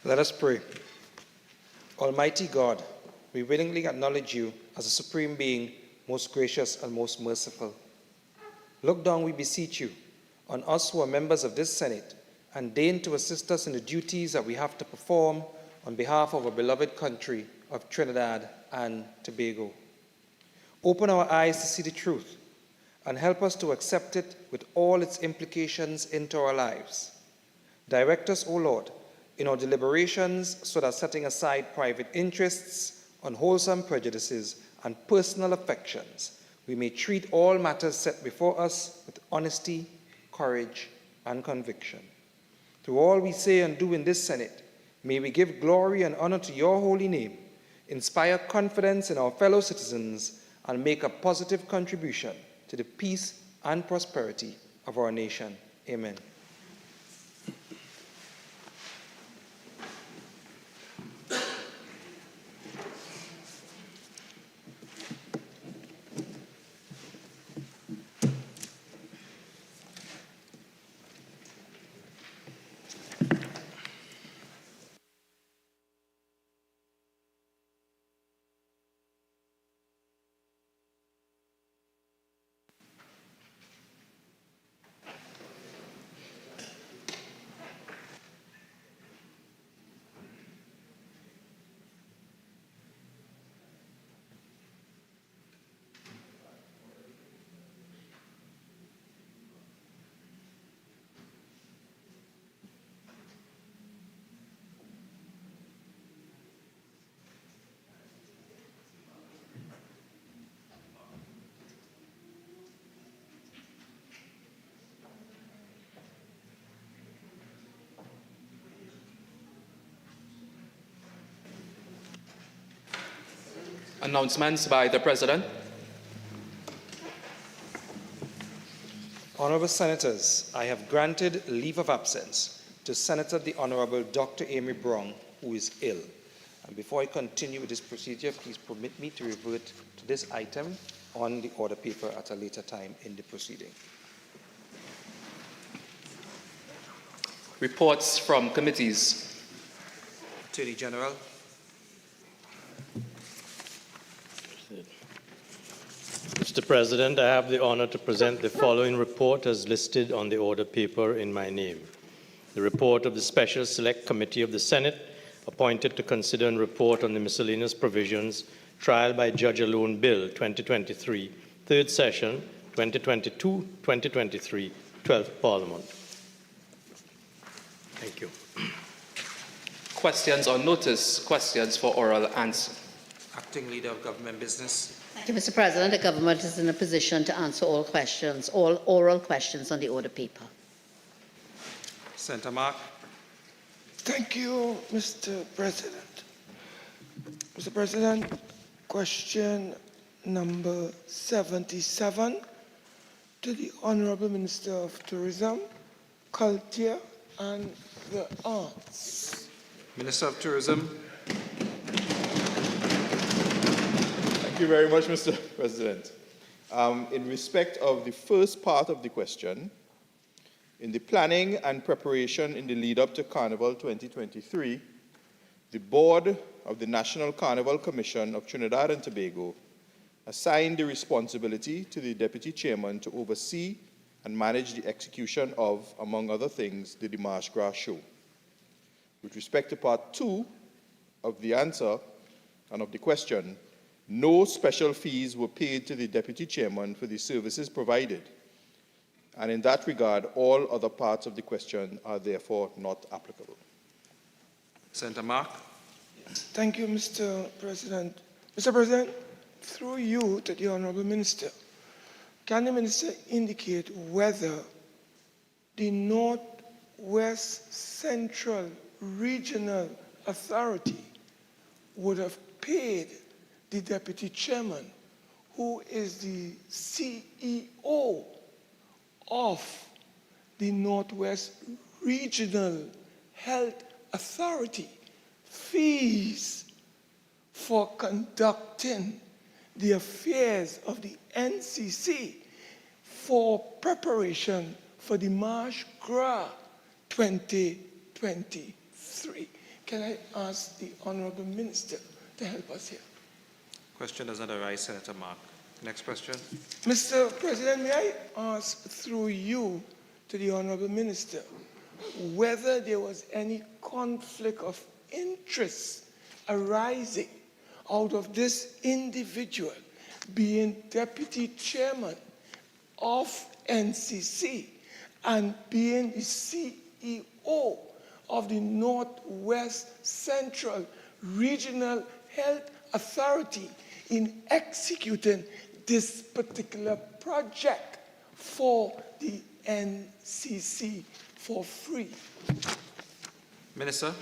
Let us pray. Almighty God, we willingly acknowledge you as a supreme being, most gracious and most merciful. Look down, we beseech you, on us who are members of this Senate, and deign to assist us in the duties that we have to perform on behalf of our beloved country of Trinidad and Tobago. Open our eyes to see the truth, and help us to accept it with all its implications into our lives. Direct us, O Lord, in our deliberations so that, setting aside private interests, unwholesome prejudices, and personal affections, we may treat all matters set before us with honesty, courage, and conviction. Through all we say and do in this Senate, may we give glory and honor to your holy name, inspire confidence in our fellow citizens, and make a positive contribution to the peace and prosperity of our nation. Amen. Announcements by the President. Honorable Senators, I have granted leave of absence to Senator the Honorable Dr. Amy Brown, who is ill. And before I continue with this procedure, please permit me to revert to this item on the order paper at a later time in the proceeding. Reports from committees. Attorney General. Mr. President, I have the honor to present the following report as listed on the order paper in my name. The report of the Special Select Committee of the Senate, appointed to consider and report on the miscellaneous provisions, trial by judge alone bill 2023, third session, 2022-2023, 12th Parliament. Thank you. Questions on notice, questions for oral answer. Acting Leader of Government Business. Thank you, Mr. President. The government is in a position to answer all questions, all oral questions on the order paper. Senator Mark. Thank you, Mr. President. Mr. President, question number 77 to the Honorable Minister of Tourism, Culture and the Arts. Minister of Tourism. Thank you very much, Mr. President. In respect of the first part of the question, in the planning and preparation in the lead-up to Carnival 2023, the Board of the National Carnival Commission of Trinidad and Tobago assigned the responsibility to the Deputy Chairman to oversee and manage the execution of, among other things, the Marsh Gras Show. With respect to part 2 of the answer and of the question, no special fees were paid to the Deputy Chairman for the services provided. And in that regard, all other parts of the question are therefore not applicable. Senator Mark. Thank you, Mr. President. Mr. President, through you to the Honorable Minister, can the Minister indicate whether the Northwest Central Regional Authority would have paid the Deputy Chairman, who is the CEO of the Northwest Regional Health Authority, fees for conducting the affairs of the NCC for preparation for the Marsh Gras 2023. Can I ask the Honourable Minister to help us here? Question does not arise, Senator Mark. Next question. Mr. President, may I ask through you to the Honourable Minister whether there was any conflict of interest arising out of this individual being Deputy Chairman of NCC and being the CEO of the Northwest Central Regional Health Authority in executing this particular project for the NCC for free? Minister.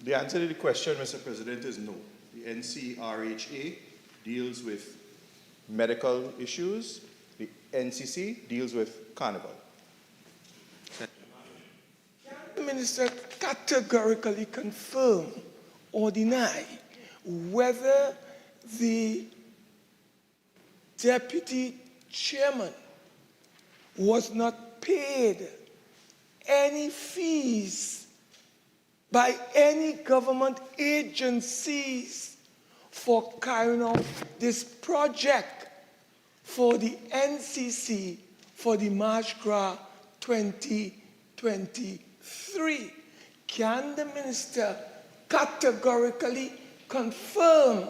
The answer to the question, Mr. President, is no. The NCRHA deals with medical issues. The NCC deals with carnival. Can the Minister categorically confirm or deny whether the Deputy Chairman was not paid any fees by any government agencies for carrying out this project for the NCC for the March Gras 2023? Can the Minister categorically confirm,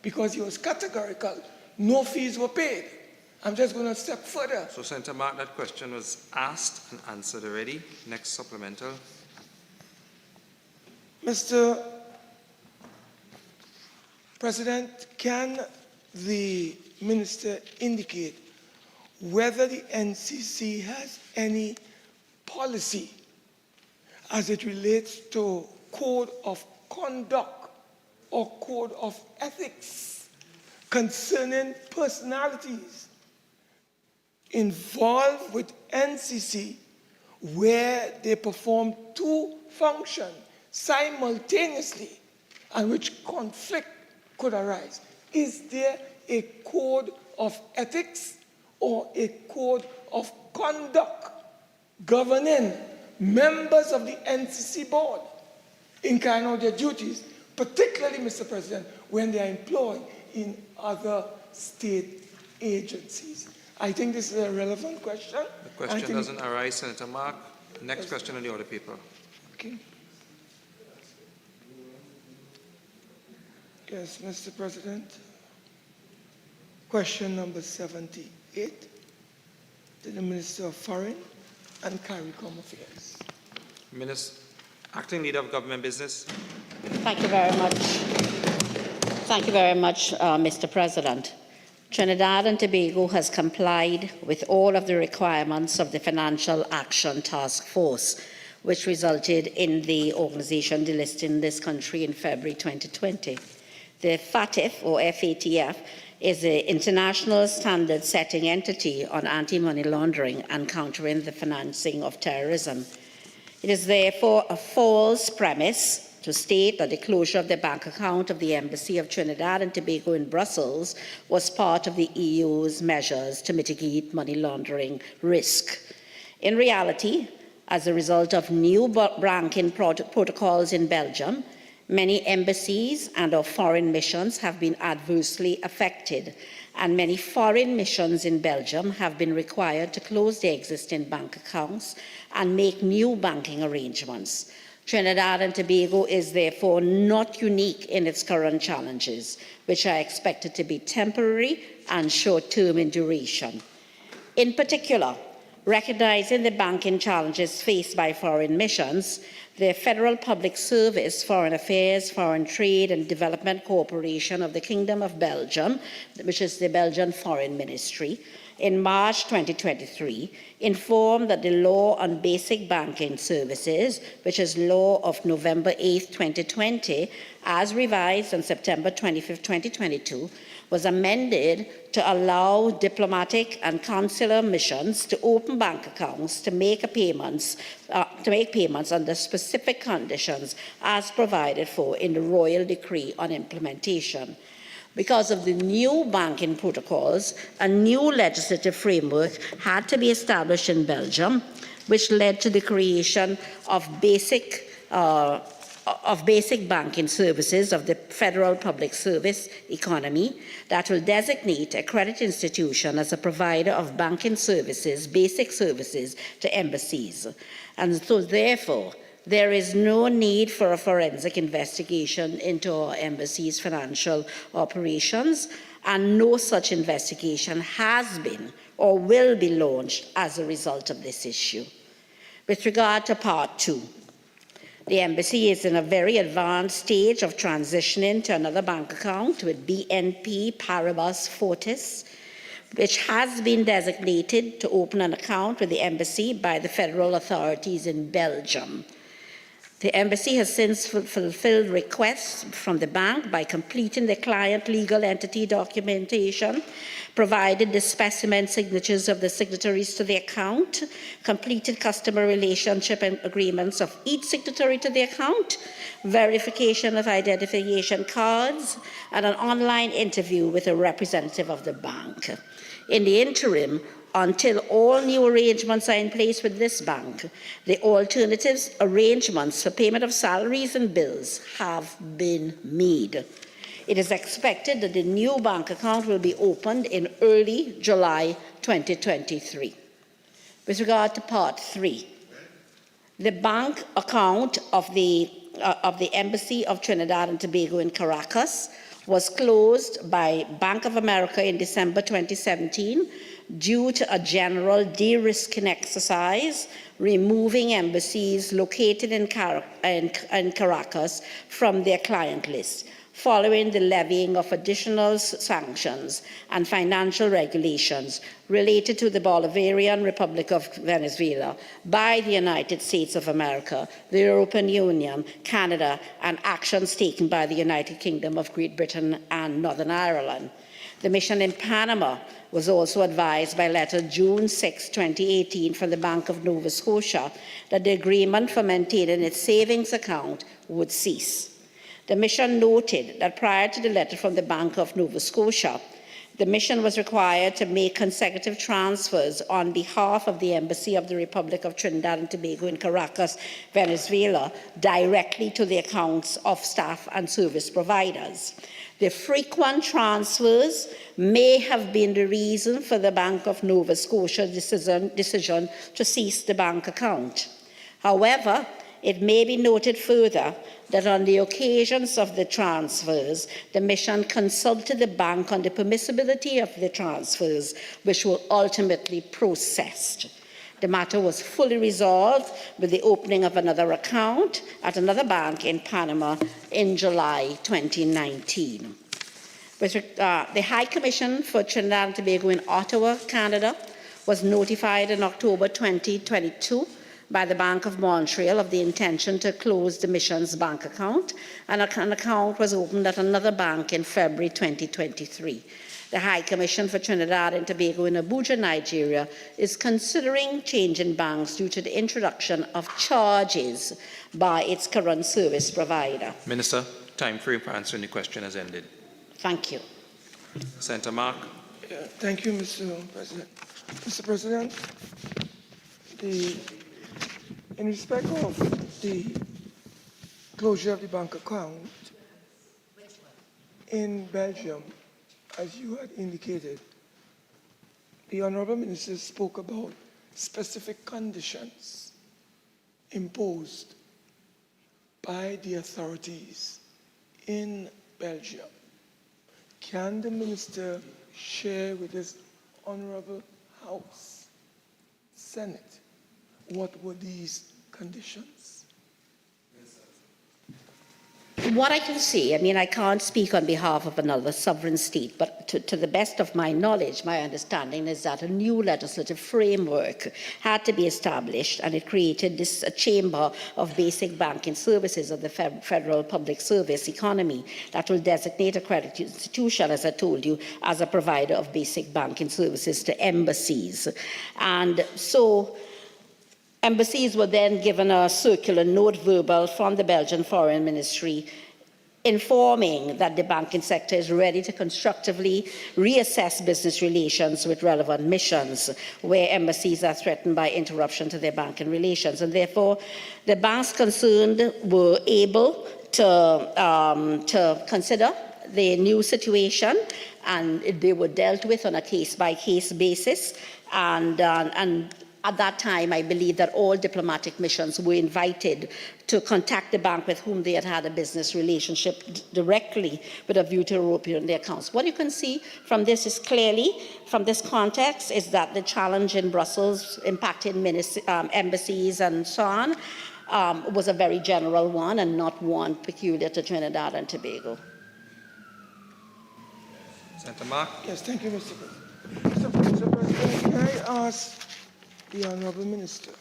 because he was categorical, no fees were paid? I'm just going to step further. So, Senator Mark, that question was asked and answered already. Next supplemental. Mr. President, can the Minister indicate whether the NCC has any policy as it relates to code of conduct or code of ethics concerning personalities involved with NCC where they perform two functions simultaneously and which conflict could arise? Is there a code of ethics or a code of conduct governing members of the NCC board in carrying out their duties, particularly, Mr. President, when they are employed in other state agencies? I think this is a relevant question. The question doesn't arise, Senator Mark. Next question on the order paper. Okay. Yes, Mr. President. Question number 78 to the Minister of Foreign and CARICOM Affairs. Minister, Acting Leader of Government Business. Thank you very much. Thank you very much, Mr. President. Trinidad and Tobago has complied with all of the requirements of the Financial Action Task Force, which resulted in the organization delisting this country in February 2020. The FATF, or FATF, is the international standard-setting entity on anti-money laundering and countering the financing of terrorism. It is therefore a false premise to state that the closure of the bank account of the Embassy of Trinidad and Tobago in Brussels was part of the EU's measures to mitigate money laundering risk. In reality, as a result of new banking protocols in Belgium, many embassies and or foreign missions have been adversely affected, and many foreign missions in Belgium have been required to close their existing bank accounts and make new banking arrangements. Trinidad and Tobago is therefore not unique in its current challenges, which are expected to be temporary and short-term in duration. In particular, recognizing the banking challenges faced by foreign missions, the Federal Public Service, Foreign Affairs, Foreign Trade and Development Corporation of the Kingdom of Belgium, which is the Belgian Foreign Ministry, in March 2023, informed that the Law on Basic Banking Services, which is Law of November 8, 2020, as revised on September 25, 2022, was amended to allow diplomatic and consular missions to open bank accounts to make payments under specific conditions as provided for in the Royal Decree on Implementation. Because of the new banking protocols, a new legislative framework had to be established in Belgium, which led to the creation of basic of basic banking services of the federal public service economy that will designate a credit institution as a provider of banking services, basic services to embassies. And so therefore, there is no need for a forensic investigation into our embassy's financial operations, and no such investigation has been or will be launched as a result of this issue. With regard to Part 2, the embassy is in a very advanced stage of transitioning to another bank account with BNP Paribas Fortis, which has been designated to open an account with the embassy by the federal authorities in Belgium. The embassy has since fulfilled requests from the bank by completing the client legal entity documentation, provided the specimen signatures of the signatories to the account, completed customer relationship and agreements of each signatory to the account, verification of identification cards, and an online interview with a representative of the bank. In the interim, until all new arrangements are in place with this bank, the alternatives arrangements for payment of salaries and bills have been made. It is expected that the new bank account will be opened in early July 2023. With regard to Part 3, the bank account of the Embassy of Trinidad and Tobago in Caracas was closed by Bank of America in December 2017 due to a general de-risking exercise, removing embassies located in Caracas from their client list, following the levying of additional sanctions and financial regulations related to the Bolivarian Republic of Venezuela by the United States of America, the European Union, Canada, and actions taken by the United Kingdom of Great Britain and Northern Ireland. The mission in Panama was also advised by letter June 6, 2018 from the Bank of Nova Scotia that the agreement for maintaining its savings account would cease. The mission noted that prior to the letter from the Bank of Nova Scotia, the mission was required to make consecutive transfers on behalf of the Embassy of the Republic of Trinidad and Tobago in Caracas, Venezuela, directly to the accounts of staff and service providers. The frequent transfers may have been the reason for the Bank of Nova Scotia's decision to cease the bank account. However, it may be noted further that on the occasions of the transfers, the mission consulted the bank on the permissibility of the transfers, which were ultimately processed. The matter was fully resolved with the opening of another account at another bank in Panama in July 2019. The High Commission for Trinidad and Tobago in Ottawa, Canada, was notified in October 2022 by the Bank of Montreal of the intention to close the mission's bank account, and an account was opened at another bank in February 2023. The High Commission for Trinidad and Tobago in Abuja, Nigeria, is considering changing banks due to the introduction of charges by its current service provider. Minister, time frame for answering the question has ended. Thank you. Senator Mark. Thank you, Mr. President. Mr. President, in respect of the closure of the bank account in Belgium, as you had indicated, the Honourable Minister spoke about specific conditions imposed by the authorities in Belgium. Can the Minister share with this Honourable House, Senate, what were these conditions? What I can say, I can't speak on behalf of another sovereign state, but to the best of my knowledge, my understanding is that a new legislative framework had to be established, and it created this chamber of basic banking services of the federal public service economy that will designate a credit institution, as I told you, as a provider of basic banking services to embassies. And so embassies were then given a circular note verbal from the Belgian Foreign Ministry informing that the banking sector is ready to constructively reassess business relations with relevant missions where embassies are threatened by interruption to their banking relations. And therefore, the banks concerned were able to consider the new situation, and they were dealt with on a case-by-case basis. And at that time, I believe that all diplomatic missions were invited to contact the bank with whom they had had a business relationship directly with a view to opening their accounts. What you can see from this is clearly, from this context, is that the challenge in Brussels impacting embassies and so on was a very general one and not one peculiar to Trinidad and Tobago. Senator Mark. Yes, thank you, Mr. President. Mr. President, can I ask the Honourable Minister,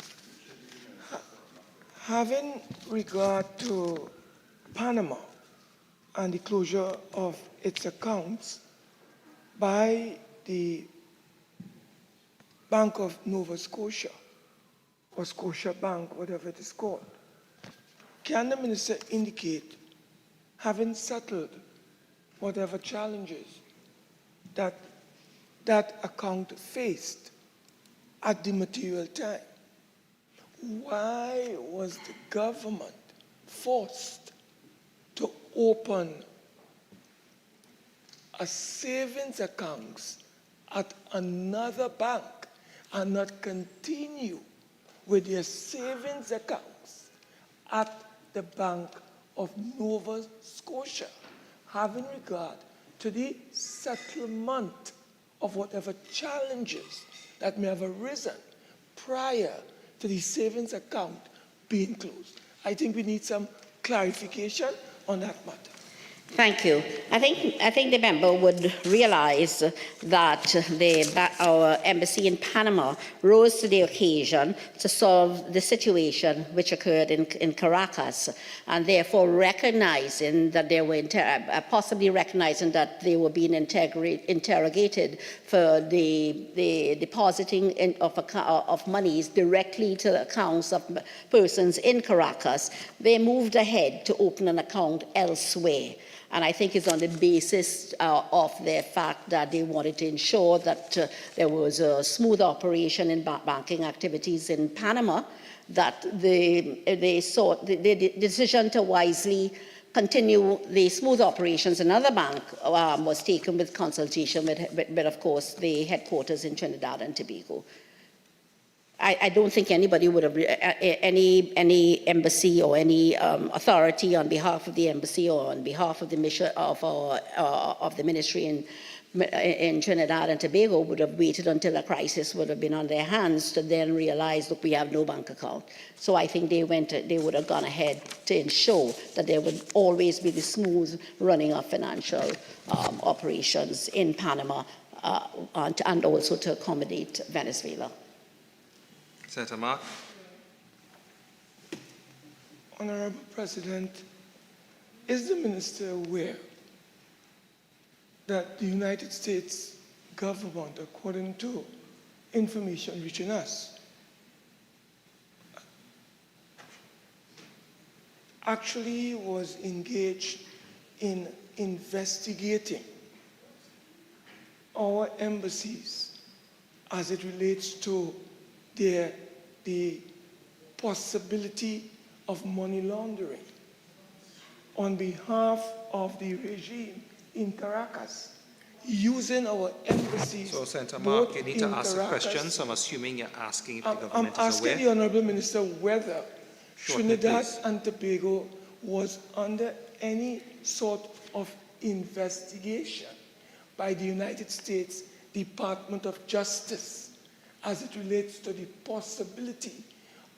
having regard to Panama and the closure of its accounts by the Bank of Nova Scotia, or Scotia Bank, whatever it is called, can the Minister indicate, having settled whatever challenges that that account faced at the material time, why was the government forced to open a savings account at another bank and not continue with their savings accounts at the Bank of Nova Scotia, having regard to the settlement of whatever challenges that may have arisen prior to the savings account being closed? I think we need some clarification on that matter. Thank you. I think the member would realize that our embassy in Panama rose to the occasion to solve the situation which occurred in Caracas, and therefore recognizing that they were possibly recognizing that they were being interrogated for the depositing of monies directly to the accounts of persons in Caracas. They moved ahead to open an account elsewhere. And I think it's on the basis of the fact that they wanted to ensure that there was a smooth operation in banking activities in Panama that they sought the decision to wisely continue the smooth operations in another bank was taken with consultation with, of course, the headquarters in Trinidad and Tobago. I don't think anybody would have, any embassy or any authority on behalf of the embassy or on behalf of the mission of the ministry in Trinidad and Tobago would have waited until a crisis would have been on their hands to then realize, look, we have no bank account. So I think they would have gone ahead to ensure that there would always be the smooth running of financial operations in Panama and also to accommodate Venezuela. Senator Mark. Honourable President, is the Minister aware that the United States government, according to information reaching us, actually was engaged in investigating our embassies as it relates to the possibility of money laundering on behalf of the regime in Caracas, using our embassies. So, Senator Mark, you need to ask a question, so I'm assuming you're asking if the government I'm is aware. asking the Honourable Minister whether Shortly, Trinidad please. and Tobago was under any sort of investigation by the United States Department of Justice as it relates to the possibility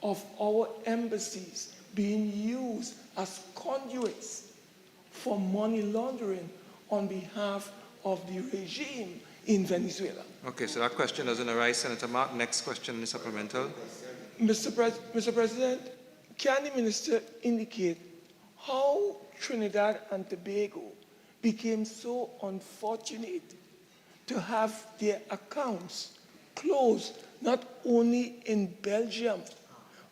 of our embassies being used as conduits for money laundering on behalf of the regime in Venezuela. Okay, so that question doesn't arise, Senator Mark. Next question is supplemental. Mr. President, can the Minister indicate how Trinidad and Tobago became so unfortunate to have their accounts closed not only in Belgium,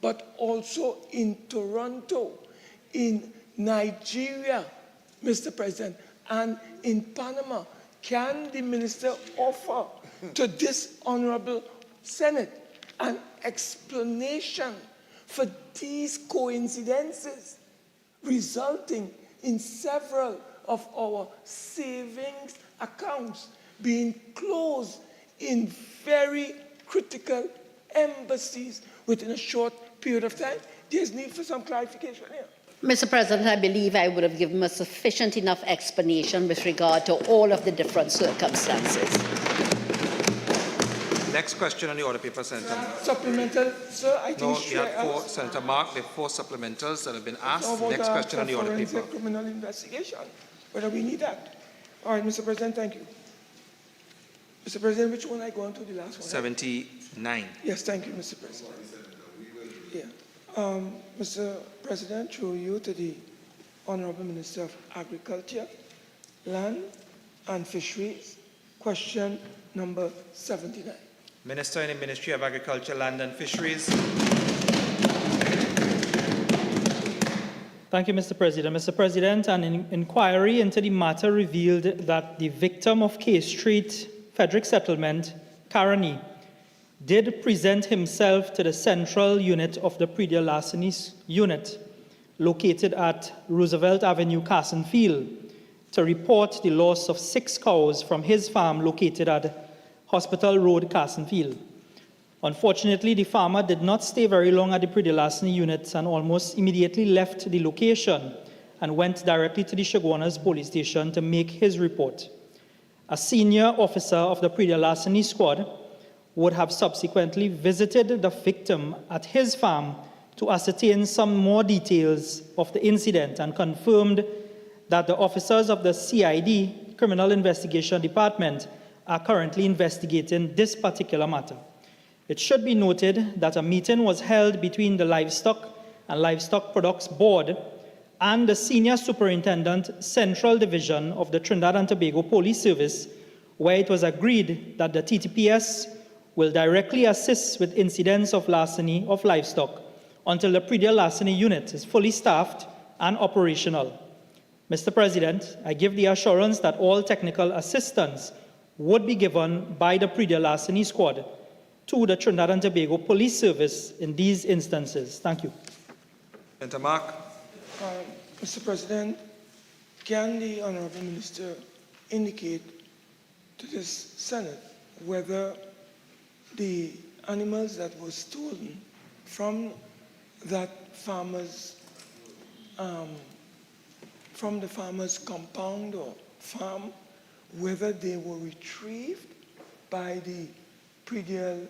but also in Toronto, in Nigeria, Mr. President? And in Panama, can the minister offer to this honorable Senate an explanation for these coincidences resulting in several of our savings accounts being closed in very critical embassies within a short period of time? There's need for some clarification here. Mr. President, I believe I would have given a sufficient enough explanation with regard to all of the different circumstances. Next question on the order paper, Senator. Supplemental, sir, I think No, you have four, Senator Mark. There are 4 supplementals that have been asked. Next question on the order paper. Criminal investigation, whether we need that. All right, Mr. President, thank you. Mr. President, which one I go on to, the last one? 79. Yes, thank you, Mr. President. Yeah. Mr. President, through you to the Honorable Minister of Agriculture, Land and Fisheries, question number 79. Minister in the Ministry of Agriculture, Land and Fisheries. Thank you, Mr. President. Mr. President, an inquiry into the matter revealed that the victim of K Street Frederick Settlement, Caroni, did present himself to the central unit of the predial larceny unit, located at Roosevelt Avenue, Carsonfield, to report the loss of 6 cows from his farm located at Hospital Road, Carsonfield. Unfortunately, the farmer did not stay very long at the predial larceny unit and almost immediately left the location and went directly to the Chaguanas police station to make his report. A senior officer of the predial larceny squad would have subsequently visited the victim at his farm to ascertain some more details of the incident and confirmed that the officers of the CID, Criminal Investigation Department, are currently investigating this particular matter. It should be noted that a meeting was held between the Livestock and Livestock Products Board and the Senior Superintendent Central Division of the Trinidad and Tobago Police Service, where it was agreed that the TTPS will directly assist with incidents of larceny of livestock until the predial larceny unit is fully staffed and operational. Mr. President, I give the assurance that all technical assistance would be given by the predial larceny squad to the Trinidad and Tobago Police Service in these instances. Thank you. Senator Mark. Mr. President, can the Honorable Minister indicate to this Senate whether the animals that were stolen from that farmer's, from the farmer's compound or farm, whether they were retrieved by the predial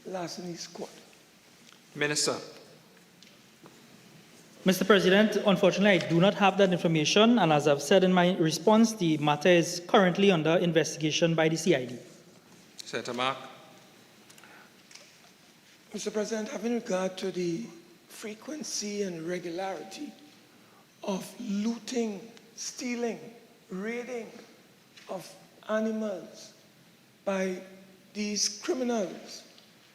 larceny squad? Minister. Mr. President, unfortunately, I do not have that information, and as I've said in my response, the matter is currently under investigation by the CID. Senator Mark. Mr. President, having regard to the frequency and regularity of looting, stealing, raiding of animals by these criminals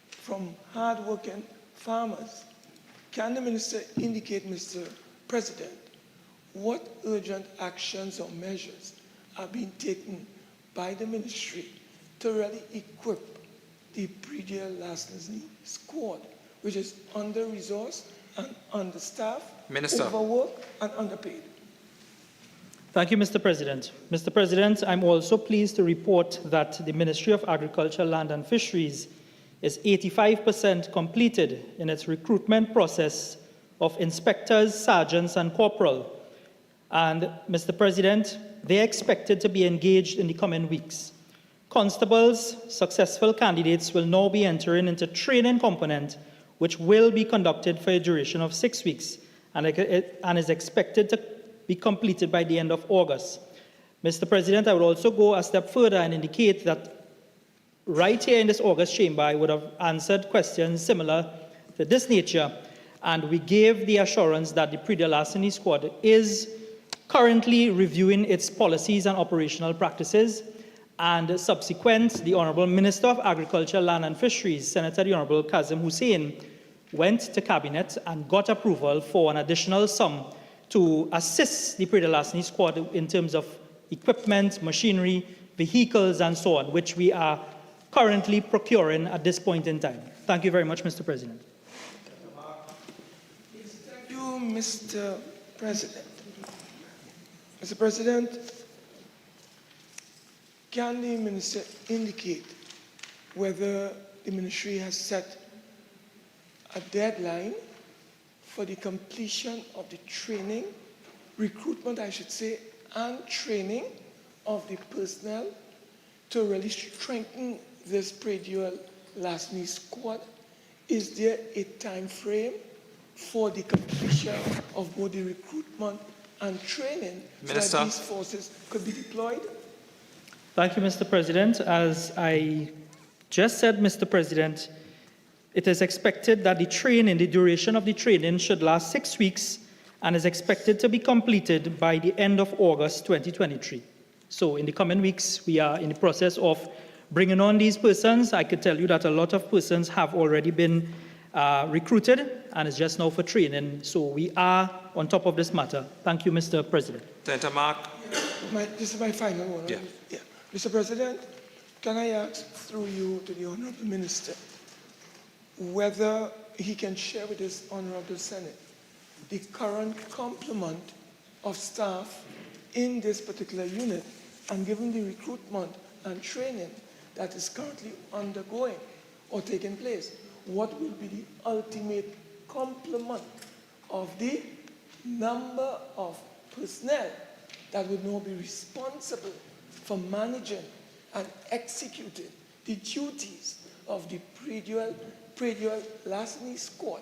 from hard-working farmers, can the minister indicate, Mr. President, what urgent actions or measures are being taken by the ministry to really equip the predial larceny squad, which is under-resourced and understaffed, overworked, and underpaid? Thank you, Mr. President. Mr. President, I'm also pleased to report that the Ministry of Agriculture, Land and Fisheries is 85% completed in its recruitment process of inspectors, sergeants, and corporal. And, Mr. President, they are expected to be engaged in the coming weeks. Constables, successful candidates will now be entering into training component, which will be conducted for a duration of 6 weeks and is expected to be completed by the end of August. Mr. President, I would also go a step further and indicate that right here in this August chamber, I would have answered questions similar to this nature, and we gave the assurance that the predial larceny squad is currently reviewing its policies and operational practices, and subsequent, the Honourable Minister of Agriculture, Land and Fisheries, Senator the Honourable Kazim Hussain, went to Cabinet and got approval for an additional sum to assist the larceny squad in terms of equipment, machinery, vehicles, and so on, which we are currently procuring at this point in time. Thank you very much, Mr. President. Thank you, Mr. President. Mr. President, can the minister indicate whether the ministry has set a deadline for the completion of the training, recruitment, I should say, and training of the personnel to really strengthen this pre-dual larceny squad? Is there a time frame for the completion of both the recruitment and training Minister. so that these forces could be deployed? Thank you, Mr. President. As I just said, Mr. President, it is expected that the duration of the training should last 6 weeks and is expected to be completed by the end of August 2023. So in the coming weeks, we are in the process of bringing on these persons. I could tell you that a lot of persons have already been recruited, and it's just now for training. So we are on top of this matter. Thank you, Mr. President. Senator Mark. This is my final one. Yeah. Mr. President, can I ask through you to the Honorable Minister whether he can share with this Honorable Senate the current complement of staff in this particular unit, and given the recruitment and training that is currently undergoing or taking place, what will be the ultimate complement of the number of personnel that would now be responsible for managing and executing the duties of the pre-dual larceny squad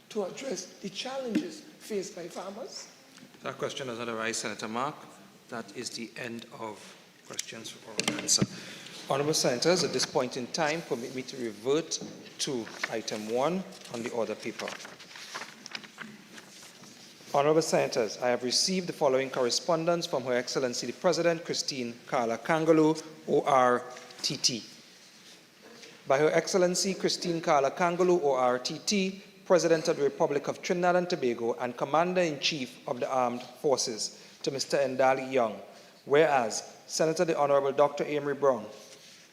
to address the challenges faced by farmers? That question does not arise, Senator Mark. That is the end of questions for oral answer. Honourable Senators, at this point in time, permit me to revert to item 1 on the order paper. Honourable Senators, I have received the following correspondence from Her Excellency the President, Christine Carla Kangaloo, ORTT. By Her Excellency Christine Carla Kangaloo, ORTT, President of the Republic of Trinidad and Tobago and Commander-in-Chief of the Armed Forces, to Mr. Ndali Young, whereas Senator the Honourable Dr. Amory Brown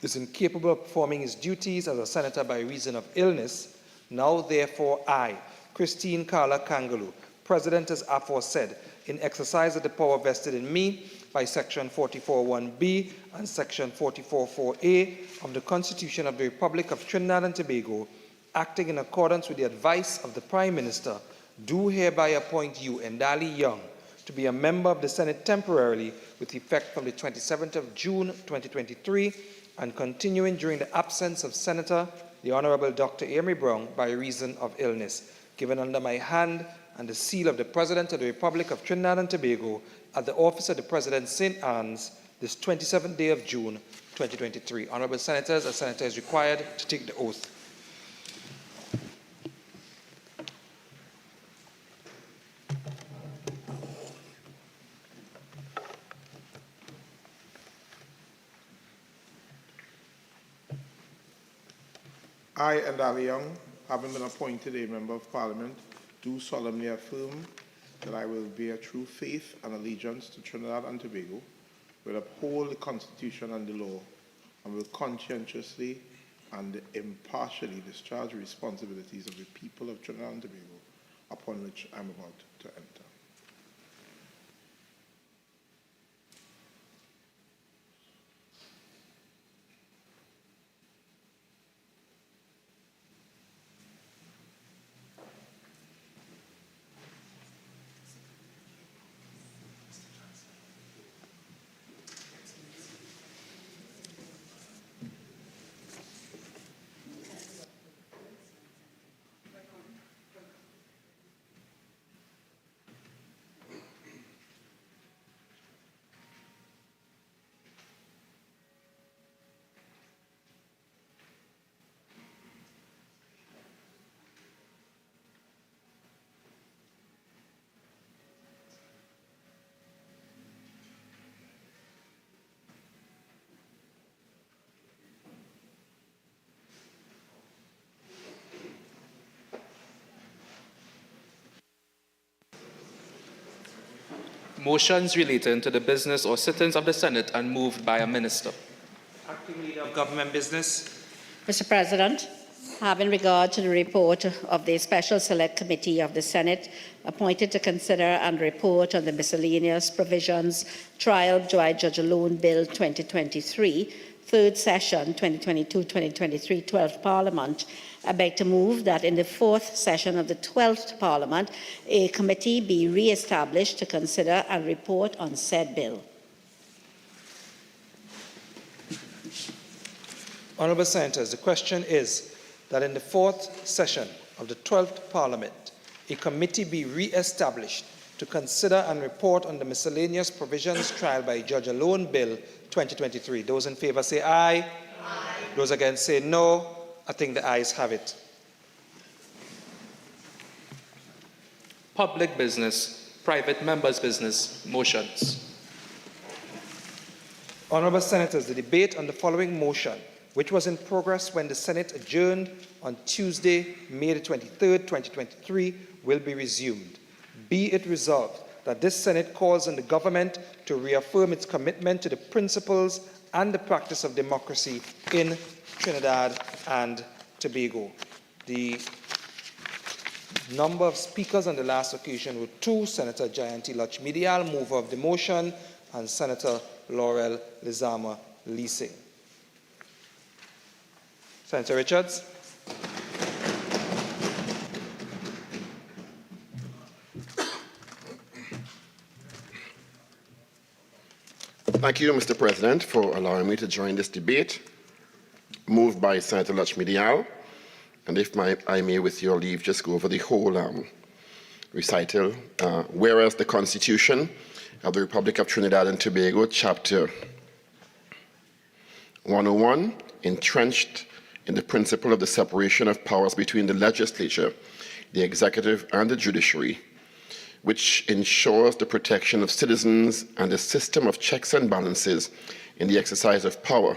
is incapable of performing his duties as a senator by reason of illness, now therefore I, Christine Carla Kangaloo, President as aforesaid, in exercise of the power vested in me by Section 44(1)(b) and Section 44(4)(a) of the Constitution of the Republic of Trinidad and Tobago, acting in accordance with the advice of the Prime Minister, do hereby appoint you, Ndali Young, to be a member of the Senate temporarily with effect from the 27th of June 2023 and continuing during the absence of Senator the Honourable Dr. Amory Brown by reason of illness, given under my hand and the seal of the President of the Republic of Trinidad and Tobago at the office of the President St. Anne's this 27th day of June 2023. Honourable Senators, a senator is required to take the oath. I, Ndali Young, having been appointed a Member of Parliament, do solemnly affirm that I will bear true faith and allegiance to Trinidad and Tobago, will uphold the Constitution and the law, and will conscientiously and impartially discharge the responsibilities of the people of Trinidad and Tobago upon which I am about to enter. Motions relating to the business or sittings of the Senate and moved by a minister. Acting Leader of Government Business. Mr. President, having regard to the report of the Special Select Committee of the Senate appointed to consider and report on the miscellaneous provisions trial by Judge alone Bill 2023, third session 2022-2023 12th Parliament, I beg to move that in the fourth session of the 12th Parliament, a committee be re-established to consider and report on said bill. Honourable Senators, the question is that in the fourth session of the 12th Parliament, a committee be re-established to consider and report on the miscellaneous provisions trial by Judge alone Bill 2023. Those in favour say aye. Aye. Those against say no. I think the ayes have it. Public business, private members' business, motions. Honourable Senators, the debate on the following motion, which was in progress when the Senate adjourned on Tuesday, May the 23rd, 2023, will be resumed. Be it resolved that this Senate calls on the government to reaffirm its commitment to the principles and the practice of democracy in Trinidad and Tobago. The number of speakers on the last occasion were 2, Senator Jayanti Lachmidial, mover of the motion, and Senator Laurel Lizama Leasing. Senator Richards. Thank you, Mr. President, for allowing me to join this debate, moved by Senator Lachmidial. And if I may, with your leave, just go over the whole recital. Whereas the Constitution of the Republic of Trinidad and Tobago, Chapter 101, entrenched in the principle of the separation of powers between the legislature, the executive, and the judiciary, which ensures the protection of citizens and a system of checks and balances in the exercise of power.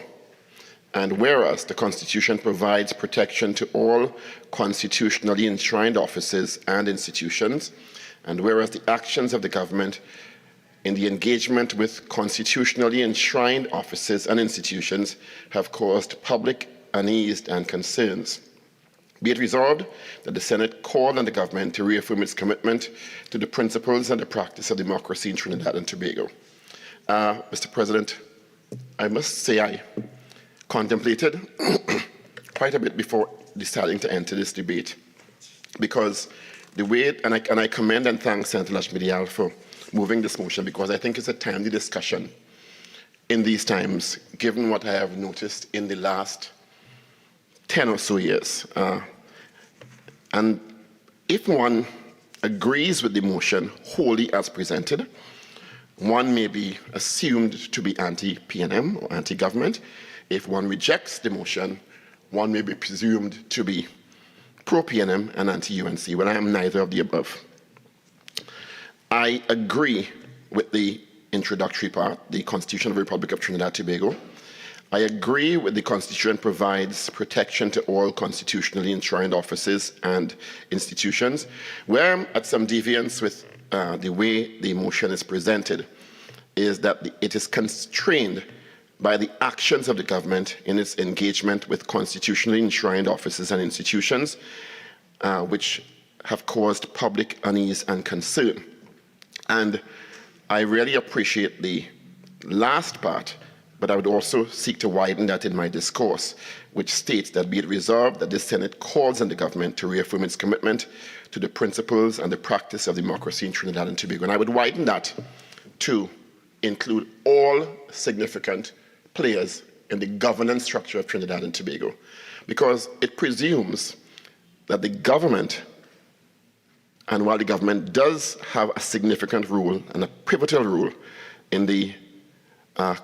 And whereas the Constitution provides protection to all constitutionally enshrined offices and institutions, and whereas the actions of the government in the engagement with constitutionally enshrined offices and institutions have caused public unease and concerns. Be it resolved that the Senate call on the government to reaffirm its commitment to the principles and the practice of democracy in Trinidad and Tobago. Mr. President, I must say I contemplated quite a bit before deciding to enter this debate, because the way, and I commend and thank Senator Lachmidial for moving this motion, because I think it's a timely discussion in these times, given what I have noticed in the last 10 or so years. And if one agrees with the motion wholly as presented, one may be assumed to be anti-PNM or anti-government. If one rejects the motion, one may be presumed to be pro-PNM and anti-UNC, when I am neither of the above. I agree with the introductory part, the Constitution of the Republic of Trinidad and Tobago. I agree with the Constitution provides protection to all constitutionally enshrined offices and institutions. Where I'm at some deviance with the way the motion is presented is that it is constrained by the actions of the government in its engagement with constitutionally enshrined offices and institutions, which have caused public unease and concern. And I really appreciate the last part, but I would also seek to widen that in my discourse, which states that be it resolved that the Senate calls on the government to reaffirm its commitment to the principles and the practice of democracy in Trinidad and Tobago. And I would widen that to include all significant players in the governance structure of Trinidad and Tobago, because it presumes that the government, and while the government does have a significant role and a pivotal role in the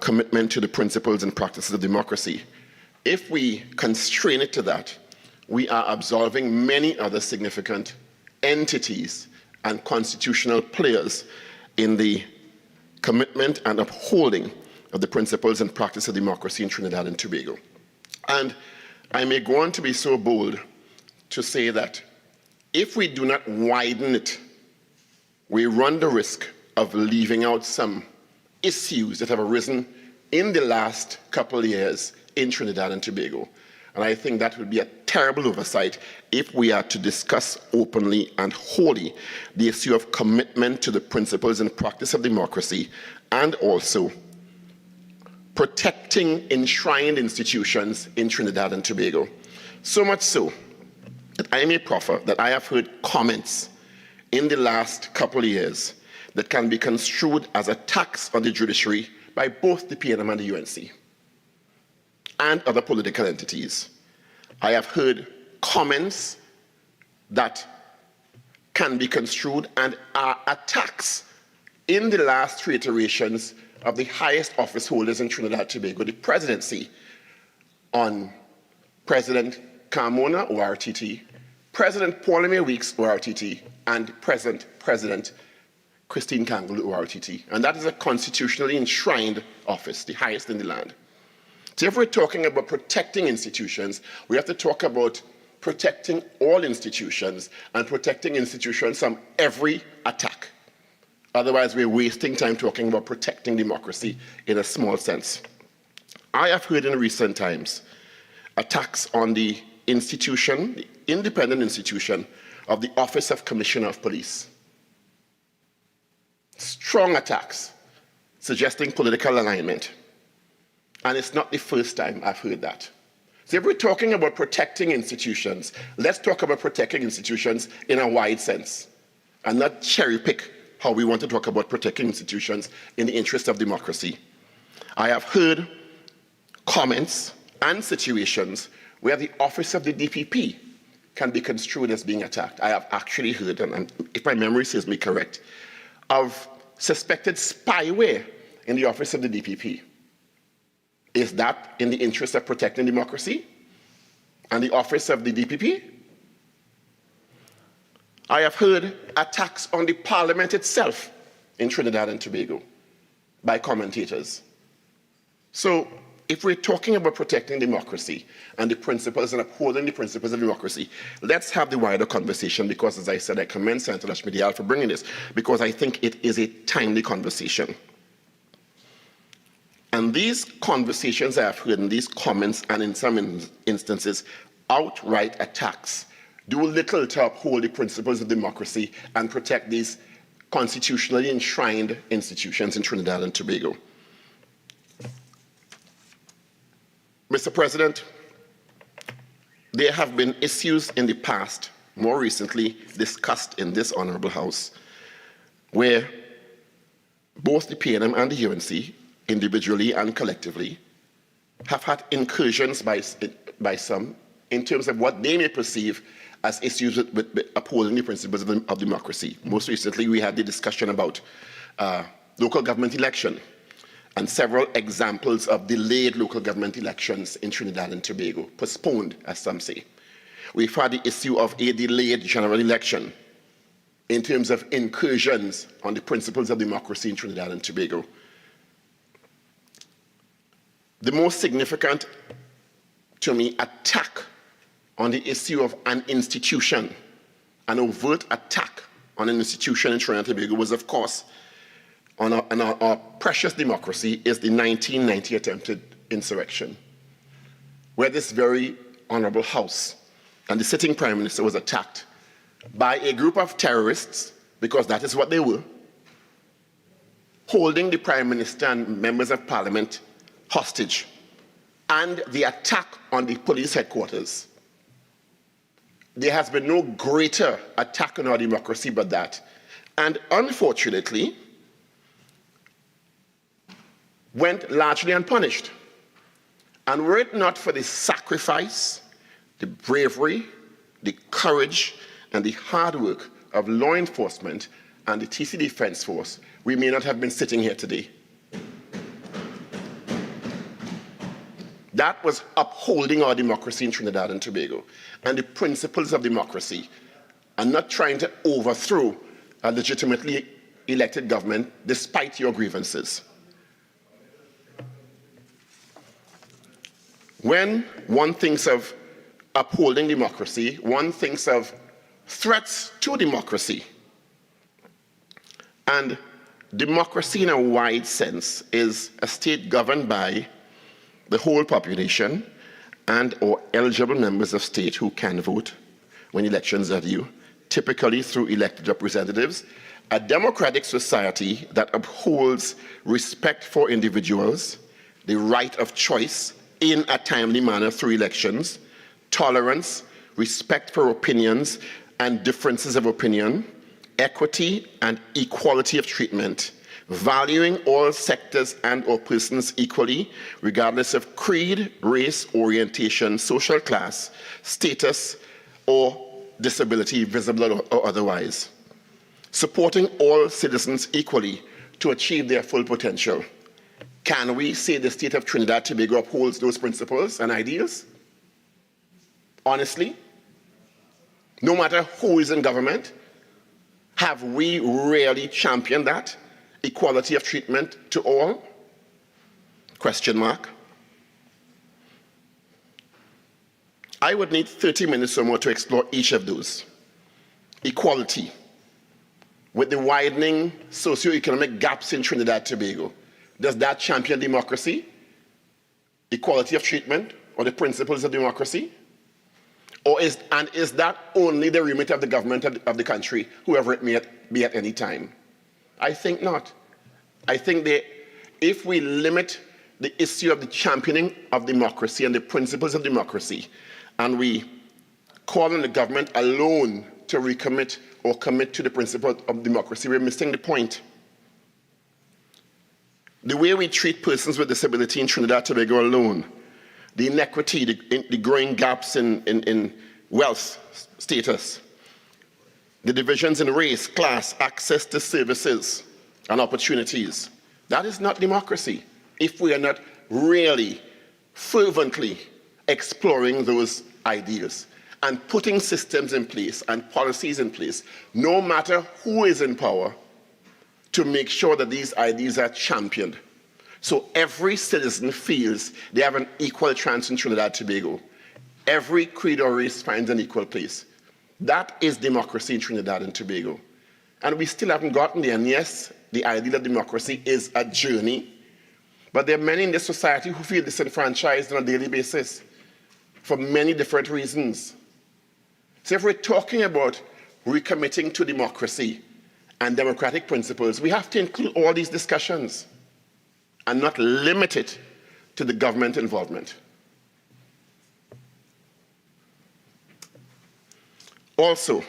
commitment to the principles and practices of democracy, if we constrain it to that, we are absolving many other significant entities and constitutional players in the commitment and upholding of the principles and practice of democracy in Trinidad and Tobago. And I may go on to be so bold to say that if we do not widen it, we run the risk of leaving out some issues that have arisen in the last couple of years in Trinidad and Tobago. And I think that would be a terrible oversight if we are to discuss openly and wholly the issue of commitment to the principles and practice of democracy, and also protecting enshrined institutions in Trinidad and Tobago. So much so that I may proffer that I have heard comments in the last couple of years that can be construed as attacks on the judiciary by both the PNM and the UNC and other political entities. I have heard comments that can be construed and are attacks in the last 3 iterations of the highest office holders in Trinidad and Tobago, the presidency, on President Carmona, ORTT, President Paul Weeks, ORTT, and present President Christine Kangle, ORTT. And that is a constitutionally enshrined office, the highest in the land. So if we're talking about protecting institutions, we have to talk about protecting all institutions and protecting institutions from every attack. Otherwise, we're wasting time talking about protecting democracy in a small sense. I have heard in recent times attacks on the institution, the independent institution of the Office of Commissioner of Police. Strong attacks suggesting political alignment. And it's not the first time I've heard that. So if we're talking about protecting institutions, let's talk about protecting institutions in a wide sense and not cherry pick how we want to talk about protecting institutions in the interest of democracy. I have heard comments and situations where the office of the DPP can be construed as being attacked. I have actually heard, and if my memory serves me correct, of suspected spyware in the office of the DPP. Is that in the interest of protecting democracy and the office of the DPP? I have heard attacks on the parliament itself in Trinidad and Tobago by commentators. So if we're talking about protecting democracy and the principles and upholding the principles of democracy, let's have the wider conversation, because, as I said, I commend Senator Lakshmi Dayal for bringing this, because I think it is a timely conversation. And these conversations I have heard, and these comments, and in some instances, outright attacks, do little to uphold the principles of democracy and protect these constitutionally enshrined institutions in Trinidad and Tobago. Mr. President, there have been issues in the past, more recently discussed in this Honorable House, where both the PNM and the UNC, individually and collectively, have had incursions by some in terms of what they may perceive as issues with upholding the principles of democracy. Most recently, we had the discussion about local government election and several examples of delayed local government elections in Trinidad and Tobago, postponed, as some say. We've had the issue of a delayed general election in terms of incursions on the principles of democracy in Trinidad and Tobago. The most significant, to me, attack on the issue of an institution, an overt attack on an institution in Trinidad and Tobago was, of course, on our precious democracy, is the 1990 attempted insurrection, where this very honorable House and the sitting Prime Minister was attacked by a group of terrorists, because that is what they were, holding the Prime Minister and members of Parliament hostage, and the attack on the police headquarters. There has been no greater attack on our democracy but that. And unfortunately, went largely unpunished. And were it not for the sacrifice, the bravery, the courage, and the hard work of law enforcement and the TC Defense Force, we may not have been sitting here today. That was upholding our democracy in Trinidad and Tobago and the principles of democracy, and not trying to overthrow a legitimately elected government despite your grievances. When one thinks of upholding democracy, one thinks of threats to democracy. And democracy in a wide sense is a state governed by the whole population and or eligible members of state who can vote when elections are due, typically through elected representatives. A democratic society that upholds respect for individuals, the right of choice in a timely manner through elections, tolerance, respect for opinions and differences of opinion, equity and equality of treatment, valuing all sectors and or persons equally, regardless of creed, race, orientation, social class, status, or disability, visible or otherwise. Supporting all citizens equally to achieve their full potential. Can we say the state of Trinidad and Tobago upholds those principles and ideals? Honestly? No matter who is in government, have we really championed that? Equality of treatment to all? Question mark. I would need 30 minutes or more to explore each of those. Equality. With the widening socioeconomic gaps in Trinidad and Tobago, does that champion democracy, equality of treatment, or the principles of democracy? Or is that only the remit of the government of the country, whoever it may be at any time? I think not. I think that if we limit the issue of the championing of democracy and the principles of democracy, and we call on the government alone to recommit or commit to the principle of democracy, we're missing the point. The way we treat persons with disability in Trinidad and Tobago alone, the inequity, the growing gaps in wealth status, the divisions in race, class, access to services and opportunities, that is not democracy if we are not really fervently exploring those ideas and putting systems in place and policies in place, no matter who is in power, to make sure that these ideas are championed. So every citizen feels they have an equal chance in Trinidad and Tobago. Every creed or race finds an equal place. That is democracy in Trinidad and Tobago. And we still haven't gotten there. And yes, the ideal of democracy is a journey, but there are many in this society who feel disenfranchised on a daily basis for many different reasons. So if we're talking about recommitting to democracy and democratic principles, we have to include all these discussions and not limit it to the government involvement. Also,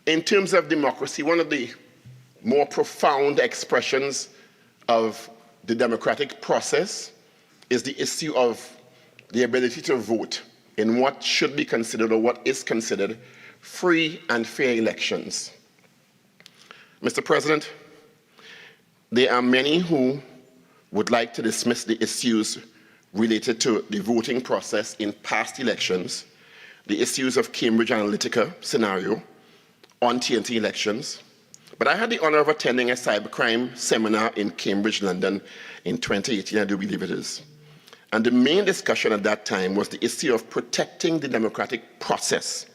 in terms of democracy, one of the more profound expressions of the democratic process is the issue of the ability to vote in what should be considered or what is considered free and fair elections. Mr. President, there are many who would like to dismiss the issues related to the voting process in past elections, the issues of Cambridge Analytica scenario on TNT elections. But I had the honor of attending a cybercrime seminar in Cambridge, London in 2018, I do believe it is. And the main discussion at that time was the issue of protecting the democratic process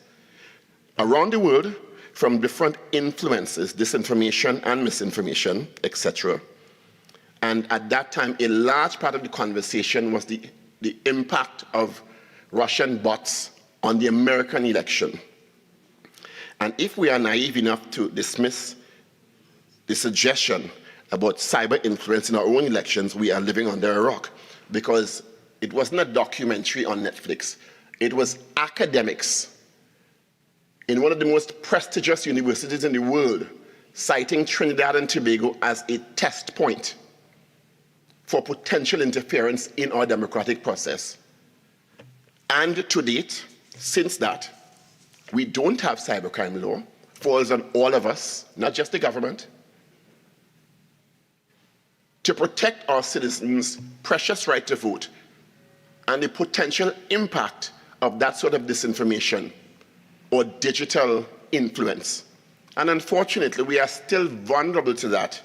around the world from different influences, disinformation and misinformation, etc. And at that time, a large part of the conversation was the impact of Russian bots on the American election. And if we are naive enough to dismiss the suggestion about cyber influence in our own elections, we are living under a rock, because it wasn't a documentary on Netflix. It was academics in one of the most prestigious universities in the world citing Trinidad and Tobago as a test point for potential interference in our democratic process. And to date, since that, we don't have cybercrime law. Falls on all of us, not just the government, to protect our citizens' precious right to vote and the potential impact of that sort of disinformation or digital influence. And unfortunately, we are still vulnerable to that,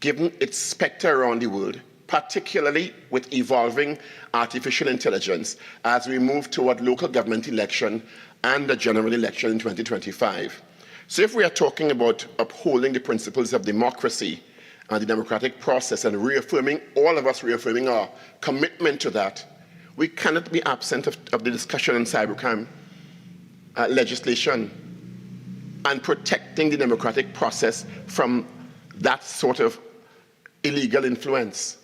given its specter around the world, particularly with evolving artificial intelligence as we move toward local government election and the general election in 2025. So if we are talking about upholding the principles of democracy and the democratic process and reaffirming, all of us reaffirming our commitment to that, we cannot be absent of the discussion on cybercrime legislation and protecting the democratic process from that sort of illegal influence.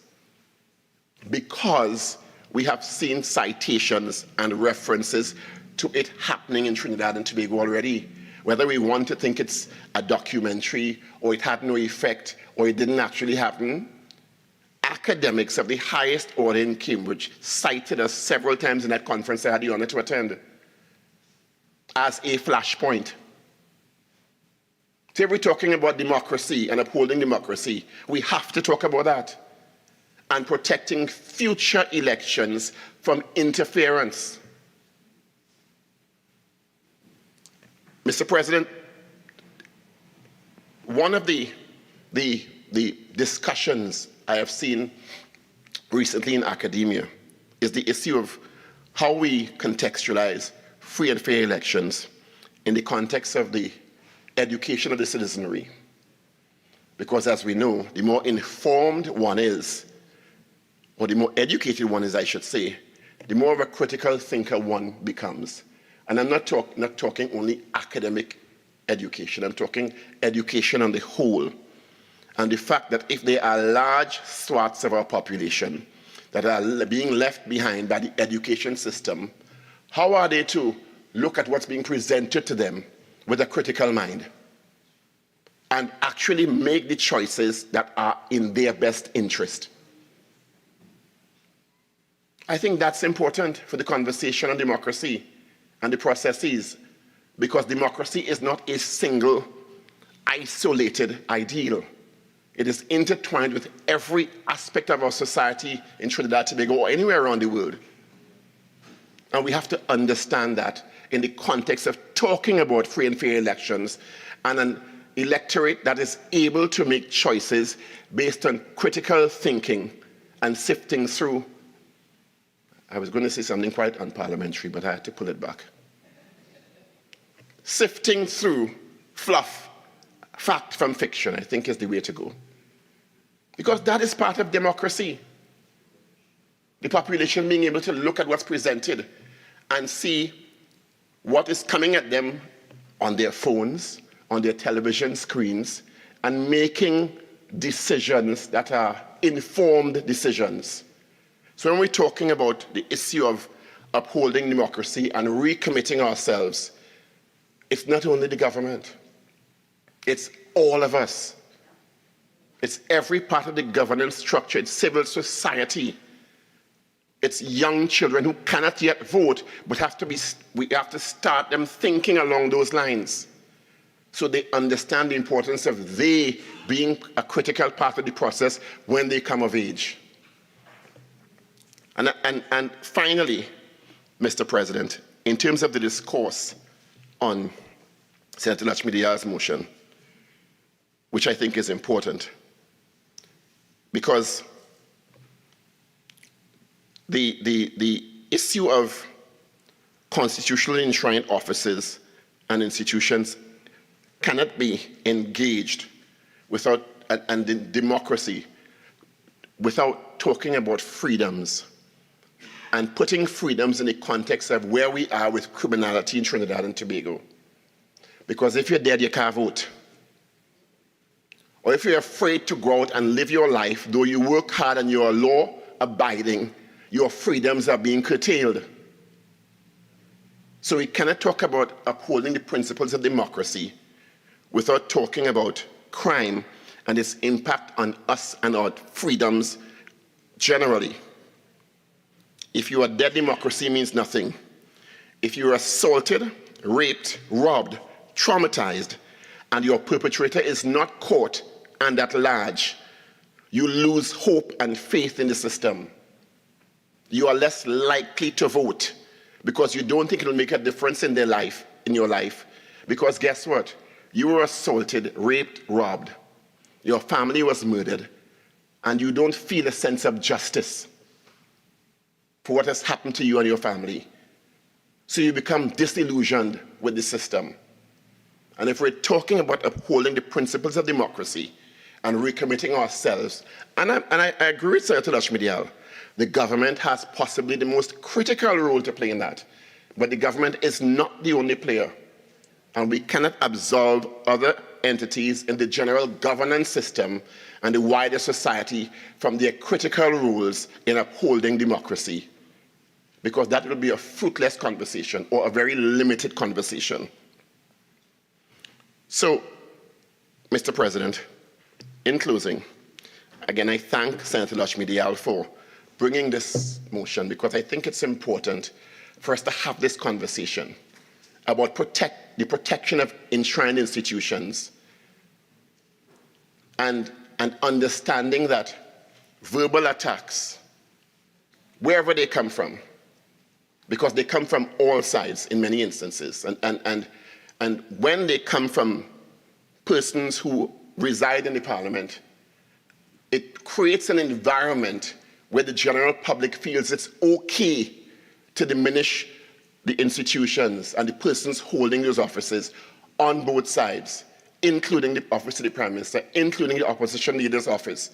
Because we have seen citations and references to it happening in Trinidad and Tobago already. Whether we want to think it's a documentary or it had no effect or it didn't actually happen, academics of the highest order in Cambridge cited us several times in that conference I had the honor to attend as a flashpoint. So if we're talking about democracy and upholding democracy, we have to talk about that and protecting future elections from interference. Mr. President, one of the discussions I have seen recently in academia is the issue of how we contextualize free and fair elections in the context of the education of the citizenry. Because as we know, the more informed one is, or the more educated one is, I should say, the more of a critical thinker one becomes. And I'm not talking only academic education, I'm talking education on the whole. And the fact that if there are large swaths of our population that are being left behind by the education system, how are they to look at what's being presented to them with a critical mind and actually make the choices that are in their best interest? I think that's important for the conversation on democracy and the processes, because democracy is not a single, isolated ideal. It is intertwined with every aspect of our society in Trinidad and Tobago or anywhere around the world. And we have to understand that in the context of talking about free and fair elections and an electorate that is able to make choices based on critical thinking and sifting through. I was going to say something quite unparliamentary, but I had to pull it back. Sifting through fluff, fact from fiction, I think is the way to go. Because that is part of democracy. The population being able to look at what's presented and see what is coming at them on their phones, on their television screens, and making decisions that are informed decisions. So when we're talking about the issue of upholding democracy and recommitting ourselves, it's not only the government, it's all of us. It's every part of the governance structure, it's civil society. It's young children who cannot yet vote, but we have to start them thinking along those lines so they understand the importance of they being a critical part of the process when they come of age. And finally, Mr. President, in terms of the discourse on Senator Lachmidia's motion, which I think is important, because the issue of constitutionally enshrined offices and institutions cannot be engaged without, and in democracy, without talking about freedoms and putting freedoms in the context of where we are with criminality in Trinidad and Tobago. Because if you're dead, you can't vote. Or if you're afraid to go out and live your life, though you work hard and you're law-abiding, your freedoms are being curtailed. So we cannot talk about upholding the principles of democracy without talking about crime and its impact on us and our freedoms generally. If you are dead, democracy means nothing. If you're assaulted, raped, robbed, traumatized, and your perpetrator is not caught and at large, you lose hope and faith in the system. You are less likely to vote because you don't think it will make a difference in their life, in your life. Because guess what? You were assaulted, raped, robbed. Your family was murdered, and you don't feel a sense of justice for what has happened to you and your family. So you become disillusioned with the system. And if we're talking about upholding the principles of democracy and recommitting ourselves, and I agree with Senator Lachmidial, the government has possibly the most critical role to play in that. But the government is not the only player. And we cannot absolve other entities in the general governance system and the wider society from their critical roles in upholding democracy, because that will be a fruitless conversation or a very limited conversation. So, Mr. President, in closing, again, I thank Senator Lachmidial for bringing this motion, because I think it's important for us to have this conversation about the protection of enshrined institutions and understanding that verbal attacks, wherever they come from, because they come from all sides in many instances, and when they come from persons who reside in the Parliament, it creates an environment where the general public feels it's okay to diminish the institutions and the persons holding those offices on both sides, including the office of the Prime Minister, including the opposition leader's office,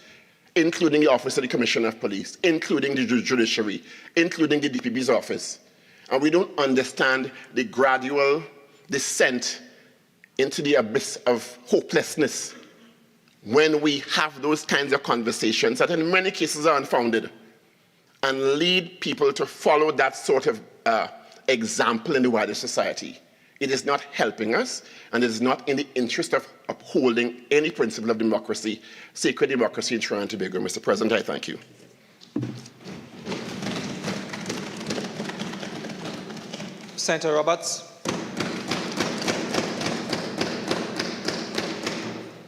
including the office of the Commissioner of Police, including the judiciary, including the DPP's office. And we don't understand the gradual descent into the abyss of hopelessness when we have those kinds of conversations that in many cases are unfounded and lead people to follow that sort of example in the wider society. It is not helping us, and it is not in the interest of upholding any principle of democracy, sacred democracy in Trinidad and Tobago. Mr. President, I thank you. Senator Roberts.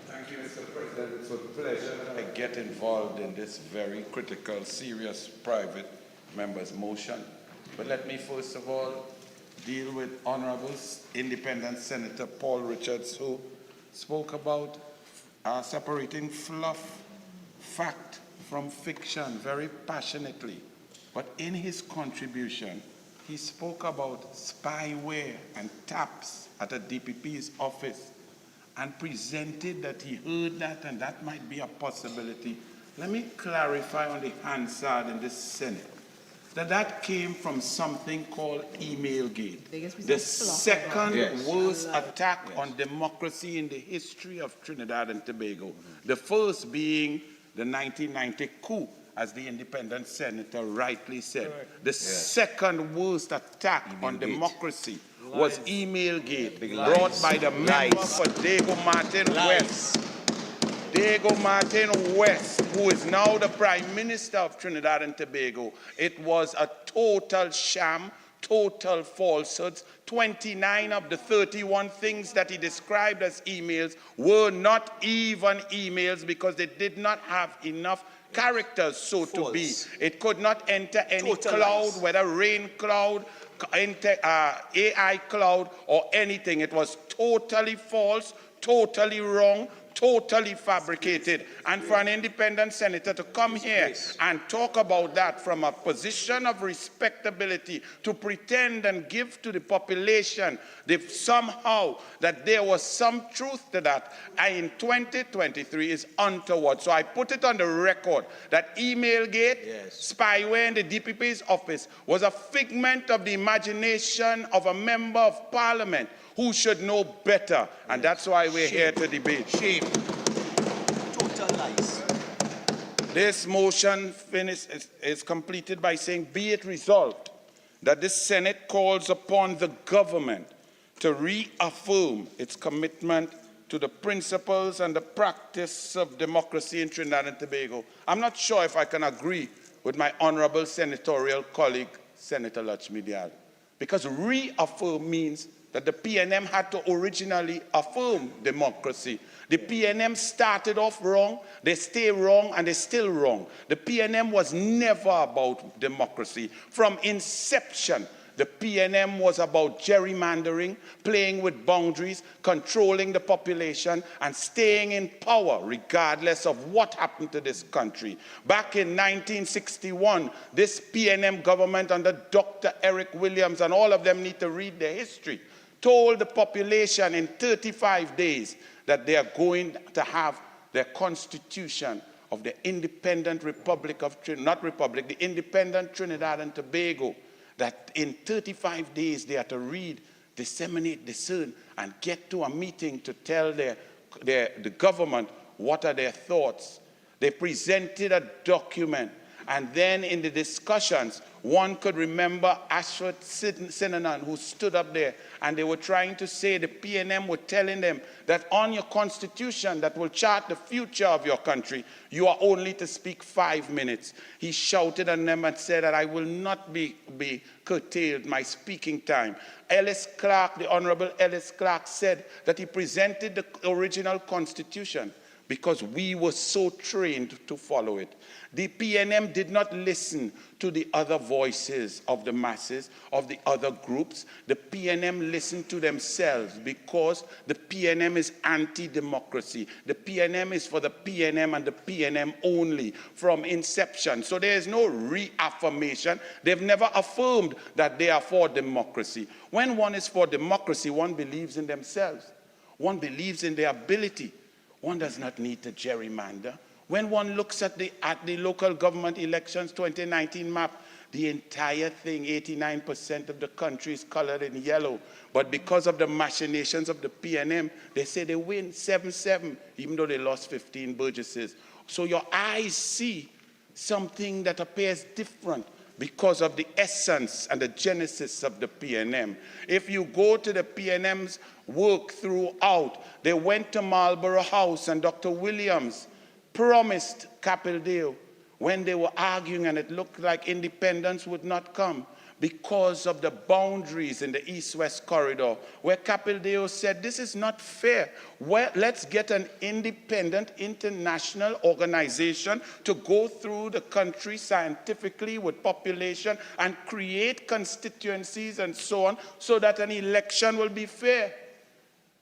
Thank you, Mr. President. It's a pleasure that I get involved in this very critical, serious, private member's motion. But let me first of all deal with Honorable Independent Senator Paul Richards, who spoke about separating fluff, fact from fiction very passionately. But in his contribution, he spoke about spyware and taps at a DPP's office and presented that he heard that and that might be a possibility. Let me clarify on the Hansard in the Senate that came from something called Emailgate, the second worst attack on democracy in the history of Trinidad and Tobago. The first being the 1990 coup, as the independent senator rightly said. The second worst attack on democracy was Emailgate, brought by the member for Diego Martin West. Diego Martin West, who is now the Prime Minister of Trinidad and Tobago. It was a total sham, total falsehoods. 29 of the 31 things that he described as emails were not even emails because they did not have enough characters, so to be. It could not enter any cloud, whether rain cloud, AI cloud, or anything. It was totally false, totally wrong, totally fabricated. And for an independent senator to come here and talk about that from a position of respectability, to pretend and give to the population somehow that there was some truth to that in 2023 is untoward. So I put it on the record that Emailgate, spyware in the DPP's office was a figment of the imagination of a member of Parliament who should know better, and that's why we're here to debate. Shame. Total lies. This motion is completed by saying, be it resolved that the Senate calls upon the government to reaffirm its commitment to the principles and the practice of democracy in Trinidad and Tobago. I'm not sure if I can agree with my honorable senatorial colleague, Senator Lachmidial, because reaffirm means that the PNM had to originally affirm democracy. The PNM started off wrong, they stay wrong, and they're still wrong. The PNM was never about democracy. From inception, the PNM was about gerrymandering, playing with boundaries, controlling the population, and staying in power regardless of what happened to this country. Back in 1961, this PNM government under Dr. Eric Williams, and all of them need to read their history, told the population in 35 days that they are going to have their constitution of the independent Republic of the independent Trinidad and Tobago, that in 35 days they are to read, disseminate, discern, and get to a meeting to tell the government what are their thoughts. They presented a document, and then in the discussions, one could remember Ashford Sinanan, who stood up there, and they were trying to say, the PNM were telling them that on your constitution that will chart the future of your country, you are only to speak 5 minutes. He shouted at them and said that I will not be curtailed my speaking time. Ellis Clark, the Honorable Ellis Clark, said that he presented the original constitution because we were so trained to follow it. The PNM did not listen to the other voices of the masses, of the other groups. The PNM listened to themselves because the PNM is anti-democracy. The PNM is for the PNM and the PNM only from inception. So there is no reaffirmation. They've never affirmed that they are for democracy. When one is for democracy, one believes in themselves. One believes in their ability. One does not need to gerrymander. When one looks at the local government elections 2019 map, the entire thing, 89% of the country is colored in yellow. But because of the machinations of the PNM, they say they win 7-7, even though they lost 15 burgesses. So your eyes see something that appears different because of the essence and the genesis of the PNM. If you go to the PNM's work throughout, they went to Marlborough House, and Dr. Williams promised Capildeo when they were arguing and it looked like independence would not come because of the boundaries in the east-west corridor, where Capildeo said, this is not fair. Well, let's get an independent international organization to go through the country scientifically with population and create constituencies and so on, so that an election will be fair.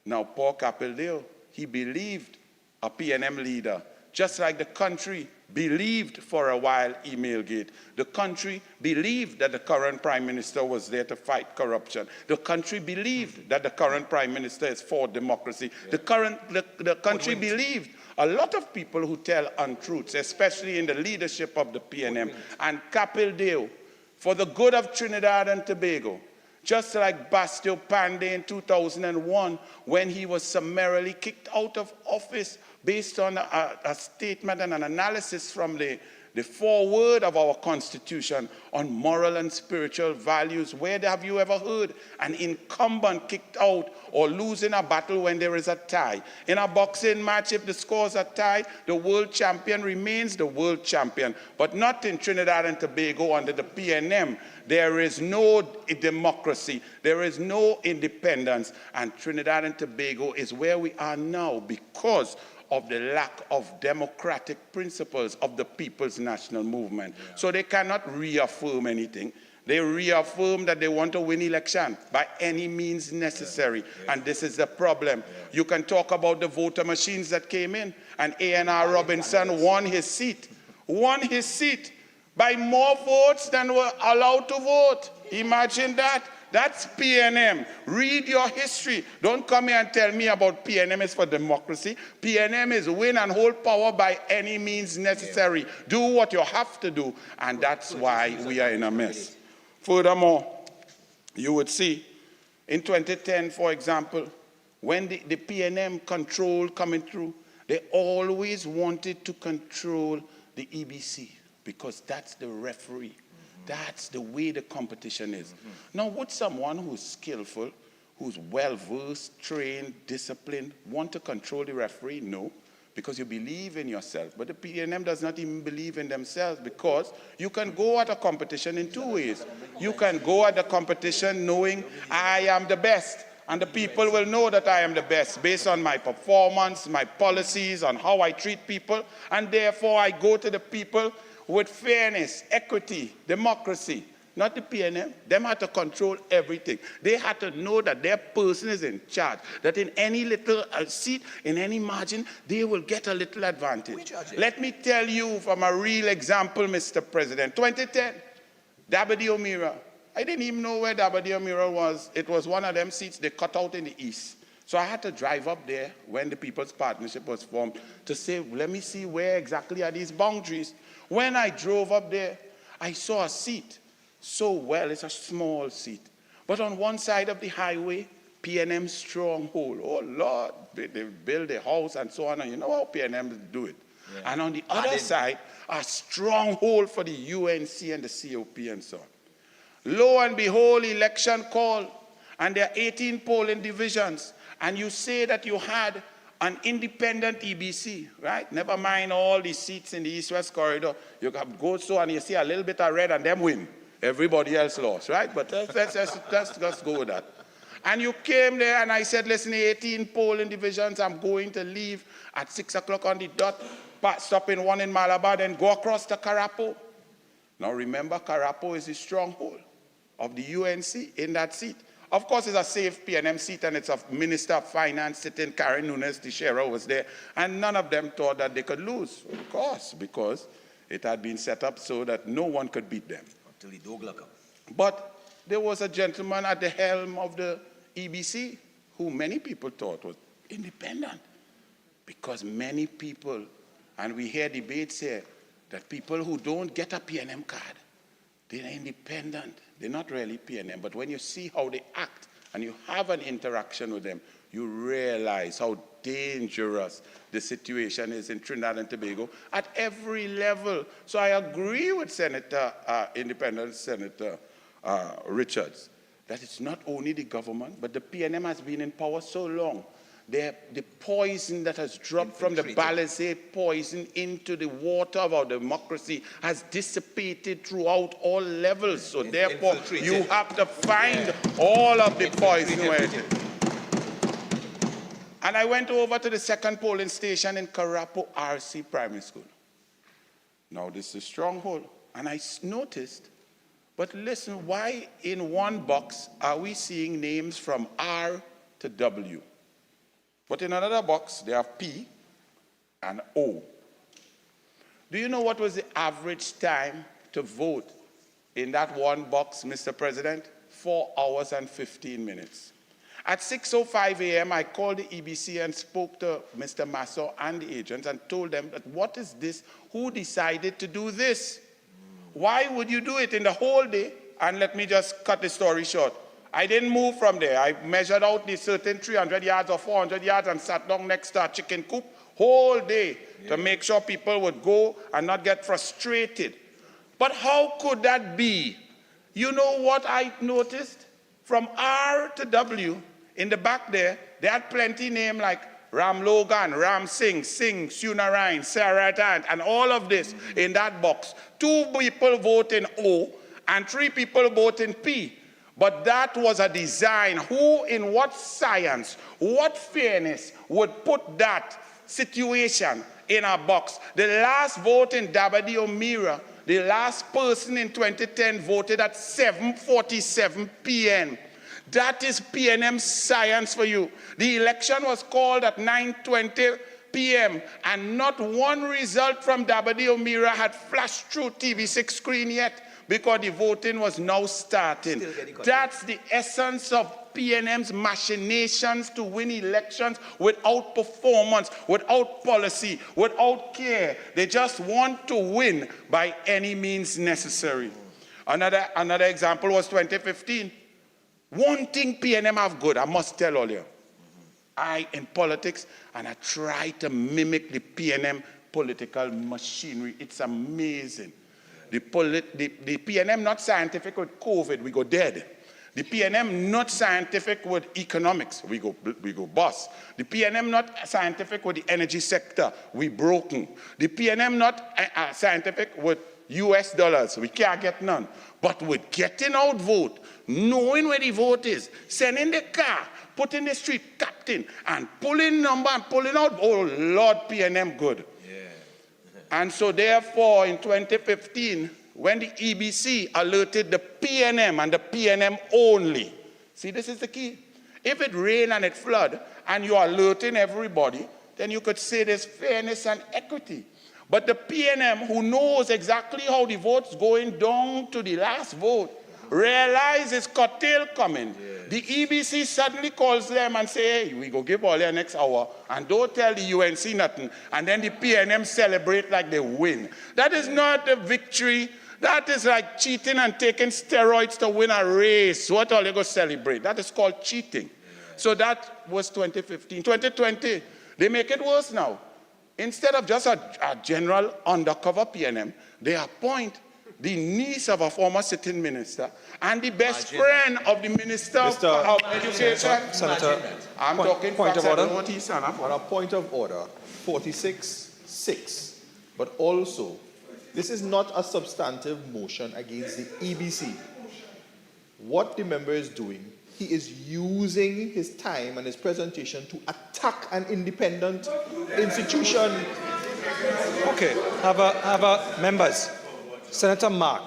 Now, poor Capildeo, he believed a PNM leader, just like the country believed for a while Emailgate. The country believed that the current Prime Minister was there to fight corruption. The country believed that the current Prime Minister is for democracy. Yeah. The country believed a lot of people who tell untruths, especially in the leadership of the PNM. And Capildeo, for the good of Trinidad and Tobago, just like Bastio Pandey in 2001, when he was summarily kicked out of office based on a statement and an analysis from the foreword of our Constitution on moral and spiritual values. Where have you ever heard an incumbent kicked out or losing a battle when there is a tie? In a boxing match, if the scores are tied, the world champion remains the world champion. But not in Trinidad and Tobago under the PNM. There is no democracy. There is no independence. And Trinidad and Tobago is where we are now because of the lack of democratic principles of the People's National Movement. Yeah. So they cannot reaffirm anything. They reaffirm that they want to win election by any means necessary. Yeah. And this is the problem. Yeah. You can talk about the voter machines that came in, and A.N.R. Robinson won his seat by more votes than were allowed to vote. Imagine that. That's PNM. Read your history. Don't come here and tell me about PNM is for democracy. PNM is win and hold power by any means necessary. Do what you have to do, and that's why we are in a mess. Furthermore, you would see in 2010, for example, when the PNM control coming through, they always wanted to control the EBC because that's the referee. That's the way the competition is. Now, would someone who's skillful, who's well-versed, trained, disciplined, want to control the referee? No, because you believe in yourself. But the PNM does not even believe in themselves, because you can go at a competition in two ways. You can go at the competition knowing I am the best, and the people will know that I am the best based on my performance, my policies, on how I treat people, and therefore I go to the people with fairness, equity, democracy. Not the PNM. Them had to control everything. They had to know that their person is in charge, that in any little seat, in any margin, they will get a little advantage. Let me tell you from a real example, Mr. President. 2010, Dabadi O'Meara, I didn't even know where W. O'Meara was. It was one of them seats they cut out in the east. So I had to drive up there when the People's Partnership was formed to say, let me see where exactly are these boundaries. When I drove up there, I saw a seat. So well, it's a small seat. But on one side of the highway, P&M stronghold. Oh, Lord, they build a house and so on, and you know how P&M do it. Yeah. And on the other side, a stronghold for the UNC and the COP and so on. Lo and behold, election call, and there are 18 polling divisions, and you say that you had an independent EBC, right? Never mind all the seats in the East-West corridor. You can go so and you see a little bit of red and them win. Everybody else lost, right? But let's just go with that. And you came there and I said, listen, 18 polling divisions, I'm going to leave at 6 o'clock on the dot, stop in one in Malabar, then go across to Carapo. Now remember, Carapo is the stronghold of the UNC in that seat. Of course, it's a safe P&M seat, and it's a Minister of Finance sitting, Karen Nunes Teixeira was there, and none of them thought that they could lose, of course, because it had been set up so that no one could beat them. Until the dog lock up. But there was a gentleman at the helm of the EBC who many people thought was independent, because many people, and we hear debates here, that people who don't get a P&M card, they're independent. They're not really P&M, but when you see how they act and you have an interaction with them, you realize how dangerous the situation is in Trinidad and Tobago at every level. So I agree with Independent Senator Richards that it's not only the government, but the P&M has been in power so long. The poison that has dropped from the Balisade poison into the water of our democracy has dissipated throughout all levels. So therefore, you have to find all of the poison where it is. And I went over to the second polling station in Carapo RC Primary School. Now this is a stronghold. And I noticed, but listen, why in one box are we seeing names from R to W? But in another box, they have P and O. Do you know what was the average time to vote in that one box, Mr. President? 4 hours and 15 minutes. At 6:05 a.m., I called the EBC and spoke to Mr. Masso and the agents and told them that what is this? Who decided to do this? Why would you do it in the whole day? And let me just cut the story short. I didn't move from there. I measured out the certain 300 yards or 400 yards and sat down next to a chicken coop whole day to make sure people would go and not get frustrated. But how could that be? You know what I noticed? From R to W, in the back there, they had plenty names like Ram Logan, Ram Singh, Sunarayan, Sarah Tant, and all of this in that box. 2 people vote in O and 3 people vote in P. But that was a design. Who, in what science, what fairness would put that situation in a box? The last vote in W. O'Meara, the last person in 2010 voted at 7:47 p.m. That is P&M science for you. The election was called at 9:20 p.m. and not one result from W. O'Meara had flashed through TV6 screen yet, because the voting was now starting. That's the essence of P&M's machinations to win elections without performance, without policy, without care. They just want to win by any means necessary. Another example was 2015. One thing P&M have good, I must tell all you. I, in politics, and I try to mimic the P&M political machinery. It's amazing. The P&M not scientific with COVID, we go dead. The P&M not scientific with economics, we go bust. The P&M not scientific with the energy sector, we broken. The P&M not scientific with US dollars, we can't get none. But with getting out vote, knowing where the vote is, sending the car, putting the street captain, and pulling number and pulling out, oh Lord, P&M good. And so therefore, in 2015, when the EBC alerted the P&M and the P&M only, see, this is the key. If it rain and it flood, and you're alerting everybody, then you could say there's fairness and equity. But the P&M, who knows exactly how the vote's going down to the last vote, realize it's curtail coming, the EBC suddenly calls them and say, hey, we go give all your next hour, and don't tell the UNC nothing, and then the PNM celebrate like they win. That is not a victory. That is like cheating and taking steroids to win a race. What all you go celebrate? That is called cheating. So that was 2015. 2020, they make it worse now. Instead of just a general undercover PNM, they appoint the niece of a former sitting minister and the best friend of the Minister of Education. Senator, I'm talking point of order. On a point of order, 46.6, but also, this is not a substantive motion against the EBC. What the member is doing, he is using his time and his presentation to attack an independent institution. Okay, have a members. Senator Mark.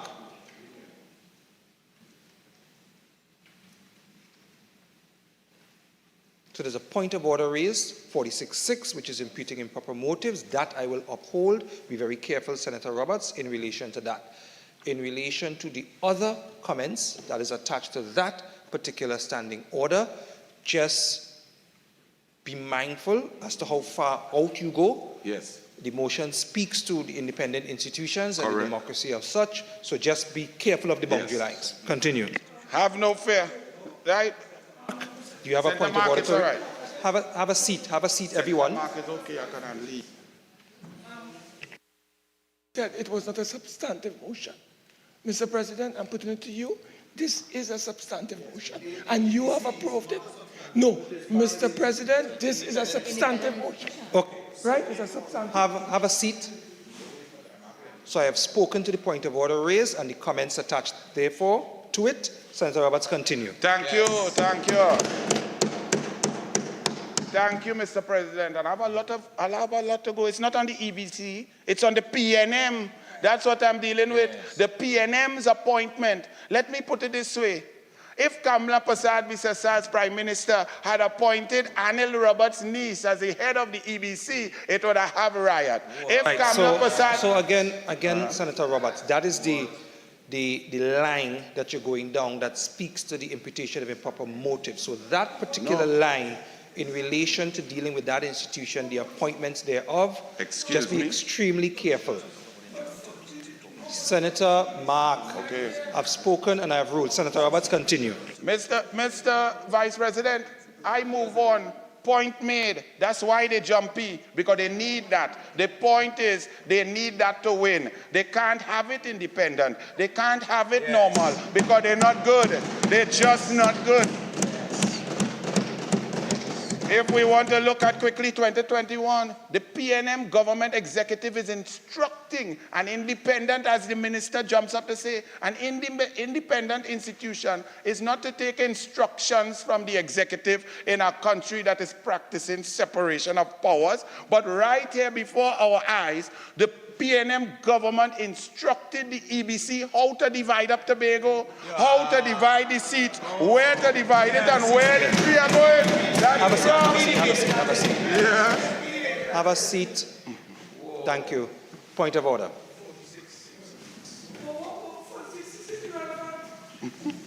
So there's a point of order raised, 46.6, which is imputing improper motives. That I will uphold. Be very careful, Senator Roberts, in relation to that. In relation to the other comments that is attached to that particular standing order, just be mindful as to how far out you go. Yes. The motion speaks to the independent institutions and the Correct. democracy of such, so just be careful of the boundary lines. Continue. Have no fear, right? Do you have a Senator point Mark, of order? it's all right. Have a seat, everyone. Mark, it's okay, I can leave. That it was not a substantive motion. Mr. President, I'm putting it to you. This is a substantive motion, and you have approved it. No, Mr. President, this is a substantive motion. Okay. Right? It's a substantive. Have a seat. So I have spoken to the point of order raised and the comments attached, therefore, to it. Senator Roberts, continue. Thank you, thank you. Thank you, Mr. President. And I have a lot to go. It's not on the EBC, it's on the PNM. That's what I'm dealing with. The PNM's appointment. Let me put it this way. If Kamala Prasad Visasa's Prime Minister had appointed Anil Roberts' niece as the head of the EBC, it would have a riot. If Right, Kamala Prasad... so again, Senator Roberts, that is the line that you're going down that speaks to the imputation of improper motive. So that particular line, in relation to dealing with that institution, the appointments thereof, just be extremely careful. Senator Mark, I've spoken and I have ruled. Senator Roberts, continue. Mr. Vice President, I move on. Point made. That's why they jumpy, because they need that. The point is, they need that to win. They can't have it independent. They can't have it normal, because they're not good. They're just not good. If we want to look at quickly 2021, the PNM government executive is instructing an independent, as the minister jumps up to say, an independent institution is not to take instructions from the executive in a country that is practicing separation of powers, but right here before our eyes, the PNM government instructed the EBC how to divide up Tobago, how to divide the seats, where to divide it, and where the three are going. Have a seat. Have a seat. Thank you. Point of order.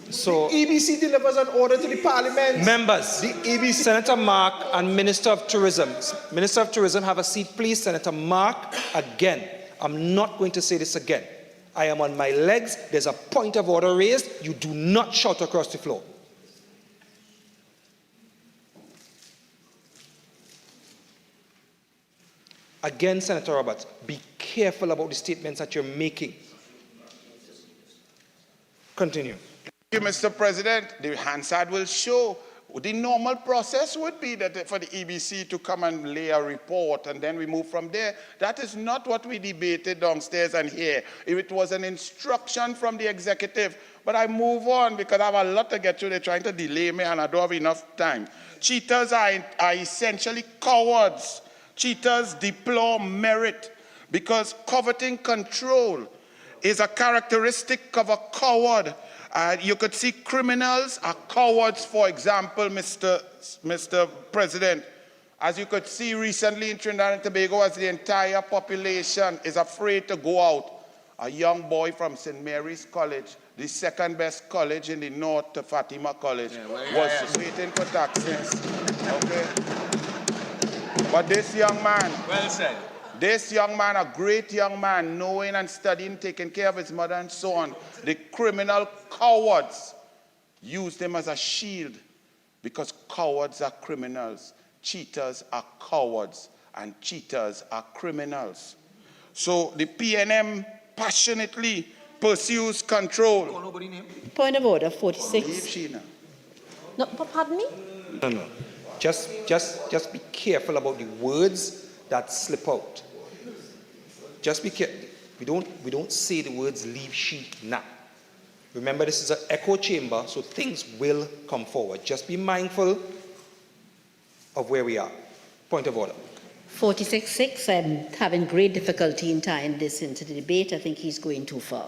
So, EBC delivers an order to the Parliament. members, The EBC. Senator Mark and Minister of Tourism. Minister of Tourism, have a seat, please. Senator Mark, again. I'm not going to say this again. I am on my legs. There's a point of order raised. You do not shout across the floor. Again, Senator Roberts, be careful about the statements that you're making. Continue. Thank you, Mr. President. The Hansard will show. The normal process would be that for the EBC to come and lay a report and then we move from there. That is not what we debated downstairs and here. It was an instruction from the executive. But I move on because I have a lot to get to. They're trying to delay me and I don't have enough time. Cheaters are essentially cowards. Cheaters deplore merit because coveting control is a characteristic of a coward. You could see criminals are cowards, for example, Mr. President. As you could see recently in Trinidad and Tobago, as the entire population is afraid to go out, a young boy from St. Mary's College the second best college in the north, Fatima College, was waiting for taxis. Okay? But this young man, Well said. this young man, a great young man, knowing and studying, taking care of his mother and so on, the criminal cowards used him as a shield because cowards are criminals, cheaters are cowards, and cheaters are criminals. So the PNM passionately pursues control. Point of order, 46. Leave Sheena. No, pardon me? No. Just be careful about the words that slip out. Just be careful. We don't say the words leave she now. Remember, this is an echo chamber, so things will come forward. Just be mindful of where we are. Point of order. 46-6, I'm having great difficulty in tying this into the debate. I think he's going too far.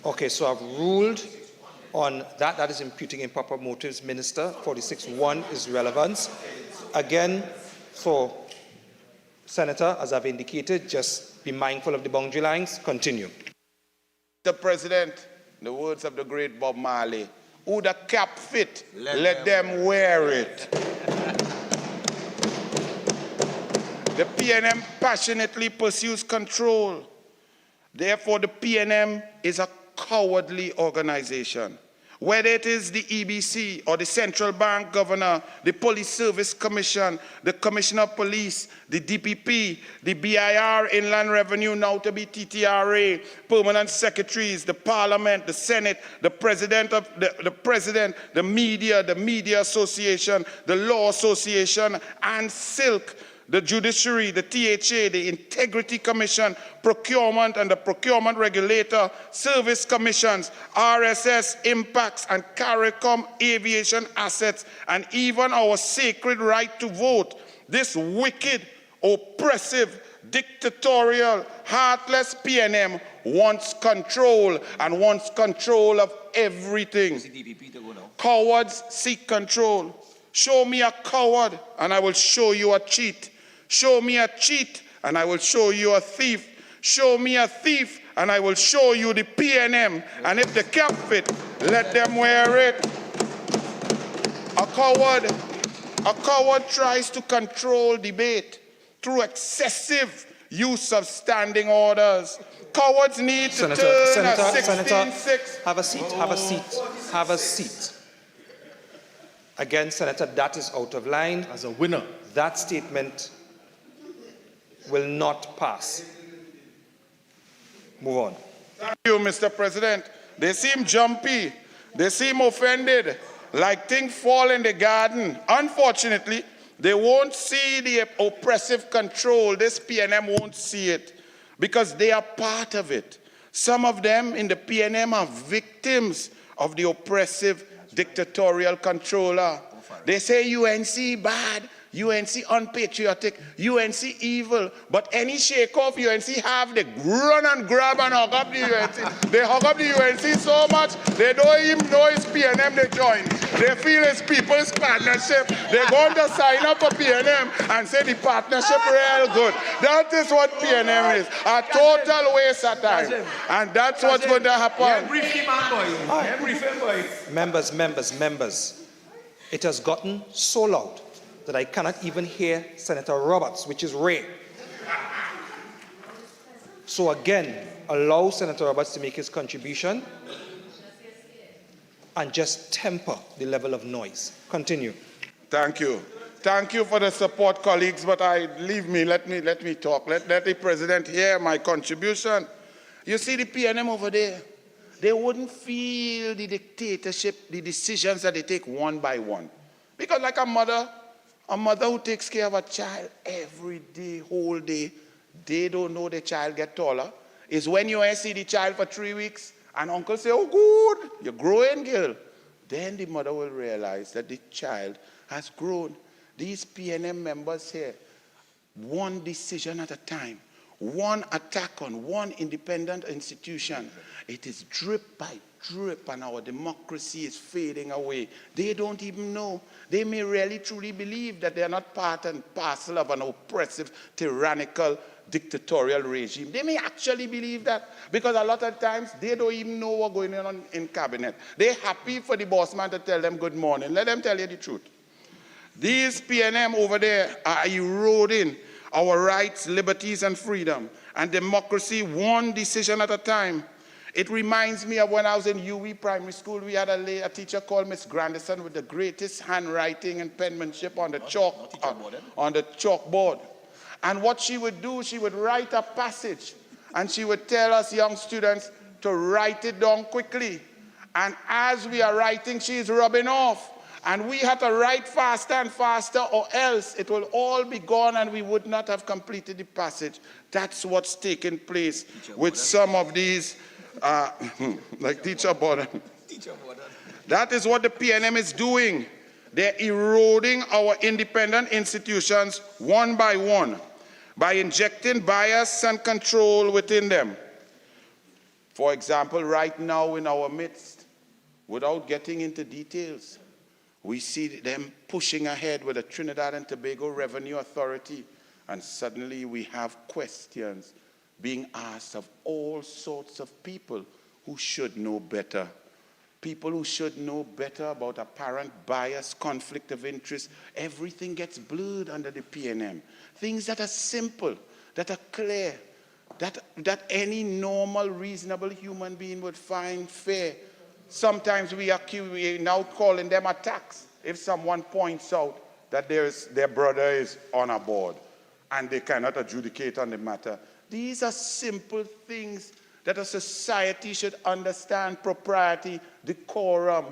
Okay, so I've ruled on that. That is imputing improper motives, Minister. 46-1 is relevance. Again, for Senator, as I've indicated, just be mindful of the boundary lines. Continue. Mr. President, in the words of the great Bob Marley, who the cap fit, let them wear it. The PNM passionately pursues control. Therefore, the PNM is a cowardly organization. Whether it is the EBC or the Central Bank Governor, the Police Service Commission, the Commissioner of Police, the DPP, the BIR, Inland Revenue, now to be TTRA, permanent secretaries, the Parliament, the Senate, the President, the Media Association, the Law Association, and SILK, the Judiciary, the THA, the Integrity Commission, Procurement and the Procurement Regulator, Service Commissions, RSS, Impacts and CARICOM, Aviation Assets, and even our sacred right to vote. This wicked, oppressive, dictatorial, heartless PNM wants control and wants control of everything. Cowards seek control. Show me a coward and I will show you a cheat. Show me a cheat, and I will show you a thief. Show me a thief, and I will show you the PNM. And if the cap fit, let them wear it. A coward tries to control debate through excessive use of standing orders. Cowards need to turn a 16-6. Have a seat. Again, Senator, that is out of line. As a winner. That statement will not pass. Move on. Thank you, Mr. President. They seem jumpy. They seem offended, like things fall in the garden. Unfortunately, they won't see the oppressive control. This PNM won't see it because they are part of it. Some of them in the PNM are victims of the oppressive dictatorial controller. They say UNC bad, UNC unpatriotic, UNC evil, but any shake-off UNC have, they run and grab and hug up the UNC. They hug up the UNC so much, they don't even know it's PNM they join. They feel it's people's partnership. They're going to sign up for PNM and say the partnership real good. That is what PNM is, a total waste of time. And that's what's going to happen. Members. It has gotten so loud that I cannot even hear Senator Roberts, which is rare. So again, allow Senator Roberts to make his contribution and just temper the level of noise. Continue. Thank you. Thank you for the support, colleagues, but let me talk. Let the President hear my contribution. You see the PNM over there? They wouldn't feel the dictatorship, the decisions that they take one by one. Because like a mother who takes care of a child every day, whole day, they don't know the child get taller. Is when you see the child for 3 weeks and uncle say, oh good, you're growing, girl. Then the mother will realize that the child has grown. These PNM members here, one decision at a time, one attack on one independent institution. It is drip by drip and our democracy is fading away. They don't even know. They may really truly believe that they are not part and parcel of an oppressive, tyrannical dictatorial regime. They may actually believe that, because a lot of times they don't even know what's going on in cabinet. They're happy for the boss man to tell them good morning. Let them tell you the truth. These PNM over there are eroding our rights, liberties, and freedom, and democracy one decision at a time. It reminds me of when I was in UE Primary School. We had a teacher called Miss Grandison with the greatest handwriting and penmanship on the chalkboard. And what she would do, she would write a passage, and she would tell us young students to write it down quickly. And as we are writing, she's rubbing off. And we had to write faster and faster, or else it will all be gone and we would not have completed the passage. That's what's taking place with some of these, like Teacher Borden. That is what the PNM is doing. They're eroding our independent institutions one by one by injecting bias and control within them. For example, right now in our midst, without getting into details, we see them pushing ahead with the Trinidad and Tobago Revenue Authority, and suddenly we have questions being asked of all sorts of people who should know better. People who should know better about apparent bias, conflict of interest. Everything gets blurred under the PNM. Things that are simple, that are clear, that any normal, reasonable human being would find fair. Sometimes we now calling them attacks if someone points out that their brother is on a board and they cannot adjudicate on the matter. These are simple things that a society should understand: propriety, decorum.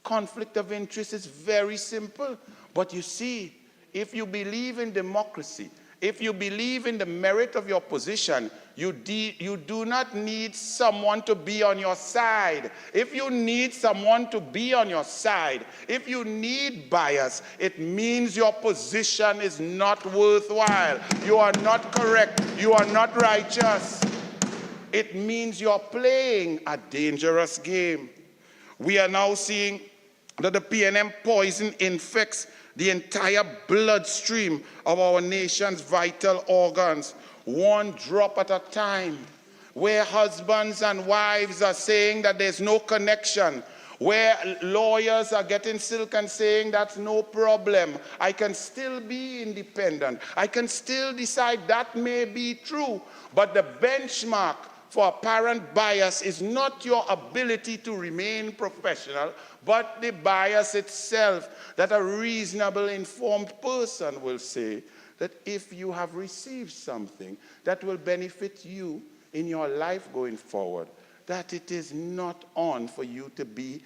Conflict of interest is very simple. But you see, if you believe in democracy, if you believe in the merit of your position, you do not need someone to be on your side. If you need someone to be on your side, if you need bias, it means your position is not worthwhile. You are not correct. You are not righteous. It means you're playing a dangerous game. We are now seeing that the PNM poison infects the entire bloodstream of our nation's vital organs, one drop at a time, where husbands and wives are saying that there's no connection, where lawyers are getting silk and saying that's no problem. I can still be independent. I can still decide. That may be true, but the benchmark for apparent bias is not your ability to remain professional, but the bias itself, that a reasonable, informed person will say that if you have received something that will benefit you in your life going forward, that it is not on for you to be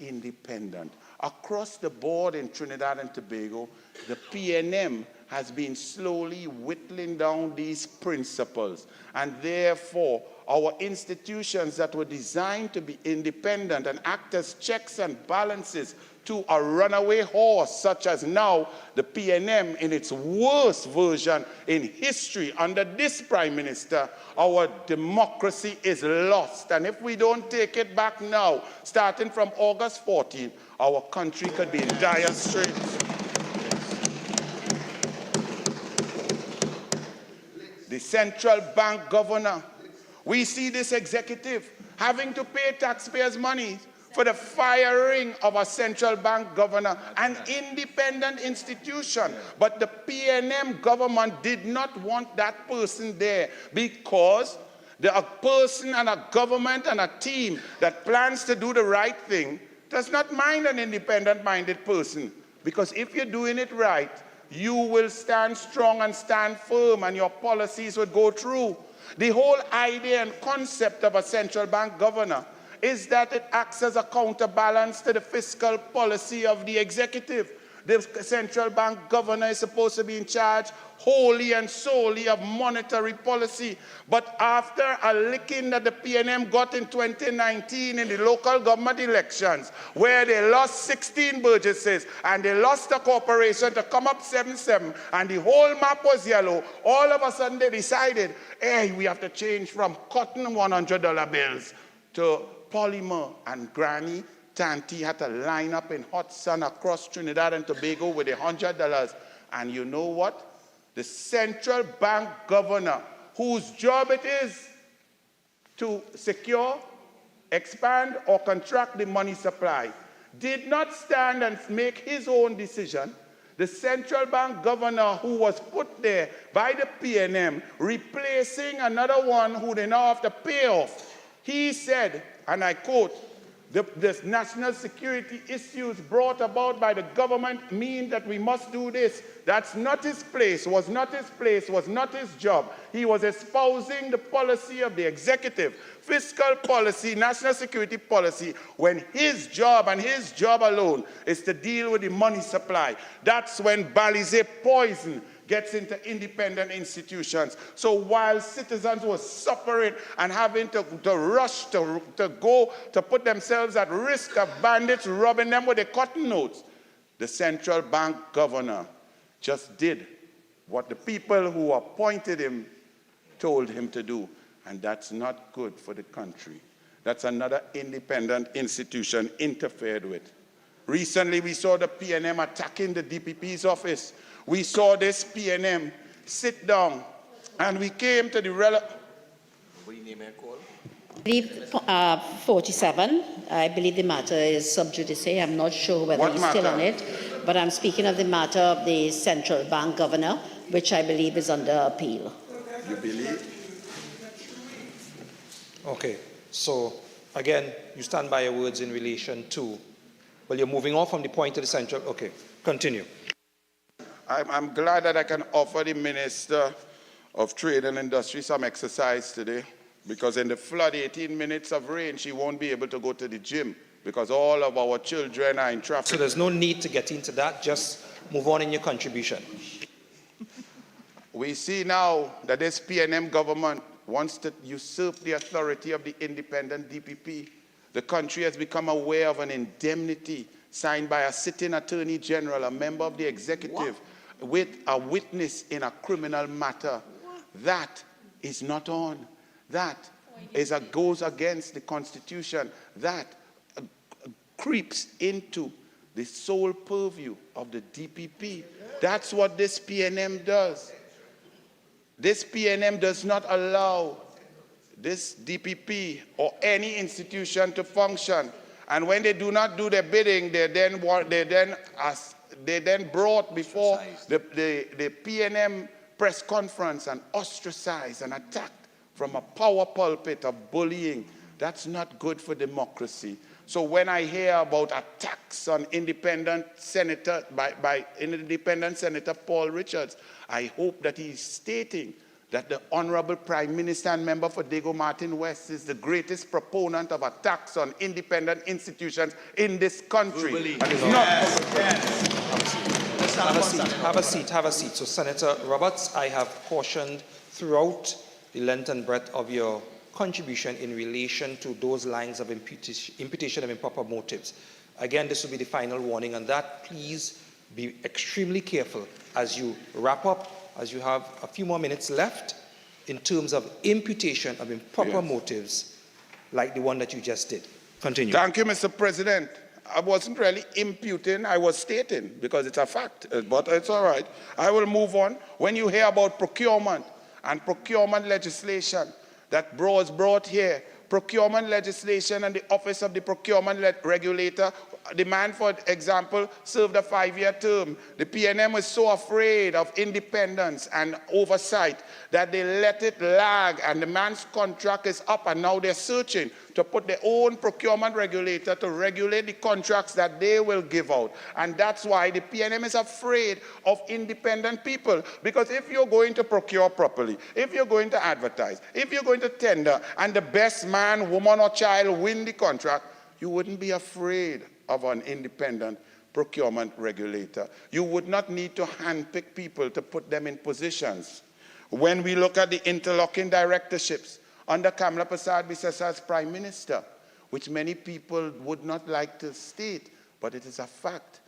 independent. Across the board in Trinidad and Tobago, the PNM has been slowly whittling down these principles, and therefore our institutions that were designed to be independent and act as checks and balances to a runaway horse, such as now the PNM in its worst version in history under this Prime Minister, our democracy is lost. And if we don't take it back now, starting from August 14, our country could be in dire straits. The central bank governor, we see this executive having to pay taxpayers' money for the firing of a central bank governor, an independent institution. But the PNM government did not want that person there, because a person and a government and a team that plans to do the right thing does not mind an independent-minded person. Because if you're doing it right, you will stand strong and stand firm, and your policies would go through. The whole idea and concept of a central bank governor is that it acts as a counterbalance to the fiscal policy of the executive. The central bank governor is supposed to be in charge wholly and solely of monetary policy. But after a licking that the PNM got in 2019 in the local government elections, where they lost 16 burgesses and they lost a corporation to come up 7-7, and the whole map was yellow, all of a sudden they decided, hey, we have to change from cotton $100 bills to polymer. And Granny Tanti had to line up in hot sun across Trinidad and Tobago with $100. And you know what? the central bank governor, whose job it is to secure, expand, or contract the money supply, did not stand and make his own decision. The central bank governor who was put there by the PNM, replacing another one who they now have to pay off, he said, and I quote, the national security issues brought about by the government mean that we must do this. That's not his place, was not his place, was not his job. He was espousing the policy of the executive, fiscal policy, national security policy, when his job and his job alone is to deal with the money supply. That's when Balize poison gets into independent institutions. So while citizens were suffering and having to rush to go to put themselves at risk of bandits robbing them with the cotton notes, the central bank governor just did what the people who appointed him told him to do. And that's not good for the country. That's another independent institution interfered with. Recently, we saw the PNM attacking the DPP's office. We saw this PNM sit down, and we came to the I believe 47. I believe the matter is sub judice. I'm not sure whether he's still on it, but I'm speaking of the matter of the central bank governor, which I believe is under appeal. You believe? Okay, so again, you stand by your words in relation to, well, you're moving on from the point to the central. Okay, continue. I'm glad that I can offer the Minister of Trade and Industry some exercise today, because in the flood 18 minutes of rain, she won't be able to go to the gym because all of our children are in traffic. So there's no need to get into that. Just move on in your contribution. We see now that this PNM government wants to usurp the authority of the independent DPP. The country has become aware of an indemnity signed by a sitting attorney general, a member of the executive, with a witness in a criminal matter. That is not on. That goes against the Constitution. That creeps into the sole purview of the DPP. That's what this PNM does. This PNM does not allow this DPP or any institution to function. And when they do not do their bidding, they then brought before the PNM press conference and ostracized and attacked from a power pulpit of bullying. That's not good for democracy. So when I hear about attacks on independent senator by independent Senator Paul Richards, I hope that he's stating that the Honorable Prime Minister and member for Dago Martin West is the greatest proponent of attacks on independent institutions in this country. And it's Have a seat. So Senator Roberts, I have cautioned throughout the length and breadth of your contribution in relation to those lines of imputation of improper motives. Again, this will be the final warning on that. Please be extremely careful as you wrap up, as you have a few more minutes left, in terms of imputation of improper motives like the one that you just did. Continue. Thank you, Mr. President. I wasn't really imputing, I was stating, because it's a fact, but it's all right. I will move on. When you hear about procurement and procurement legislation that was brought here, procurement legislation and the Office of the Procurement Regulator, the man, for example, served a 5-year term. The PNM was so afraid of independence and oversight that they let it lag, and the man's contract is up, and now they're searching to put their own procurement regulator to regulate the contracts that they will give out. And that's why the PNM is afraid of independent people, because if you're going to procure properly, if you're going to advertise, if you're going to tender, and the best man, woman, or child win the contract, you wouldn't be afraid of an independent procurement regulator. You would not need to handpick people to put them in positions. When we look at the interlocking directorships under Kamla Persad-Bissessar as Prime Minister, which many people would not like to state, but it is a fact.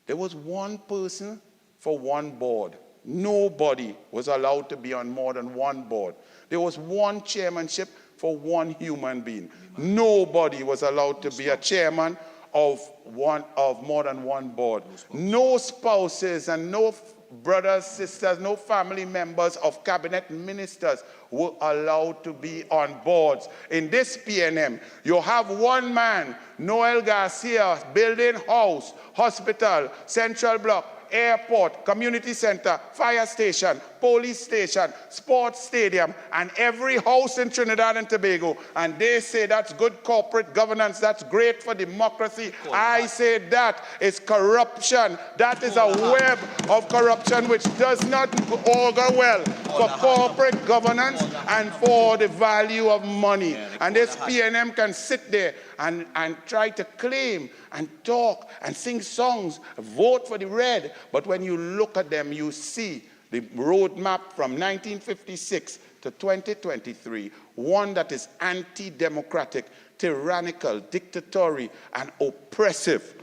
There was one person for one board. Nobody was allowed to be on more than one board. There was one chairmanship for one human being. Nobody was allowed to be a chairman of more than one board. No spouses and no brothers, sisters, no family members of cabinet ministers were allowed to be on boards. In this PNM, you have one man, Noel Garcia, building house, hospital, central block, airport, community center, fire station, police station, sports stadium, and every house in Trinidad and Tobago. And they say that's good corporate governance, that's great for democracy. I say that is corruption. That is a web of corruption which does not augur well for corporate governance and for the value of money. And this PNM can sit there and try to claim and talk and sing songs, vote for the red. But when you look at them, you see the roadmap from 1956 to 2023, one that is anti-democratic, tyrannical, dictatorial, and oppressive.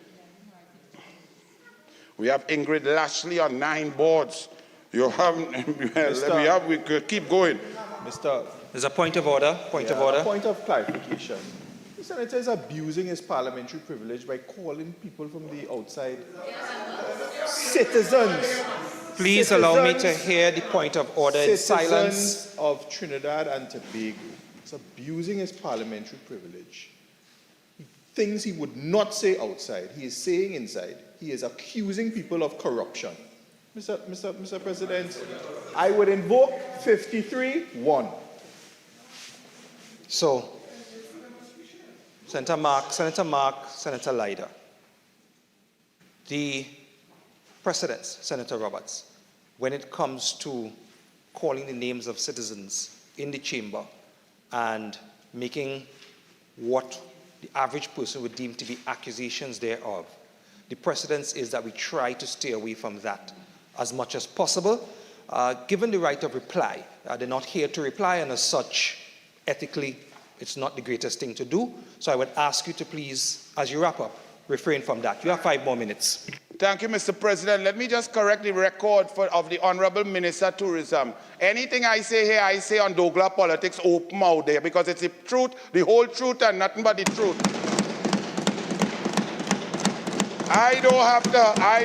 We have Ingrid Lashley on 9 boards. You have, we could keep going. There's a point of order. Point of order. A point of clarification. The senator is abusing his parliamentary privilege by calling people from the outside citizens. Please allow me to hear the point of order in silence. Citizens of Trinidad and Tobago. He's abusing his parliamentary privilege. Things he would not say outside, he is saying inside. He is accusing people of corruption. Mr. President, I would invoke 53(1). So, Senator Mark, Senator Leiter. The precedents, Senator Roberts, when it comes to calling the names of citizens in the chamber and making what the average person would deem to be accusations thereof, the precedence is that we try to stay away from that as much as possible. Given the right of reply, they're not here to reply, and as such, ethically, it's not the greatest thing to do. So I would ask you to please, as you wrap up, refrain from that. You have 5 more minutes. Thank you, Mr. President. Let me just correct the record of the Honorable Minister of Tourism. Anything I say here, I say on Douglas Politics open out there, because it's the truth, the whole truth, and nothing but the truth. I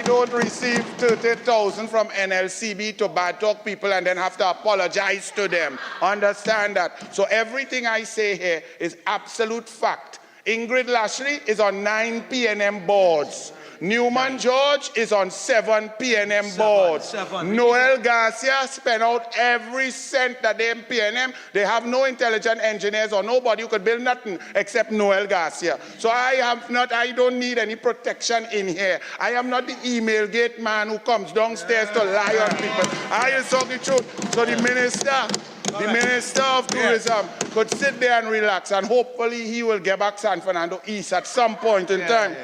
don't receive 30,000 from NLCB to bad talk people and then have to apologize to them. Understand that. So everything I say here is absolute fact. Ingrid Lashley is on 9 PNM boards. Newman George is on 7 PNM boards. Noel Garcia spent out every cent that they in PNM. They have no intelligent engineers or nobody who could build nothing except Noel Garcia. So I don't need any protection in here. I am not the email gate man who comes downstairs to lie on people. I will talk the truth. So the Minister of Tourism could sit there and relax, and hopefully he will get back San Fernando East at some point in time.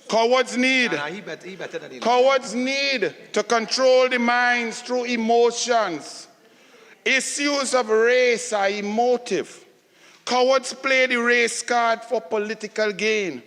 Cowards need to control the minds through emotions. Issues of race are emotive. Cowards play the race card for political gain.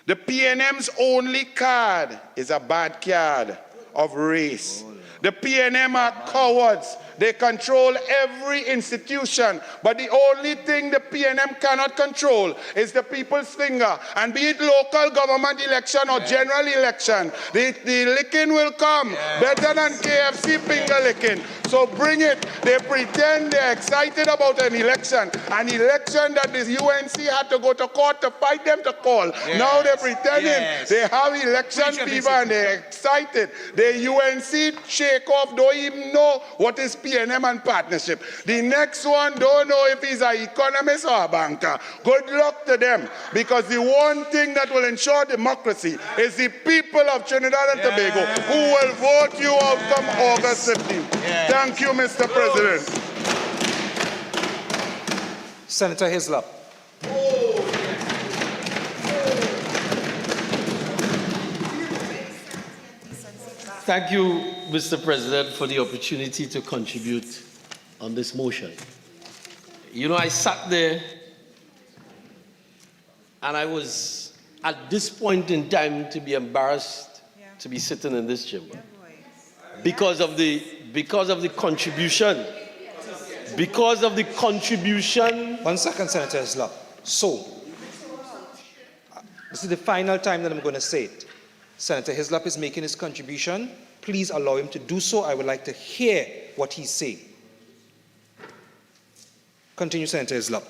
The PNM's only card is a bad card of race. The PNM are cowards. They control every institution, but the only thing the PNM cannot control is the people's finger. And be it local government election or general election, the licking will come better than KFC finger licking. So bring it. They pretend they're excited about an election that the UNC had to go to court to fight them to call. Now they're pretending they have election fever and they're excited. The UNC shake off don't even know what is PNM and partnership. The next one don't know if he's an economist or a banker. Good luck to them, because the one thing that will ensure democracy is the people of Trinidad and Tobago who will vote you out come August 15th. Thank you, Mr. President. Senator Hislop. Thank you, Mr. President, for the opportunity to contribute on this motion. You know, I sat there and I was, at this point in time, to be embarrassed to be sitting in this chamber because of the contribution. Because of the contribution. 1 second, Senator Hislop. So, this is the final time that I'm going to say it. Senator Hislop is making his contribution. Please allow him to do so. I would like to hear what he's saying. Continue, Senator Hislop.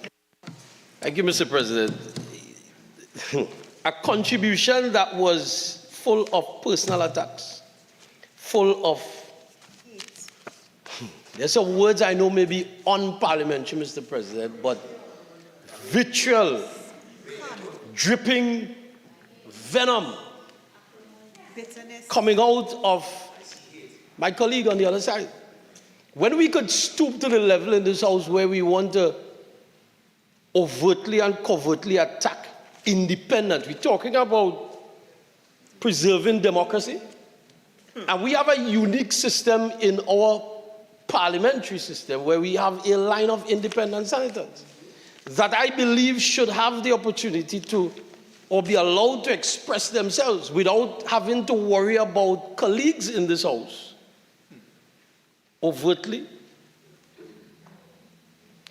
Thank you, Mr. President. A contribution that was full of personal attacks, full of, there's some words I know may be unparliamentary, Mr. President, but vitriol, dripping venom coming out of my colleague on the other side. When we could stoop to the level in this house where we want to overtly and covertly attack independent, we're talking about preserving democracy. And we have a unique system in our parliamentary system where we have a line of independent senators that I believe should have the opportunity to, or be allowed to express themselves without having to worry about colleagues in this house overtly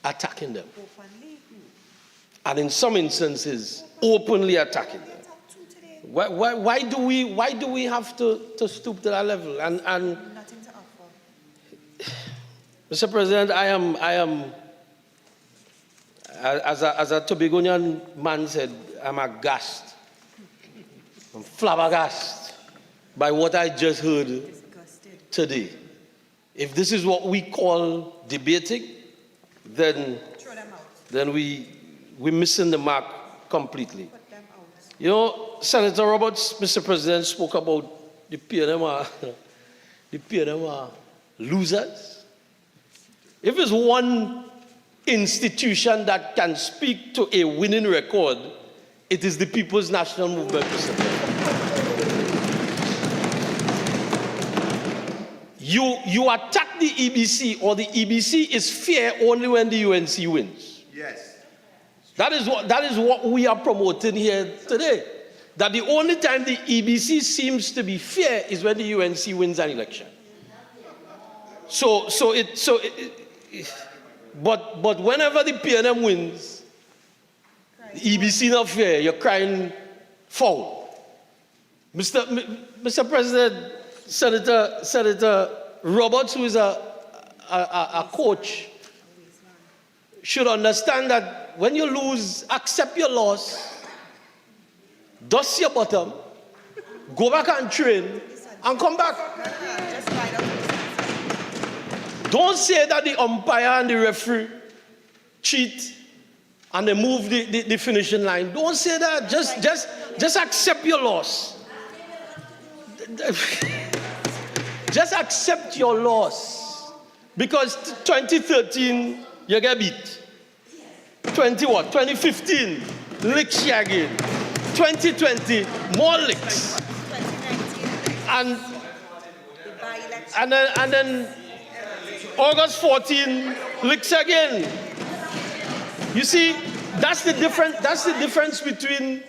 attacking them. And in some instances, openly attacking them. Why do we have to stoop to that level? And Mr. President, I am as a Tobagonian man said, I'm aghast. I'm flabbergasted by what I just heard today. If this is what we call debating, then we're missing the mark completely. You know, Senator Roberts, Mr. President, spoke about the PNM are losers. If there's one institution that can speak to a winning record, it is the People's National Movement, Mr. President. You attack the EBC, or the EBC is fair only when the UNC wins. Yes. That is what we are promoting here today. That the only time the EBC seems to be fair is when the UNC wins an election. But whenever the PNM wins, the EBC not fair, you're crying foul. Mr. President, Senator Roberts, who is a coach, should understand that when you lose, accept your loss, dust your bottom, go back and train, and come back. Don't say that the umpire and the referee cheat and they move the finishing line. Don't say that. Just accept your loss. Just accept your loss. Because 2013, you get beat. 2015, licks you again. 2020, more licks. And then August 14, licks again. You see, that's the difference between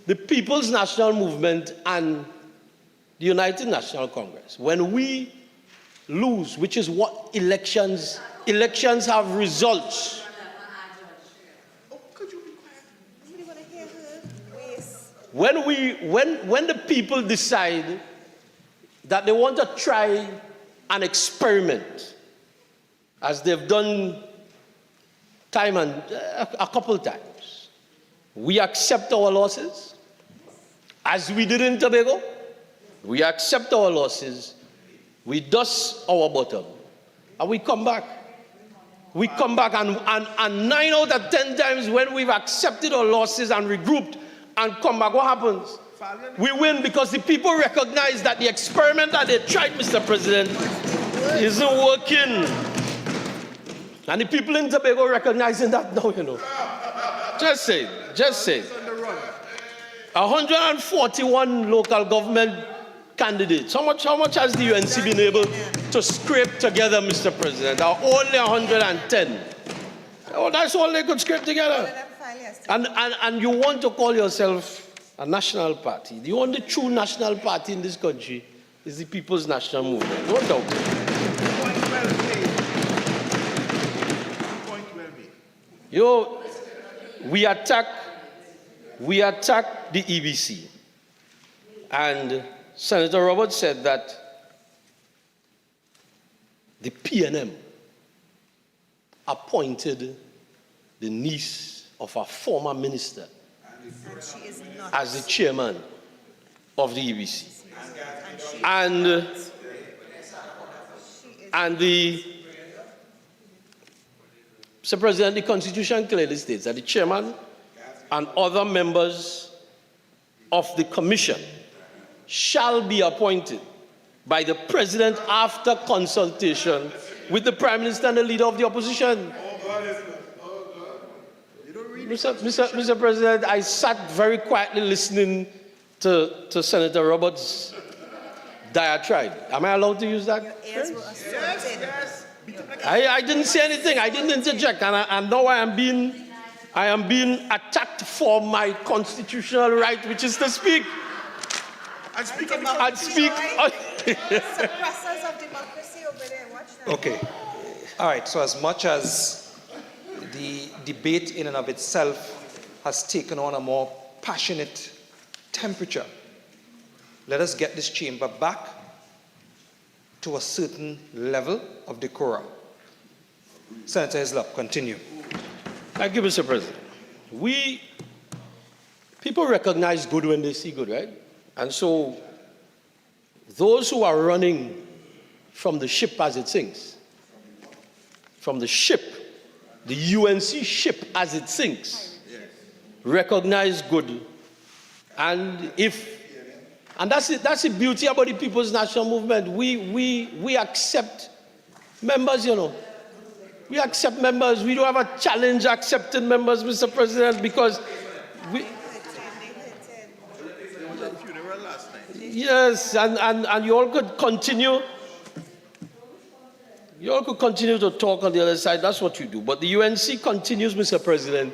the People's National Movement and the United National Congress. When we lose, which is what elections have results. When the people decide that they want to try an experiment, as they've done time and a couple times, we accept our losses, as we did in Tobago. We accept our losses, we dust our bottom, and we come back. We come back, and 9 out of 10 times when we've accepted our losses and regrouped and come back, what happens? We win because the people recognize that the experiment that they tried, Mr. President, isn't working. And the people in Tobago recognizing that now, you know. Just say. 141 local government candidates. How much has the UNC been able to scrape together, Mr. President? Only 110. Oh, that's all they could scrape together. And you want to call yourself a national party. The only true national party in this country is the People's National Movement. No doubt. You know, we attack the EBC. And Senator Roberts said that the PNM appointed the niece of a former minister as the chairman of the EBC. And Mr. President, the Constitution clearly states that the chairman and other members of the commission shall be appointed by the president after consultation with the prime minister and the leader of the opposition. Mr. President, I sat very quietly listening to Senator Roberts' diatribe. Am I allowed to use that? Yes. I didn't say anything. I didn't interject, and now I am being attacked for my constitutional right, which is to speak. And speak. Suppressors of democracy over there. Watch that. Okay. All right. So as much as the debate in and of itself has taken on a more passionate temperature, let us get this chamber back to a certain level of decorum. Senator Hislop, continue. Thank you, Mr. President. People recognize good when they see good, right? And so those who are running from the ship as it sinks, from the ship, the UNC ship as it sinks, recognize good. And that's the beauty about the People's National Movement. We accept members, you know. We accept members. We don't have a challenge accepting members, Mr. President, because we... Yes, and you all could continue. You all could continue to talk on the other side. That's what you do. But the UNC continues, Mr. President,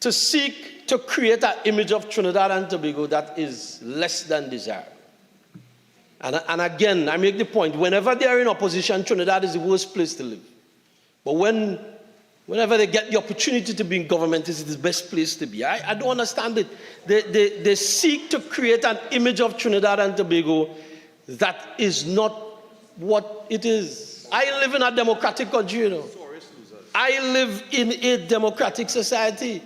to seek to create an image of Trinidad and Tobago that is less than desirable. And again, I make the point, whenever they are in opposition, Trinidad is the worst place to live. But whenever they get the opportunity to be in government, it's the best place to be. I don't understand it. They seek to create an image of Trinidad and Tobago that is not what it is. I live in a democratic country, you know. I live in a democratic society.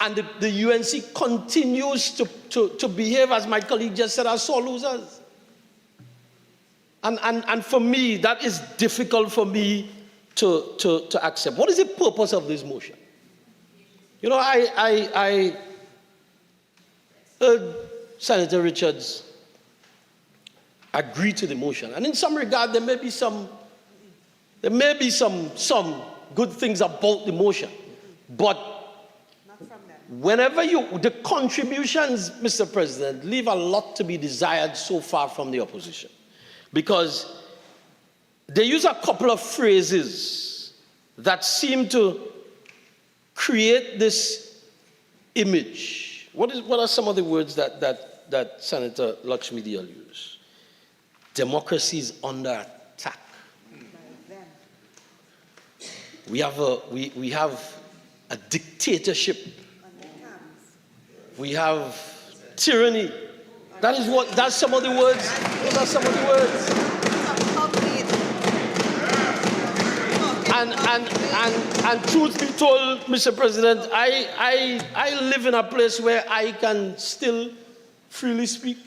And the UNC continues to behave, as my colleague just said, as sore losers. And for me, that is difficult for me to accept. What is the purpose of this motion? You know, I heard Senator Richards agree to the motion. And in some regard, there may be some good things about the motion. But whenever the contributions, Mr. President, leave a lot to be desired so far from the opposition. Because they use a couple of phrases that seem to create this image. What are some of the words that Senator Lakshmi-Diyal used? Democracy is under attack. We have a dictatorship. We have tyranny. That's some of the words. Those are some of the words. And truth be told, Mr. President, I live in a place where I can still freely speak,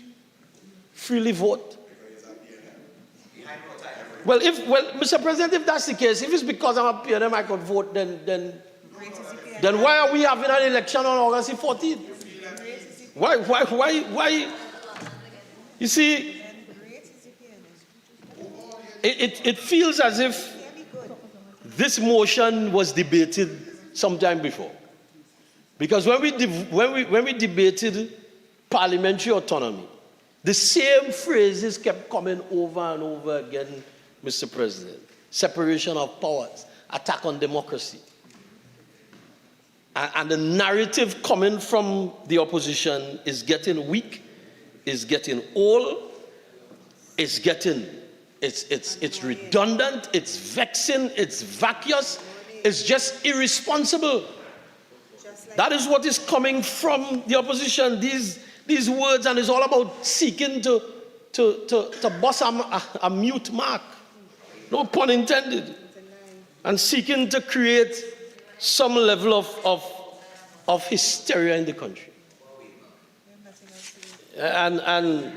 freely vote. Well, Mr. President, if that's the case, if it's because I'm a PNM I could vote, then why are we having an election on August 14th? Why? You see, it feels as if this motion was debated sometime before. Because when we debated parliamentary autonomy, the same phrases kept coming over and over again, Mr. President. Separation of powers, attack on democracy. And the narrative coming from the opposition is getting weak, is getting old, it's redundant, it's vexing, it's vacuous, it's just irresponsible. That is what is coming from the opposition, these words, and it's all about seeking to bust a mute mark, no pun intended, and seeking to create some level of hysteria in the country. And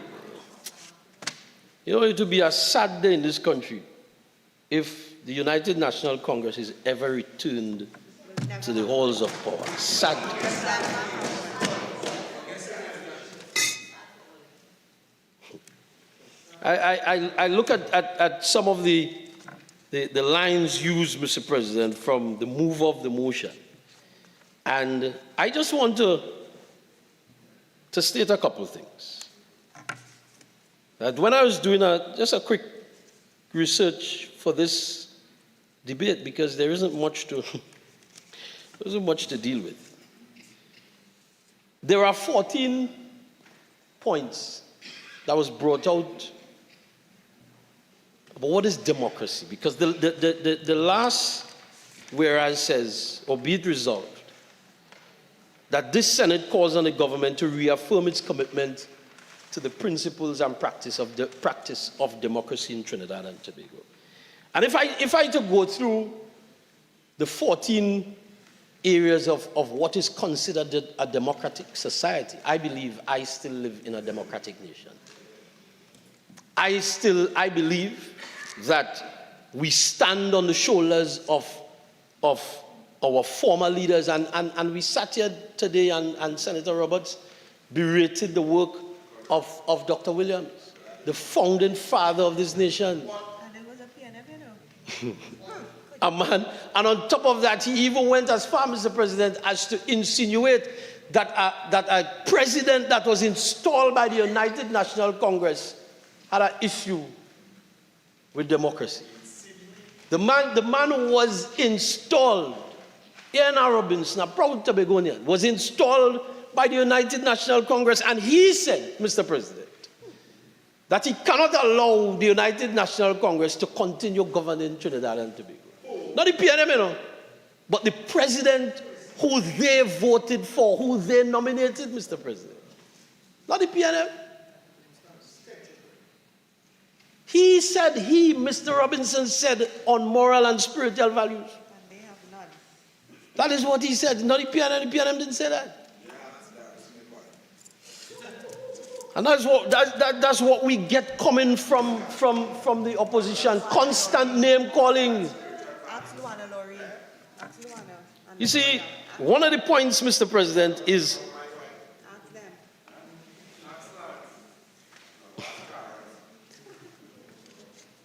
you know, it would be a sad day in this country if the United National Congress is ever returned to the halls of power. Sad. I look at some of the lines used, Mr. President, from the move of the motion. And I just want to state a couple of things. That when I was doing just a quick research for this debate, because there isn't much to deal with. There are 14 points that was brought out about what is democracy, because the last whereas says, or be it resolved, that this Senate calls on the government to reaffirm its commitment to the principles and practice of democracy in Trinidad and Tobago. And if I to go through the 14 areas of what is considered a democratic society, I believe I still live in a democratic nation. I believe that we stand on the shoulders of our former leaders, and we sat here today and Senator Roberts berated the work of Dr. Williams, the founding father of this nation. A man, and on top of that, he even went as far, Mr. President, as to insinuate that a president that was installed by the United National Congress had an issue with democracy. The man who was installed, Ian Robinson, a proud Tobagonian, was installed by the United National Congress, and he said, Mr. President, that he cannot allow the United National Congress to continue governing Trinidad and Tobago. Not the PNM, you know, but the president who they voted for, who they nominated, Mr. President. Not the PNM. He said, Mr. Robinson said, on moral and spiritual values. And they have none. That is what he said. Not the PNM. The PNM didn't say that. And that's what we get coming from the opposition. Constant name calling. You see, one of the points, Mr. President, is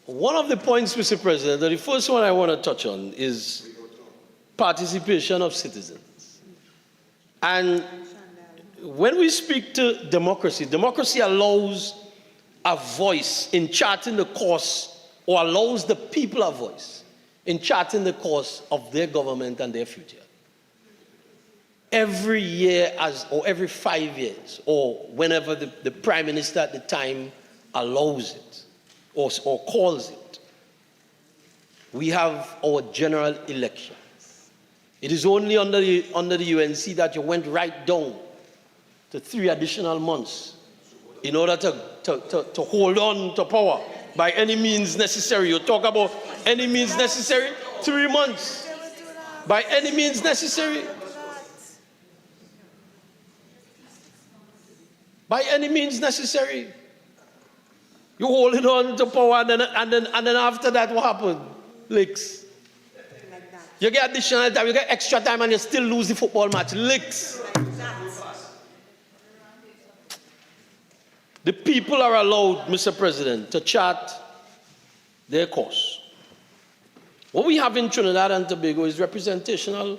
one of the points, Mr. President, the first one I want to touch on is participation of citizens. And when we speak to democracy, democracy allows a voice in charting the course, or allows the people a voice in charting the course of their government and their future. Every year, or every 5 years, or whenever the Prime Minister at the time allows it, or calls it, we have our general elections. It is only under the UNC that you went right down to 3 additional months in order to hold on to power by any means necessary. You talk about any means necessary, 3 months. By any means necessary. By any means necessary. You hold it on to power, and then after that, what happened? Licks. You get additional time, you get extra time, and you still lose the football match. Licks. The people are allowed, Mr. President, to chart their course. What we have in Trinidad and Tobago is representational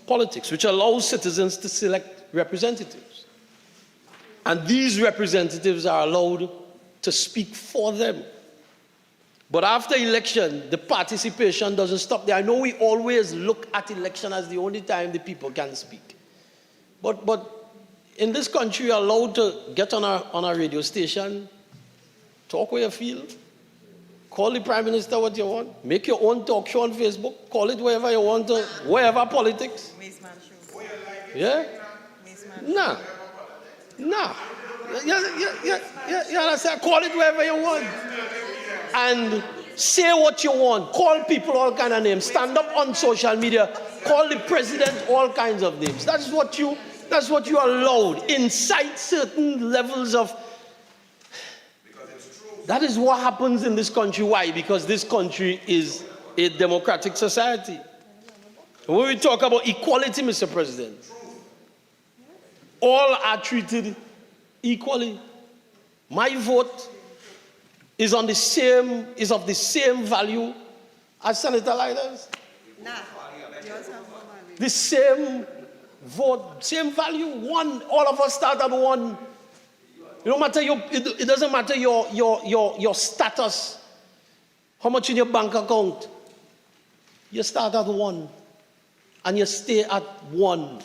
politics, which allows citizens to select representatives. And these representatives are allowed to speak for them. But after election, the participation doesn't stop there. I know we always look at election as the only time the people can speak. But in this country, you're allowed to get on a radio station, talk what you feel, call the Prime Minister what you want, make your own talk show on Facebook, call it wherever you want to, wherever politics. Yeah? Nah. Nah. You understand? Call it whatever you want. And say what you want. Call people all kind of names. Stand up on social media. Call the president all kinds of names. That's what you are allowed. Incite certain levels of... That is what happens in this country. Why? Because this country is a democratic society. When we talk about equality, Mr. President, all are treated equally. My vote is of the same value as Senator Lider's. Nah, yours have more value. The same vote, same value. One, all of us start at one. It doesn't matter your status, how much in your bank account. You start at one, and you stay at one.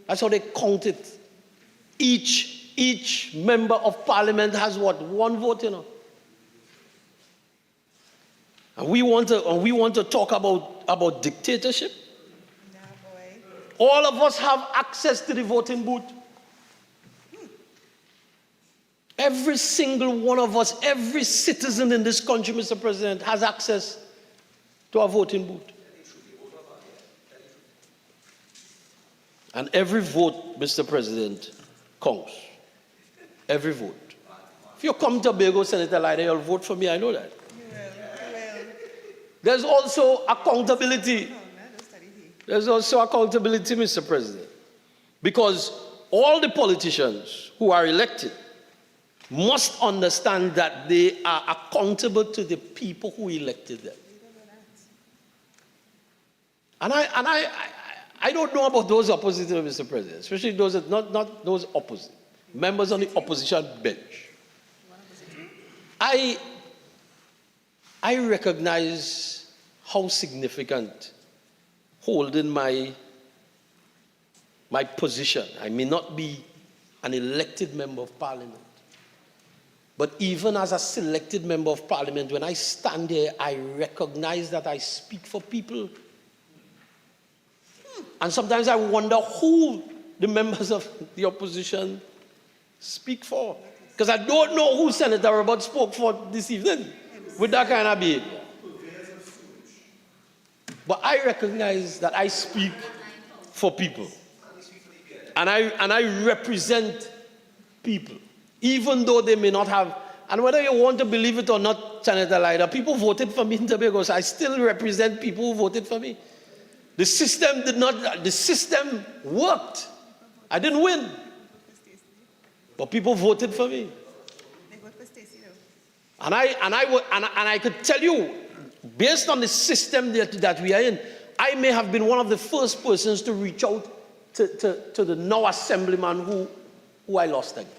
That's how they count it. Each member of parliament has what? One vote, And we want to talk about dictatorship. Nah, boy. All of us have access to the voting booth. Every single one of us, every citizen in this country, Mr. President, has access to a voting booth. And every vote, Mr. President, counts. Every vote. If you come to Tobago, Senator Lider, you'll vote for me, I know that. You will. There's also accountability. There's also accountability, Mr. President. Because all the politicians who are elected must understand that they are accountable to the people who elected them. And I don't know about those opposite, Mr. President, especially those not those opposite, members on the opposition bench. I recognize how significant holding my position. I may not be an elected member of parliament, but even as a selected member of parliament, when I stand there, I recognize that I speak for people. And sometimes I wonder who the members of the opposition speak for. Because I don't know who Senator Robert spoke for this evening with that kind of behavior. But I recognize that I speak for people. And I represent people. Even though they may not have, and whether you want to believe it or not, Senator Lider, people voted for me in Tobago, so I still represent people who voted for me. The system worked. I didn't win. But people voted for me. They vote for Stacey, though. And I could tell you, based on the system that we are in, I may have been one of the first persons to reach out to the now assemblyman who I lost against.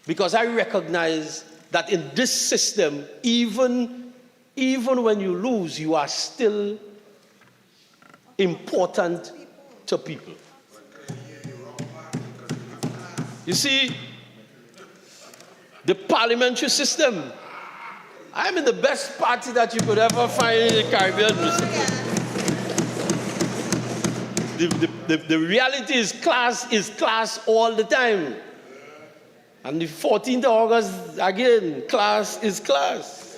Because I recognize that in this system, even when you lose, you are still important to people. You see, the parliamentary system, I'm in the best party that you could ever find in the Caribbean, Mr. President. The reality is class all the time. And the 14th of August, again, class is class.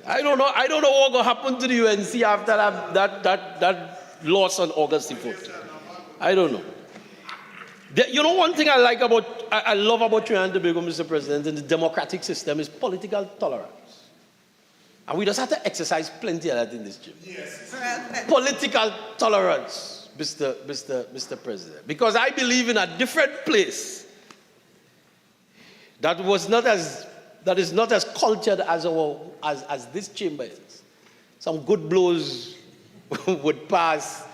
I don't know what will happen to the UNC after that loss on August the 14th. I don't know. You know, one thing I love about Trinidad and Tobago, Mr. President, in the democratic system is political tolerance. And we just have to exercise plenty of that in this gym. Yes. Political tolerance, Mr. President. Because I believe in a different place that is not as cultured as this chamber is. Some good blows would pass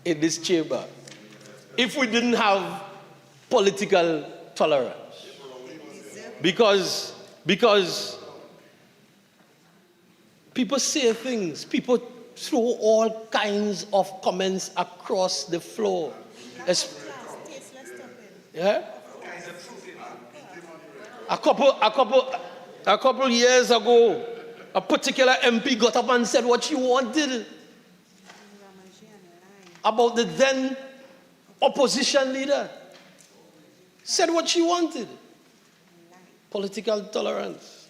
in this chamber if we didn't have political tolerance. Because people say things, people throw all kinds of comments across the floor. Yeah? A couple years ago, a particular MP got up and said what she wanted about the then opposition leader, said what she wanted. Political tolerance.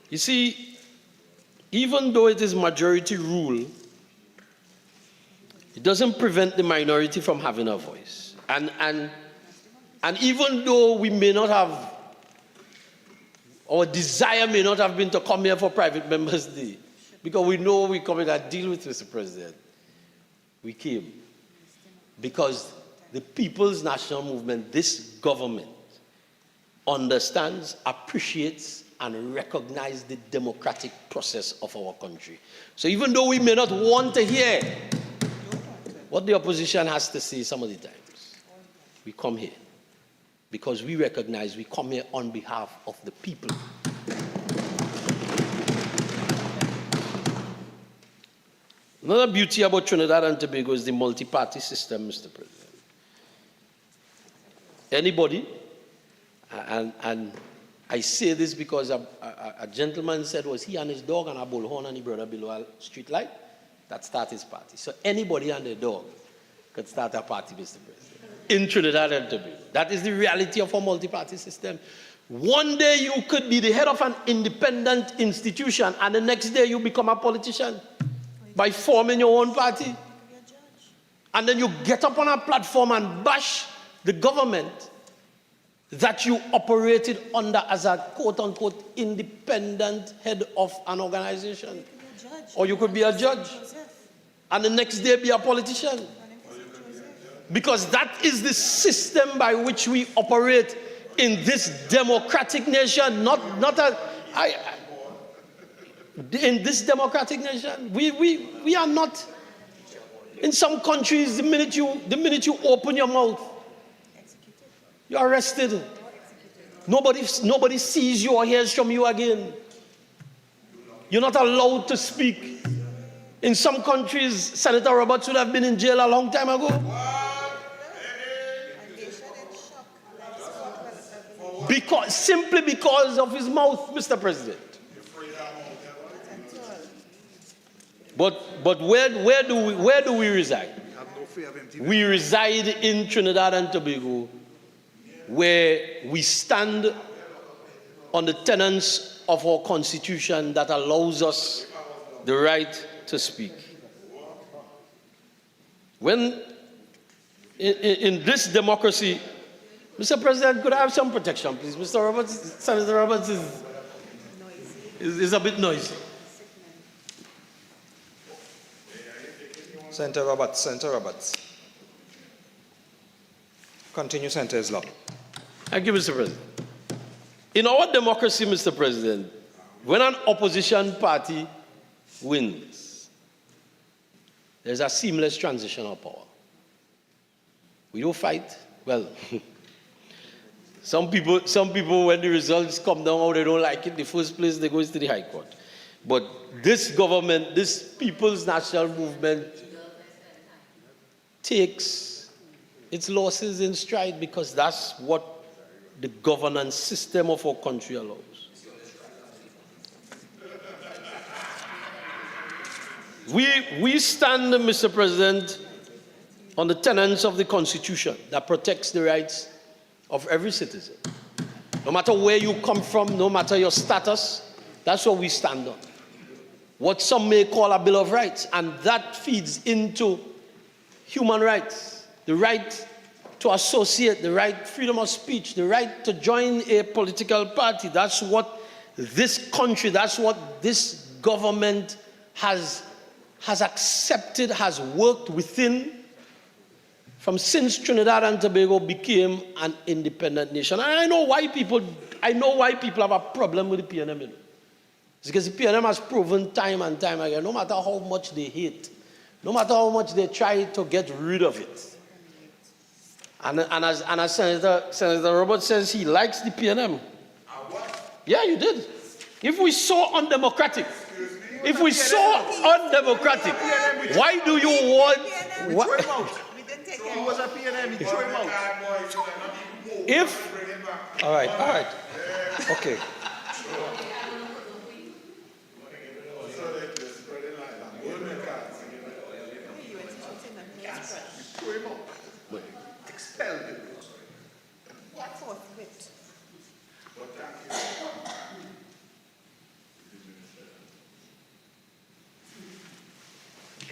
You see, even though it is majority rule, it doesn't prevent the minority from having a voice. And even though we may not have, our desire may not have been to come here for Private Members' Day, because we know we're coming to deal with Mr. President, we came because the People's National Movement, this government, understands, appreciates, and recognizes the democratic process of our country. So even though we may not want to hear what the opposition has to say some of the times, we come here because we recognize we come here on behalf of the people. Another beauty about Trinidad and Tobago is the multi-party system, Mr. President. Anybody, and I say this because a gentleman said was he and his dog and a bullhorn and he brought a below a street light, that started his party. So anybody and their dog could start a party, Mr. President, in Trinidad and Tobago. That is the reality of our multi-party system. One day you could be the head of an independent institution and the next day you become a politician by forming your own party. And then you get up on a platform and bash the government that you operated under as a quote-unquote independent head of an organization. Or you could be a judge and the next day be a politician. Because that is the system by which we operate in this democratic nation, in this democratic nation. We are not, in some countries, the minute you open your mouth, you're arrested. Nobody sees you or hears from you again. You're not allowed to speak. In some countries, Senator Roberts would have been in jail a long time ago. Simply because of his mouth, Mr. President. But where do we reside? We reside in Trinidad and Tobago, where we stand on the tenets of our constitution that allows us the right to speak. When in this democracy, Mr. President, could I have some protection, please? Mr. Roberts, Senator Roberts is a bit noisy. Senator Roberts. Continue, Senator Islam. Thank you, Mr. President. In our democracy, Mr. President, when an opposition party wins, there's a seamless transition of power. We don't fight. Well, some people, when the results come down or they don't like it, the first place they go is to the High Court. But this government, this People's National Movement, takes its losses in stride because that's what the governance system of our country allows. We stand, Mr. President, on the tenets of the Constitution that protects the rights of every citizen. No matter where you come from, no matter your status, that's what we stand on. What some may call a Bill of Rights, and that feeds into human rights, the right to associate, the right freedom of speech, the right to join a political party. That's what this country, that's what this government has accepted, has worked within since Trinidad and Tobago became an independent nation. And I know why people have a problem with the PNM. It's because the PNM has proven time and time again, no matter how much they hate, no matter how much they try to get rid of it. And as Senator Roberts says, he likes the PNM. Yeah, you did. If we so undemocratic, why do you want... What? He was a PNM, he threw him out. All right. Okay.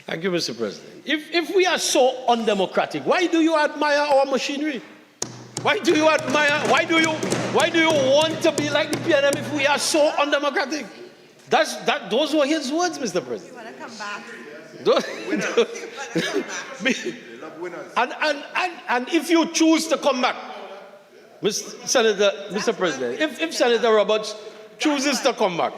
Thank you, Mr. President. If we are so undemocratic, why do you admire our machinery? Why do you want to be like the PNM if we are so undemocratic? Those were his words, Mr. President. You want to come back? And if you choose to come back, Mr. President, if Senator Roberts chooses to come back,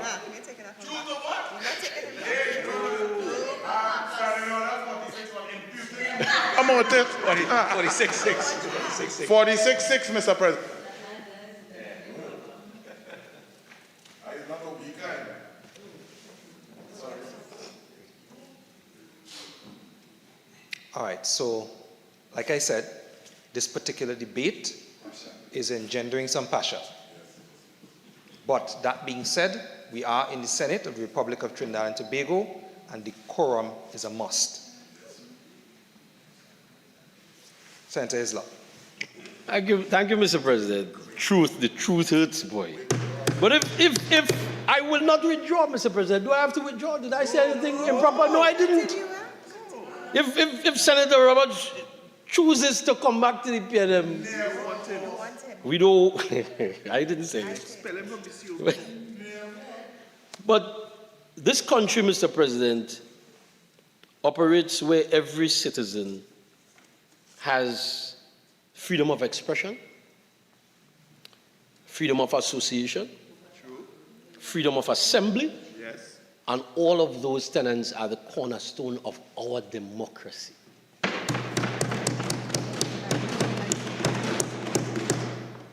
I'm on this. 46-6. 46-6, Mr. President. All right, so like I said, this particular debate is engendering some passion. But that being said, we are in the Senate of the Republic of Trinidad and Tobago, and the quorum is a must. Senator Islam. Thank you, Mr. President. The truth hurts, boy. But if I will not withdraw, Mr. President, do I have to withdraw? Did I say anything improper? No, I didn't. If Senator Roberts chooses to come back to the PNM, we don't. I didn't say it. But this country, Mr. President, operates where every citizen has freedom of expression, freedom of association, freedom of assembly, and all of those tenets are the cornerstone of our democracy.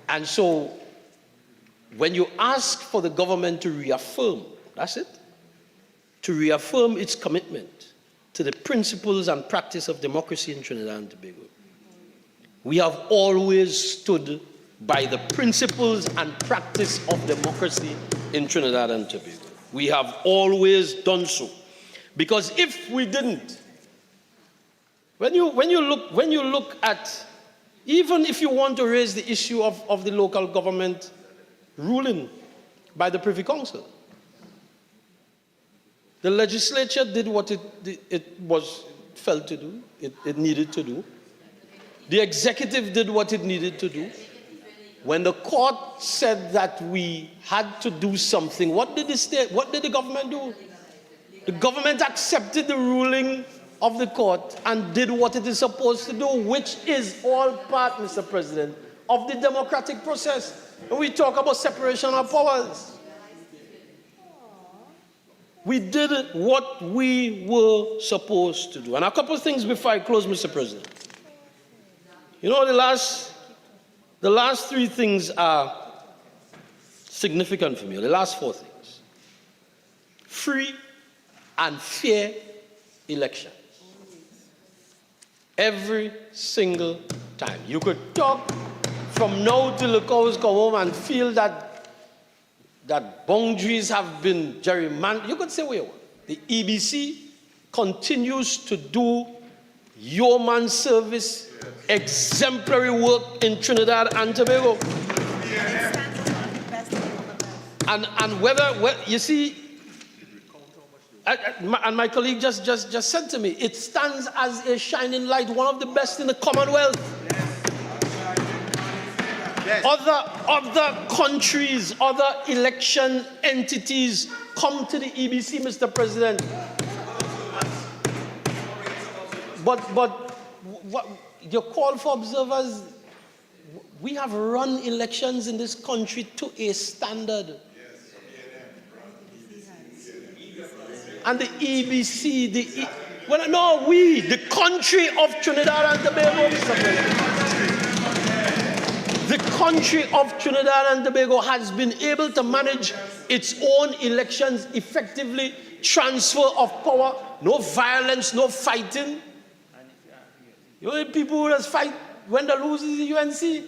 And so, when you ask for the government to reaffirm, that's it, to reaffirm its commitment to the principles and practice of democracy in Trinidad and Tobago, we have always stood by the principles and practice of democracy in Trinidad and Tobago. We have always done so. Because if we didn't, when you look at, even if you want to raise the issue of the local government ruling by the Privy Council, the legislature did what it was felt to do, it needed to do. The executive did what it needed to do. When the court said that we had to do something, what did the government do? The government accepted the ruling of the court and did what it is supposed to do, which is all part, Mr. President, of the democratic process. And we talk about separation of powers. We did what we were supposed to do. And a couple of things before I close, Mr. President. You know, the last three things are significant for me, the last four things. Free and fair elections. Every single time. You could talk from now till the cows come home and feel that boundaries have been gerrymandered. You could say what you want. The EBC continues to do yeoman service, exemplary work in Trinidad and Tobago. And whether you see, and my colleague just said to me, it stands as a shining light, one of the best in the Commonwealth. Other countries, other election entities come to the EBC, Mr. President. But what your call for observers, we have run elections in this country to a standard. And the EBC, the country of Trinidad and Tobago, Mr. President. The country of Trinidad and Tobago has been able to manage its own elections effectively, transfer of power, no violence, no fighting. You know the people who just fight when they lose is the UNC.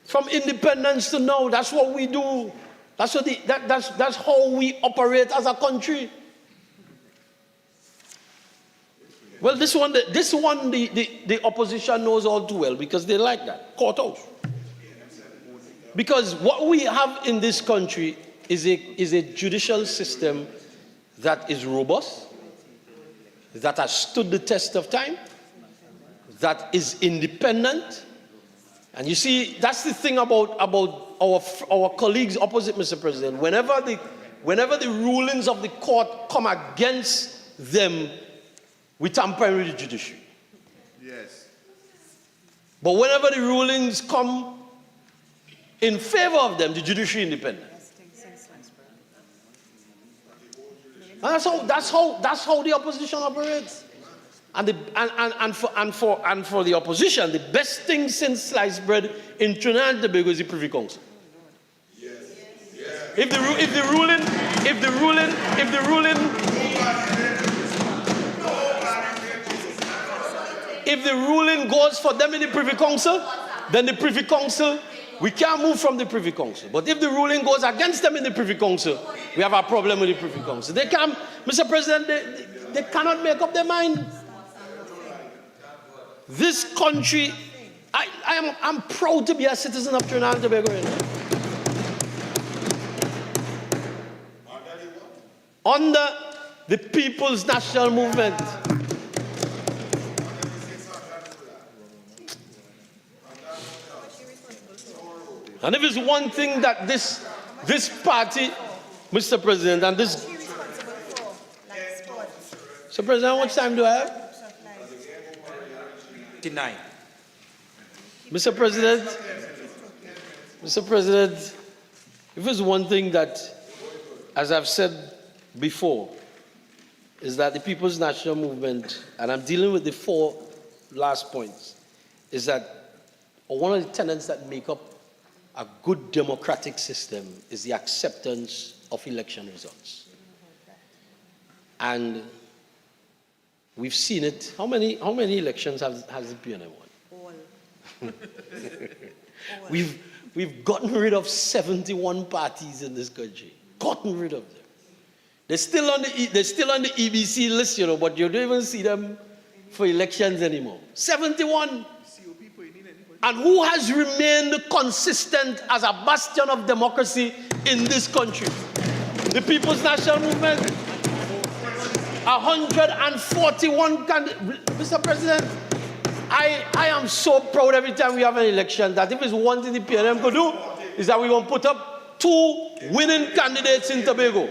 From independence to now, that's what we do. That's how we operate as a country. Well, this one, the opposition knows all too well because they like that. Courthouse. Because what we have in this country is a judicial system that is robust, that has stood the test of time, that is independent. And you see, that's the thing about our colleagues opposite, Mr. President. Whenever the rulings of the court come against them, we tamper with the judiciary. Yes. But whenever the rulings come in favor of them, the judiciary is independent. And that's how the opposition operates. And for the opposition, the best thing since sliced bread in Trinidad and Tobago is the Privy Council. Yes. Yes. If the ruling goes for them in the Privy Council, then the Privy Council, we can't move from the Privy Council. But if the ruling goes against them in the Privy Council, we have a problem with the Privy Council. They can't, Mr. President, they cannot make up their mind. This country, I'm proud to be a citizen of Trinidad and Tobago. Under the People's National Movement. And if it's one thing that this party, Mr. President, and this... Mr. President, how much time do I have? 9. Mr. President, if it's one thing that, as I've said before, is that the People's National Movement, and I'm dealing with the 4 last points, is that one of the tenets that make up a good democratic system is the acceptance of election results. And we've seen it. How many elections has the PNM won? All. We've gotten rid of 71 parties in this country. Gotten rid of them. They're still on the EBC list, you know, but you don't even see them for elections anymore. 71. And who has remained consistent as a bastion of democracy in this country? The People's National Movement. 141 candidates. Mr. President, I am so proud every time we have an election that if it's one thing the PNM could do, is that we want to put up 2 winning candidates in Tobago.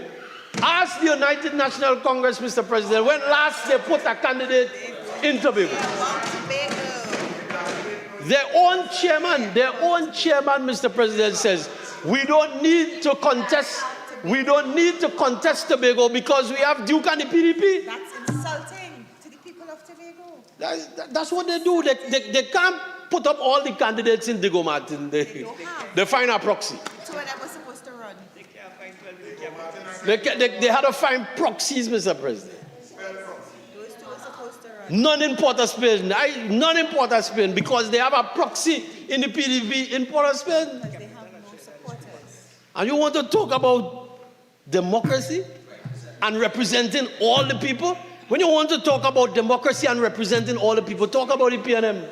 Ask the United National Congress, Mr. President, when last they put a candidate in Tobago. Their own chairman, Mr. President, says, we don't need to contest Tobago because we have Duke and the PDP. That's insulting to the people of Tobago. That's what they do. They can't put up all the candidates in Digo Martin. They find a proxy. So when I was supposed to run. They had to find proxies, Mr. President. Those 2 were supposed to run. None in Port of Spain, because they have a proxy in the PDP in Port of Spain. Because they have no supporters. And you want to talk about democracy and representing all the people? When you want to talk about democracy and representing all the people, talk about the PNM.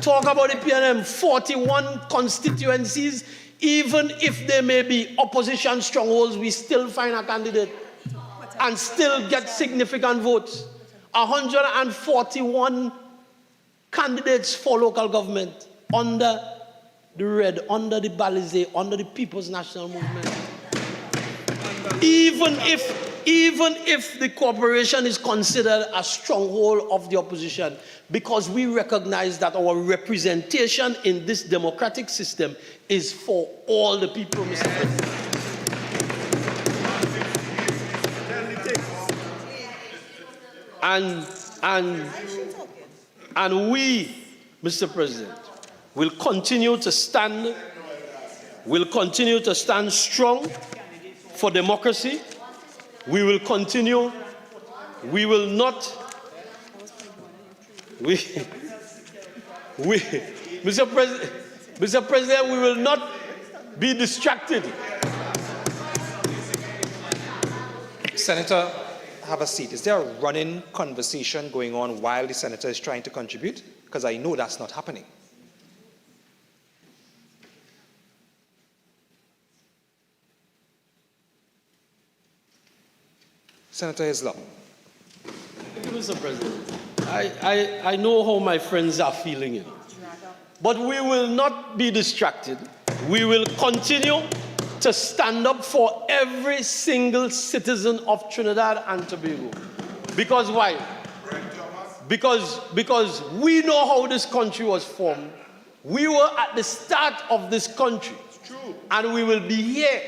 Talk about the PNM. 41 constituencies. Even if there may be opposition strongholds, we still find a candidate and still get significant votes. 141 candidates for local government under the red, under the Balizé, under the People's National Movement. Even if the corporation is considered a stronghold of the opposition, because we recognize that our representation in this democratic system is for all the people, Mr. President. And we, Mr. President, will continue to stand strong for democracy. We will continue. We will not. Mr. President, we will not be distracted. Senator, have a seat. Is there a running conversation going on while the senator is trying to contribute? Because I know that's not happening. Senator Hislop. Thank you, Mr. President. I know how my friends are feeling it. But we will not be distracted. We will continue to stand up for every single citizen of Trinidad and Tobago. Because why? Because we know how this country was formed. We were at the start of this country. And we will be here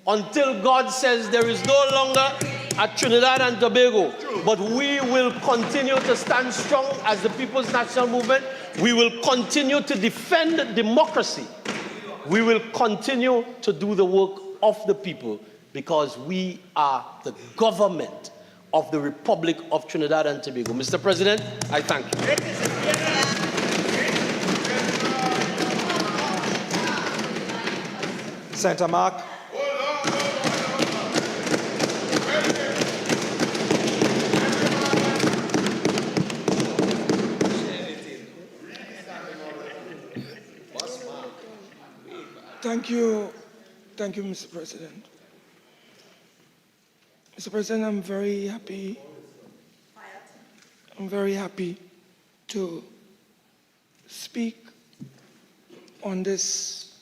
until God says there is no longer a Trinidad and Tobago. But we will continue to stand strong as the People's National Movement. We will continue to defend democracy. We will continue to do the work of the people because we are the government of the Republic of Trinidad and Tobago. Mr. President, I thank you. Senator Mark. Thank you, Mr. President. Mr. President, I'm very happy to speak on this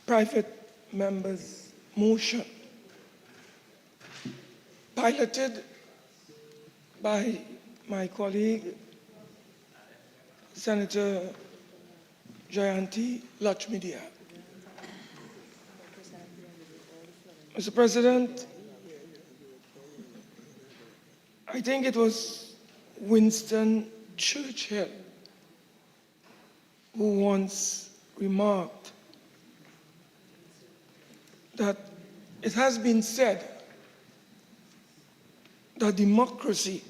private member's motion, piloted by my colleague, Senator Jayanti Lakshmidia. Mr. President, I think it was Winston Churchill who once remarked that it has been said that democracy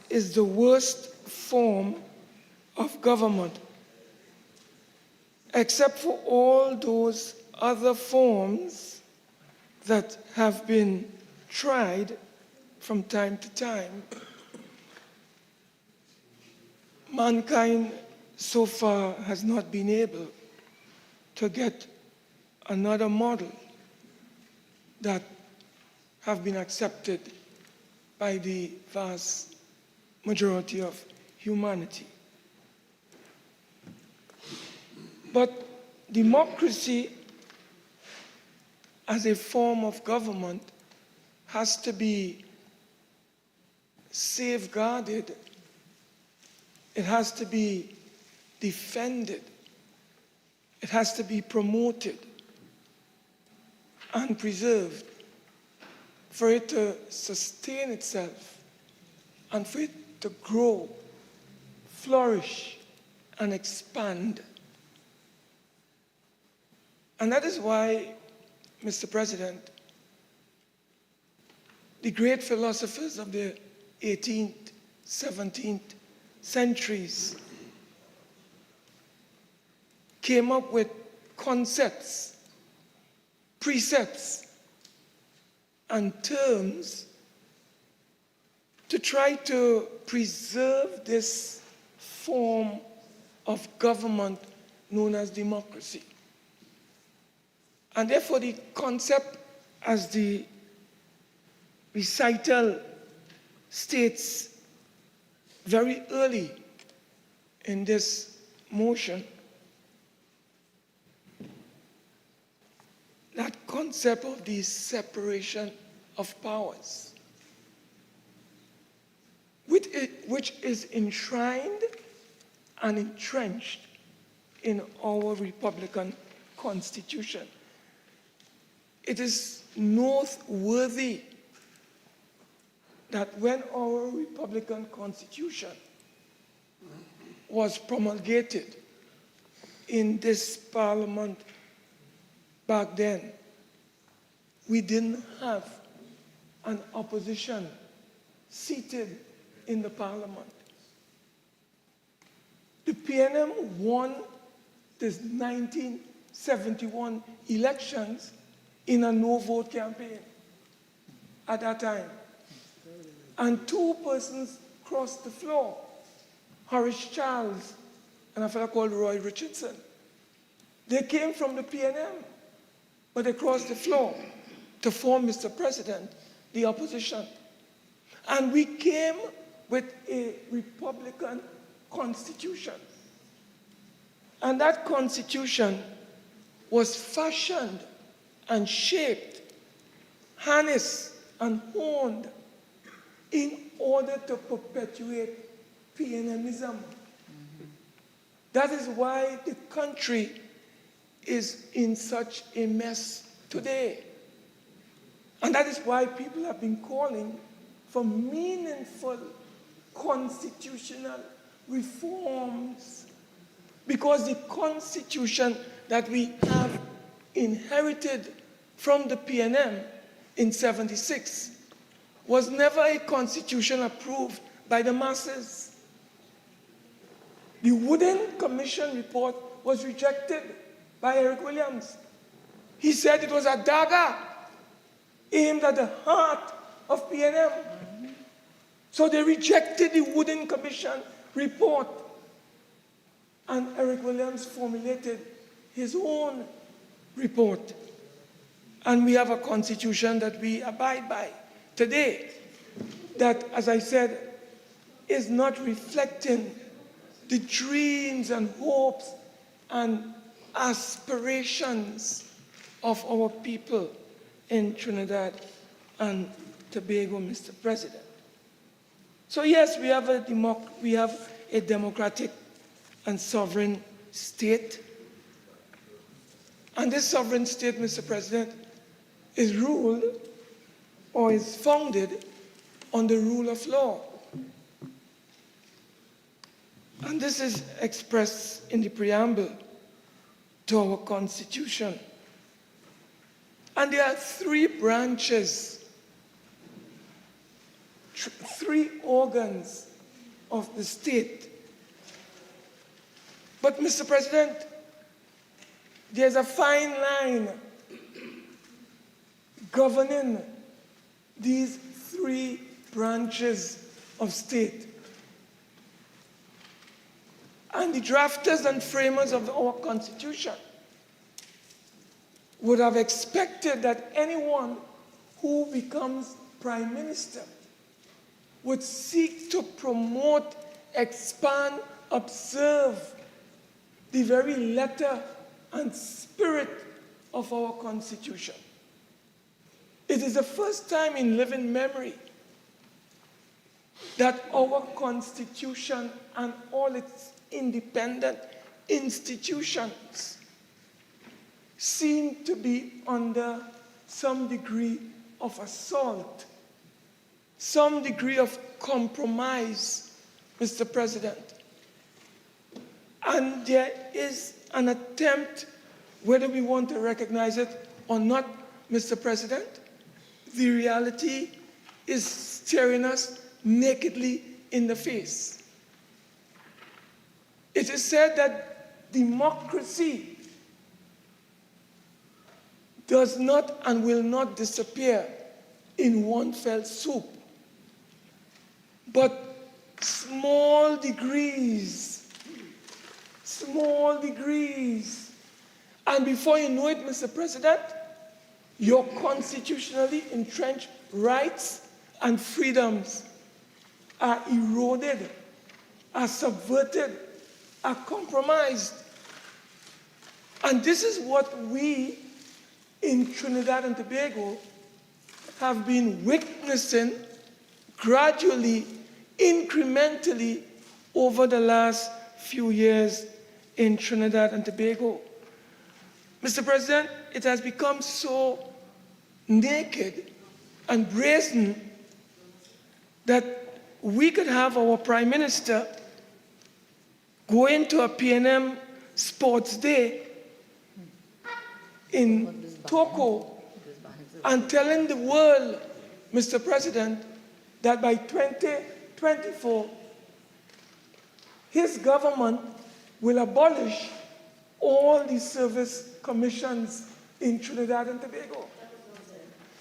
is the worst form of government, except for all those other forms that have been tried from time to time. Mankind so far has not been able to get another model that have been accepted by the vast majority of humanity. But democracy as a form of government has to be safeguarded. It has to be defended. It has to be promoted and preserved for it to sustain itself and for it to grow, flourish, and expand. And that is why, Mr. President, the great philosophers of the 18th, 17th centuries came up with concepts, precepts, and terms to try to preserve this form of government known as democracy. And therefore, the concept, as the recital states very early in this motion, that concept of the separation of powers, which is enshrined and entrenched in our Republican Constitution. It is noteworthy that when our Republican Constitution was promulgated in this Parliament back then, we didn't have an opposition seated in the Parliament. The PNM won this 1971 elections in a no-vote campaign at that time. And two persons crossed the floor, Horace Charles and a fellow called Roy Richardson. They came from the PNM, but they crossed the floor. to form, Mr. President, the opposition. And we came with a Republican constitution. And that constitution was fashioned and shaped, harnessed and honed in order to perpetuate PNMism. That is why the country is in such a mess today. And that is why people have been calling for meaningful constitutional reforms, because the constitution that we have inherited from the PNM in '76 was never a constitution approved by the masses. The Wooden Commission report was rejected by Eric Williams. He said it was a dagger aimed at the heart of PNM. So they rejected the Wooden Commission report. And Eric Williams formulated his own report. And we have a constitution that we abide by today that, as I said, is not reflecting the dreams and hopes and aspirations of our people in Trinidad and Tobago, Mr. President. So yes, we have a democratic and sovereign state. And this sovereign state, Mr. President, is ruled or is founded on the rule of law. And this is expressed in the preamble to our Constitution. And there are three branches, three organs of the state. But, Mr. President, there's a fine line governing these three branches of state. And the drafters and framers of our Constitution would have expected that anyone who becomes Prime Minister would seek to promote, expand, observe the very letter and spirit of our Constitution. It is the first time in living memory that our Constitution and all its independent institutions seem to be under some degree of assault, some degree of compromise, Mr. President. And there is an attempt, whether we want to recognize it or not, Mr. President, the reality is staring us nakedly in the face. It is said that democracy does not and will not disappear in one fell swoop, but small degrees, and before you know it, Mr. President, your constitutionally entrenched rights and freedoms are eroded, are subverted, are compromised. And this is what we in Trinidad and Tobago have been witnessing gradually, incrementally over the last few years in Trinidad and Tobago. Mr. President, it has become so naked and brazen that we could have our Prime Minister go into a PNM sports day in Toko and telling the world, Mr. President, that by 2024, his government will abolish all the service commissions in Trinidad and Tobago.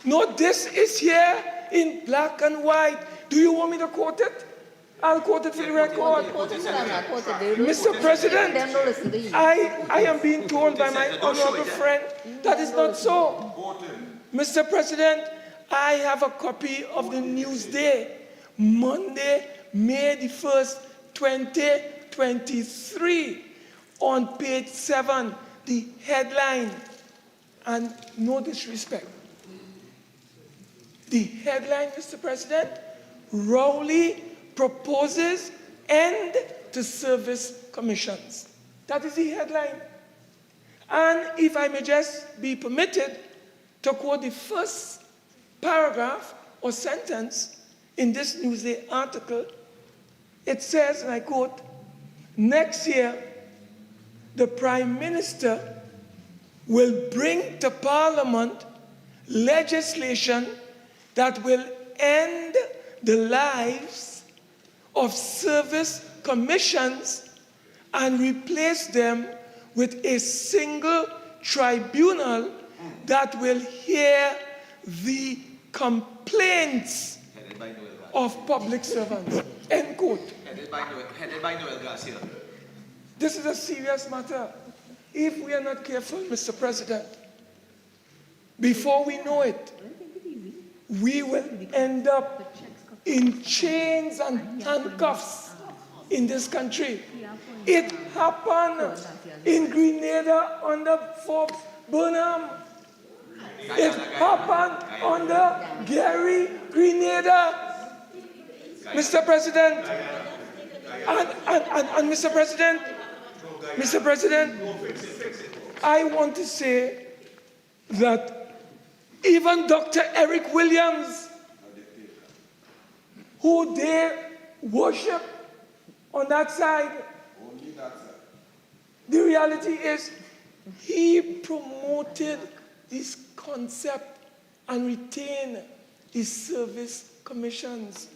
No, this is here in black and white. Do you want me to quote it? I'll quote it for the record. Mr. President, I am being told by my honorable friend that is not so. Mr. President, I have a copy of the Newsday, Monday, May the 1st, 2023, on page 7, the headline, and no disrespect. The headline, Mr. President, Rowley proposes end to service commissions. That is the headline. And if I may just be permitted to quote the first paragraph or sentence in this Newsday article, it says, and I quote, next year, the Prime Minister will bring to Parliament legislation that will end the lives of service commissions and replace them with a single tribunal that will hear the complaints of public servants. End quote. Headed by Noel Garcia. This is a serious matter. If we are not careful, Mr. President, before we know it, we will end up in chains and handcuffs in this country. It happened in Grenada under Forbes Burnham. It happened under Gary Grenada. Mr. President, and Mr. President, I want to say that even Dr. Eric Williams, who they worship on that side, the reality is he promoted this concept and retained the service commissions,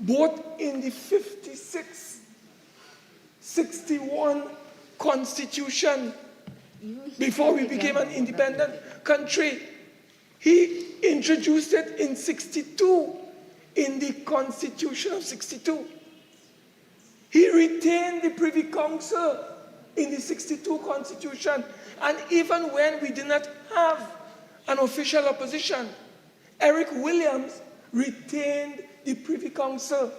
both in the 56, 61 Constitution, before we became an independent country. He introduced it in 62, in the Constitution of 62. He retained the Privy Council in the 62 Constitution. And even when we did not have an official opposition, Eric Williams retained the Privy Council.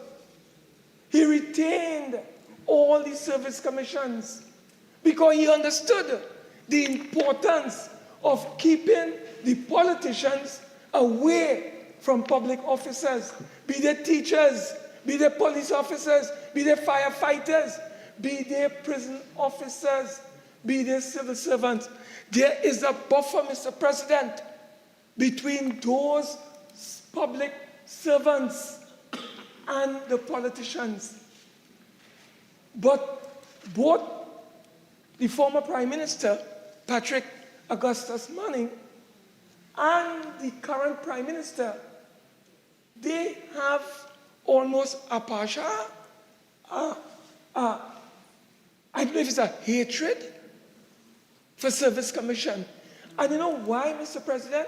He retained all the service commissions because he understood the importance of keeping the politicians away from public officers, be they teachers, be they police officers, be they firefighters, be they prison officers, be they civil servants. There is a buffer, Mr. President, between those public servants and the politicians. But both the former Prime Minister, Patrick Augustus Manning, and the current Prime Minister, they have almost a partial, I don't know if it's a hatred for service commission. And you know why, Mr. President?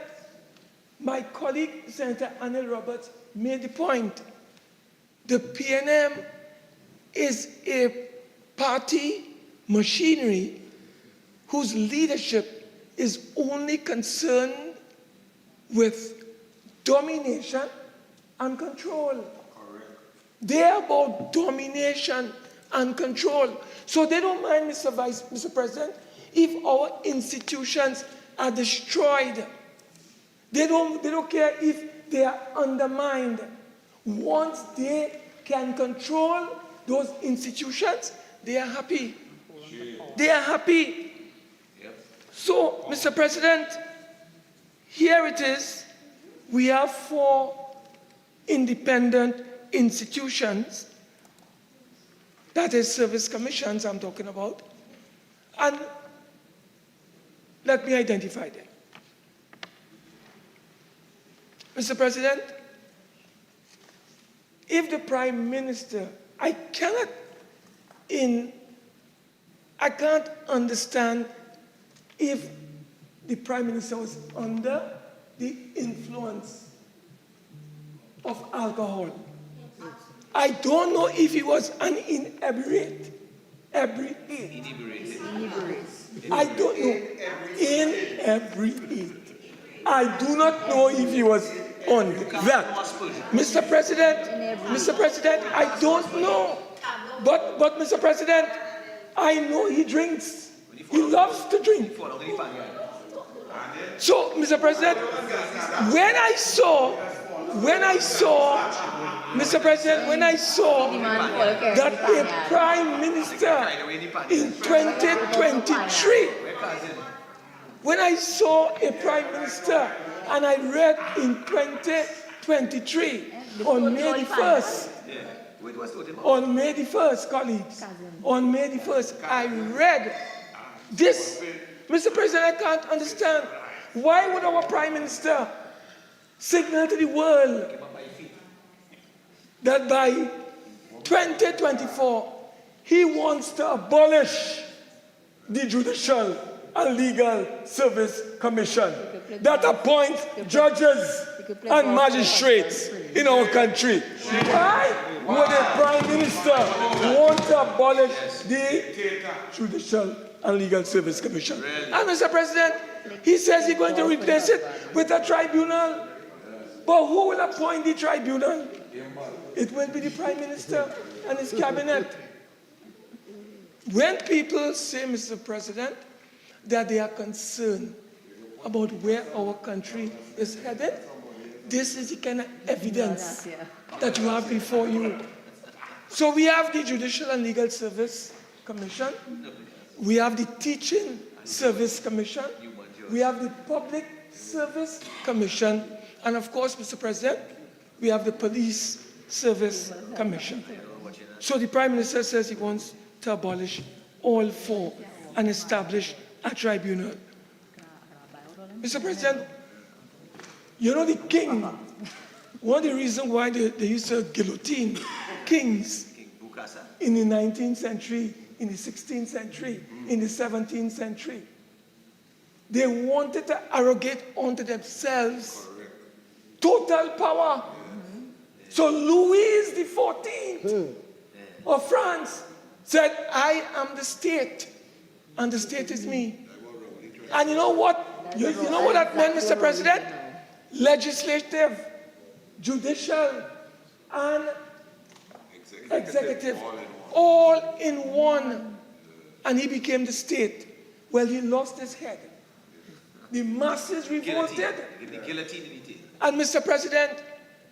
My colleague, Senator Anil Roberts, made the point. The PNM is a party machinery whose leadership is only concerned with domination and control. Correct. They're about domination and control. So they don't mind, Mr. President, if our institutions are destroyed. They don't care if they are undermined. Once they can control those institutions, they are happy. They are happy. Yep. So, Mr. President, here it is. We have 4 independent institutions, that is service commissions I'm talking about, and let me identify them. Mr. President, if the Prime Minister, I can't understand if the Prime Minister was under the influence of alcohol. I don't know if he was an inebriate. I don't know. Inebriate. I do not know if he was on that. Mr. President, I don't know. But Mr. President, I know he drinks. He loves to drink. So, Mr. President, when I saw that a prime minister in 2023, when I saw a prime minister, and I read in 2023, on May the 1st, colleagues, on May the 1st, I read this. Mr. President, I can't understand. Why would our prime minister signal to the world that by 2024, he wants to abolish the Judicial and Legal Service Commission that appoints judges and magistrates in our country? Why would a prime minister want to abolish the Judicial and Legal Service Commission? And Mr. President, he says he's going to replace it with a tribunal. But who will appoint the tribunal? It will be the Prime Minister and his cabinet. When people say, Mr. President, that they are concerned about where our country is headed, this is the kind of evidence that you have before you. So we have the Judicial and Legal Service Commission. We have the Teaching Service Commission. We have the Public Service Commission. And of course, Mr. President, we have the Police Service Commission. So the Prime Minister says he wants to abolish all four and establish a tribunal. Mr. President, you know the king, one of the reasons why they used to guillotine kings in the 19th century, in the 16th century, in the 17th century, they wanted to arrogate onto themselves total power. So Louis XIV of France said, I am the state, and the state is me. And you know what? You know what that meant, Mr. President? Legislative, judicial, and executive, all in one. And he became the state. Well, he lost his head. The masses revolted. And Mr. President,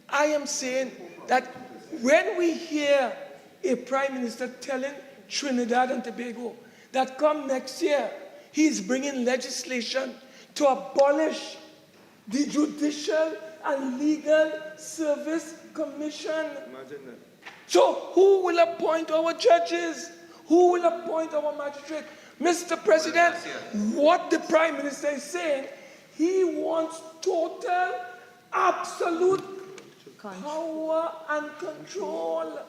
I am saying that when we hear a prime minister telling Trinidad and Tobago that come next year, he's bringing legislation to abolish the Judicial and Legal Service Commission. So who will appoint our judges? Who will appoint our magistrates? Mr. President, what the Prime Minister is saying, he wants total, absolute power and control.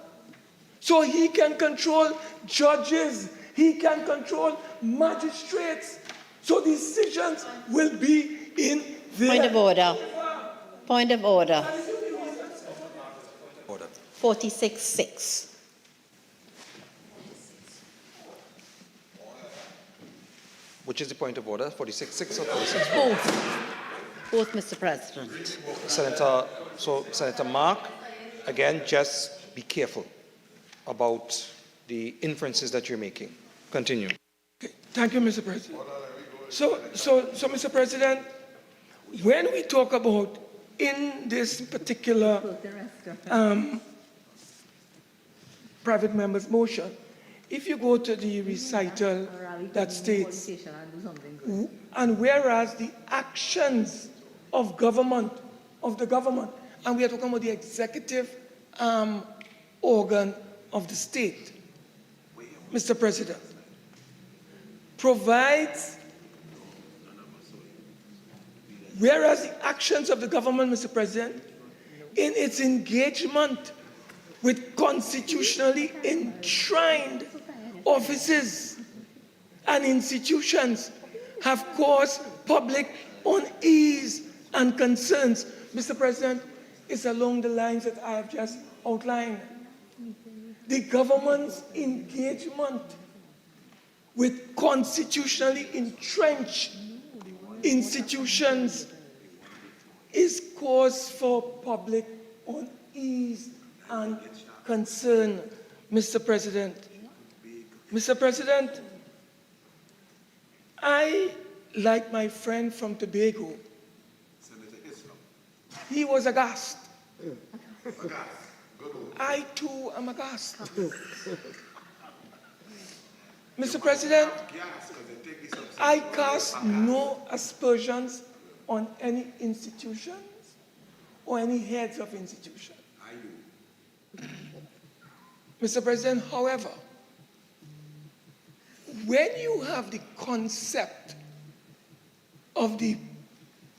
So he can control judges, he can control magistrates. So decisions will be in their... Point of order. Point of order. 46-6. Which is the point of order, 46-6 or 46-4? Both, Mr. President. Senator Mark, again, just be careful about the inferences that you're making. Continue. Okay. Thank you, Mr. President. So, Mr. President, when we talk about in this particular private member's motion, if you go to the recital that states, and whereas the actions of government, and we are talking about the executive organ of the state, Mr. President, provides, whereas the actions of the government, Mr. President, in its engagement with constitutionally enshrined offices and institutions have caused public unease and concerns. Mr. President, it's along the lines that I have just outlined. The government's engagement with constitutionally entrenched institutions is cause for public unease and concern, Mr. President. Mr. President, I, like my friend from Tobago, he was aghast. I too am aghast. Mr. President, I cast no aspersions on any institutions or any heads of institutions. Mr. President, however, when you have the concept of the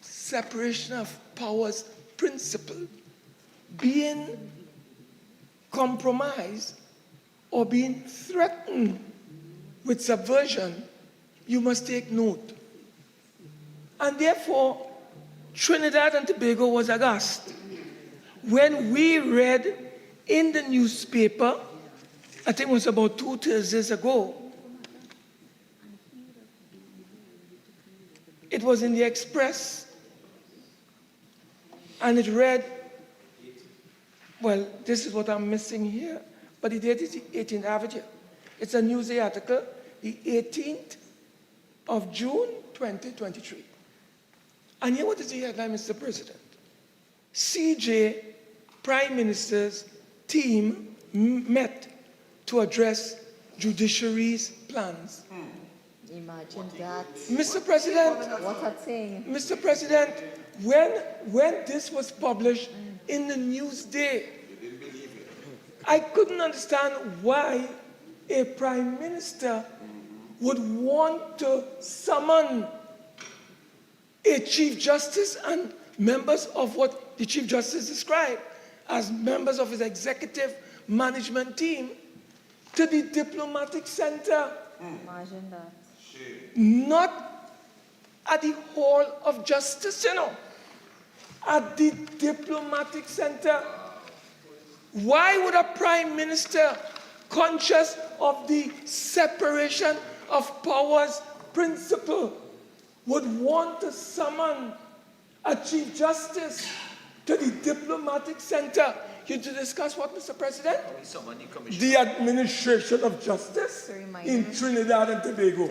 separation of powers principle being compromised or being threatened with subversion, you must take note. And therefore, Trinidad and Tobago was aghast when we read in the newspaper, I think it was about 2 Thursdays ago, it was in the Express, and it read, well, this is what I'm missing here, but the date is the 18th Avenue. It's a Newsday article, the 18th of June, 2023. And here what is the headline, Mr. President? CJ Prime Minister's team met to address judiciary's plans. Imagine that. Mr. President, What's that saying? Mr. President, when this was published in the Newsday, I couldn't understand why a Prime Minister would want to summon a Chief Justice and members of what the Chief Justice described as members of his executive management team to the diplomatic center. Imagine that. Not at the Hall of Justice, at the diplomatic center. Why would a Prime Minister, conscious of the separation of powers principle, would want to summon a Chief Justice to the diplomatic center? You to discuss what, Mr. President? The administration of justice in Trinidad and Tobago.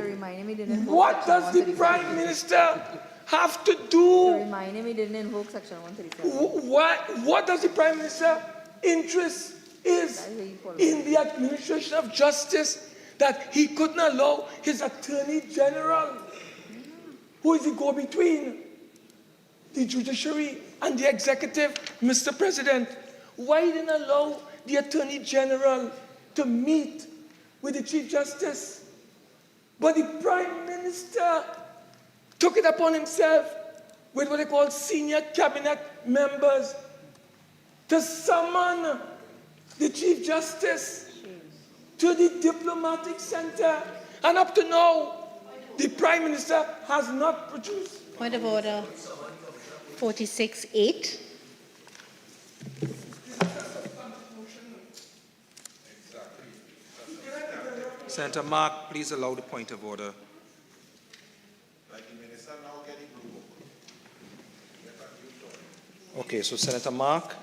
What does the Prime Minister have to do? Remind him he didn't invoke Section 137. What does the Prime Minister interest is in the administration of justice that he couldn't allow his Attorney General, who is the go-between the judiciary and the executive, Mr. President? Why didn't allow the Attorney General to meet with the Chief Justice? But the Prime Minister took it upon himself with what they call senior cabinet members to summon the Chief Justice to the diplomatic center. And up to now, the Prime Minister has not produced. Point of order. 46.8. Senator Mark, please allow the point of order. Okay, so Senator Mark,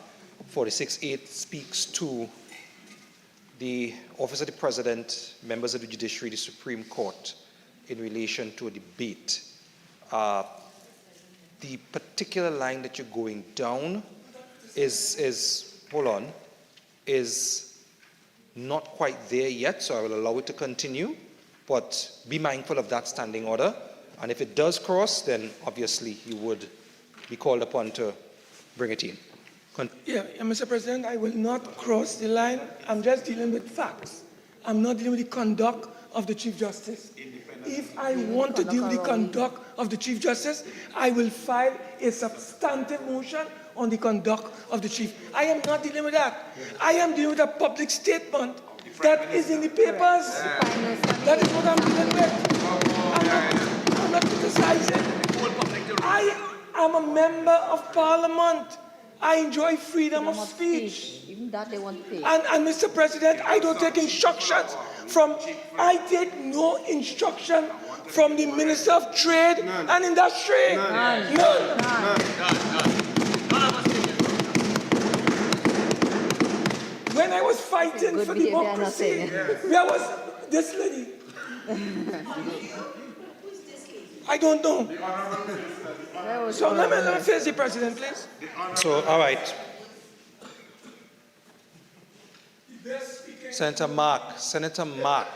46.8 speaks to the Office of the President, members of the Judiciary, the Supreme Court, in relation to a debate. The particular line that you're going down is not quite there yet, so I will allow it to continue, but be mindful of that standing order. And if it does cross, then obviously you would be called upon to bring it in. Mr. President, I will not cross the line. I'm just dealing with facts. I'm not dealing with the conduct of the Chief Justice. If I want to deal with the conduct of the Chief Justice, I will file a substantive motion on the conduct of the Chief. I am not dealing with that. I am dealing with a public statement that is in the papers. That is what I'm dealing with. I'm not criticizing. I am a member of Parliament. I enjoy freedom of speech. Even that they want to pay. And Mr. President, I don't take instructions I take no instruction from the Minister of Trade and Industry. None. fighting Good for behavior, democracy. nothing. Where was this lady? I don't know. So let me face the president, please. So, all right. Senator Mark. Senator Mark.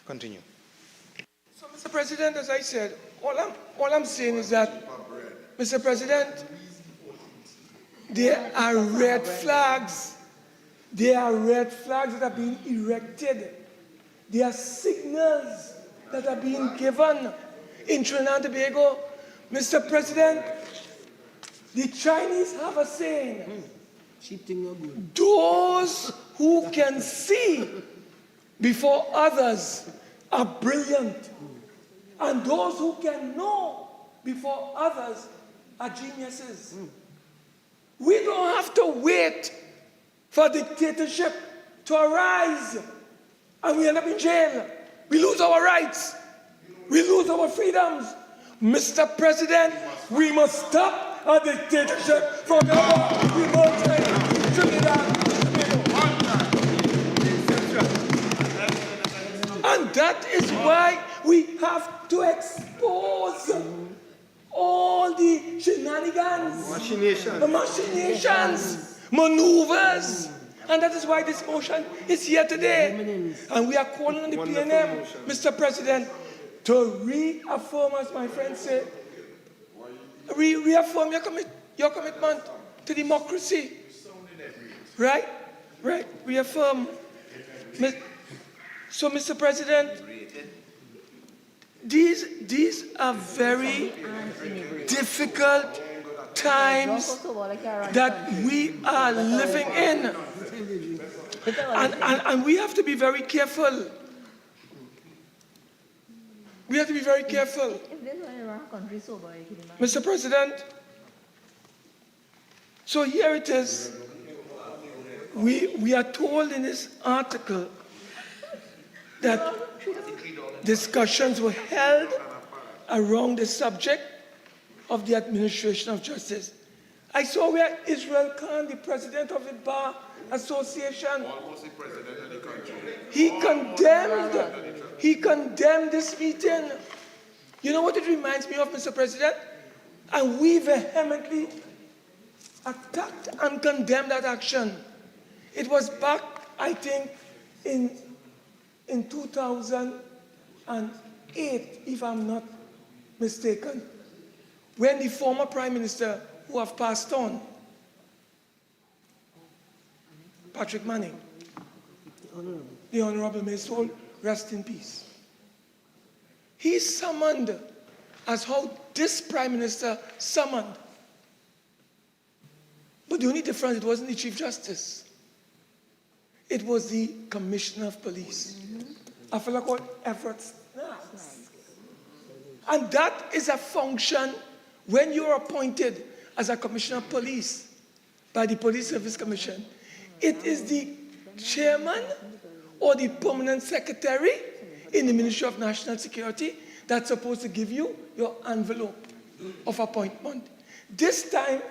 Continue. So, Mr. President, as I said, all I'm saying is that, Mr. President, there are red flags. There are red flags that are being erected. There are signals that are being given in Trinidad and Tobago. Mr. President, the Chinese have a saying, those who can see before others are brilliant, and those who can know before others are geniuses. We don't have to wait for dictatorship to arise and we end up in jail. We lose our rights. We lose our freedoms. Mr. President, we must stop a dictatorship from and that is why we have to expose all the shenanigans, machinations, maneuvers. And that is why this motion is here today. And we are calling on the PNM, Mr. President, to reaffirm, as my friends say, reaffirm your commitment to democracy. Right? Right. Reaffirm. So, Mr. President, these are very difficult times that we are living in. And we have to be very careful. We have to be very careful. Mr. President, so here it is. We are told in this article that discussions were held around the subject of the administration of justice. I saw where Israel Khan, the president of the Bar Association, Almost the president of the country. he condemned this meeting. You know what it reminds me of, Mr. President? And we vehemently attacked and condemned that action. It was back, I think, in 2008, if I'm not mistaken, when the former Prime Minister, who have passed on, Patrick Manning, the Honorable May Soul, rest in peace. He summoned, as how this Prime Minister summoned. But the only difference, it wasn't the Chief Justice. It was the Commissioner of Police, a fellow called Everett Snacks. And that is a function when you're appointed as a Commissioner of Police by the Police Service Commission. It is the chairman or the permanent secretary in the Ministry of National Security that's supposed to give you your envelope of appointment. This time,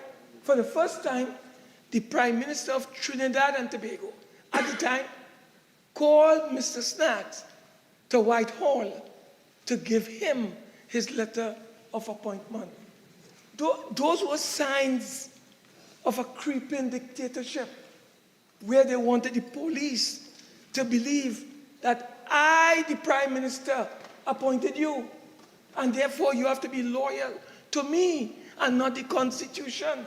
for the first time, the Prime Minister of Trinidad and Tobago, at the time, called Mr. Snacks to Whitehall to give him his letter of appointment. Those were signs of a creeping dictatorship where they wanted the police to believe that I, the Prime Minister, appointed you, and therefore you have to be loyal to me and not the Constitution.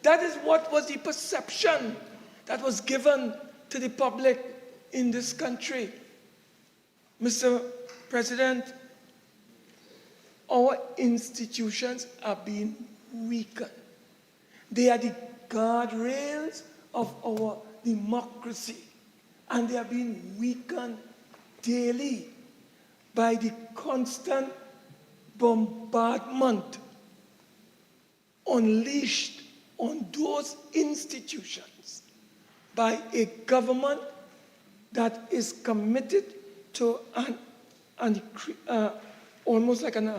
That is what was the perception that was given to the public in this country. Mr. President, our institutions are being weakened. They are the guardrails of our democracy, and they are being weakened daily by the constant bombardment unleashed on those institutions by a government that is committed to an and almost like an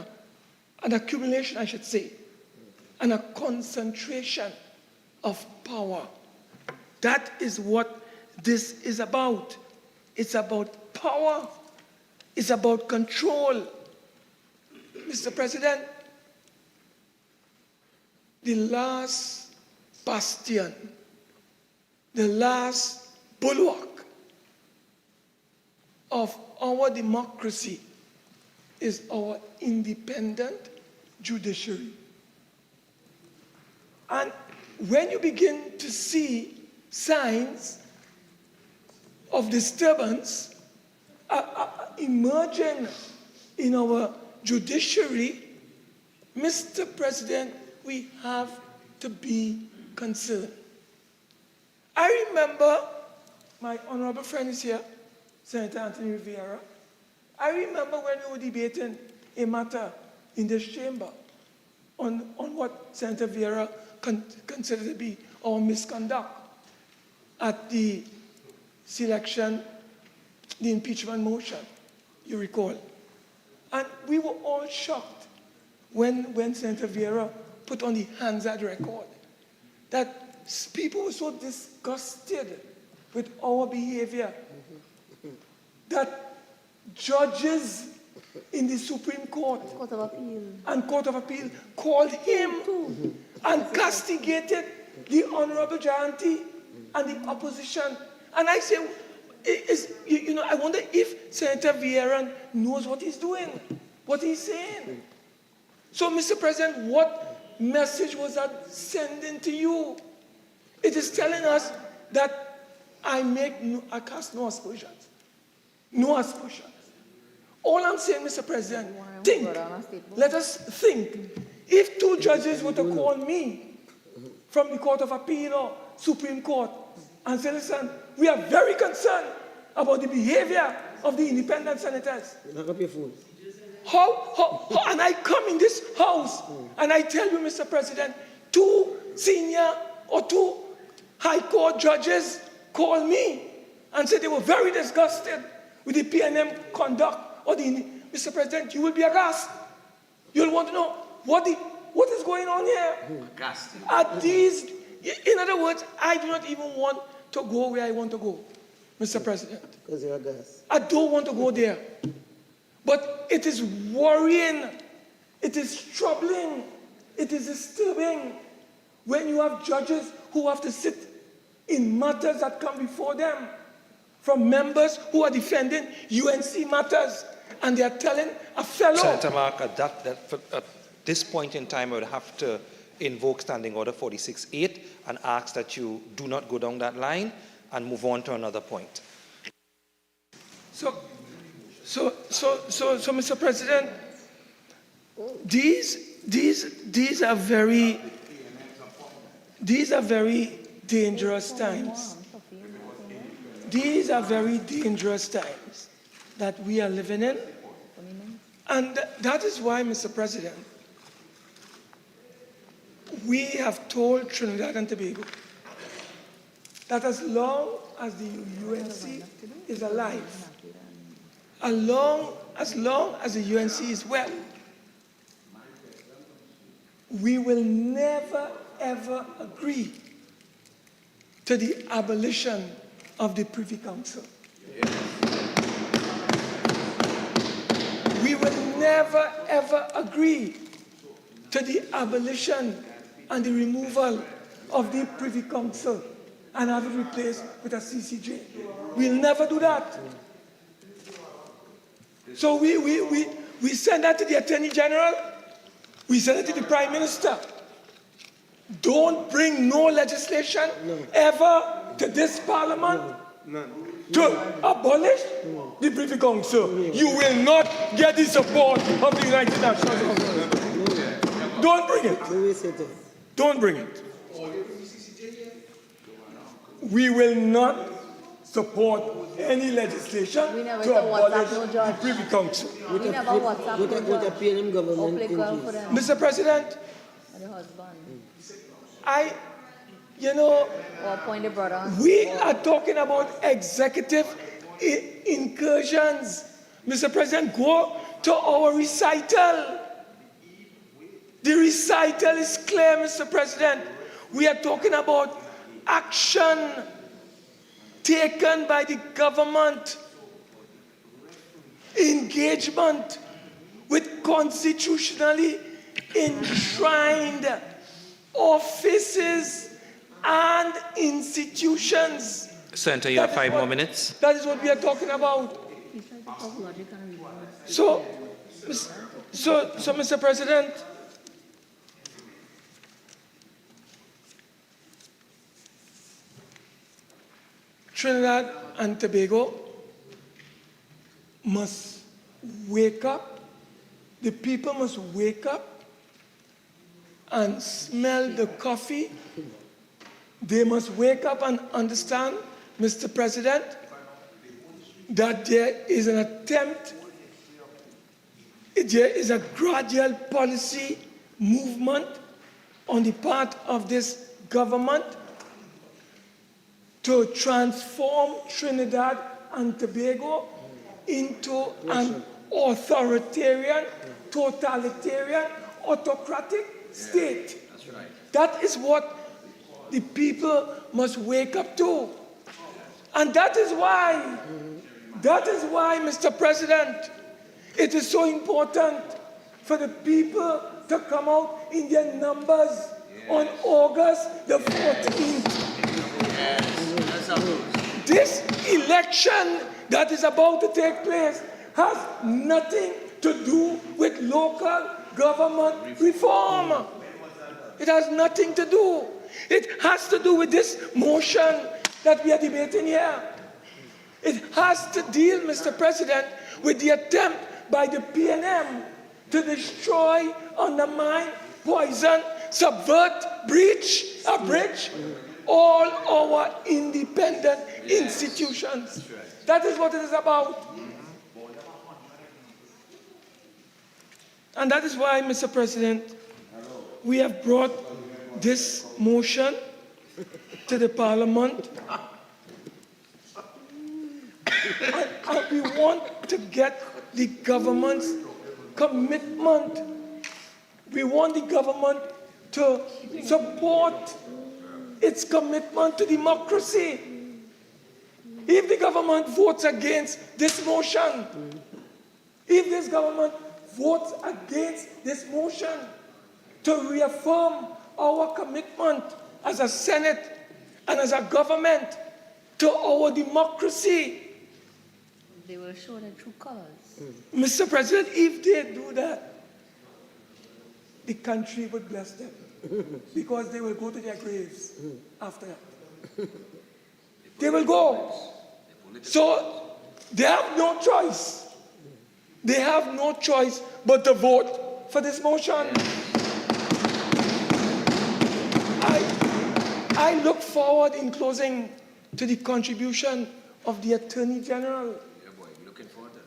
accumulation, I should say, and a concentration of power. That is what this is about. It's about power. It's about control. Mr. President, the last bastion, the last bulwark of our democracy is our independent judiciary. And when you begin to see signs of disturbance emerging in our judiciary, Mr. President, we have to be concerned. I remember, my honorable friend is here, Senator Anthony Rivera. I remember when we were debating a matter in this chamber on what Senator Rivera considered to be our misconduct at the selection, the impeachment motion, you recall. And we were all shocked when Senator Vieira put on the Hansard record that people were so disgusted with our behavior that judges in the Supreme Court and Court of Appeal called him and castigated the Honorable Jayanti and the opposition. And I say, I wonder if Senator Vieira knows what he's doing, what he's saying. So, Mr. President, what message was that sending to you? It is telling us that I cast no aspersions. No aspersions. All I'm saying, Mr. President, let us think. If two judges were to call me from the Court of Appeal or Supreme Court and say, listen, we are very concerned about the behavior of the independent senators. How, and I come in this house and I tell you, Mr. President, two senior or two high court judges called me and said they were very disgusted with the PNM conduct or the, Mr. President, you will be aghast. You'll want to know what is going on here. At these, in other words, I do not even want to go where I want to go, Mr. President. Because you're aghast. I don't want to go there. But it is worrying, it is troubling, it is disturbing when you have judges who have to sit in matters that come before them from members who are defending UNC matters, and they are telling a fellow... Senator Mark, at this point in time, I would have to invoke Standing Order 46.8 and ask that you do not go down that line and move on to another point. So, Mr. President, these are very dangerous times. These are very dangerous times that we are living in. And that is why, Mr. President, we have told Trinidad and Tobago that as long as the UNC is alive, as long as the UNC is well, we will never, ever agree to the abolition of the Privy Council. We will never, ever agree to the abolition and the removal of the Privy Council and have it replaced with a CCJ. We'll never do that. So we send that to the Attorney General, we send it to the Prime Minister. Don't bring no legislation ever to this Parliament to abolish the Privy Council. You will not get the support of the United Nations. Don't bring it. Don't bring it. We will not support any legislation to abolish the Privy Council. Mr. President, we are talking about executive incursions Mr. President, go to our recital. The recital is clear, Mr. President. We are talking about action taken by the government, engagement with constitutionally enshrined offices and institutions. Senator, you have 5 more minutes. That is what we are talking about. So, Mr. President, Trinidad and Tobago must wake up. The people must wake up and smell the coffee. They must wake up and understand, Mr. President, that there is an attempt, there is a gradual policy movement on the part of this government to transform Trinidad and Tobago into an authoritarian, totalitarian, autocratic state. That's right. That is what the people must wake up to. And that is why, Mr. President, it is so important for the people to come out in their numbers on August the 14th. This election that is about to take place has nothing to do with local government reform. It has nothing to do. It has to do with this motion that we are debating here. It has to deal, Mr. President, with the attempt by the PNM to destroy, undermine, poison, subvert, abridge all our independent institutions. That is what it is about. And that is why, Mr. President, we have brought this motion to the Parliament. And we want to get the government's commitment. We want the government to support its commitment to democracy. If the government votes against this motion, if this government votes against this motion to reaffirm our commitment as a Senate and as a government to our democracy, they will show their true colors. Mr. President, if they do that, the country would bless them because they will go to their graves after that. They will go. So they have no choice. They have no choice but to vote for this motion. I look forward in closing to the contribution of the Attorney General.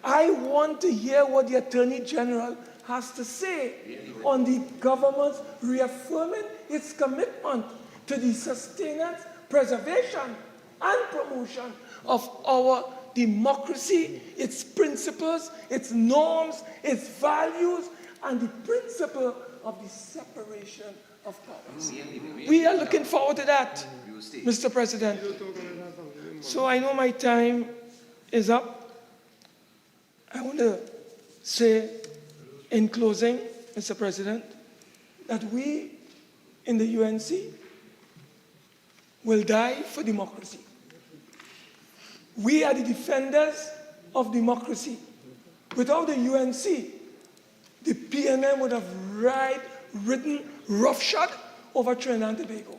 I want to hear what the Attorney General has to say on the government's reaffirming its commitment to the sustenance, preservation, and promotion of our democracy, its principles, its norms, its values, and the principle of the separation of powers. We are looking forward to that, Mr. President. So I know my time is up. I want to say in closing, Mr. President, that we in the UNC will die for democracy. We are the defenders of democracy. Without the UNC, the PNM would have ridden roughshod over Trinidad and Tobago.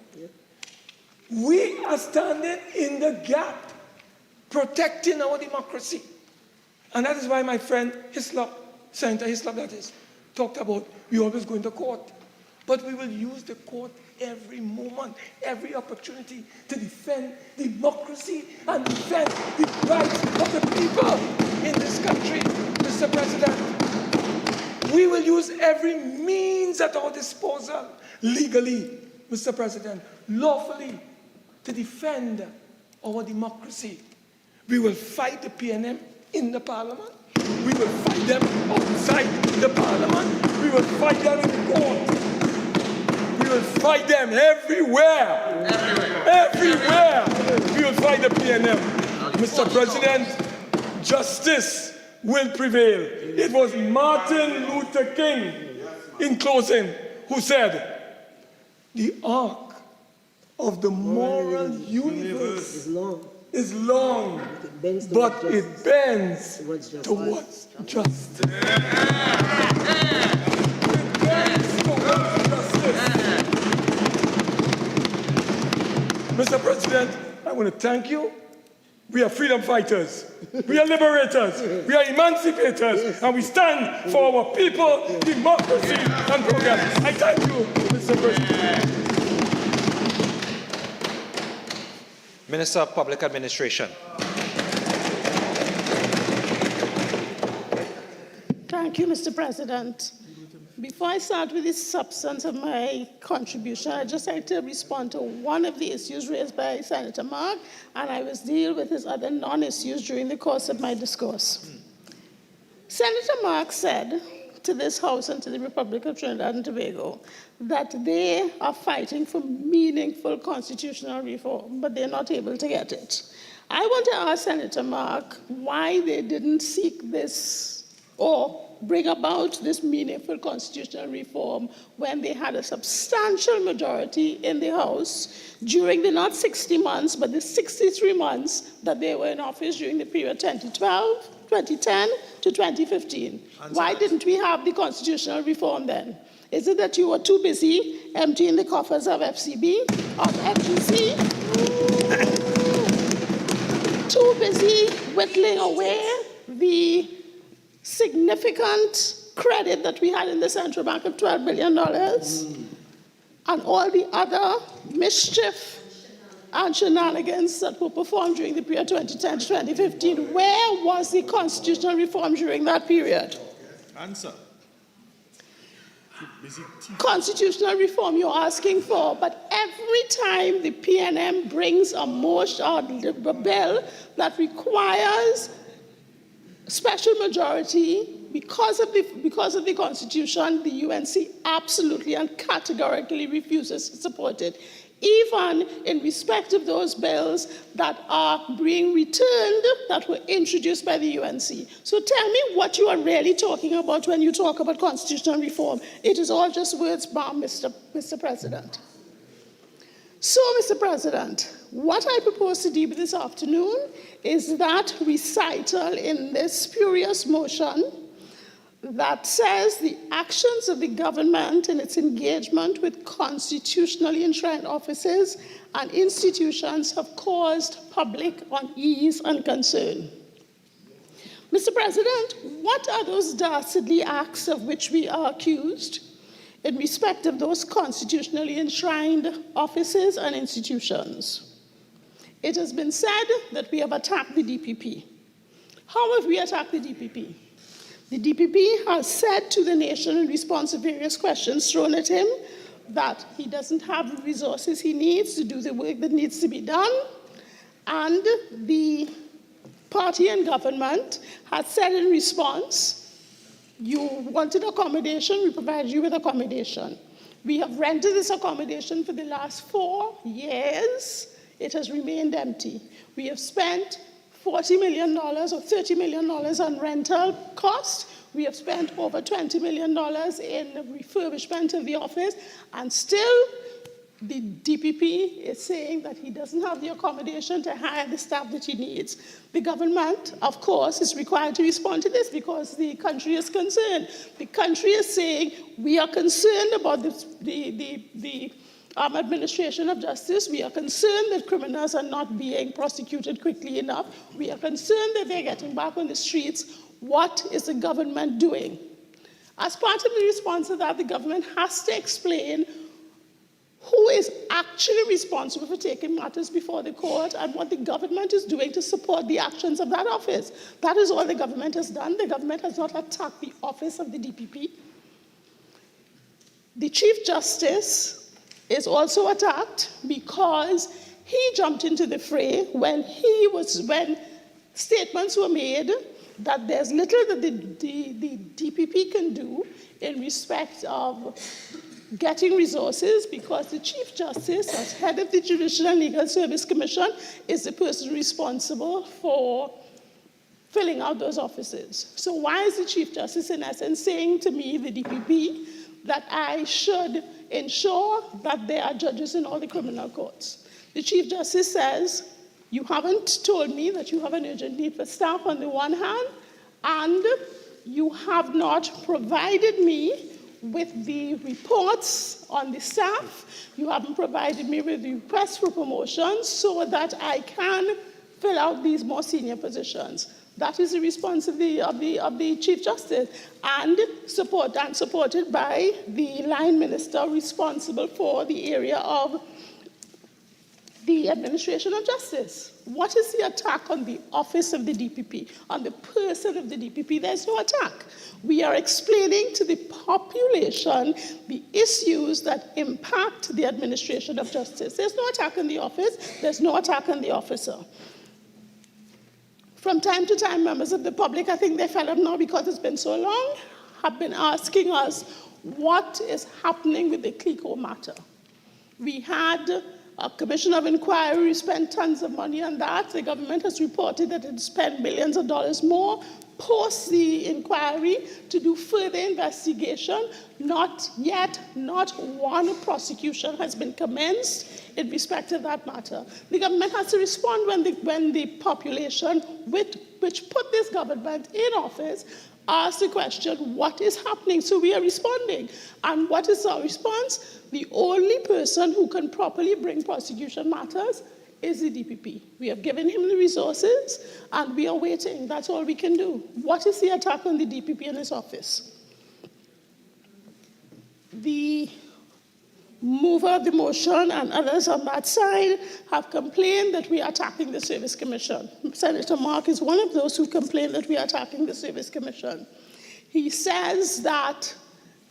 We are standing in the gap, protecting our democracy. And that is why my friend Hislop, Senator Hislop, that is, talked about we always go into court. But we will use the court every moment, every opportunity to defend democracy and defend the rights of the people in this country, Mr. President. We will use every means at our disposal, legally, Mr. President, lawfully, to defend our democracy. We will fight the PNM in the Parliament. We will fight them outside the parliament. We will fight them in the court. We will fight them everywhere. Everywhere. We will fight the PNM. Mr. President, justice will prevail. It was Martin Luther King, in closing, who said, the arc of the moral universe is long, but it bends towards justice. It bends towards justice. Mr. President, I want to thank you. We are freedom fighters. We are liberators. We are emancipators. And we stand for our people, democracy, and progress. I thank you, Mr. President. Minister of Public Administration. Thank you, Mr. President. Before I start with the substance of my contribution, I'd just like to respond to one of the issues raised by Senator Mark, and I will deal with his other non-issues during the course of my discourse. Senator Mark said to this House and to the Republic of Trinidad and Tobago that they are fighting for meaningful constitutional reform, but they're not able to get it. I want to ask Senator Mark why they didn't seek this or bring about this meaningful constitutional reform when they had a substantial majority in the House during the not 60 months, but the 63 months that they were in office during the period 2012, 2010 to 2015. Why didn't we have the constitutional reform then? Is it that you were too busy emptying the coffers of FCB, of FGC? Too busy whittling away the significant credit that we had in the central bank of $12 billion and all the other mischief and shenanigans that were performed during the period 2010 to 2015. Where was the constitutional reform during that period? Answer. Constitutional reform you're asking for, but every time the PNM brings a motion or a bill that requires special majority because of the Constitution, the UNC absolutely and categorically refuses to support it, even in respect of those bills that are being returned that were introduced by the UNC. So tell me what you are really talking about when you talk about constitutional reform. It is all just words, Mr. President. So, Mr. President, what I propose to deal with this afternoon is that recital in this spurious motion that says the actions of the government in its engagement with constitutionally enshrined offices and institutions have caused public unease and concern. Mr. President, what are those dastardly acts of which we are accused in respect of those constitutionally enshrined offices and institutions? It has been said that we have attacked the DPP. How have we attacked the DPP? The DPP has said to the nation in response to various questions thrown at him that he doesn't have the resources he needs to do the work that needs to be done, and the party and government has said in response, you wanted accommodation, we provided you with accommodation. We have rented this accommodation for the last 4 years. It has remained empty. We have spent $40 million or $30 million on rental cost. We have spent over $20 million in refurbishment of the office, and still the DPP is saying that he doesn't have the accommodation to hire the staff that he needs. The government, of course, is required to respond to this because the country is concerned. The country is saying, we are concerned about the administration of justice. We are concerned that criminals are not being prosecuted quickly enough. We are concerned that they're getting back on the streets. What is the government doing? As part of the response to that, the government has to explain who is actually responsible for taking matters before the court and what the government is doing to support the actions of that office. That is all the government has done. The government has not attacked the office of the DPP. The Chief Justice is also attacked because he jumped into the fray when statements were made that there's little that the DPP can do in respect of getting resources, because the Chief Justice, as head of the Judicial and Legal Service Commission, is the person responsible for filling out those offices. So why is the Chief Justice, in essence, saying to me, the DPP, that I should ensure that there are judges in all the criminal courts? The Chief Justice says, you haven't told me that you have an urgent need for staff on the one hand, and you have not provided me with the reports on the staff. You haven't provided me with the requests for promotions so that I can fill out these more senior positions. That is the responsibility of the Chief Justice, and supported by the line minister responsible for the area of the administration of justice. What is the attack on the office of the DPP, on the person of the DPP? There's no attack. We are explaining to the population the issues that impact the administration of justice. There's no attack on the office. There's no attack on the officer. From time to time, members of the public, I think they fed up now because it's been so long, have been asking us what is happening with the CLICO matter. We had a commission of inquiry, spent tons of money on that. The government has reported that it spent millions of dollars more post the inquiry to do further investigation. Not yet, not one prosecution has been commenced in respect of that matter. The government has to respond when the population which put this government in office asks the question, what is happening? So we are responding. And what is our response? The only person who can properly bring prosecution matters is the DPP. We have given him the resources, and we are waiting. That's all we can do. What is the attack on the DPP and his office? The mover of the motion and others on that side have complained that we are attacking the Service Commission. Senator Mark is one of those who complained that we are attacking the Service Commission. He says that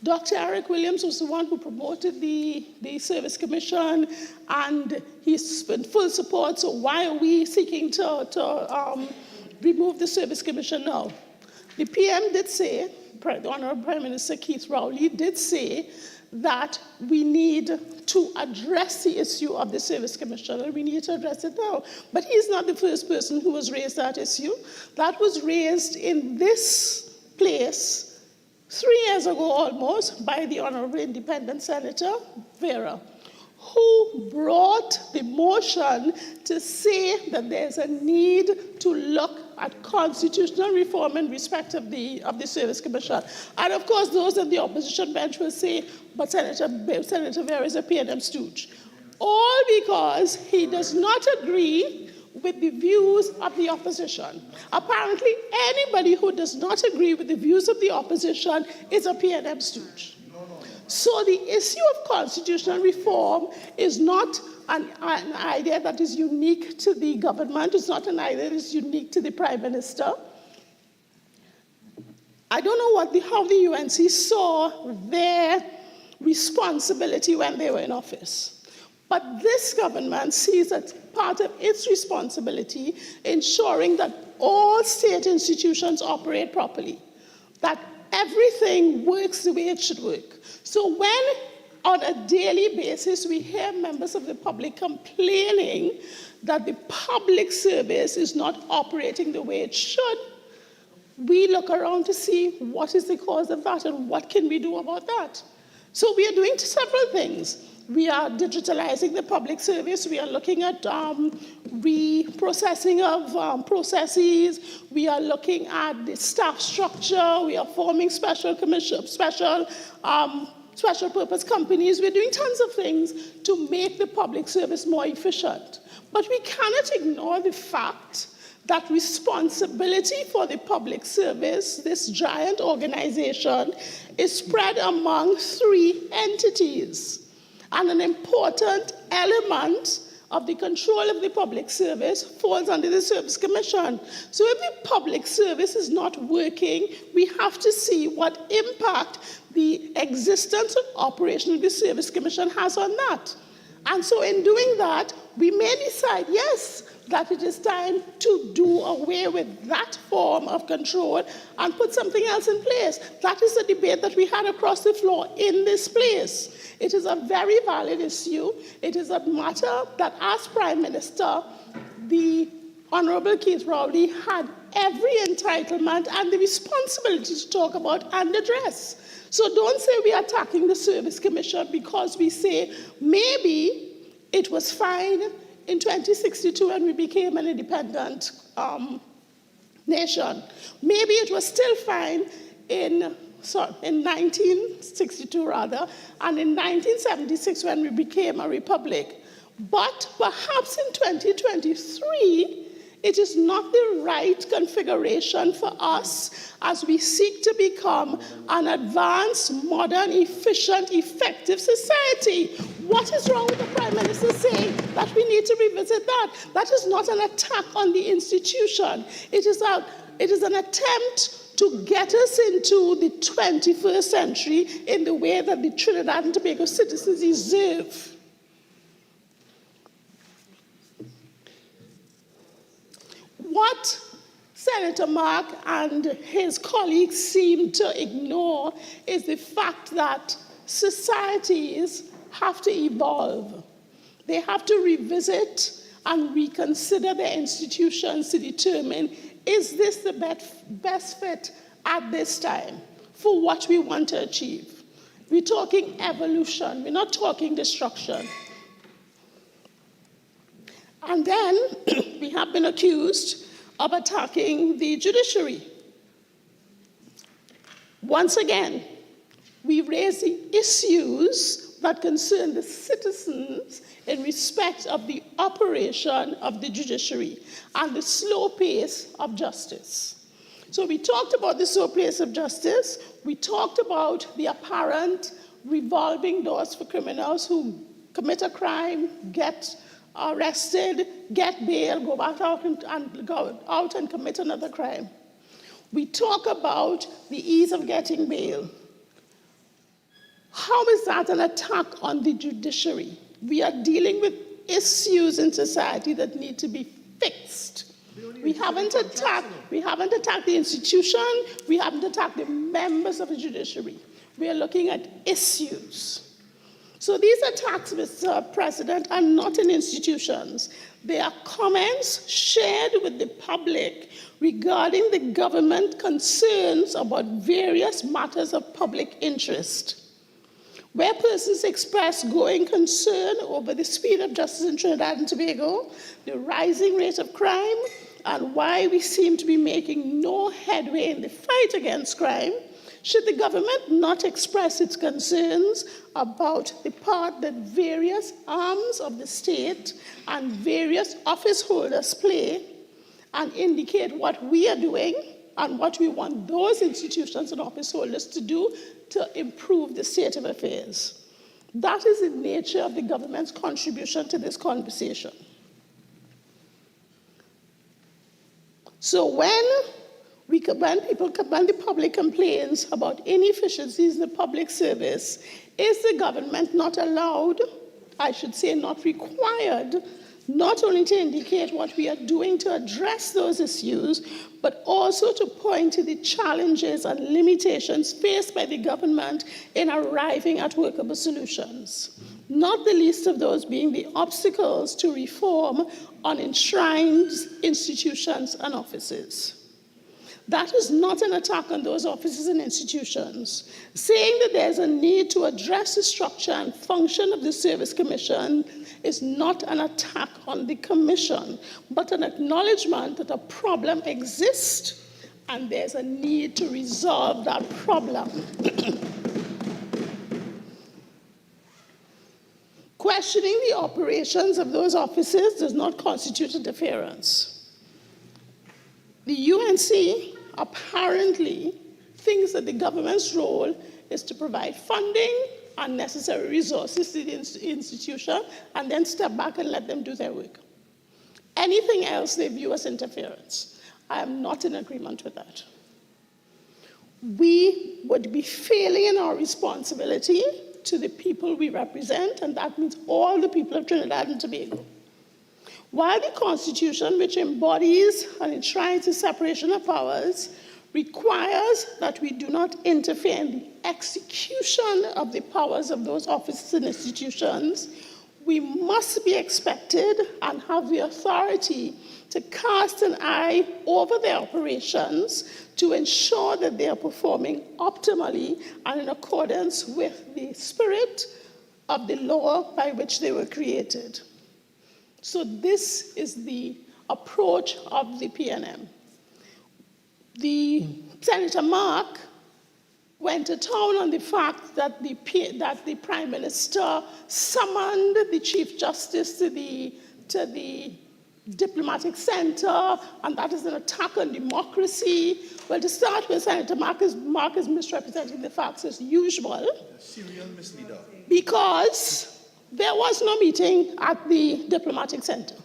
Dr. Eric Williams was the one who promoted the Service Commission, and he's in full support, so why are we seeking to remove the Service Commission now? The PM did say, the Honorable Prime Minister Keith Rowley did say that we need to address the issue of the Service Commission, and we need to address it now. But he's not the first person who has raised that issue. That was raised in this place 3 years ago almost by the Honorable Independent Senator Vera, who brought the motion to say that there's a need to look at constitutional reform in respect of the Service Commission. And of course, those in the opposition bench will say, but Senator Vera is a PNM stooge. All because he does not agree with the views of the opposition. Apparently, anybody who does not agree with the views of the opposition is a PNM stooge. So the issue of constitutional reform is not an idea that is unique to the government. It's not an idea that is unique to the Prime Minister. I don't know how the UNC saw their responsibility when they were in office. But this government sees as part of its responsibility ensuring that all state institutions operate properly, that everything works the way it should work. So when, on a daily basis, we hear members of the public complaining that the public service is not operating the way it should, we look around to see what is the cause of that and what can we do about that. So we are doing several things. We are digitalizing the public service. We are looking at reprocessing of processes. We are looking at the staff structure. We are forming special purpose companies. We're doing tons of things to make the public service more efficient. But we cannot ignore the fact that responsibility for the public service, this giant organization, is spread among 3 entities. And an important element of the control of the public service falls under the Service Commission. So if the public service is not working, we have to see what impact the existence and operation of the Service Commission has on that. And so in doing that, we may decide, yes, that it is time to do away with that form of control and put something else in place. That is the debate that we had across the floor in this place. It is a very valid issue. It is a matter that, as Prime Minister, the Honorable Keith Rowley had every entitlement and the responsibility to talk about and address. So don't say we are attacking the Service Commission because we say maybe it was fine in 2062 when we became an independent nation. Maybe it was still fine in 1962 rather, and in 1976 when we became a republic. But perhaps in 2023, it is not the right configuration for us as we seek to become an advanced, modern, efficient, effective society. What is wrong with the Prime Minister saying that we need to revisit that? That is not an attack on the institution. It is an attempt to get us into the 21st century in the way that the Trinidad and Tobago citizens deserve. What Senator Mark and his colleagues seem to ignore is the fact that societies have to evolve. They have to revisit and reconsider their institutions to determine, is this the best fit at this time for what we want to achieve? We're talking evolution, we're not talking destruction. And then we have been accused of attacking the judiciary. Once again, we raise the issues that concern the citizens in respect of the operation of the judiciary and the slow pace of justice. So we talked about the slow pace of justice. We talked about the apparent revolving doors for criminals who commit a crime, get arrested, get bail, go back out and commit another crime. We talk about the ease of getting bail. How is that an attack on the judiciary? We are dealing with issues in society that need to be fixed. We haven't attacked the institution, we haven't attacked the members of the judiciary. We are looking at issues. So these attacks, Mr. President, are not in institutions. They are comments shared with the public regarding the government concerns about various matters of public interest. Where persons express growing concern over the speed of justice in Trinidad and Tobago, the rising rate of crime, and why we seem to be making no headway in the fight against crime, should the government not express its concerns about the part that various arms of the state and various office holders play and indicate what we are doing and what we want those institutions and office holders to do to improve the state of affairs? That is the nature of the government's contribution to this conversation. So when the public complains about inefficiencies in the public service, is the government not allowed, I should say not required, not only to indicate what we are doing to address those issues, but also to point to the challenges and limitations faced by the government in arriving at workable solutions, not the least of those being the obstacles to reform on enshrined institutions and offices. That is not an attack on those offices and institutions. Saying that there's a need to address the structure and function of the Service Commission is not an attack on the Commission, but an acknowledgement that a problem exists and there's a need to resolve that problem. Questioning the operations of those offices does not constitute interference. The UNC apparently thinks that the government's role is to provide funding and necessary resources to the institution and then step back and let them do their work. Anything else they view as interference. I am not in agreement with that. We would be failing in our responsibility to the people we represent, and that means all the people of Trinidad and Tobago. While the Constitution, which embodies and enshrines the separation of powers, requires that we do not interfere in the execution of the powers of those offices and institutions, we must be expected and have the authority to cast an eye over their operations to ensure that they are performing optimally and in accordance with the spirit of the law by which they were created. So this is the approach of the PNM. Senator Mark went to town on the fact that the Prime Minister summoned the Chief Justice to the diplomatic center, and that is an attack on democracy. Well, to start with, Senator Mark is misrepresenting the facts as usual. Serial misleader. Because there was no meeting at the diplomatic center.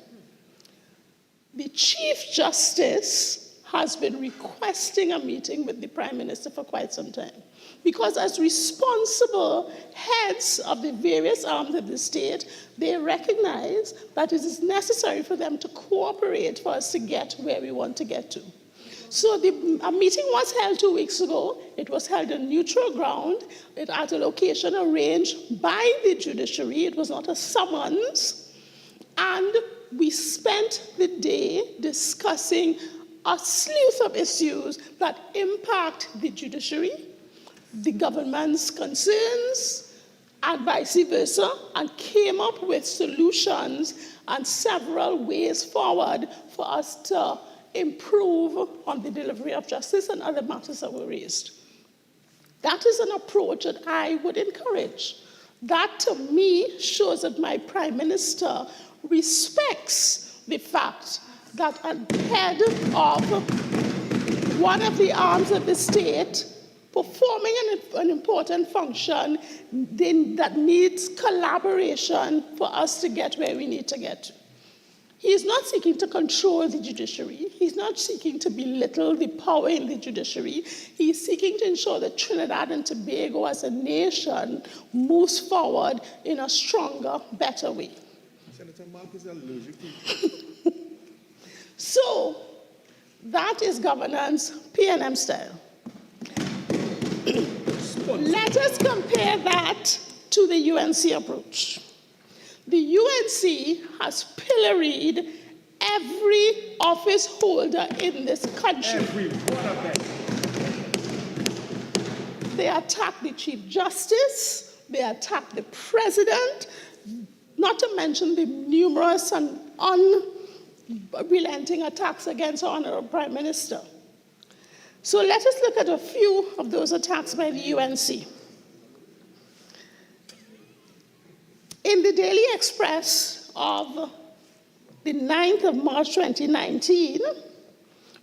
The Chief Justice has been requesting a meeting with the Prime Minister for quite some time. Because as responsible heads of the various arms of the state, they recognize that it is necessary for them to cooperate for us to get where we want to get to. So a meeting was held 2 weeks ago. It was held on neutral ground at a location arranged by the judiciary. It was not a summons. And we spent the day discussing a slew of issues that impact the judiciary, the government's concerns, and vice versa, and came up with solutions and several ways forward for us to improve on the delivery of justice and other matters that were raised. That is an approach that I would encourage. That, to me, shows that my Prime Minister respects the fact that a head of one of the arms of the state performing an important function that needs collaboration for us to get where we need to get to. He is not seeking to control the judiciary. He's not seeking to belittle the power in the judiciary. He's seeking to ensure that Trinidad and Tobago as a nation moves forward in a stronger, better way. Senator Mark is allergic to... So, that is governance, PNM style. Let us compare that to the UNC approach. The UNC has pilloried every office holder in this country. Every one of them. They attack the Chief Justice, they attack the President, not to mention the numerous and unrelenting attacks against our Honorable Prime Minister. So let us look at a few of those attacks by the UNC. In the Daily Express of the 9th of March 2019,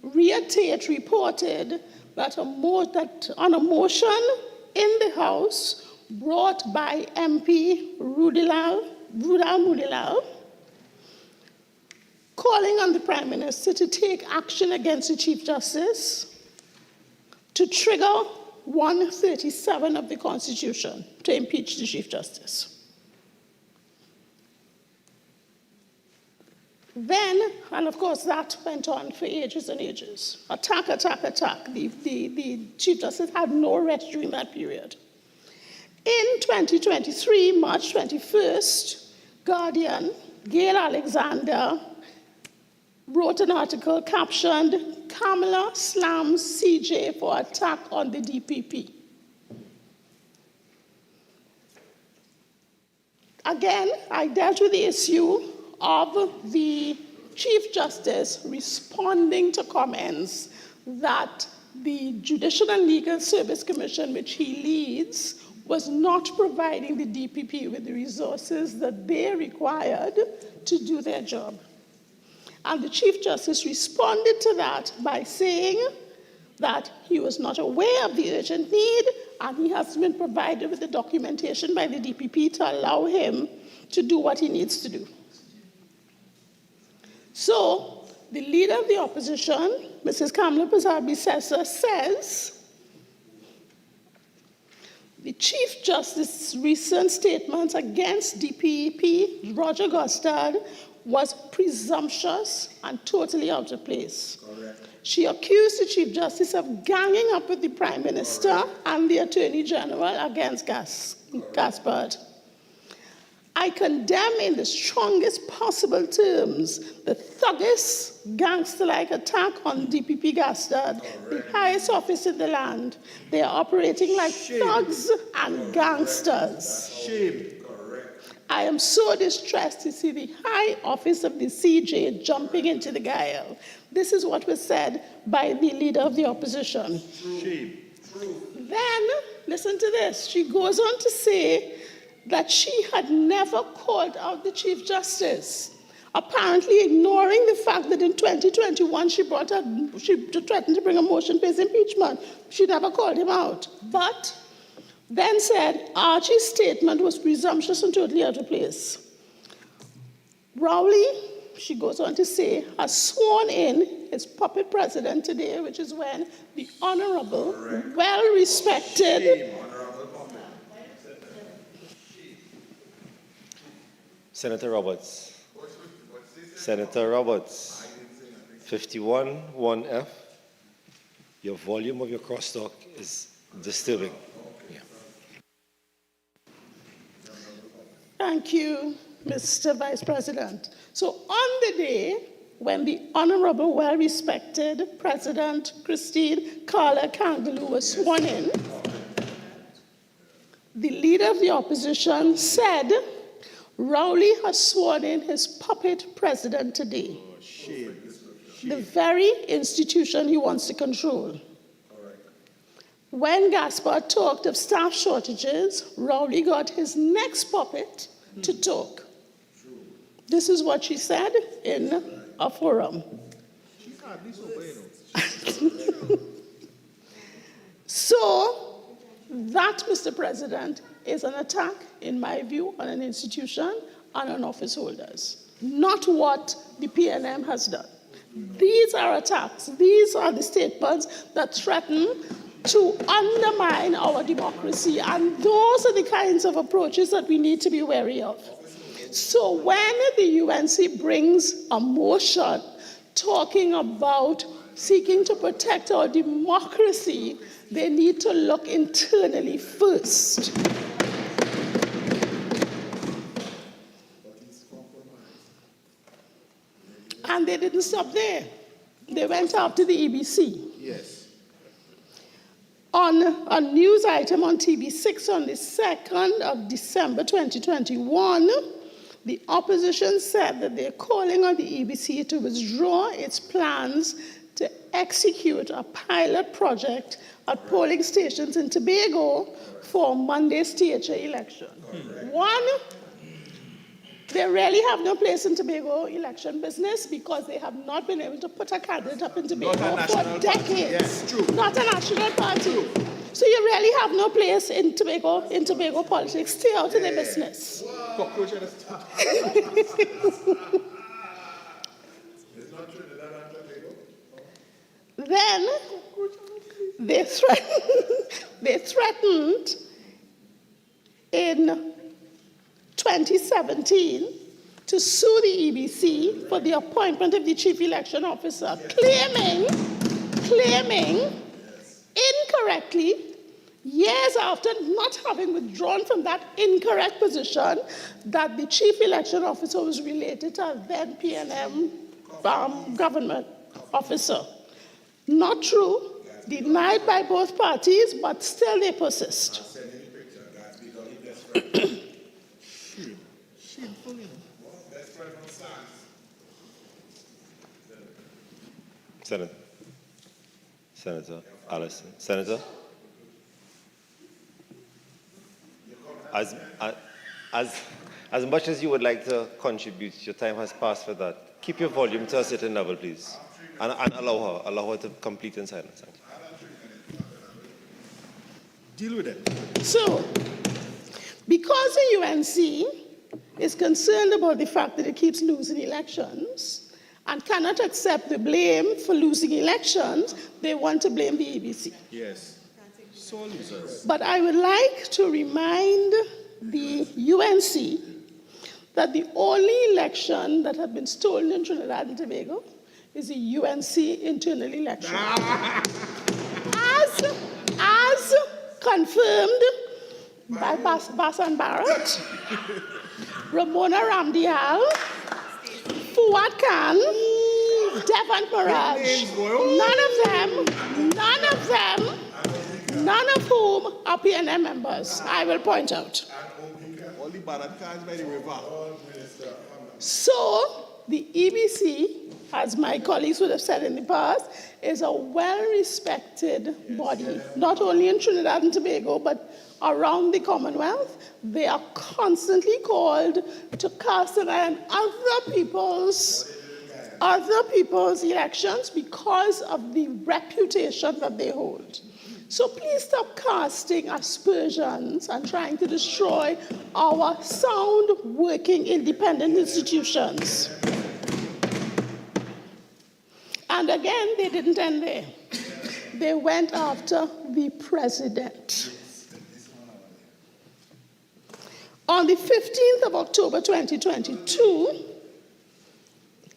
Ria Tate reported that on a motion in the House brought by MP Rudal Mudilal, calling on the Prime Minister to take action against the Chief Justice to trigger 137 of the Constitution to impeach the Chief Justice. Then, and of course that went on for ages and ages. Attack, attack, attack. The Chief Justice had no rest during that period. In 2023, March 21st, Guardian, Gail Alexander, wrote an article captioned, Kamala slams CJ for attack on the DPP. Again, I dealt with the issue of the Chief Justice responding to comments that the Judicial and Legal Service Commission, which he leads, was not providing the DPP with the resources that they required to do their job. And the Chief Justice responded to that by saying that he was not aware of the urgent need and he has been provided with the documentation by the DPP to allow him to do what he needs to do. So, the leader of the opposition, Mrs. Kamala Prasad-Bissessar, says The Chief Justice's recent statements against DPP Roger Gostard was presumptuous and totally out of place. Correct. She accused the Chief Justice of ganging up with the Prime Minister and the Attorney General against Gaspard. I condemn in the strongest possible terms the thuggish, gangster-like attack on DPP Gaspard, the highest office in the land. They are operating like thugs and gangsters. Shame. I am so distressed to see the high office of the CJ jumping into the guile. This is what was said by the leader of the opposition. Shame. Then, listen to this. She goes on to say that she had never called out the Chief Justice, apparently ignoring the fact that in 2021 she threatened to bring a motion for his impeachment. She never called him out. But then said Archie's statement was presumptuous and totally out of place. Rowley, she goes on to say, has sworn in his puppet president today, which is when the honorable, well-respected Senator Roberts. Senator Roberts, 51(1)F. Your volume of your crosstalk is disturbing. Thank you, Mr. Vice President. So on the day when the Honorable, well-respected President Christine Carla Kangaloo was sworn in, the leader of the opposition said, Rowley has sworn in his puppet president today. The very institution he wants to control. When Gaspard talked of staff shortages, Rowley got his next puppet to talk. This is what she said in a forum. So, that, Mr. President, is an attack, in my view, on an institution and on office holders. Not what the PNM has done. These are attacks. These are the statements that threaten to undermine our democracy, and those are the kinds of approaches that we need to be wary of. So when the UNC brings a motion talking about seeking to protect our democracy, they need to look internally first. And they didn't stop there. They went after the EBC. Yes. On a news item on TV6 on the 2nd of December 2021, the opposition said that they're calling on the EBC to withdraw its plans to execute a pilot project at polling stations in Tobago for Monday's THA election. One, they really have no place in Tobago election business because they have not been able to put a candidate up in Tobago for decades. Yes, true. Not a national party. So you really have no place in Tobago politics. Stay out of their business. Cockroach at the Then they threatened in 2017 to sue the EBC for the appointment of the chief election officer, claiming incorrectly, years after not having withdrawn from that incorrect position, that the chief election officer was related to a then PNM government officer. Not true, denied by both parties, but still they persist. Senator Allison. Senator? As much as you would like to contribute, your time has passed for that. Keep your volume to a certain level, please. And allow her to complete in silence. Deal with it. So, because the UNC is concerned about the fact that it keeps losing elections and cannot accept the blame for losing elections, they want to blame the EBC. Yes. But I would like to remind the UNC that the only election that has been stolen in Trinidad and Tobago is the UNC internal election. As confirmed by Basan Barrett, Ramona Ramdial, Fuad Khan, Devon Mirage, none of whom are PNM members, I will point out. All the Barat cars by the river. So, the EBC, as my colleagues would have said in the past, is a well-respected body, not only in Trinidad and Tobago, but around the Commonwealth. They are constantly called to cast an eye on other people's elections because of the reputation that they hold. So please stop casting aspersions and trying to destroy our sound, working, independent institutions. And again, they didn't end there. They went after the president. On the 15th of October 2022,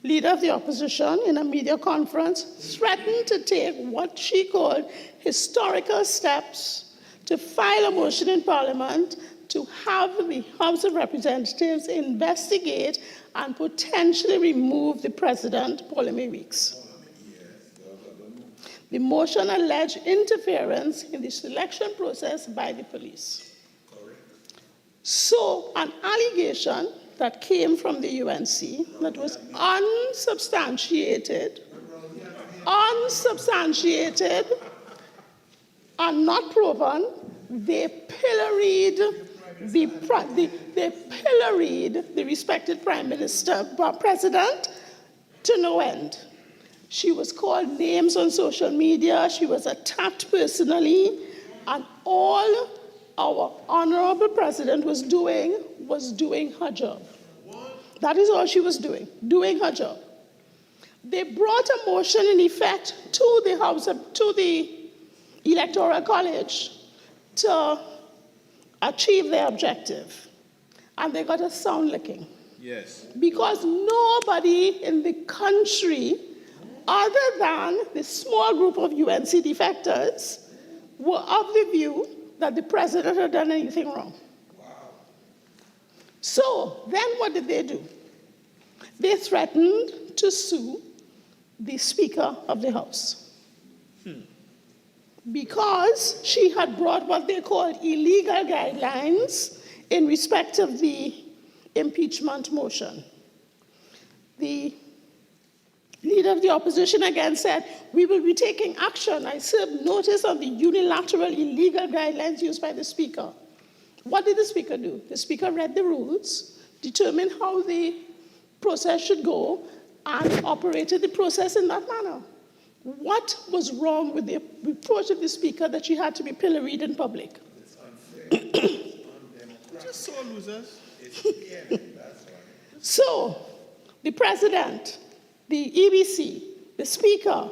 leader of the opposition in a media conference threatened to take what she called historical steps to file a motion in Parliament to have the House of Representatives investigate and potentially remove the president, Paul-Eme Weeks. The motion alleged interference in the selection process by the police. So, an allegation that came from the UNC that was unsubstantiated and not proven, they pilloried the respected president to no end. She was called names on social media, she was attacked personally, and all our honorable president was doing her job. That is all she was doing her job. They brought a motion in effect to the Electoral College to achieve their objective. And they got a sound licking. Yes. Because nobody in the country, other than the small group of UNC defectors, were of the view that the president had done anything wrong. Wow. So then what did they do? They threatened to sue the Speaker of the House because she had brought what they called illegal guidelines in respect of the impeachment motion. The leader of the opposition again said, we will be taking action. I served notice of the unilateral illegal guidelines used by the Speaker. What did the Speaker do? The Speaker read the rules, determined how the process should go, and operated the process in that manner. What was wrong with the approach of the Speaker that she had to be pilloried in public? It's unfair. Just so losers. So, the President, the EBC, the Speaker,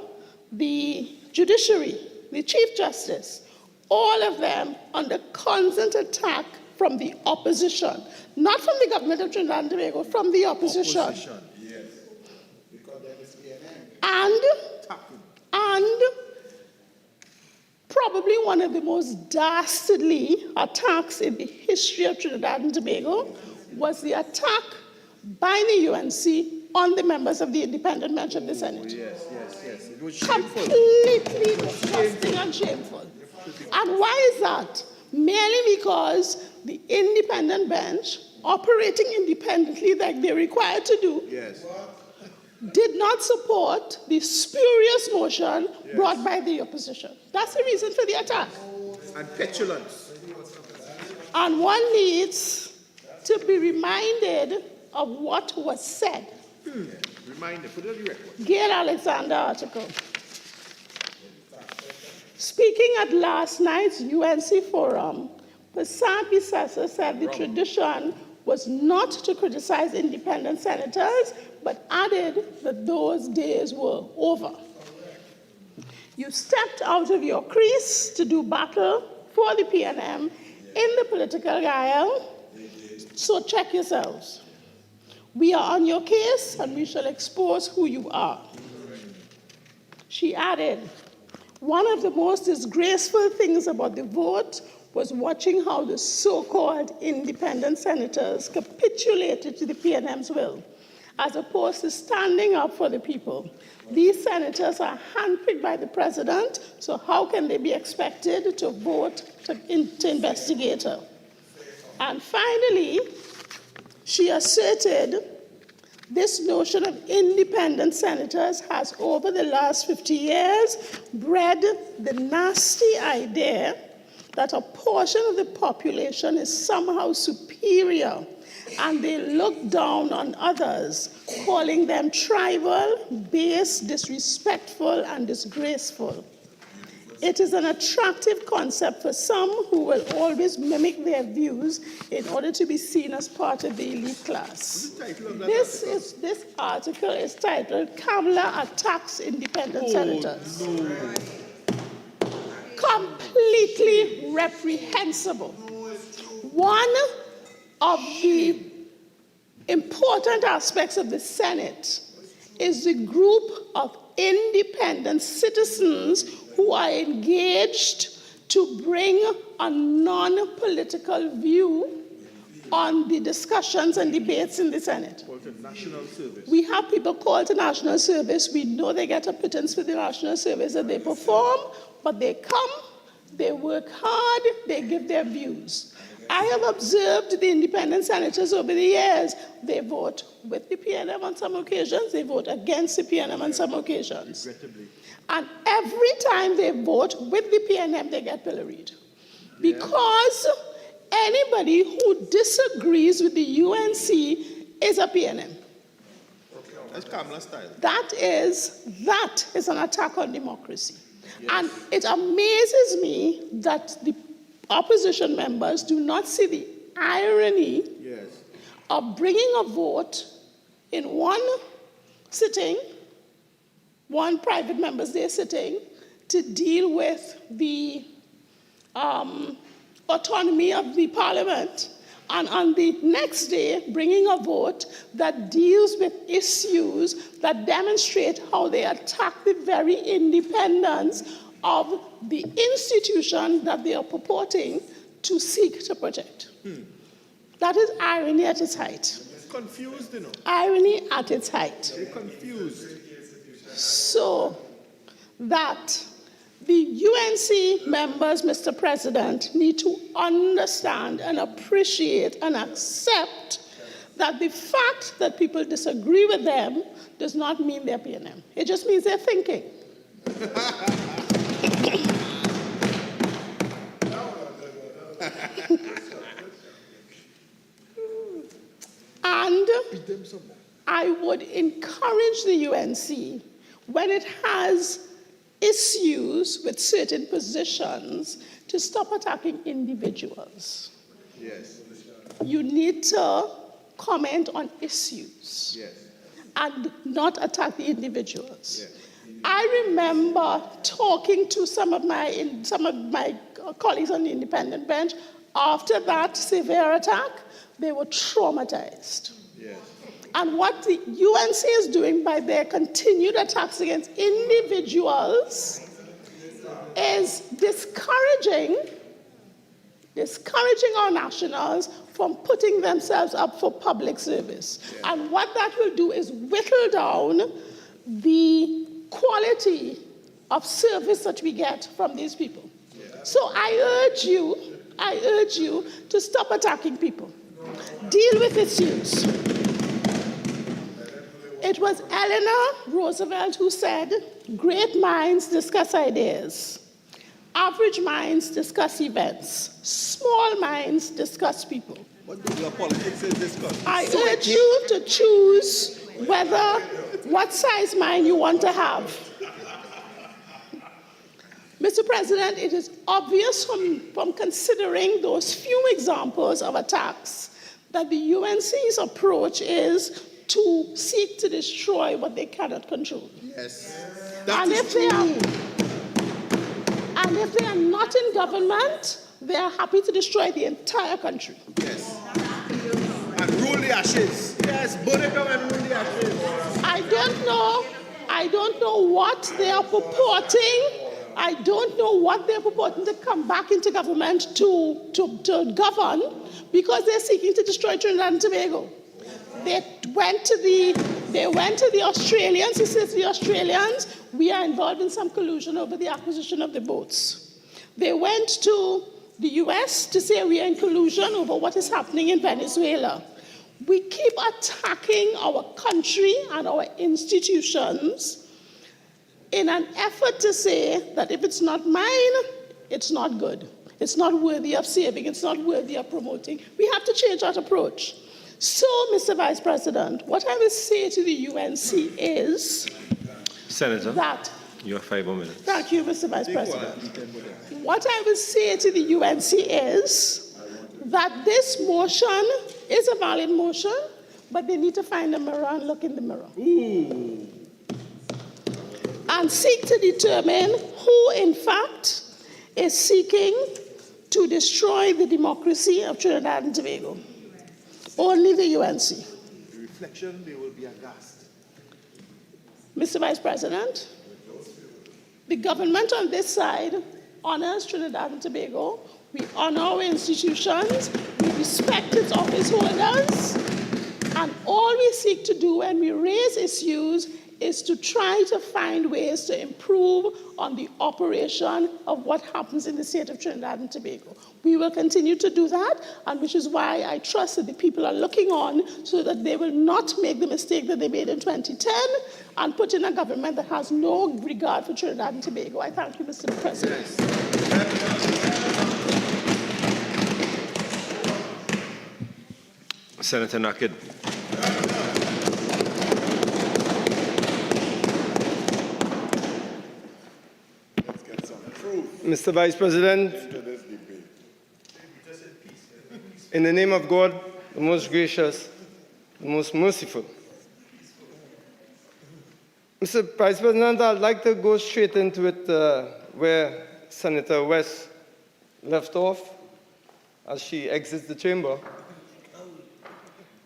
the Judiciary, the Chief Justice, all of them under constant attack from the opposition. Not from the government of Trinidad and Tobago, from the opposition. Opposition, yes. Because there is And probably one of the most dastardly attacks in the history of Trinidad and Tobago was the attack by the UNC on the members of the independent bench of the Senate. Yes. It was shameful. Completely disgusting and shameful. And why is that? Merely because the independent bench, operating independently like they're required to do, yes, did not support the spurious motion brought by the opposition. That's the reason for the attack. And petulance. And one needs to be reminded of what was said. Reminder, put it on the record. Gail Alexander article. Speaking at last night's UNC forum, Prasad Bisasa said the tradition was not to criticize independent senators, but added that those days were over. You stepped out of your crease to do battle for the PNM in the political aisle. So check yourselves. We are on your case and we shall expose who you are. She added, one of the most disgraceful things about the vote was watching how the so-called independent senators capitulated to the PNM's will, as opposed to standing up for the people. These senators are handpicked by the president, so how can they be expected to vote to investigate her? And finally, she asserted this notion of independent senators has, over the last 50 years, bred the nasty idea that a portion of the population is somehow superior and they look down on others, calling them tribal, base, disrespectful, and disgraceful. It is an attractive concept for some who will always mimic their views in order to be seen as part of the elite class. This article is titled, Kamala Attacks Independent Senators. No. Completely reprehensible. One of the important aspects of the Senate is the group of independent citizens who are engaged to bring a non-political view on the discussions and debates in the Senate. Called to national service. We have people called to national service. We know they get a pittance for the national service that they perform, but they come, they work hard, they give their views. I have observed the independent senators over the years. They vote with the PNM on some occasions, they vote against the PNM on some occasions. Regrettably. And every time they vote with the PNM, they get pilloried. Because anybody who disagrees with the UNC is a PNM. That's Kamala style. That is an attack on democracy. Yes. And it amazes me that the opposition members do not see the irony of bringing a vote in one sitting, one private member's day sitting, to deal with the autonomy of the parliament, and on the next day bringing a vote that deals with issues that demonstrate how they attack the very independence of the institution that they are purporting to seek to protect. That is irony at its height. Confused, you know. Irony at its height. They're confused. So that the UNC members, Mr. President, need to understand and appreciate and accept that the fact that people disagree with them does not mean they're PNM. It just means they're thinking. And I would encourage the UNC, when it has issues with certain positions, to stop attacking individuals. Yes. You need to comment on issues and not attack the individuals. I remember talking to some of my colleagues on the independent bench. After that severe attack, they were traumatized. And what the UNC is doing by their continued attacks against individuals is discouraging our nationals from putting themselves up for public service. And what that will do is whittle down the quality of service that we get from these people. So I urge you to stop attacking people. Deal with issues. It was Eleanor Roosevelt who said, great minds discuss ideas. Average minds discuss events. Small minds discuss people. What the politics is discussed? I urge you to choose what size mind you want to have. Mr. President, it is obvious from considering those few examples of attacks that the UNC's approach is to seek to destroy what they cannot control. Yes. And if they are And if they are not in government, they are happy to destroy the entire country. Yes. And rule the ashes. Yes, burn it down and rule the ashes. I don't know what they are purporting. I don't know what they're purporting to come back into government to govern, because they're seeking to destroy Trinidad and Tobago. They went to the Australians, he says to the Australians, we are involved in some collusion over the acquisition of the boats. They went to the US to say we are in collusion over what is happening in Venezuela. We keep attacking our country and our institutions in an effort to say that if it's not mine, it's not good. It's not worthy of saving. It's not worthy of promoting. We have to change that approach. So, Mr. Vice President, what I will say to the UNC is Senator, that... you have 5 more minutes. Thank you, Mr. Vice President. What I will say to the UNC is that this motion is a valid motion, but they need to find a mirror and look in the mirror. Ooh. And seek to determine who, in fact, is seeking to destroy the democracy of Trinidad and Tobago. Only the UNC. The reflection, they will be aghast. Mr. Vice President, the government on this side honors Trinidad and Tobago. We honor our institutions. We respect its office holders. And all we seek to do when we raise issues is to try to find ways to improve on the operation of what happens in the state of Trinidad and Tobago. We will continue to do that, and which is why I trust that the people are looking on so that they will not make the mistake that they made in 2010 and put in a government that has no regard for Trinidad and Tobago. I thank you, Mr. President. Senator Nakid. Mr. Vice President, in the name of God, the most gracious, the most merciful. Mr. Vice President, I'd like to go straight into it where Senator West left off as she exits the chamber.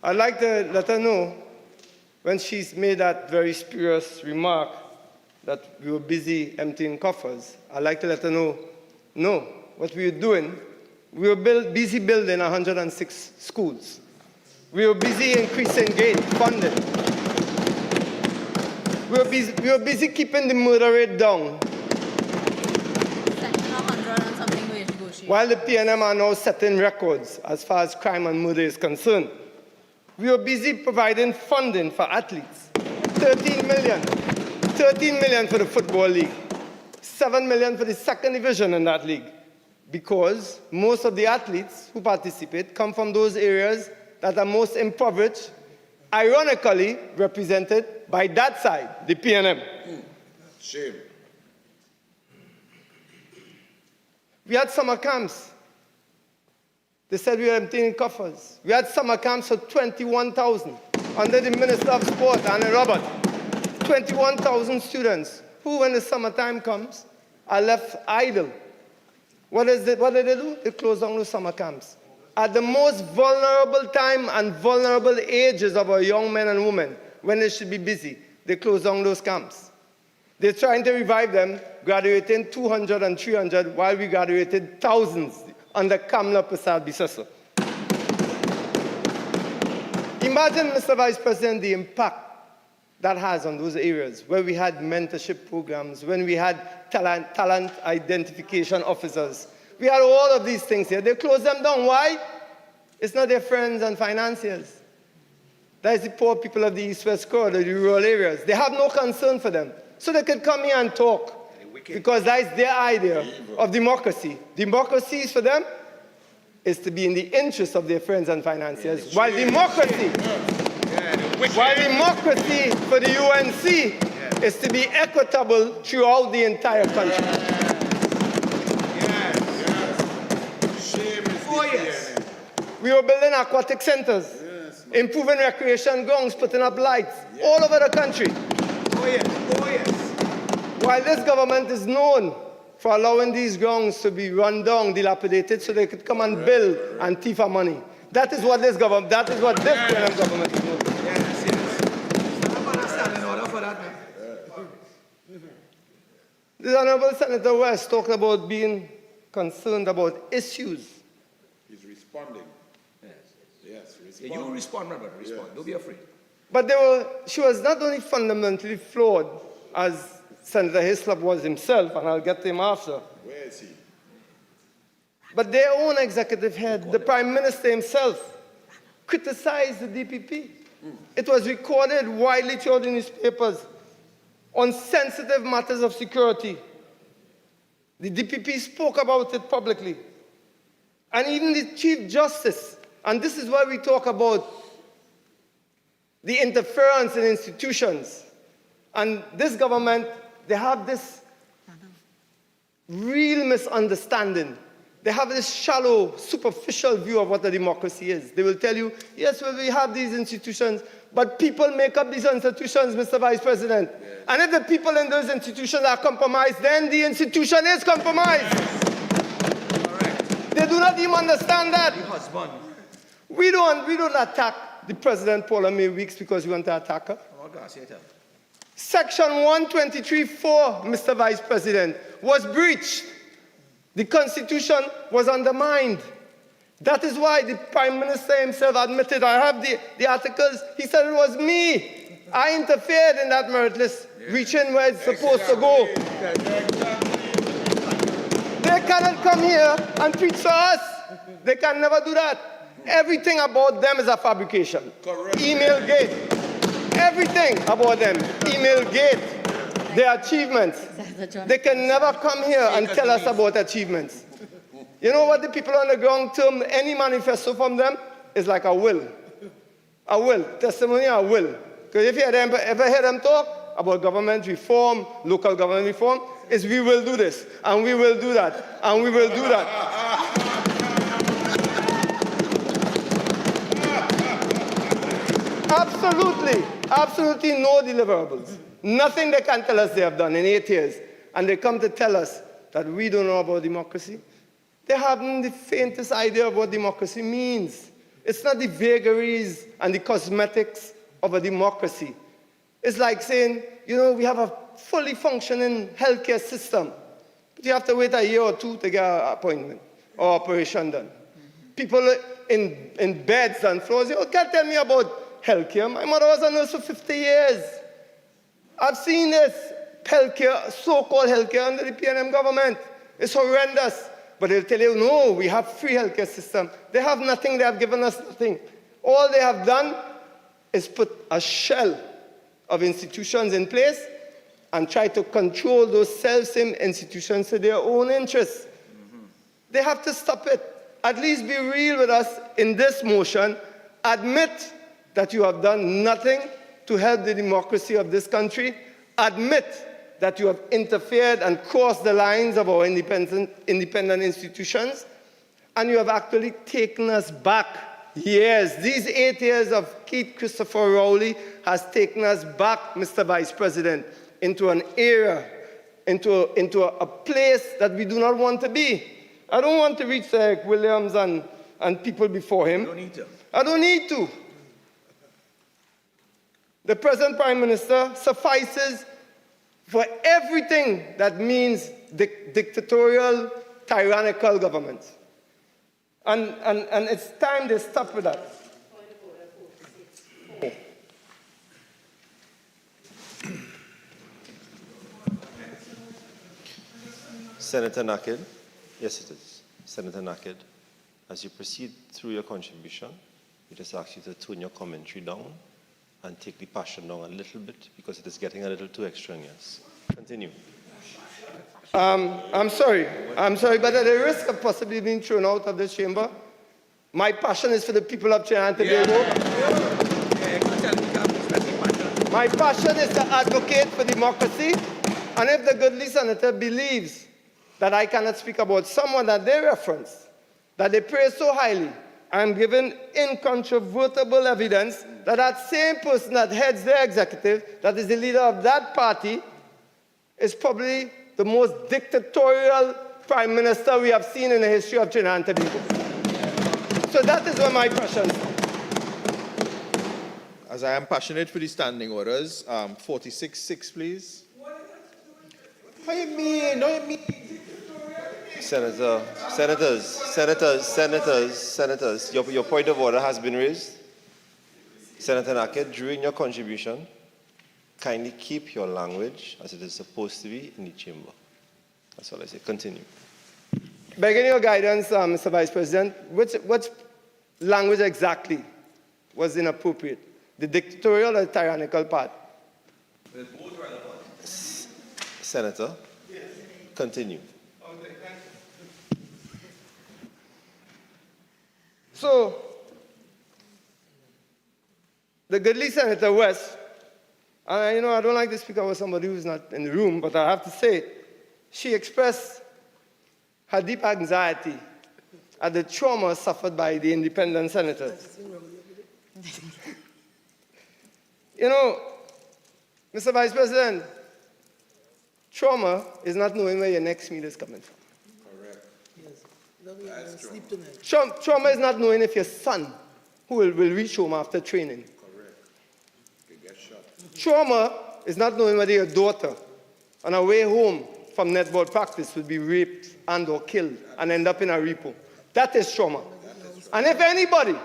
I'd like to let her know, when she's made that very spurious remark that we were busy emptying coffers, I'd like to let her know, no, what we were doing, we were busy building 106 schools. We were busy increasing gate funding. We were busy keeping the murder rate down. While the PNM are now setting records as far as crime and murder is concerned. We were busy providing funding for athletes. 13 million for the Football League. 7 million for the second division in that league. Because most of the athletes who participate come from those areas that are most impoverished, ironically represented by that side, the PNM. Shame. We had summer camps. They said we were emptying coffers. We had summer camps for 21,000 under the Minister of Sport, Anna Robert. 21,000 students who, when the summertime comes, are left idle. What do they do? They close down those summer camps. At the most vulnerable time and vulnerable ages of our young men and women, when they should be busy, they close down those camps. They're trying to revive them, graduating 200 and 300, while we graduated thousands under Kamla Prasad Bisasa. Imagine, Mr. Vice President, the impact that has on those areas where we had mentorship programs, when we had talent identification officers. We had all of these things here. They closed them down. Why? It's not their friends and financiers. That is the poor people of the East-West corridor, the rural areas. They have no concern for them. So they could come here and talk, because that is their idea of democracy. Democracy for them is to be in the interest of their friends and financiers, while democracy for the UNC is to be equitable throughout the entire country. We were building aquatic centers, improving recreation grounds, putting up lights all over the country. While this government is known for allowing these grounds to be run down, dilapidated, so they could come and build and thief our money. That is what this government, that is what this PNM government is doing. Yes, yes. I'm understanding order for that, man. The Honorable Senator West talked about being concerned about issues. He's responding. Yes, Yes, yeah, you respond, my brother, respond. Don't be afraid. But she was not only fundamentally flawed, as Senator Hislop was himself, and I'll get to him after. Where is he? But their own executive head, the Prime Minister himself, criticized the DPP. It was recorded widely throughout the newspapers on sensitive matters of security. The DPP spoke about it publicly. And even the Chief Justice, and this is why we talk about the interference in institutions. And this government, they have this real misunderstanding. They have this shallow, superficial view of what a democracy is. They will tell you, yes, well, we have these institutions, but people make up these institutions, Mr. Vice President. Yes. And if the people in those institutions are compromised, then the institution is compromised. They do not even understand that. We don't attack the President Paula May Weeks because we want to attack her. Section 123(4), Mr. Vice President, was breached. The Constitution was undermined. That is why the Prime Minister himself admitted, I have the articles, he said it was me. I interfered in that merit list, reaching where it's supposed to go. They cannot come here and preach to us. They can never do that. Everything about them is a fabrication. Email gate. Everything about them. Email gate. Their achievements. They can never come here and tell us about achievements. You know what the people on the ground term any manifesto from them is like a will. A will. Testimony, a will. Because if you ever hear them talk about government reform, local government reform, is we will do this, and we will do that, and we will do that. Absolutely no deliverables. Nothing they can tell us they have done in 8 years. And they come to tell us that we don't know about democracy. They haven't the faintest idea of what democracy means. It's not the vagaries and the cosmetics of a democracy. It's like saying, you know, we have a fully functioning healthcare system, but you have to wait a year or two to get an appointment or operation done. People in beds and floors, you can't tell me about healthcare. My mother was a nurse for 50 years. I've seen this healthcare, so-called healthcare under the PNM government. It's horrendous. But they'll tell you, no, we have free healthcare system. They have nothing. They have given us nothing. All they have done is put a shell of institutions in place and try to control those self-same institutions to their own interests. They have to stop it. At least be real with us in this motion. Admit that you have done nothing to help the democracy of this country. Admit that you have interfered and crossed the lines of our independent institutions, and you have actually taken us back years. These 8 years of Keith Christopher Rowley has taken us back, Mr. Vice President, into an era, into a place that we do not want to be. I don't want to reach Eric Williams and people before him. You don't need to. I don't need to. The present Prime Minister suffices for everything that means dictatorial, tyrannical government. And it's time they stop with that. Senator Naked. Yes, it is. Senator Naked, as you proceed through your contribution, we just ask you to tone your commentary down and take the passion down a little bit because it is getting a little too extraneous. Continue. I'm sorry, but at the risk of possibly being thrown out of this chamber, my passion is for the people of Trinidad and Tobago. My passion is to advocate for democracy, and if the goodly senator believes that I cannot speak about someone that they reference, that they praise so highly, I'm given incontrovertible evidence that that same person that heads their executive, that is the leader of that party, is probably the most dictatorial prime minister we have seen in the history of Trinidad and Tobago. So that is where my question is. As I am passionate for the standing orders, 46-6, please. What do you mean? What do you mean? Senators, your point of order has been raised. Senator Naked, during your contribution, kindly keep your language as it is supposed to be in the chamber. That's all I say. Continue. Begging your guidance, Mr. Vice President, which language exactly was inappropriate? The dictatorial or the tyrannical part? Senator, continue. So, the goodly Senator West, and I don't like to speak about somebody who's not in the room, but I have to say, she expressed her deep anxiety at the trauma suffered by the independent senators. Mr. Vice President, trauma is not knowing where your next meal is coming from. Correct. Yes. Sleep tonight. Trauma is not knowing if your son who will reach home after training. Correct. You get shot. Trauma is not knowing whether your daughter on her way home from netball practice will be raped and or killed and end up in a repo. That is trauma. And if anybody,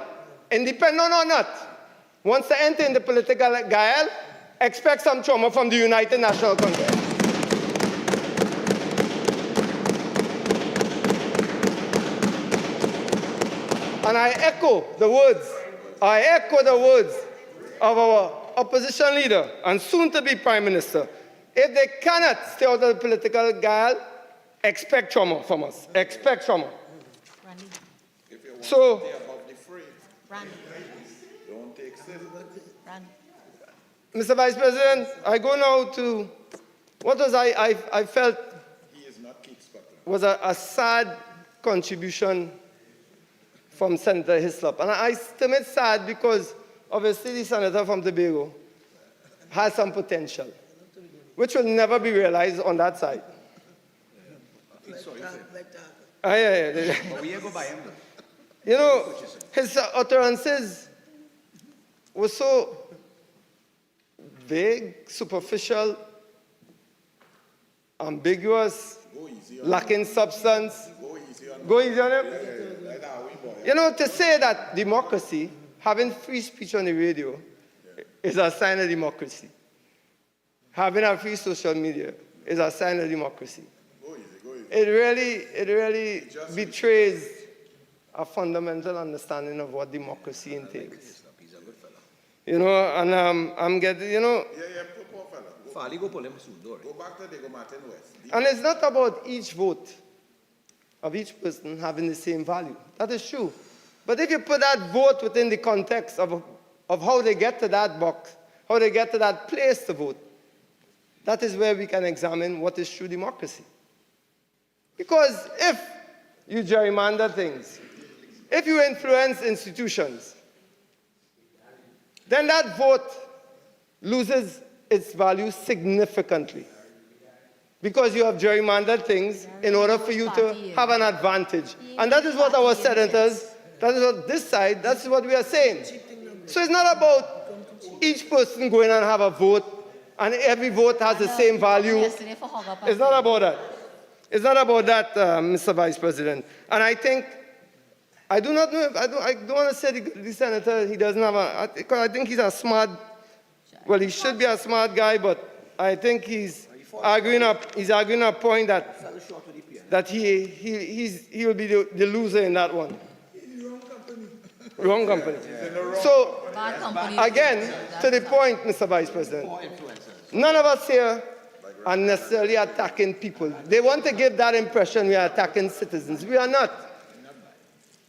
independent or not, wants to enter in the political guile, expect some trauma from the United National Congress. And I echo the words of our opposition leader and soon-to-be Prime Minister. If they cannot stay out of the political guile, expect trauma from us. Expect trauma. So, don't take Mr. Vice President, I go now to what was I felt was a sad contribution from Senator Hislop. And I still it sad because obviously the senator from Tobago has some potential, which will never be realized on that side. His utterances were so vague, superficial, ambiguous, lacking substance. Go easy on him. To say that democracy, having free speech on the radio, is a sign of democracy. Having a free social media is a sign of democracy. It really betrays a fundamental understanding of what democracy entails. And I'm getting, Go back to Diego Martin West. And it's not about each vote of each person having the same value. That is true. But if you put that vote within the context of how they get to that box, how they get to that place to vote, that is where we can examine what is true democracy. Because if you gerrymander things, if you influence institutions, then that vote loses its value significantly. Because you have gerrymandered things in order for you to have an advantage. And that is what our senators, that is what this side, that's what we are saying. So it's not about each person going and have a vote and every vote has the same value. It's not about that. It's not about that, Mr. Vice President. And I think, I do not know, I don't want to say the senator, he doesn't have a, because I think he's a smart, well, he should be a smart guy, but I think he's arguing a point that he will be the loser in that one. Wrong company. So, again, to the point, Mr. Vice President, none of us here are necessarily attacking people. They want to give that impression we are attacking citizens. We are not.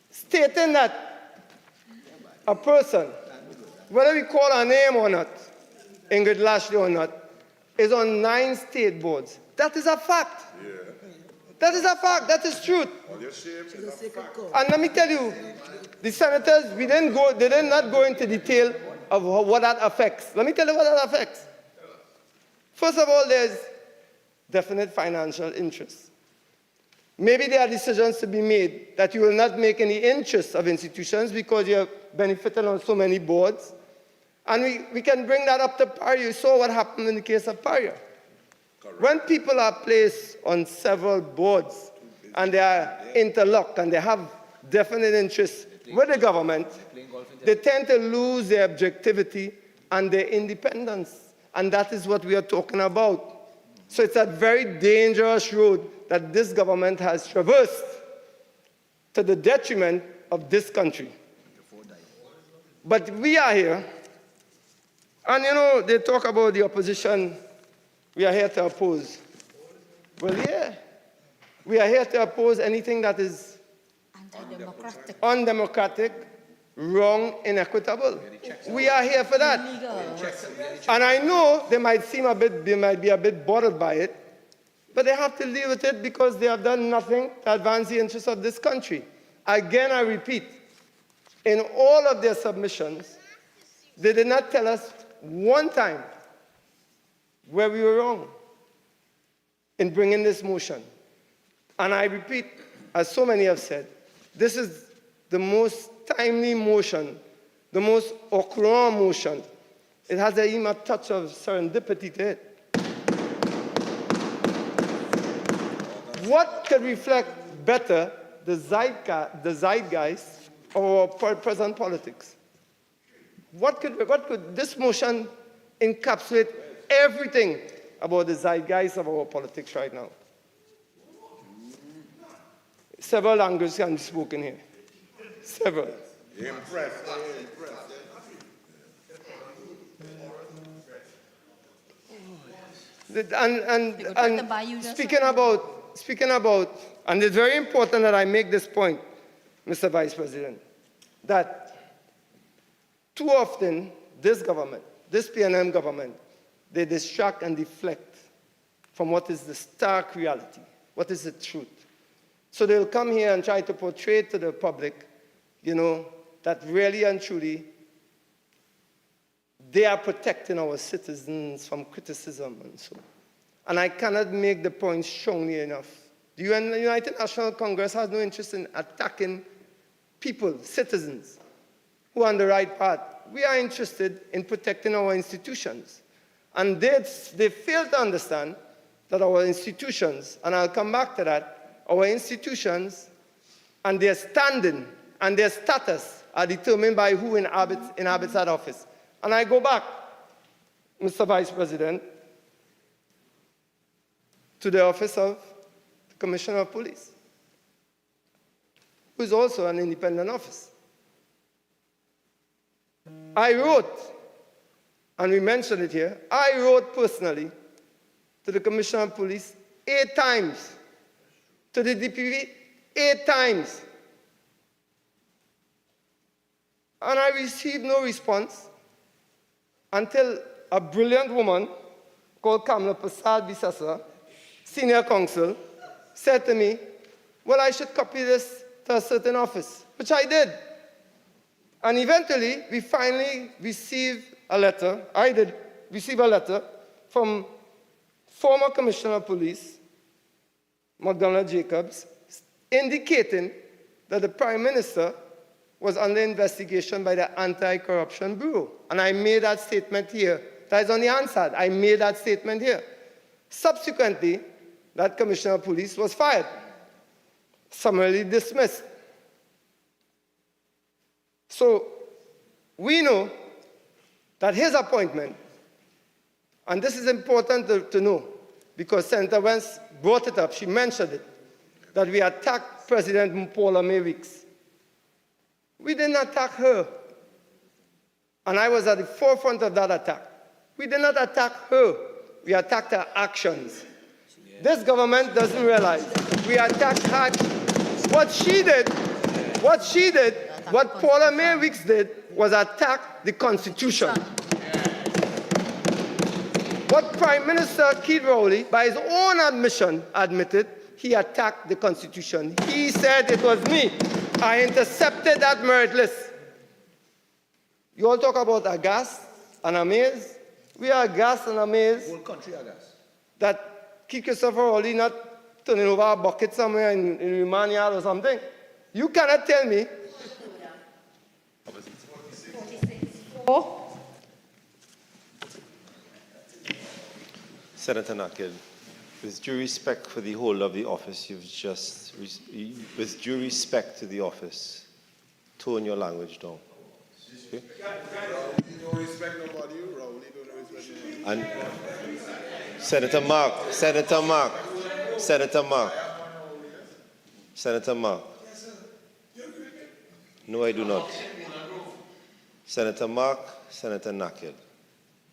Stating that a person, whether we call her name or not, Ingrid Lashley or not, is on 9 state boards. That is a fact. Yeah. That is a fact. That is truth. And let me tell you, the senators, they did not go into detail of what that affects. Let me tell you what that affects. First of all, there's definite financial interests. Maybe there are decisions to be made that you will not make any interests of institutions because you're benefiting on so many boards. And we can bring that up to ParlView. You saw what happened in the case of ParlView. When people are placed on several boards and they are interlocked and they have definite interests with the government, they tend to lose their objectivity and their independence. And that is what we are talking about. So it's a very dangerous road that this government has traversed to the detriment of this country. But we are here, and you know, they talk about the opposition, we are here to oppose. Well, yeah, we are here to oppose anything that is undemocratic, wrong, inequitable. We are here for that. And I know they might be a bit bothered by it, but they have to deal with it because they have done nothing to advance the interests of this country. Again, I repeat, in all of their submissions, they did not tell us one time where we were wrong in bringing this motion. And I repeat, as so many have said, this is the most timely motion, the most occurrent motion. It has even a touch of serendipity to it. What could reflect better the zeitgeist of our present politics? What could this motion encapsulate everything about the zeitgeist of our politics right now? Several languages can be spoken here. Several. Impressed. And speaking about, and it's very important that I make this point, Mr. Vice President, that too often this government, this PNM government, they distract and deflect from what is the stark reality, what is the truth. So they'll come here and try to portray to the public, you know, that really and truly they are protecting our citizens from criticism and so on. And I cannot make the point strongly enough. The United National Congress has no interest in attacking people, citizens, who are on the right path. We are interested in protecting our institutions. And they fail to understand that our institutions, and I'll come back to that, our institutions and their standing and their status are determined by who inhabits that office. And I go back, Mr. Vice President, to the office of the Commissioner of Police, who is also an independent office. I wrote, and we mentioned it here, I wrote personally to the Commissioner of Police 8 times, to the DPP 8 times. And I received no response until a brilliant woman called Kamala Prasad Bisasa, senior counsel, said to me, well, I should copy this to a certain office, which I did. And eventually, we finally received a letter, I did receive a letter from former Commissioner of Police, McDonald Jacobs, indicating that the Prime Minister was under investigation by the Anti-Corruption Bureau. And I made that statement here. That is on the answer. I made that statement here. Subsequently, that Commissioner of Police was fired, summarily dismissed. So we know that his appointment, and this is important to know, because Senator Wentz brought it up, she mentioned it, that we attacked President Paula May Weeks. We didn't attack her. And I was at the forefront of that attack. We did not attack her. We attacked her actions. This government doesn't realize we attacked her. What Paula May Weeks did was attack the Constitution. What Prime Minister Keith Rowley, by his own admission, admitted, he attacked the Constitution. He said it was me. I intercepted that merit list. You all talk about aghast and amazed. We are aghast and amazed. Whole country aghast. That keep Christopher Hawley not turning over a bucket somewhere in remand yard or something. You cannot tell me. Senator Nakid, with due respect for the whole of the office you've just, with due respect to the office, tone your language down. Okay? Don't respect nobody, Rowley don't respect nobody. And Senator Mark. No, I do not. Senator Mark, Senator Nakid,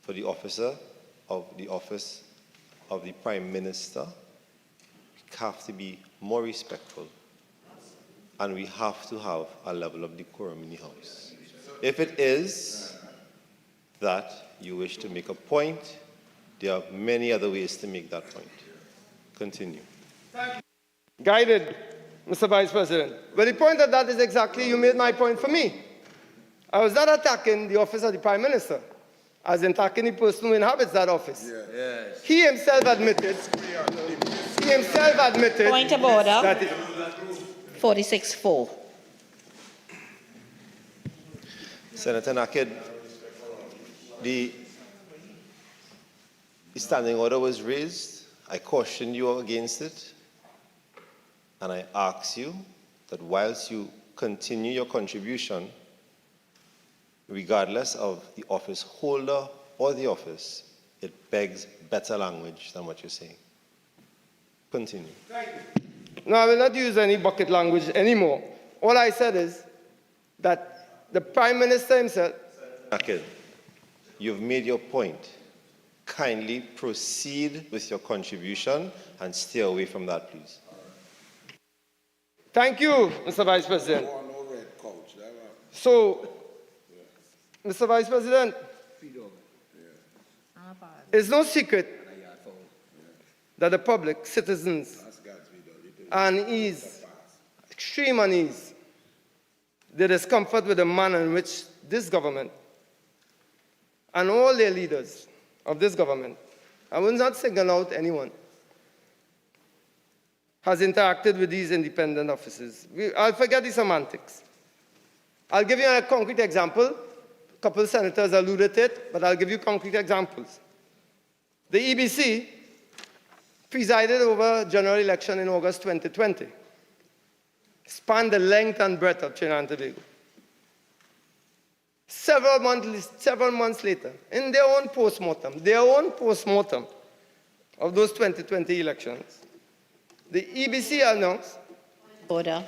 for the office of the Prime Minister, we have to be more respectful, and we have to have a level of decorum in the House. If it is that you wish to make a point, there are many other ways to make that point. Continue. Guided, Mr. Vice President. But the point of that is exactly, you made my point for me. I was not attacking the office of the Prime Minister. I was attacking the person who inhabits that office. Yes. He himself admitted. Point of order. That 46-4. Senator Nakid, the standing order was raised. I cautioned you against it. And I ask you that whilst you continue your contribution, regardless of the office holder or the office, it begs better language than what you're saying. Continue. No, I will not use any bucket language anymore. All I said is that the Prime Minister himself... Nakid, you've made your point. Kindly proceed with your contribution and stay away from that, please. Thank you, Mr. Vice President. So, Mr. Vice President, it's no secret that the public, citizens, are unease, extreme unease, the discomfort with the manner in which this government and all their leaders of this government, I will not single out anyone, has interacted with these independent offices. I'll forget the semantics. I'll give you a concrete example. A couple of senators alluded to it, but I'll give you concrete examples. The EBC presided over a general election in August 2020, spanned the length and breadth of Trinidad and Tobago. Several months later, in their own post-mortem of those 2020 elections, the EBC announced... Order.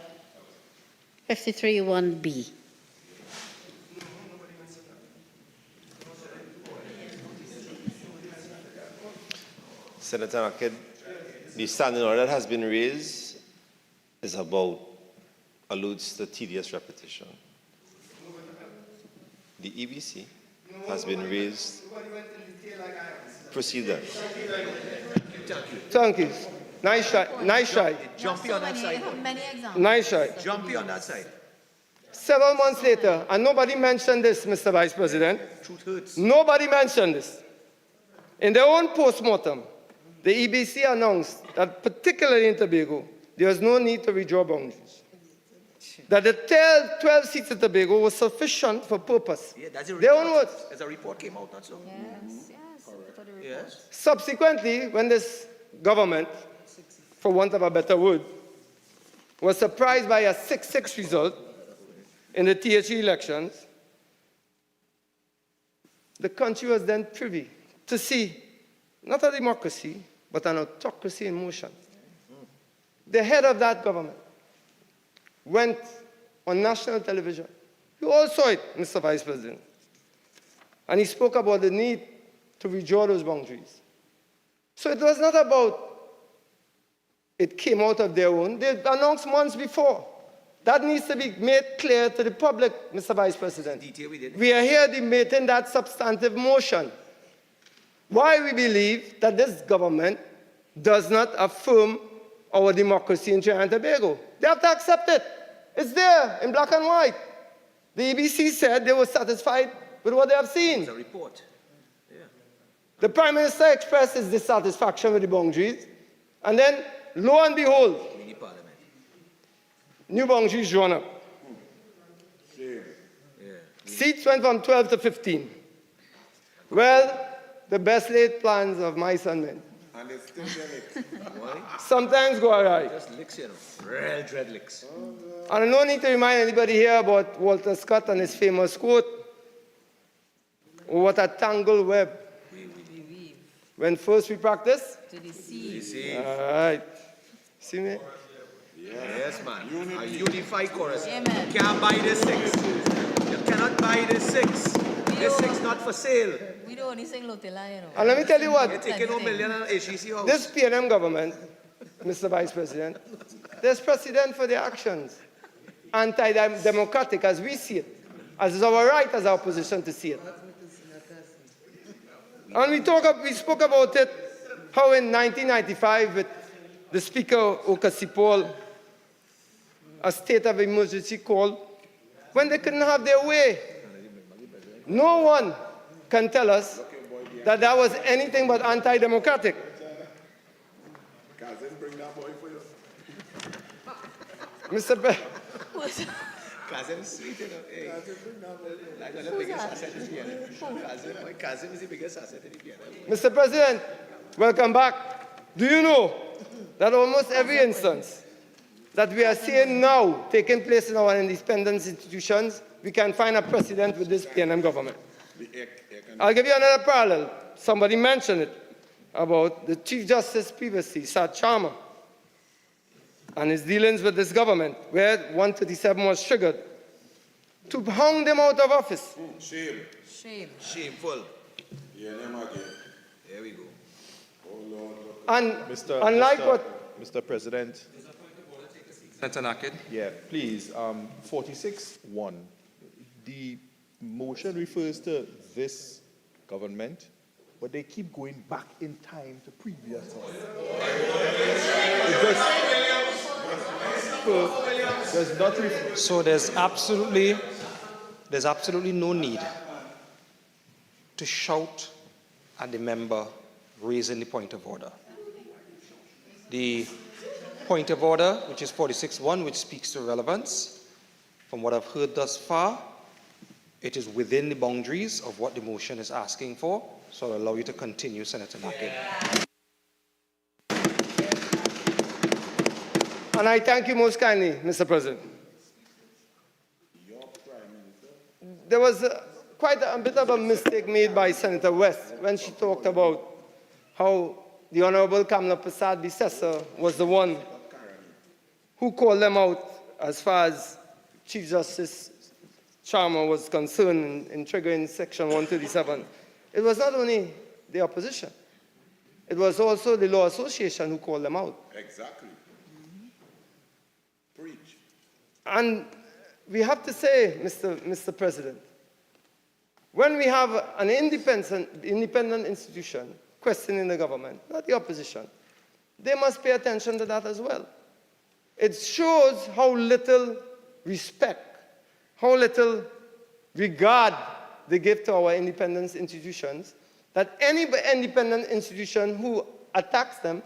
53-1B. Senator Nakid, the standing order that has been raised is alludes to tedious repetition. The EBC has been raised. Proceed then. Thank you. Nice try. Nice try. Jumpy on that side. Nice try. Jumpy on that side. Several months later, and nobody mentioned this, Mr. Vice President. Truth hurts. Nobody mentioned this. In their own post-mortem, the EBC announced that particularly in Tobago, there was no need to redraw boundaries. That the 12 seats in Tobago was sufficient for purpose. Yeah, that's a report. Their own words. As a report came out, not so. Yes. Subsequently, when this government, for want of a better word, was surprised by a 6-6 result in the THE elections, the country was then privy to see not a democracy, but an autocracy in motion. The head of that government went on national television. You all saw it, Mr. Vice President. And he spoke about the need to redraw those boundaries. So it was not about it came out of their own. They announced months before. That needs to be made clear to the public, Mr. Vice President. We are here debating that substantive motion. Why we believe that this government does not affirm our democracy in Trinidad and Tobago. They have to accept it. It's there in black and white. The EBC said they were satisfied with what they have seen. It's a report. Yeah. The Prime Minister expressed his dissatisfaction with the boundaries. And then, lo and behold, new boundaries drawn up. Seats went from 12 to 15. Well, the best laid plans of mice and men And it's still there. sometimes go awry. Just licks, you know. Real dread licks. And I don't need to remind anybody here about Walter Scott and his famous quote, what a tangled web. When first we practice, To deceive. all right. See me? Yes, man. A unified chorus. Amen. You can't buy this 6. You cannot buy this 6. This 6 not for sale. We don't only sing Lotela, you know. And let me tell you what, You're taking $1 million on HEC house. this PNM government, Mr. Vice President, there's precedent for their actions. Anti-democratic as we see it, as is our right as our position to see it. And we spoke about it, how in 1995 with the Speaker Okasipol, a state of emergency called, when they couldn't have their way. No one can tell us that that was anything but anti-democratic. Cousin, bring that boy for you. Mr. Pre- Cousin sweet, you know. Hey. Like the biggest asset in the my cousin is the biggest asset in the Mr. President, welcome back. Do you know that almost every instance that we are seeing now taking place in our independent institutions, we can find a precedent with this PNM government? I'll give you another parallel. Somebody mentioned it about the Chief Justice previously, Sir Charmer, and his dealings with this government, where 137 was triggered to hound him out of office. Shame. Shame. Shameful. Yeah, them again. There we go. Oh, Lord. And unlike what... Mr. President. Senator Nakid. Yeah, please, 46.1. The motion refers to this government, but they keep going back in time to previous ones. Does not refer. So there's absolutely no need to shout at the member raising the point of order. The point of order, which is 46.1, which speaks to relevance, from what I've heard thus far, it is within the boundaries of what the motion is asking for, so I'll allow you to continue, Senator Nakid. And I thank you most kindly, Mr. President. There was quite a bit of a mistake made by Senator West when she talked about how the Honorable Kamala Prasad Bissessar was the one who called them out as far as Chief Justice Charmer was concerned in triggering Section 137. It was not only the opposition. It was also the Law Association who called them out. Exactly. Preach. And we have to say, Mr. President, when we have an independent institution questioning the government, not the opposition, they must pay attention to that as well. It shows how little respect, how little regard they give to our independent institutions, that any independent institution who attacks them,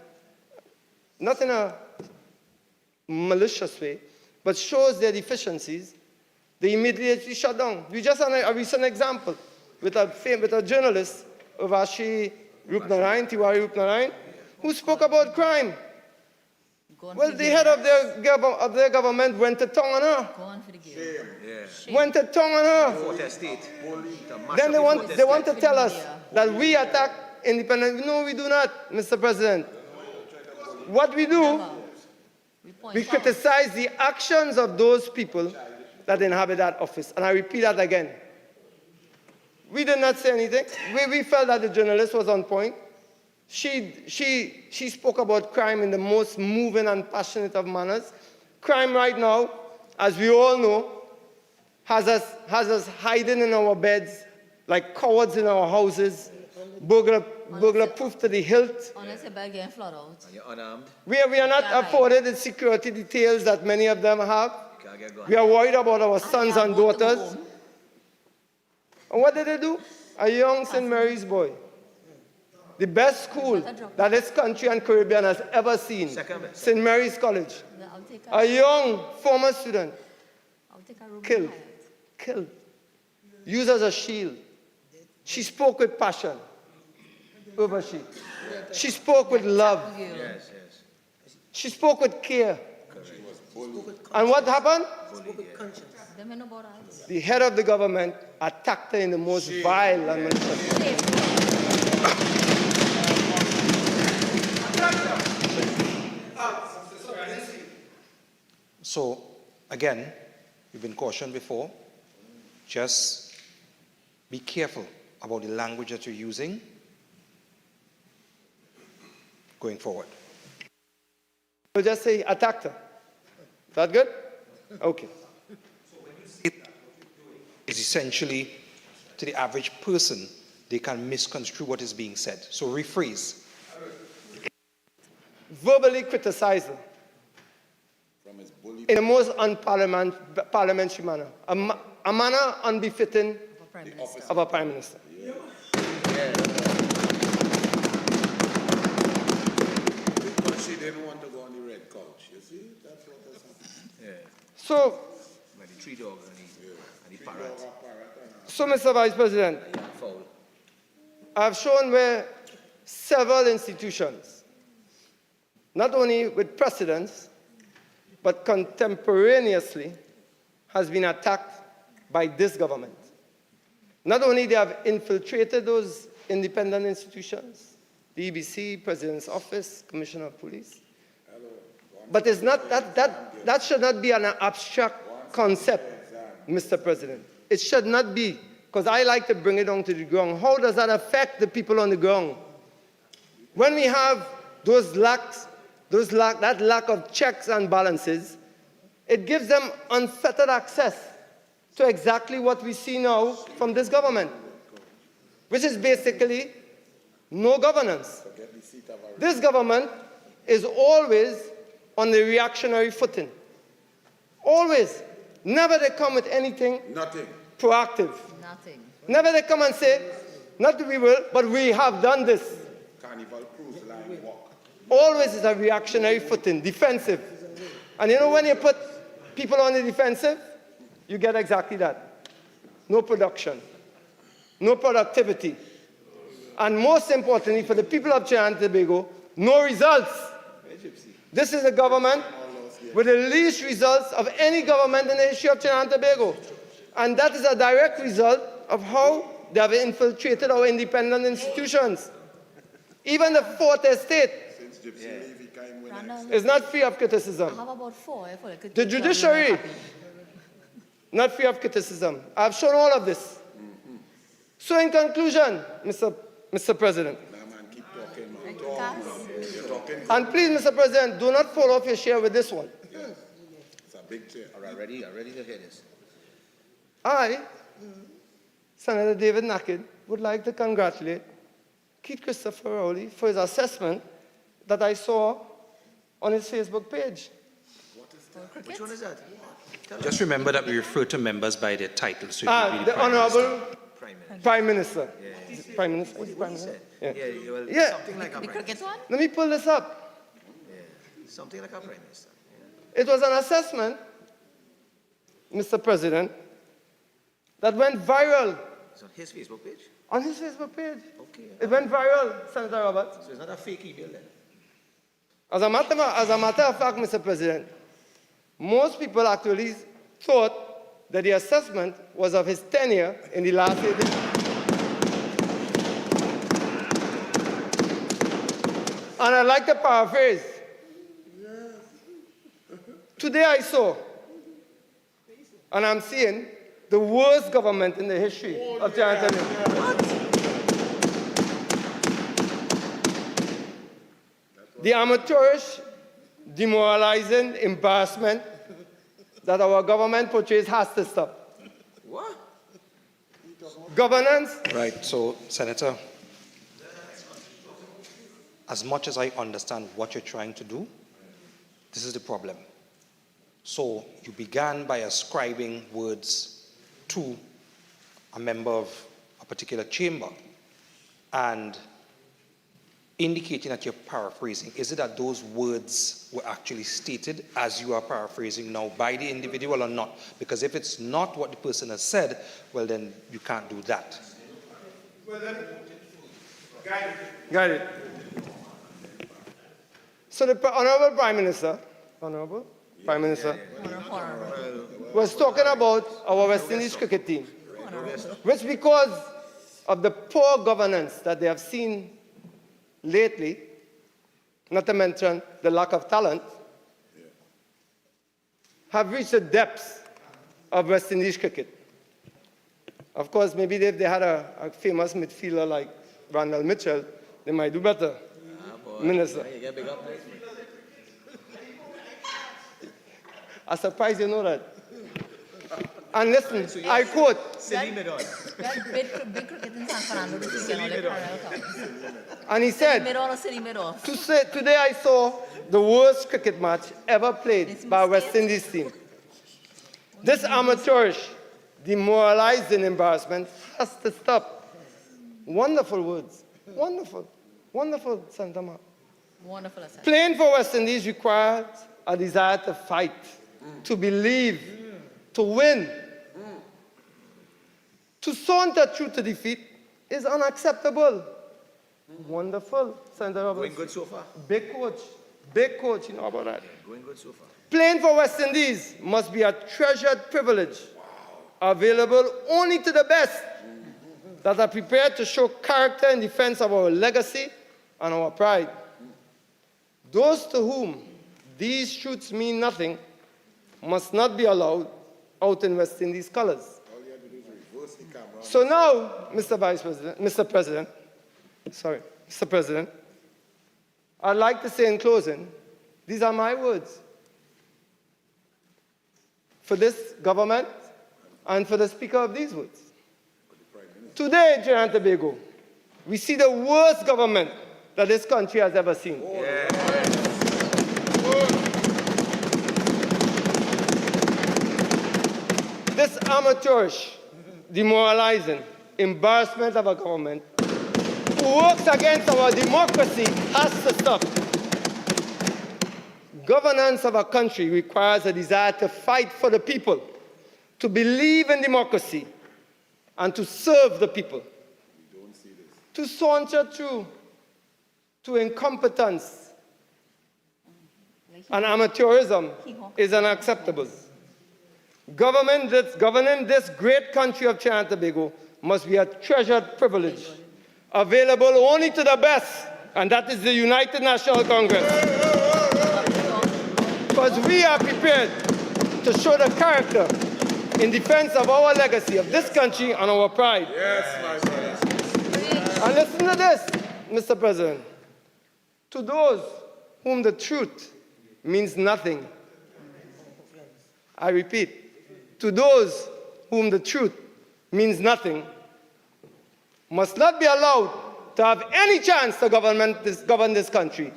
not in a malicious way, but shows their deficiencies, they immediately shut down. We just had a recent example with a journalist, Tiwari Rupnarayan, who spoke about crime. Well, the head of their government went to tongue on her. Went to tongue on her. Then they want to tell us that we attack independent. No, we do not, Mr. President. What we do, we criticize the actions of those people that inhabit that office. And I repeat that again. We did not say anything. We felt that the journalist was on point. She spoke about crime in the most moving and passionate of manners. Crime right now, as we all know, has us hiding in our beds like cowards in our houses, burglar proof to the hilt. Unless you're getting flood out. And you're unarmed. We are not afforded the security details that many of them have. We are worried about our sons and daughters. And what did they do? A young St. Mary's boy the best school that this country and Caribbean has ever seen, St. Mary's College. A young former student killed, used as a shield. She spoke with passion over she. She spoke with love. She spoke with care. And what happened? The head of the government attacked her in the most vile and malicious way. So, again, you've been cautioned before. Just be careful about the language that you're using going forward. We'll just say attacked her. Is that good? Okay. It's essentially, to the average person, they can misconstrue what is being said. So rephrase. Verbally criticize her in the most unparliamentary manner, a manner unbefitting of a prime minister. Because she didn't want to go on the red couch, you see? That's what has happened. So, By the three dogs and the parrot. so, Mr. Vice President, I've shown where several institutions, not only with precedents, but contemporaneously, has been attacked by this government. Not only they have infiltrated those independent institutions, the EBC, President's Office, Commissioner of Police, but it's not that should not be an abstract concept, Mr. President. It should not be, because I like to bring it down to the ground. How does that affect the people on the ground? When we have that lack of checks and balances, it gives them unfettered access to exactly what we see now from this government, which is basically no governance. This government is always on the reactionary footing. Always. Never they come with anything proactive. Never they come and say, not that we will, but we have done this. Carnival cruise line walk. Always is a reactionary footing, defensive. And you know when you put people on the defensive, you get exactly that. No production, no productivity, and most importantly for the people of Trinidad and Tobago, no results. This is a government with the least results of any government in the history of Trinidad and Tobago. And that is a direct result of how they have infiltrated our independent institutions. Even the Fourth Estate is not free of criticism. How about four? The judiciary, not free of criticism. I've shown all of this. So in conclusion, Mr. President, and please, Mr. President, do not fall off your chair with this one. It's a big chair. All right, ready to hear this. I, Senator David Nakid, would like to congratulate Keith Christopher Rowley for his assessment that I saw on his Facebook page. Which one is that? Just remember that we refer to members by their titles. So The Honorable Prime Minister. Prime Minister? Is he Prime Minister? Yeah. Something like a prime minister. Let me pull this up. Yeah. Something like a prime minister. It was an assessment, Mr. President, that went viral. It's on his Facebook page? On his Facebook page. Okay. It went viral, Senator Roberts. So it's not a fake email then? As a matter of fact, Mr. President, most people actually thought that the assessment was of his tenure in the last 8 years. And I'd like to paraphrase. Today I saw, and I'm seeing, the worst government in the history of Trinidad and Tobago. The amateurish, demoralizing embarrassment that our government portrays has to stop. What? Governance. Right, so, Senator, as much as I understand what you're trying to do, this is the problem. So, you began by ascribing words to a member of a particular chamber, and indicating that you're paraphrasing? Is it that those words were actually stated as you are paraphrasing now by the individual or not? Because if it's not what the person has said, well, then you can't do that. Well, then, got it. So the Honorable Prime Minister, was talking about our West Indies cricket team, which because of the poor governance that they have seen lately, not to mention the lack of talent, have reached the depths of West Indies cricket. Of course, maybe if they had a famous midfielder like Randall Mitchell, they might do better. Minister. I'm surprised you know that. And listen, I quote. And he said, today I saw the worst cricket match ever played by a West Indies team. This amateurish, demoralizing embarrassment has to stop. Wonderful words. Wonderful. Wonderful, Santama. Wonderful. Playing for West Indies requires a desire to fight, to believe, to win. To saunter through to defeat is unacceptable. Wonderful, Senator Roberts. Going good so far. Big coach, you know about that. Going good so far. Playing for West Indies must be a treasured privilege, available only to the best that are prepared to show character in defense of our legacy and our pride. Those to whom these truths mean nothing must not be allowed out in West Indies colors. So now, Mr. President, I'd like to say in closing, these are my words. For this government and for the speaker of these words. Today, Trinidad and Tobago, we see the worst government that this country has ever seen. This amateurish, demoralizing embarrassment of a government who works against our democracy has to stop. Governance of a country requires a desire to fight for the people, to believe in democracy, and to serve the people. To saunter through to incompetence and amateurism is unacceptable. Governing this great country of Trinidad and Tobago must be a treasured privilege, available only to the best, and that is the United National Congress. Because we are prepared to show the character in defense of our legacy, of this country and our pride. Yes, my brother. And listen to this, Mr. President. To those whom the truth means nothing, I repeat, to those whom the truth means nothing, must not be allowed to have any chance to govern this country.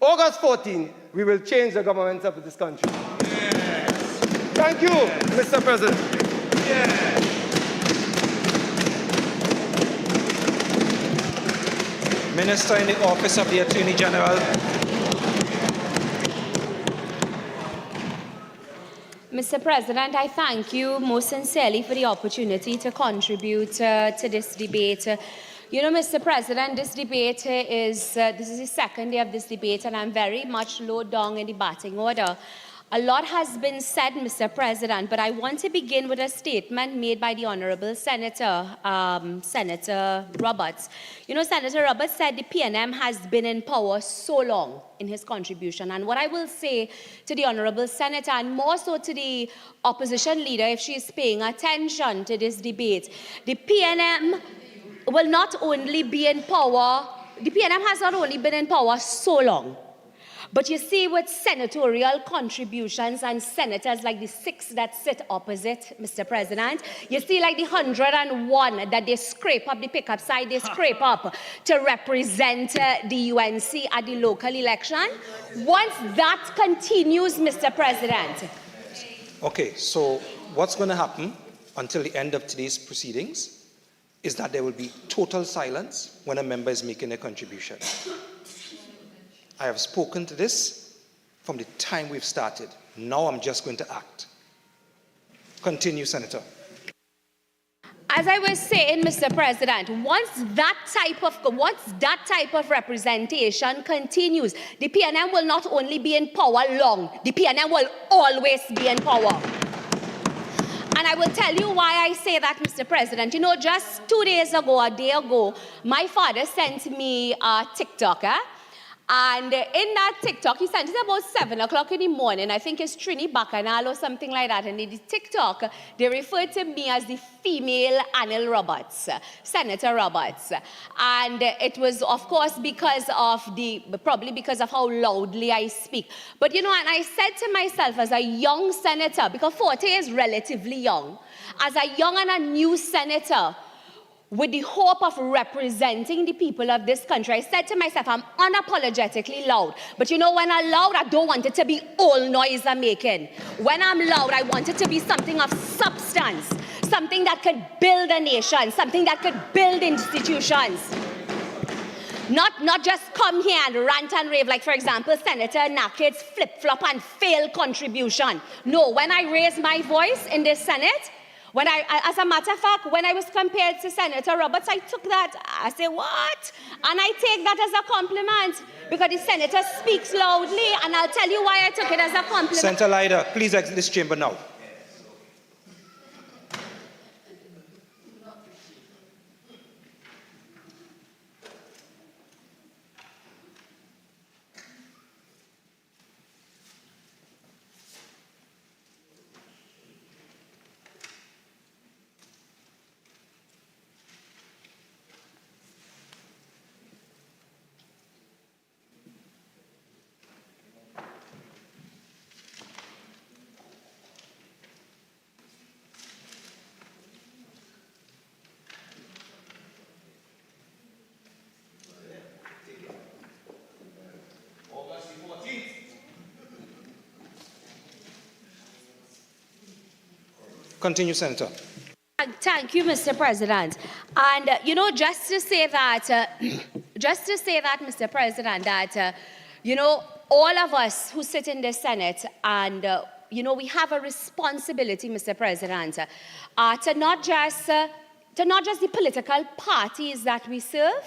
August 14, we will change the government of this country. Yes. Thank you, Mr. President. Yes. Minister in the Office of the Attorney General. Mr. President, I thank you most sincerely for the opportunity to contribute to this debate. You know, Mr. President, this debate this is the second day of this debate, and I'm very much low down in the batting order. A lot has been said, Mr. President, but I want to begin with a statement made by the Honourable Senator Roberts. You know, Senator Roberts said the PNM has been in power so long in his contribution. And what I will say to the Honourable Senator, and more so to the opposition leader, if she is paying attention to this debate, the PNM will not only be in power, the PNM has not only been in power so long, but you see with senatorial contributions and senators like the 6 that sit opposite, Mr. President, you see like the 101 that they scrape up, the pickup side, they scrape up to represent the UNC at the local election. Once that continues, Mr. President. Okay, so what's going to happen until the end of today's proceedings is that there will be total silence when a member is making a contribution. I have spoken to this from the time we've started. Now I'm just going to act. Continue, Senator. As I was saying, Mr. President, once that type of representation continues, the PNM will not only be in power long, the PNM will always be in power. And I will tell you why I say that, Mr. President. You know, just 2 days ago, a day ago, my father sent me a TikTok, and in that TikTok, he sent it about 7 o'clock in the morning. I think it's Trini Bacchanal or something like that. And in the TikTok, they refer to me as the female Anil Roberts, Senator Roberts. And it was, of course, probably because of how loudly I speak. But, you know, and I said to myself as a young senator, because 40 is relatively young, as a young and a new senator, with the hope of representing the people of this country, I said to myself, I'm unapologetically loud. But you know, when I'm loud, I don't want it to be all noise I'm making. When I'm loud, I want it to be something of substance, something that could build a nation, something that could build institutions. Not just come here and rant and rave, like, for example, Senator Naked's flip-flop and failed contribution. No, when I raise my voice in this Senate, as a matter of fact, when I was compared to Senator Roberts, I took that, I said, what? And I take that as a compliment, because the senator speaks loudly, and I'll tell you why I took it as a compliment. Senator Leader, please exit this chamber now. Continue, Senator. Thank you, Mr. President. And, you know, just to say that, Mr. President, that, you know, all of us who sit in the Senate and, you know, we have a responsibility, Mr. President, to not just the political parties that we serve,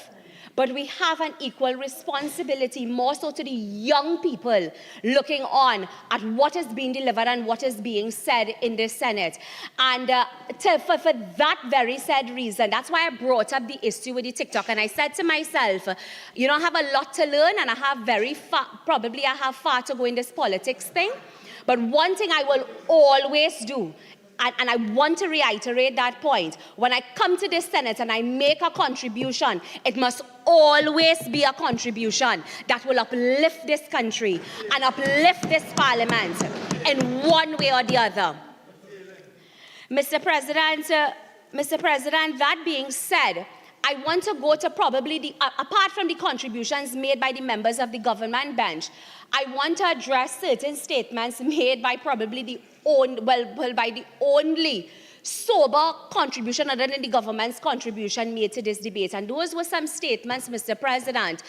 but we have an equal responsibility, more so to the young people looking on at what is being delivered and what is being said in the Senate. And for that very said reason, that's why I brought up the issue with the TikTok. And I said to myself, you know, I have a lot to learn, and I have far to go in this politics thing. But one thing I will always do, and I want to reiterate that point, when I come to this Senate and I make a contribution, it must always be a contribution that will uplift this country and uplift this parliament in one way or the other. Mr. President, that being said, I want to go to probably apart from the contributions made by the members of the government bench, I want to address certain statements made by probably the only sober contribution other than the government's contribution made to this debate. And those were some statements, Mr. President,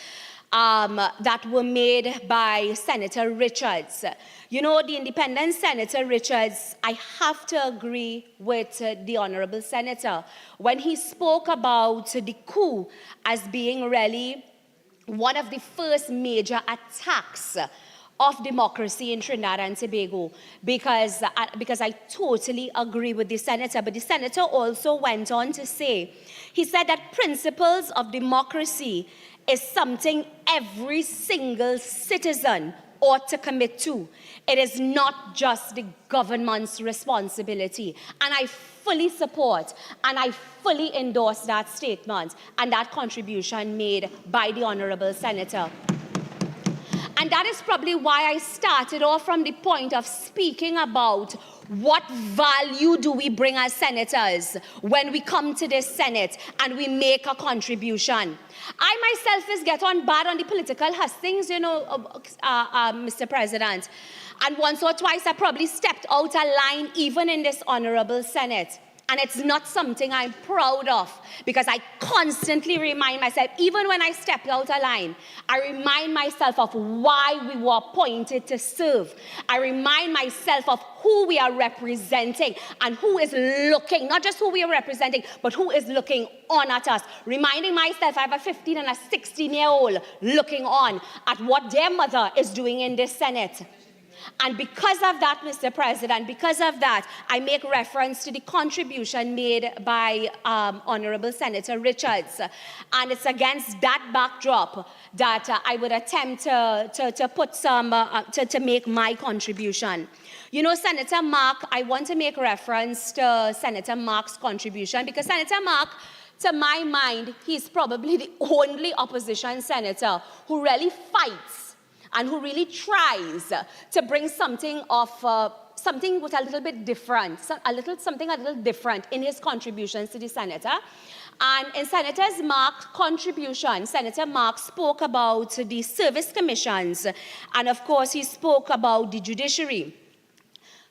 that were made by Senator Richards. You know, the independent Senator Richards, I have to agree with the Honorable Senator when he spoke about the coup as being really one of the first major attacks of democracy in Trinidad and Tobago, because I totally agree with the senator. But the senator also went on to say, he said that principles of democracy is something every single citizen ought to commit to. It is not just the government's responsibility. And I fully support and I fully endorse that statement and that contribution made by the Honorable Senator. And that is probably why I started off from the point of speaking about what value do we bring as senators when we come to this Senate and we make a contribution. I myself get on bad on the political hustings, you know, Mr. President. And once or twice I probably stepped out of line even in this Honorable Senate. And it's not something I'm proud of, because I constantly remind myself, even when I step out of line, I remind myself of why we were appointed to serve. I remind myself of who we are representing and who is looking, not just who we are representing, but who is looking on at us. Reminding myself, I have a 15 and a 16-year-old looking on at what their mother is doing in this Senate. And because of that, Mr. President, because of that, I make reference to the contribution made by Honorable Senator Richards. And it's against that backdrop that I would attempt to put some, to make my contribution. You know, Senator Mark, I want to make reference to Senator Mark's contribution, because Senator Mark, to my mind, he's probably the only opposition senator who really fights and who really tries to bring something of something with a little bit different, something a little different in his contributions to the senator. And in Senator Mark's contribution, Senator Mark spoke about the service commissions, and of course he spoke about the judiciary.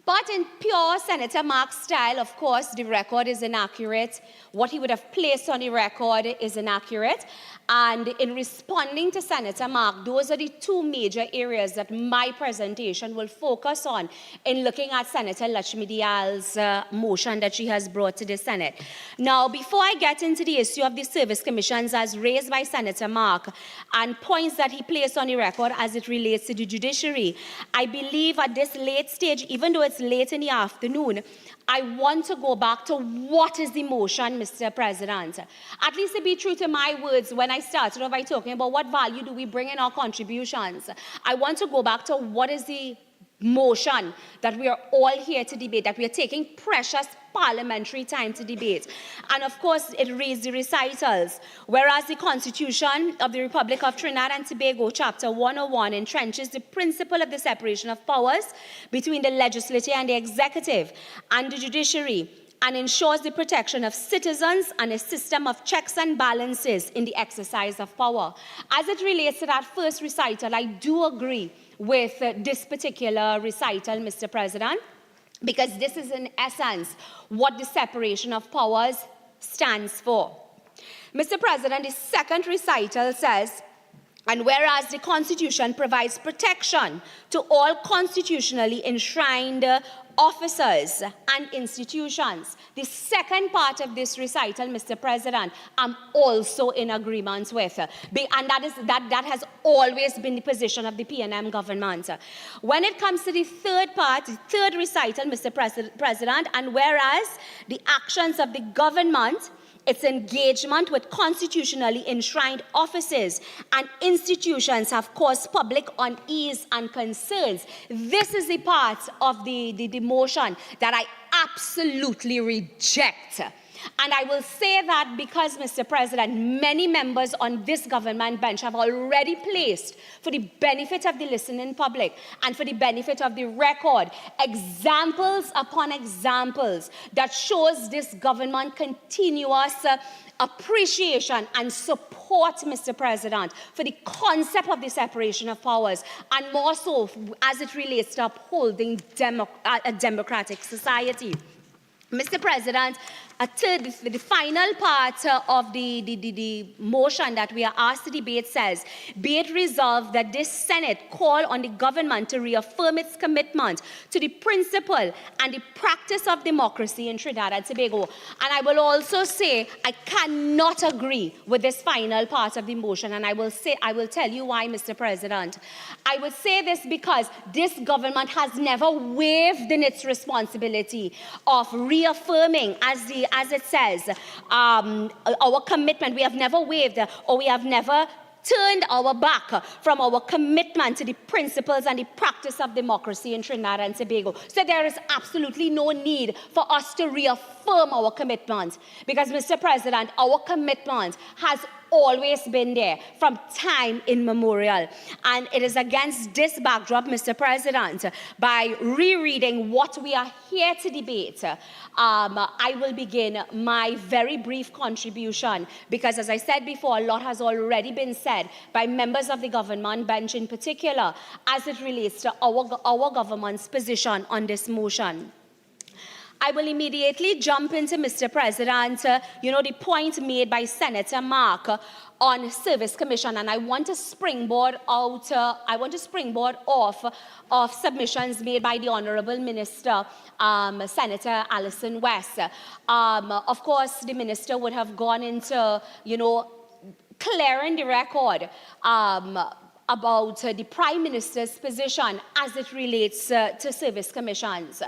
But in pure Senator Mark's style, of course, the record is inaccurate. What he would have placed on the record is inaccurate. And in responding to Senator Mark, those are the two major areas that my presentation will focus on in looking at Senator Lakshmi Dayal's motion that she has brought to the Senate. Now, before I get into the issue of the service commissions as raised by Senator Mark and points that he placed on the record as it relates to the judiciary, I believe at this late stage, even though it's late in the afternoon, I want to go back to what is the motion, Mr. President. At least to be true to my words when I started off by talking about what value do we bring in our contributions. I want to go back to what is the motion that we are all here to debate, that we are taking precious parliamentary time to debate. And of course, it reads the recitals. Whereas the Constitution of the Republic of Trinidad and Tobago, Chapter 101, entrenches the principle of the separation of powers between the legislature and the executive and the judiciary, and ensures the protection of citizens and a system of checks and balances in the exercise of power. As it relates to that first recital, I do agree with this particular recital, Mr. President, because this is in essence what the separation of powers stands for. Mr. President, the second recital says, and whereas the Constitution provides protection to all constitutionally enshrined officers and institutions, the second part of this recital, Mr. President, I'm also in agreement with. And that has always been the position of the PNM government. When it comes to the third part, the third recital, Mr. President, and whereas the actions of the government, its engagement with constitutionally enshrined offices and institutions have caused public unease and concerns. This is the part of the motion that I absolutely reject. And I will say that because, Mr. President, many members on this government bench have already placed, for the benefit of the listening public and for the benefit of the record, examples upon examples that shows this government continuous appreciation and support, Mr. President, for the concept of the separation of powers, and more so as it relates to upholding a democratic society. Mr. President, the final part of the motion that we are asked to debate says, be it resolved that this Senate call on the government to reaffirm its commitment to the principle and the practice of democracy in Trinidad and Tobago. And I will also say I cannot agree with this final part of the motion, and I will tell you why, Mr. President. I would say this because this government has never waived in its responsibility of reaffirming, as it says, our commitment. We have never waived, or we have never turned our back from our commitment to the principles and the practice of democracy in Trinidad and Tobago. So there is absolutely no need for us to reaffirm our commitment, because, Mr. President, our commitment has always been there from time immemorial. And it is against this backdrop, Mr. President, by rereading what we are here to debate, I will begin my very brief contribution, because, as I said before, a lot has already been said by members of the government bench in particular as it relates to our government's position on this motion. I will immediately jump into, Mr. President, the point made by Senator Mark on Service Commission, and I want to springboard off of submissions made by the Honourable Minister, Senator Alison West. Of course, the Minister would have gone into, clearing the record about the Prime Minister's position as it relates to service commissions.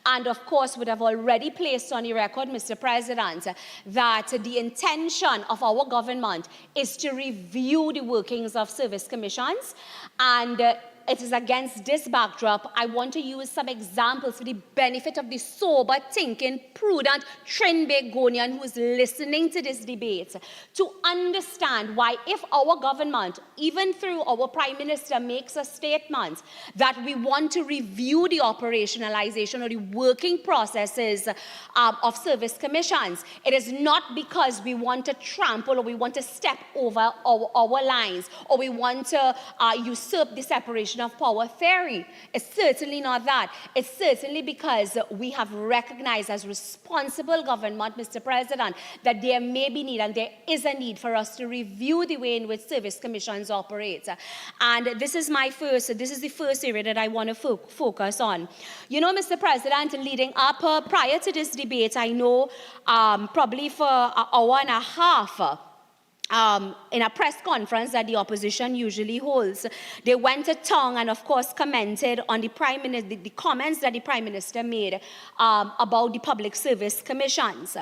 And of course, would have already placed on the record, Mr. President, that the intention of our government is to review the workings of service commissions. And it is against this backdrop, I want to use some examples for the benefit of the sober, thinking, prudent Trinbagonian who is listening to this debate to understand why, if our government, even through our Prime Minister, makes a statement that we want to review the operationalization or the working processes of service commissions, it is not because we want to trample or we want to step over our lines or we want to usurp the separation of power theory. It's certainly not that. It's certainly because we have recognized as responsible government, Mr. President, that there may be need and there is a need for us to review the way in which service commissions operate. And this is the first area that I want to focus on. Mr. President, leading up prior to this debate, I know probably for an hour and a half, in a press conference that the opposition usually holds, they went to tongue and, of course, commented on the comments that the Prime Minister made about the public service commissions.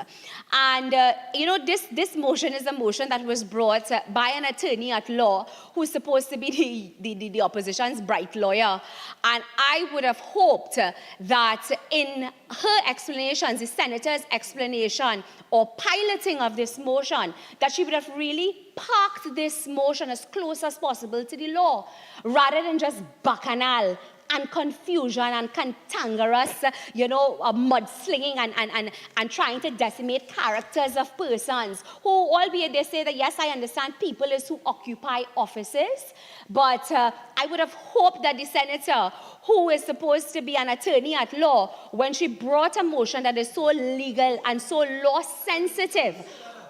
And, this motion is a motion that was brought by an attorney at law who's supposed to be the opposition's bright lawyer. And I would have hoped that in her explanations, the senator's explanation or piloting of this motion, that she would have really parked this motion as close as possible to the law, rather than just bacchanal and confusion and cantankerous, mudslinging and trying to decimate characters of persons who, albeit they say that, yes, I understand people is who occupy offices, but I would have hoped that the senator, who is supposed to be an attorney at law, when she brought a motion that is so legal and so law-sensitive,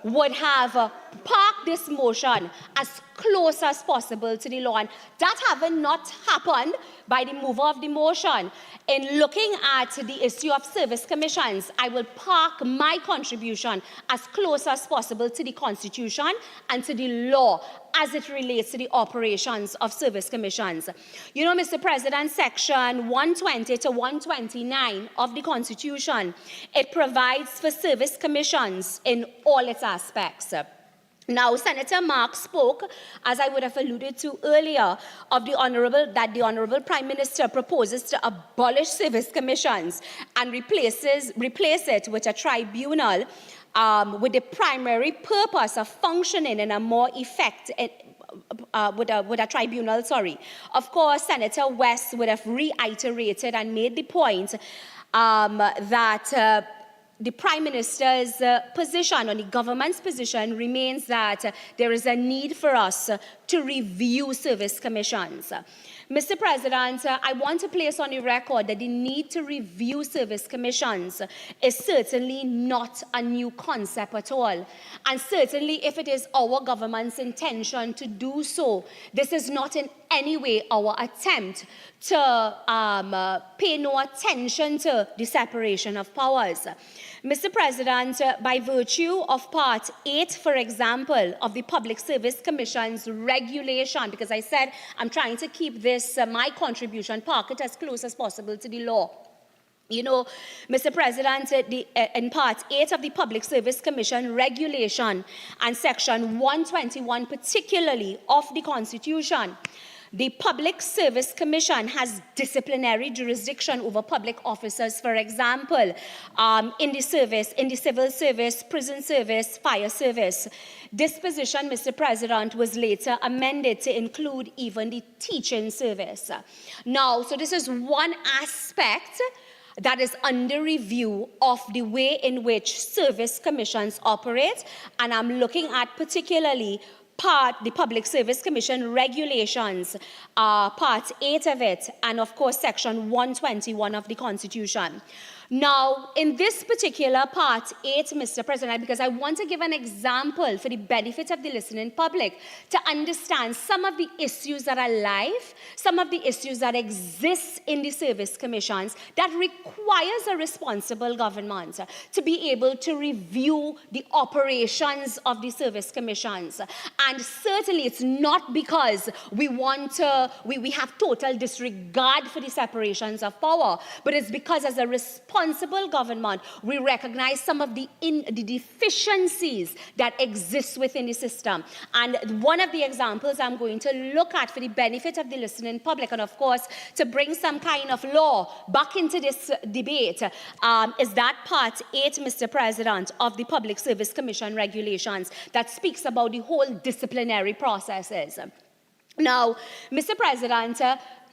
would have parked this motion as close as possible to the law. And that having not happened by the mover of the motion, in looking at the issue of service commissions, I will park my contribution as close as possible to the Constitution and to the law as it relates to the operations of service commissions. Mr. President, Section 120 to 129 of the Constitution, it provides for service commissions in all its aspects. Now, Senator Mark spoke, as I would have alluded to earlier, of the Honourable Prime Minister proposes to abolish service commissions and replace it with a tribunal with the primary purpose of functioning in a more with a tribunal. Of course, Senator West would have reiterated and made the point that the Prime Minister's position, or the government's position, remains that there is a need for us to review service commissions. Mr. President, I want to place on the record that the need to review service commissions is certainly not a new concept at all. And certainly, if it is our government's intention to do so, this is not in any way our attempt to pay no attention to the separation of powers. Mr. President, by virtue of Part 8, for example, of the Public Service Commission's regulation, because I said I'm trying to keep this, my contribution, park it as close as possible to the law. Mr. President, in Part 8 of the Public Service Commission regulation and Section 121 particularly of the Constitution, the Public Service Commission has disciplinary jurisdiction over public officers, for example, in the civil service, prison service, fire service. This position, Mr. President, was later amended to include even the teaching service. Now, so this is one aspect that is under review of the way in which service commissions operate, and I'm looking at particularly the Public Service Commission regulations, Part 8 of it, and of course Section 121 of the Constitution. Now, in this particular part 8, Mr. President, because I want to give an example for the benefit of the listening public to understand some of the issues that are live, some of the issues that exist in the service commissions that requires a responsible government to be able to review the operations of the service commissions. And certainly it's not because we have total disregard for the separations of power, but it's because as a responsible government, we recognize some of the deficiencies that exist within the system. And one of the examples I'm going to look at for the benefit of the listening public, and of course, to bring some kind of law back into this debate, is that part 8, Mr. President, of the Public Service Commission regulations that speaks about the whole disciplinary processes. Now, Mr. President,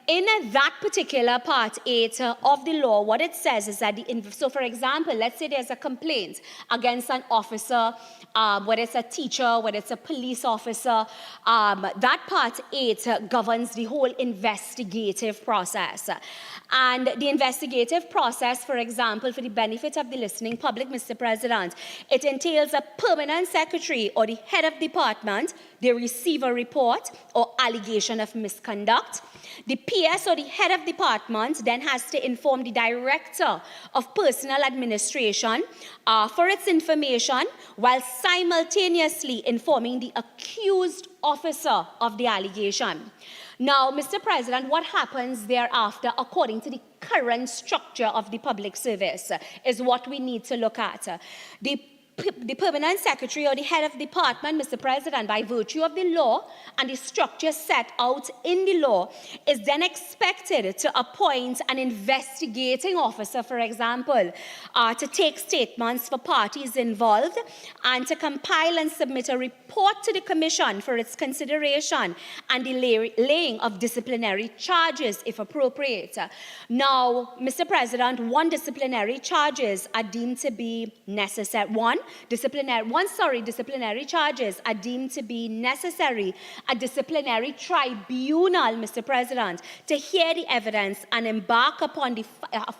in that particular part 8 of the law, what it says is that, so for example, let's say there's a complaint against an officer, whether it's a teacher, whether it's a police officer, that part 8 governs the whole investigative process. And the investigative process, for example, for the benefit of the listening public, Mr. President, it entails a permanent secretary or the head of department. They receive a report or allegation of misconduct. The PS or the head of department then has to inform the director of personnel administration for its information while simultaneously informing the accused officer of the allegation. Now, Mr. President, what happens thereafter, according to the current structure of the public service, is what we need to look at. The permanent secretary or the head of department, Mr. President, by virtue of the law and the structure set out in the law, is then expected to appoint an investigating officer, for example, to take statements for parties involved and to compile and submit a report to the Commission for its consideration and the laying of disciplinary charges, if appropriate. Now, Mr. President, disciplinary charges are deemed to be necessary. Disciplinary charges are deemed to be necessary. A disciplinary tribunal, Mr. President, to hear the evidence and embark upon the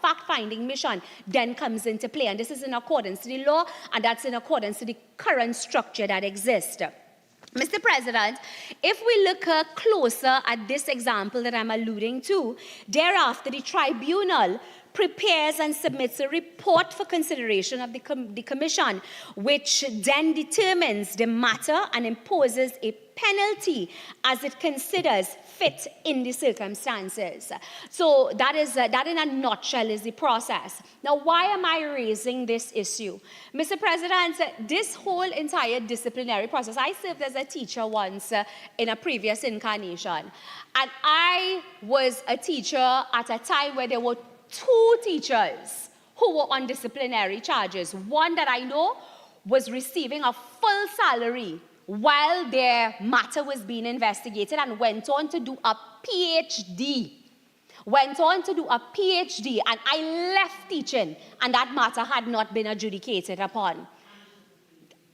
fact-finding mission then comes into play. And this is in accordance to the law, and that's in accordance to the current structure that exists. Mr. President, if we look closer at this example that I'm alluding to, thereafter the tribunal prepares and submits a report for consideration of the Commission, which then determines the matter and imposes a penalty as it considers fit in the circumstances. So that in a nutshell is the process. Now, why am I raising this issue? Mr. President, this whole entire disciplinary process, I served as a teacher once in a previous incarnation, and I was a teacher at a time where there were 2 teachers who were on disciplinary charges. One that I know was receiving a full salary while their matter was being investigated and went on to do a PhD. And I left teaching, and that matter had not been adjudicated upon.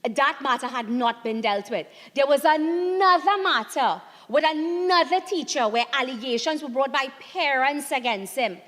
That matter had not been dealt with. There was another matter with another teacher where allegations were brought by parents against him.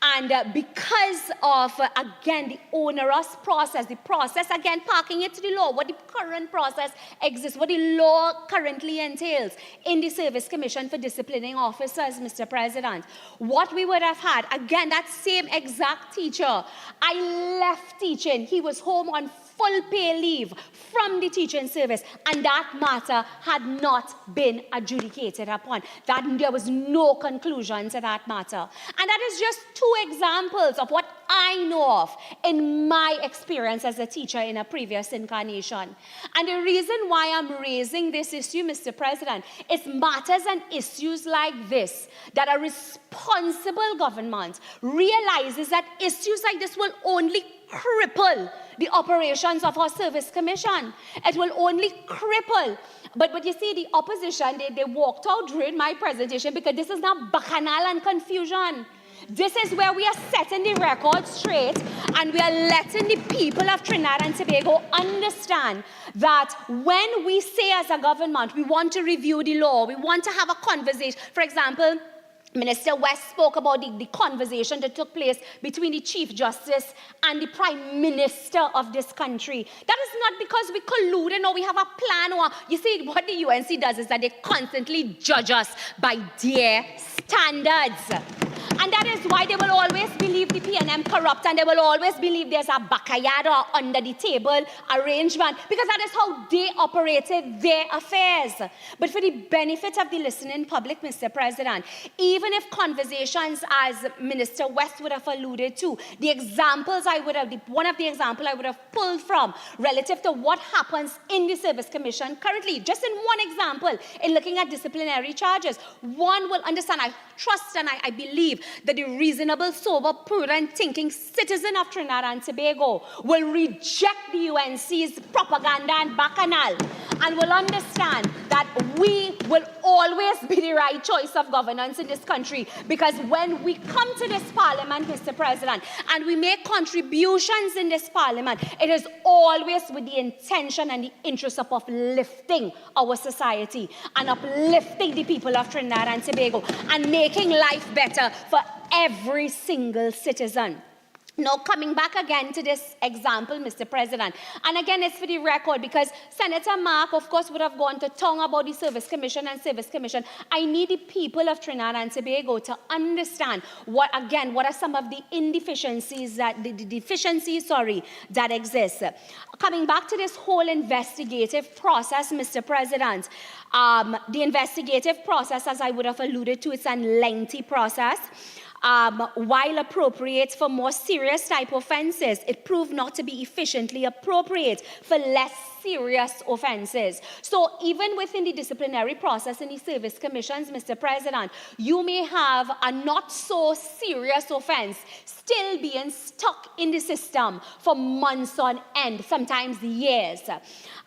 And because of, again, the onerous process, the process, again, parking it to the law, what the current process exists, what the law currently entails in the Service Commission for disciplining officers, Mr. President, what we would have had, again, that same exact teacher, I left teaching, he was home on full pay leave from the teaching service, and that matter had not been adjudicated upon. That there was no conclusion to that matter. And that is just 2 examples of what I know of in my experience as a teacher in a previous incarnation. And the reason why I'm raising this issue, Mr. President, is matters and issues like this that a responsible government realizes that issues like this will only cripple the operations of our service commission. It will only cripple. But you see, the opposition, they walked out during my presentation because this is not bacchanal and confusion. This is where we are setting the record straight, and we are letting the people of Trinidad and Tobago understand that when we say as a government we want to review the law, we want to have a conversation. For example, Minister West spoke about the conversation that took place between the Chief Justice and the Prime Minister of this country. That is not because we colluded or we have a plan, or you see what the UNC does is that they constantly judge us by their standards. And that is why they will always believe the PNM corrupt, and they will always believe there's a backyard or under the table arrangement, because that is how they operated their affairs. But for the benefit of the listening public, Mr. President, even if conversations, as Minister West would have alluded to, the examples I would have, one of the examples I would have pulled from relative to what happens in the Service Commission currently, just in one example, in looking at disciplinary charges, one will understand, I trust and I believe that the reasonable, sober, prudent thinking citizen of Trinidad and Tobago will reject the UNC's propaganda and bacchanal, and will understand that we will always be the right choice of governance in this country, because when we come to this parliament, Mr. President, and we make contributions in this parliament, it is always with the intention and the interest of uplifting our society and uplifting the people of Trinidad and Tobago and making life better for every single citizen. Now, coming back again to this example, Mr. President, and again, it's for the record, because Senator Mark, of course, would have gone to tongue about the Service Commission and Service Commission. I need the people of Trinidad and Tobago to understand what are some of the deficiencies that exist. Coming back to this whole investigative process, Mr. President, the investigative process, as I would have alluded to, it's a lengthy process. While appropriate for more serious type offences, it proved not to be efficiently appropriate for less serious offences. So even within the disciplinary process in the service commissions, Mr. President, you may have a not so serious offence still being stuck in the system for months on end, sometimes years.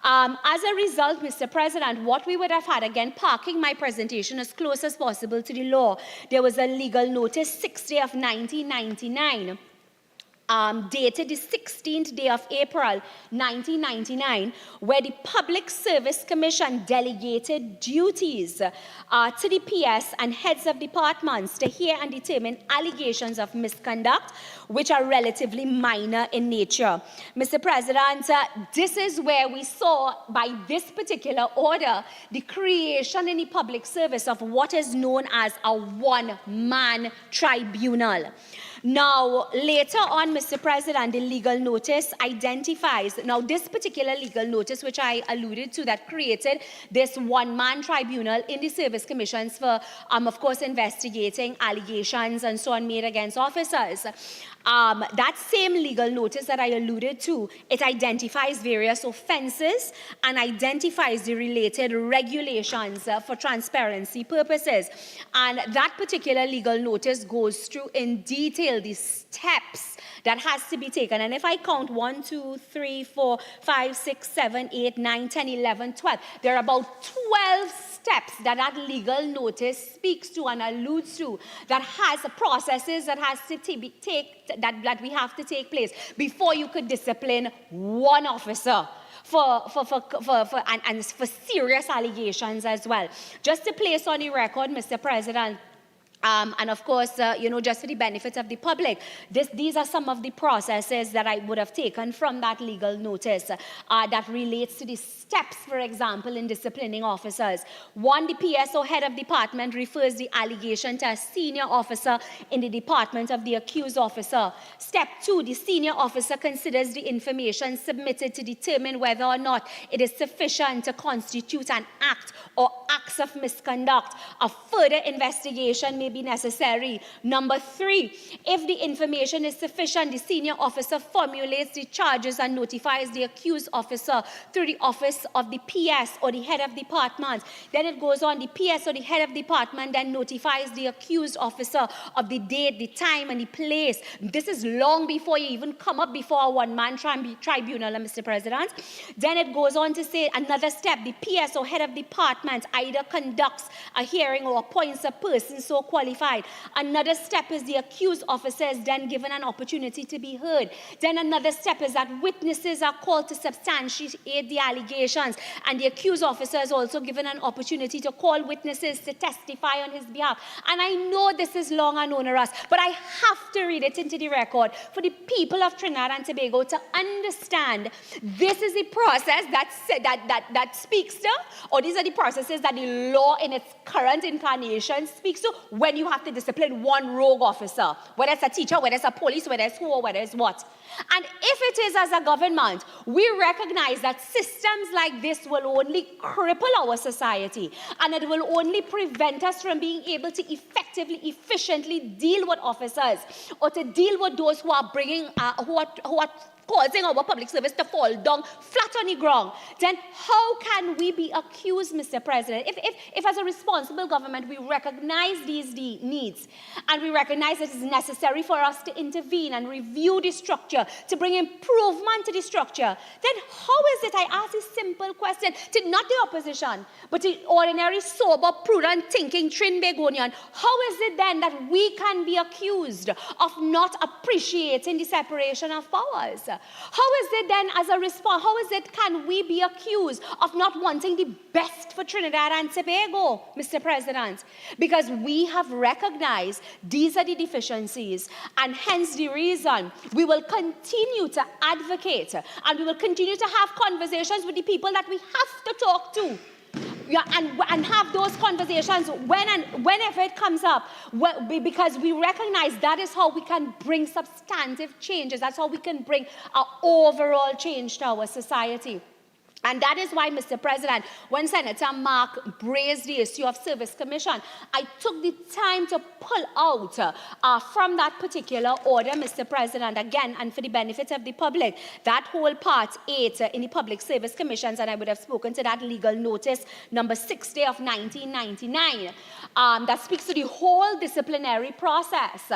As a result, Mr. President, what we would have had, again, parking my presentation as close as possible to the law, there was a legal notice 6th day of 1999, dated the 16th day of April 1999, where the Public Service Commission delegated duties to the PS and heads of departments to hear and determine allegations of misconduct, which are relatively minor in nature. Mr. President, this is where we saw, by this particular order, the creation in the public service of what is known as a one-man tribunal. Now, later on, Mr. President, the legal notice identifies, now this particular legal notice, which I alluded to, that created this one-man tribunal in the service commissions for, of course, investigating allegations and so on made against officers. That same legal notice that I alluded to, it identifies various offences and identifies the related regulations for transparency purposes. And that particular legal notice goes through in detail the steps that has to be taken. And if I count 1, 2, 3, 4, 5, 6, 7, 8, 9, 10, 11, 12, there are about 12 steps that legal notice speaks to and alludes to, that has processes that has to that we have to take place before you could discipline one officer for serious allegations as well. Just to place on the record, Mr. President, and of course, just for the benefit of the public, these are some of the processes that I would have taken from that legal notice that relates to the steps, for example, in disciplining officers. 1, the PSO head of department refers the allegation to a senior officer in the department of the accused officer. Step 2, the senior officer considers the information submitted to determine whether or not it is sufficient to constitute an act or acts of misconduct. A further investigation may be necessary. Number 3, if the information is sufficient, the senior officer formulates the charges and notifies the accused officer through the office of the PS or the head of department. Then it goes on, the PS or the head of department then notifies the accused officer of the date, the time, and the place. This is long before you even come up before a one-man tribunal, Mr. President. Then it goes on to say another step, the PS or head of department either conducts a hearing or appoints a person so qualified. Another step is the accused officer is then given an opportunity to be heard. Then another step is that witnesses are called to substantiate the allegations, and the accused officer is also given an opportunity to call witnesses to testify on his behalf. And I know this is long and onerous, but I have to read it into the record for the people of Trinidad and Tobago to understand this is the process that speaks to, or these are the processes that the law in its current incarnation speaks to when you have to discipline one rogue officer, whether it's a teacher, whether it's a police, whether it's who or whether it's what. And if it is as a government, we recognize that systems like this will only cripple our society, and it will only prevent us from being able to effectively, efficiently deal with officers or to deal with those who are bringing, who are causing our public service to fall down flat on the ground. Then how can we be accused, Mr. President? If as a responsible government we recognize these needs and we recognize it is necessary for us to intervene and review the structure, to bring improvement to the structure, then how is it, I ask this simple question, to not the opposition, but the ordinary, sober, prudent, thinking Trinbagonian, how is it then that we can be accused of not appreciating the separation of powers? How is it then, as a response, can we be accused of not wanting the best for Trinidad and Tobago, Mr. President? Because we have recognized these are the deficiencies, and hence the reason we will continue to advocate and we will continue to have conversations with the people that we have to talk to. Yeah, and have those conversations whenever it comes up, because we recognize that is how we can bring substantive changes. That's how we can bring an overall change to our society. And that is why, Mr. President, when Senator Mark raised the issue of service commission, I took the time to pull out from that particular order, Mr. President, again, and for the benefit of the public, that whole part 8 in the public service commissions, and I would have spoken to that legal notice number 60 of 1999, that speaks to the whole disciplinary process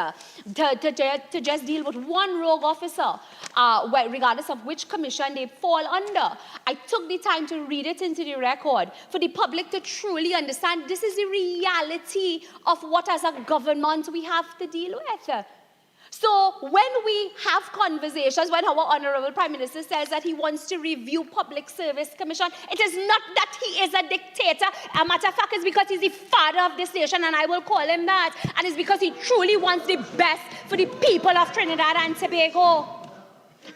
to just deal with one rogue officer, regardless of which commission they fall under. I took the time to read it into the record for the public to truly understand this is the reality of what as a government we have to deal with. So when we have conversations, when our Honorable Prime Minister says that he wants to review Public Service Commission, it is not that he is a dictator. A matter of fact, it's because he's the father of this nation, and I will call him that. And it's because he truly wants the best for the people of Trinidad and Tobago.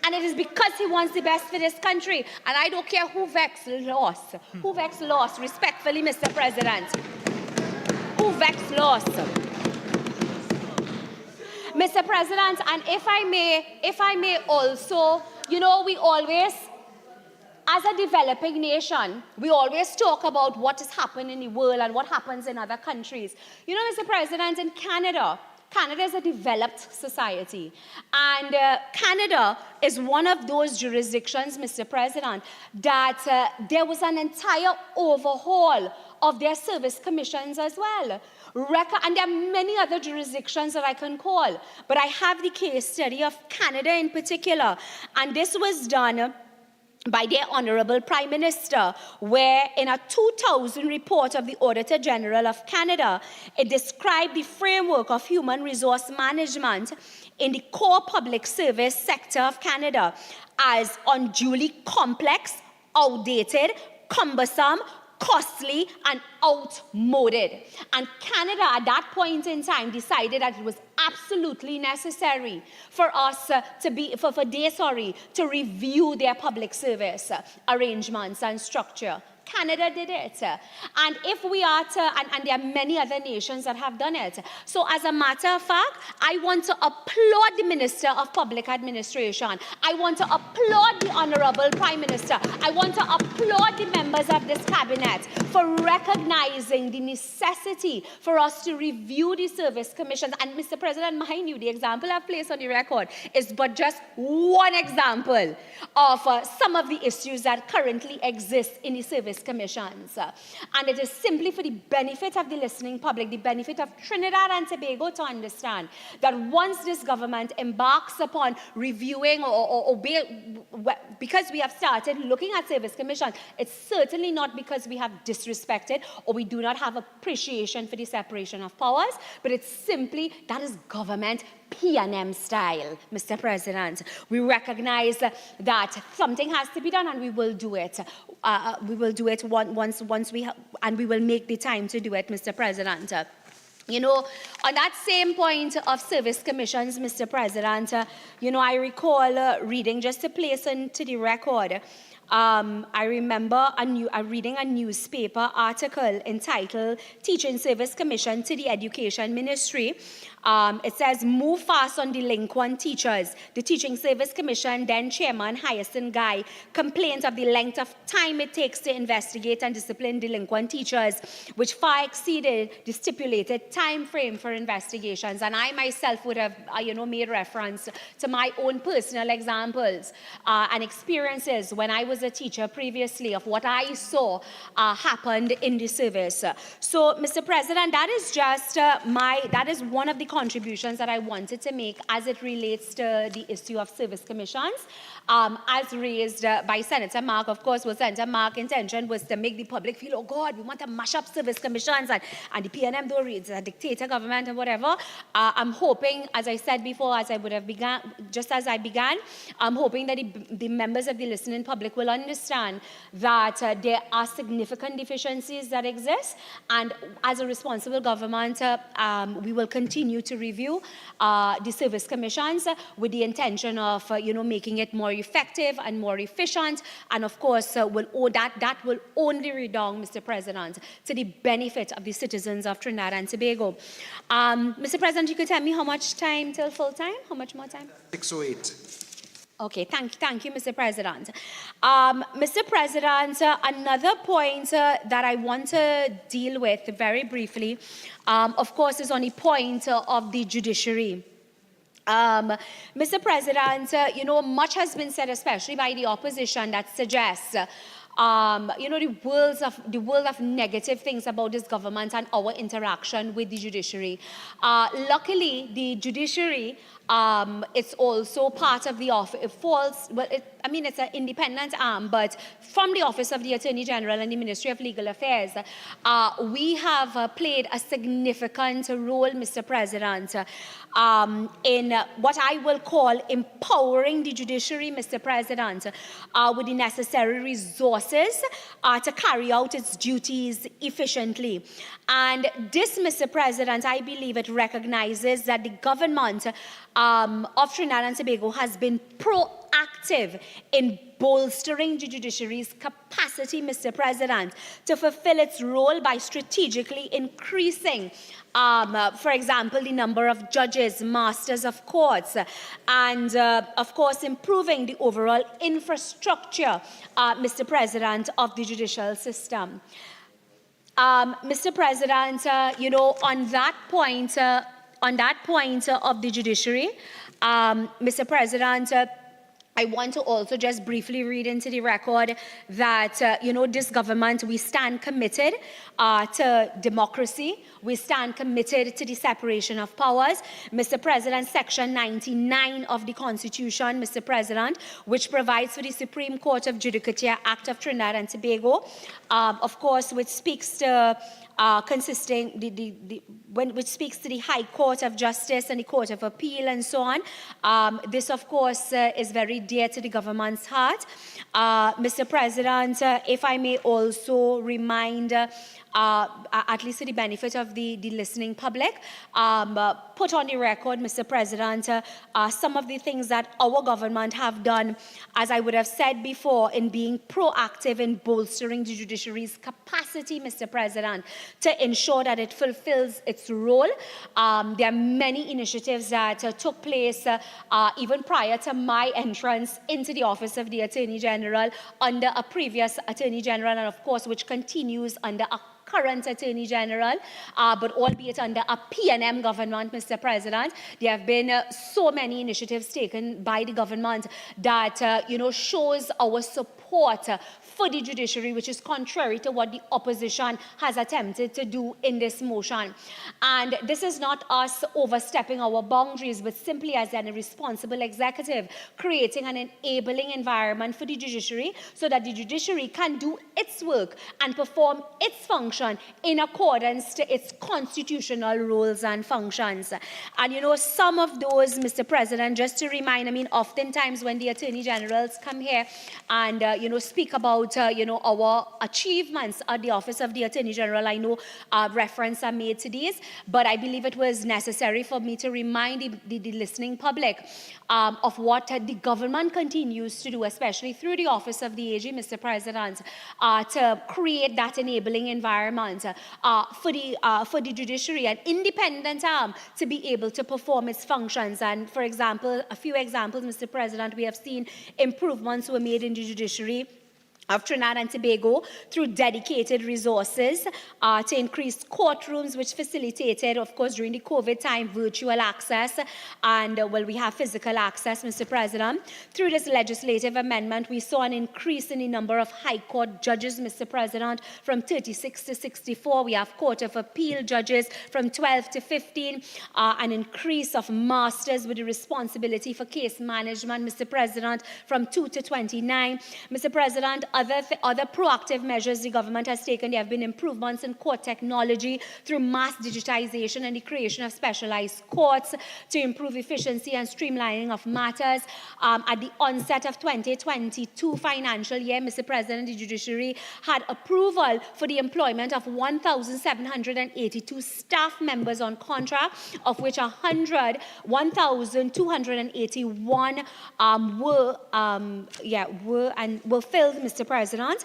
And it is because he wants the best for this country. And I don't care who vexed lost. Who vexed lost, respectfully, Mr. President. Who vexed lost. Mr. President, and if I may also, you know, we always, as a developing nation, we always talk about what is happening in the world and what happens in other countries. You know, Mr. President, in Canada is a developed society. And Canada is one of those jurisdictions, Mr. President, that there was an entire overhaul of their service commissions as well. And there are many other jurisdictions that I can call. But I have the case study of Canada in particular. And this was done by their Honorable Prime Minister, where in a 2000 report of the Auditor General of Canada, it described the framework of human resource management in the core public service sector of Canada as unduly complex, outdated, cumbersome, costly, and outmoded. And Canada at that point in time decided that it was absolutely necessary for us to review their public service arrangements and structure. Canada did it. And if we are to, and there are many other nations that have done it. So as a matter of fact, I want to applaud the Minister of Public Administration. I want to applaud the Honorable Prime Minister. I want to applaud the members of this cabinet for recognizing the necessity for us to review the service commissions. And Mr. President, mind you, the example I've placed on the record is but just one example of some of the issues that currently exist in the service service commissions. And it is simply for the benefit of the listening public, the benefit of Trinidad and Tobago to understand that once this government embarks upon reviewing because we have started looking at service commissions, it's certainly not because we have disrespected or we do not have appreciation for the separation of powers, but it's simply that is government P&M style, Mr. President. We recognize that something has to be done, and we will do it. We will do it once we and we will make the time to do it, Mr. President. You know, on that same point of service commissions, Mr. President, you know, I recall reading, just to place into the record, I remember reading a newspaper article entitled Teaching Service Commission to the Education Ministry. It says, move fast on delinquent teachers. The Teaching Service Commission, then Chairman Hyacinth Guy, complains of the length of time it takes to investigate and discipline delinquent teachers, which far exceeded the stipulated time frame for investigations. And I myself would have, made reference to my own personal examples and experiences when I was a teacher previously of what I saw happened in the service. So, Mr. President, that is just that is one of the contributions that I wanted to make as it relates to the issue of service commissions, as raised by Senator Mark. Of course, what Senator Mark's intention was to make the public feel, oh God, we want to mash up service commissions and the PNM though it's a dictator government and whatever. I'm hoping, as I said before, as I would have begun, just as I began, I'm hoping that the members of the listening public will understand that there are significant deficiencies that exist, and as a responsible government, we will continue to review the service commissions with the intention of, making it more effective and more efficient, and of course, that will only redound, Mr. President, to the benefit of the citizens of Trinidad and Tobago. Mr. President, you could tell me how much time till full time? How much more time? 6:08. Okay, thank you, Mr. President. Mr. President, another point that I want to deal with very briefly, of course, is on the point of the judiciary. Mr. President, much has been said, especially by the opposition, that suggests the world of negative things about this government and our interaction with the judiciary. Luckily, the judiciary, it's also part of the office. It's an independent arm, but from the Office of the Attorney General and the Ministry of Legal Affairs, we have played a significant role, Mr. President, in what I will call empowering the judiciary, Mr. President, with the necessary resources to carry out its duties efficiently. And this, Mr. President, I believe it recognizes that the government of Trinidad and Tobago has been proactive in bolstering the judiciary's capacity, Mr. President, to fulfill its role by strategically increasing, for example, the number of judges, masters of courts, and, of course, improving the overall infrastructure, Mr. President, of the judicial system. Mr. President, on that point of the judiciary, Mr. President, I want to also just briefly read into the record that, this government, we stand committed to democracy. We stand committed to the separation of powers. Mr. President, Section 99 of the Constitution, Mr. President, which provides for the Supreme Court of Judicature Act of Trinidad and Tobago, of course, which speaks to which speaks to the High Court of Justice and the Court of Appeal and so on. This, of course, is very dear to the government's heart. Mr. President, if I may also remind, at least to the benefit of the listening public, put on the record, Mr. President, some of the things that our government have done, as I would have said before, in being proactive in bolstering the judiciary's capacity, Mr. President, to ensure that it fulfills its role. There are many initiatives that took place even prior to my entrance into the Office of the Attorney General under a previous Attorney General, and of course, which continues under a current Attorney General, but albeit under a PNM government, Mr. President. There have been so many initiatives taken by the government that, shows our support support for the judiciary, which is contrary to what the opposition has attempted to do in this motion. And this is not us overstepping our boundaries, but simply as a responsible executive, creating an enabling environment for the judiciary so that the judiciary can do its work and perform its function in accordance to its constitutional roles and functions. And you know, some of those, Mr. President, just to remind, I mean, oftentimes when the Attorney Generals come here and, you know, speak about, you know, our achievements at the Office of the Attorney General, I know reference are made to these, but I believe it was necessary for me to remind the listening public of what the government continues to do, especially through the Office of the AG, Mr. President, to create that enabling environment for the judiciary, an independent arm to be able to perform its functions. And for example, a few examples, Mr. President, we have seen improvements were made in the judiciary of Trinidad and Tobago through dedicated resources to increase courtrooms, which facilitated, of course, during the COVID time, virtual access, and, well, we have physical access, Mr. President. Through this legislative amendment, we saw an increase in the number of High Court judges, Mr. President, from 36 to 64. We have Court of Appeal judges from 12 to 15, an increase of masters with the responsibility for case management, Mr. President, from 2 to 29. Mr. President, other proactive measures the government has taken. There have been improvements in court technology through mass digitization and the creation of specialized courts to improve efficiency and streamlining of matters. At the onset of 2022 financial year, Mr. President, the judiciary had approval for the employment of 1,782 staff members on contract, of which 1,281 were filled, Mr. President.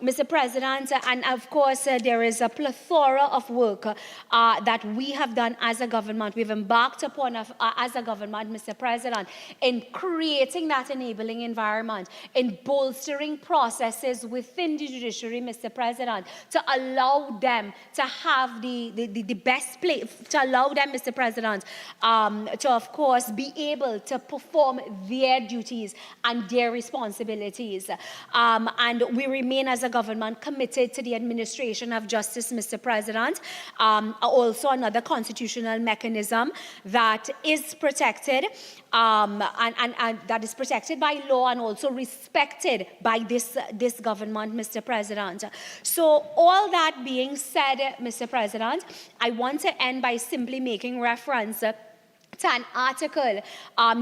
Mr. President, and of course, there is a plethora of work that we have done as a government. We've embarked upon as a government, Mr. President, in creating that enabling environment, in bolstering processes within the judiciary, Mr. President, to allow them to have the best play, to allow them, Mr. President, to, of course, be able to perform their duties and their responsibilities. And we remain as a government committed to the administration of justice, Mr. President. Also another constitutional mechanism that is protected and that is protected by law and also respected by this government, Mr. President. So all that being said, Mr. President, I want to end by simply making reference to an article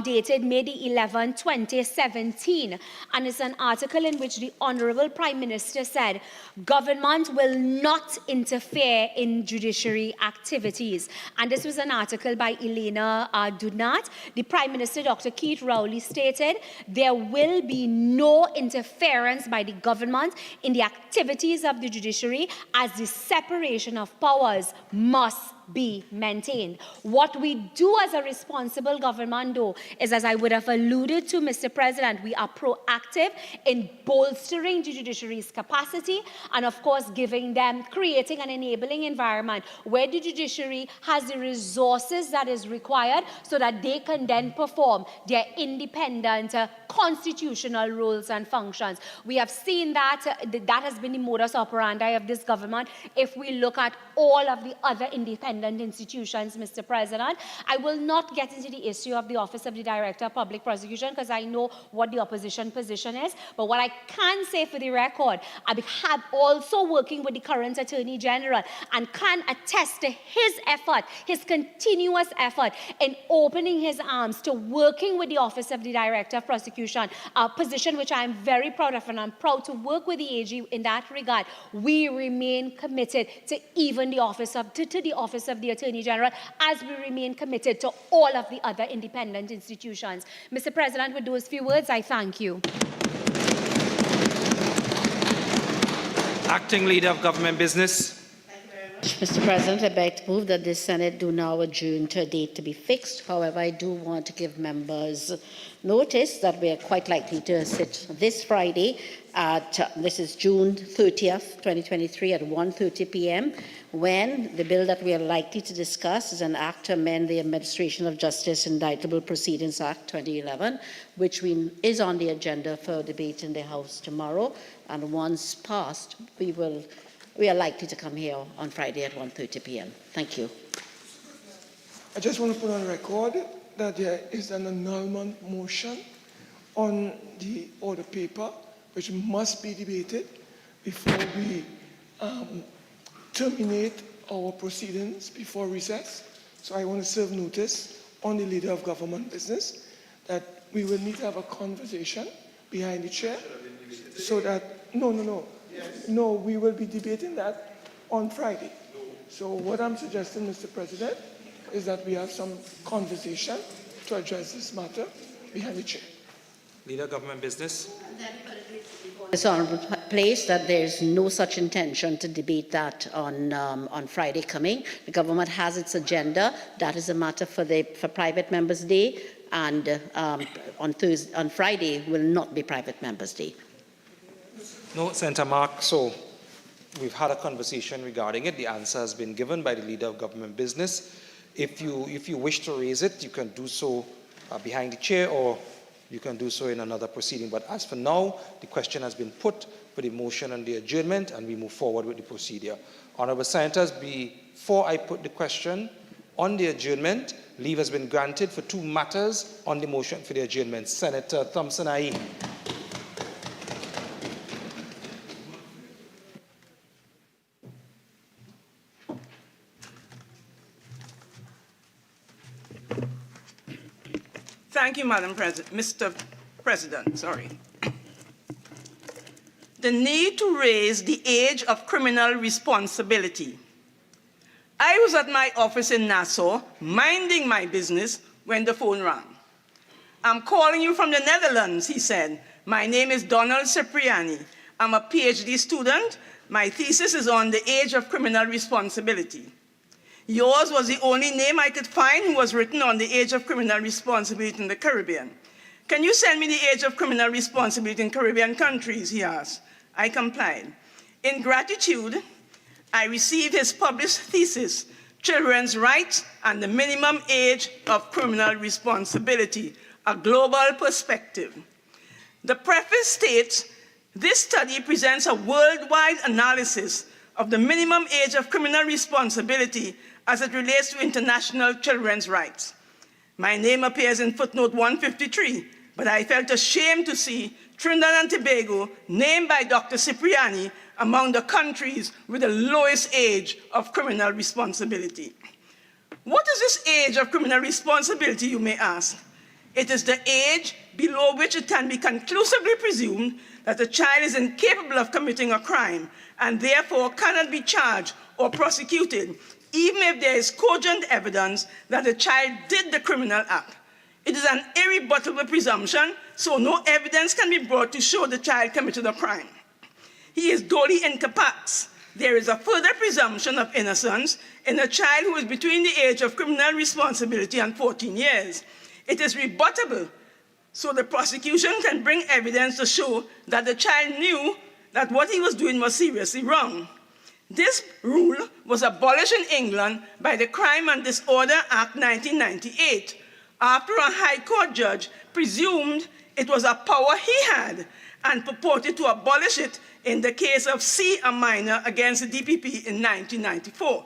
dated May 11, 2017. And it's an article in which the Honorable Prime Minister said, government will not interfere in judiciary activities. And this was an article by Elena Dunat. The Prime Minister, Dr. Keith Rowley, stated, there will be no interference by the government in the activities of the judiciary as the separation of powers must be maintained. What we do as a responsible government, though, is, as I would have alluded to, Mr. President, we are proactive in bolstering the judiciary's capacity and, of course, creating an enabling environment where the judiciary has the resources that is required so that they can then perform their independent constitutional roles and functions. We have seen that has been the modus operandi of this government. If we look at all of the other independent institutions, Mr. President, I will not get into the issue of the Office of the Director of Public Prosecution because I know what the opposition position is. But what I can say for the record, I have also working with the current Attorney General and can attest to his effort, his continuous effort in opening his arms to working with the Office of the Director of Prosecution, a position which I am very proud of, and I'm proud to work with the AG in that regard. We remain committed to even the Office of the Attorney General, as we remain committed to all of the other independent institutions. Mr. President, with those few words, I thank you. Acting Leader of Government Business. much, Mr. President. I beg to move that the Senate do now adjourn to a date to be fixed. However, I do want to give members notice that we are quite likely to sit this Friday at, this is June 30th, 2023 at 1:30 p.m. when the bill that we are likely to discuss is an act to amend the Administration of Justice Indictable Proceedings Act 2011, which is on the agenda for debate in the House tomorrow. And once passed, we are likely to come here on Friday at 1:30 p.m. Thank you. I just want to put on record that there is an annulment motion on the order paper, which must be debated before we terminate our proceedings before recess. So I want to serve notice on the Leader of Government business that we will need to have a conversation behind the chair so that, no, we will be debating that on Friday. So what I'm suggesting, Mr. President, is that we have some conversation to address this matter behind the chair. Leader of Government business. It's on place that there's no such intention to debate that on Friday coming. The government has its agenda. That is a matter for Private Members' Day, and on Friday will not be Private Members' Day. No, Senator Mark. So we've had a conversation regarding it. The answer has been given by the Leader of Government business. If you wish to raise it, you can do so behind the chair, or you can do so in another proceeding. But as for now, the question has been put for the motion on the adjournment, and we move forward with the procedure. Honourable Senators, before I put the question on the adjournment, leave has been granted for two matters on the motion for the adjournment. Senator Thompson, aye. Thank you, Mr. President. The need to raise the age of criminal responsibility. I was at my office in Nassau, minding my business, when the phone rang. I'm calling you from the Netherlands, he said. My name is Donald Cipriani. I'm a PhD student. My thesis is on the age of criminal responsibility. Yours was the only name I could find who was written on the age of criminal responsibility in the Caribbean. Can you send me the age of criminal responsibility in Caribbean countries, he asked. I complied. In gratitude, I received his published thesis, Children's Rights and the Minimum Age of Criminal Responsibility, a Global Perspective. The preface states, this study presents a worldwide analysis of the minimum age of criminal responsibility as it relates to international children's rights. My name appears in footnote 153, but I felt ashamed to see Trinidad and Tobago named by Dr. Cipriani among the countries with the lowest age of criminal responsibility. What is this age of criminal responsibility, you may ask? It is the age below which it can be conclusively presumed that a child is incapable of committing a crime and therefore cannot be charged or prosecuted, even if there is cogent evidence that the child did the criminal act. It is an irrebuttable presumption, so no evidence can be brought to show the child committed a crime. He is duly incapax. There is a further presumption of innocence in a child who is between the age of criminal responsibility and 14 years. It is rebuttable, so the prosecution can bring evidence to show that the child knew that what he was doing was seriously wrong. This rule was abolished in England by the Crime and Disorder Act 1998, after a High Court judge presumed it was a power he had and purported to abolish it in the case of C, a minor, against the DPP in 1994.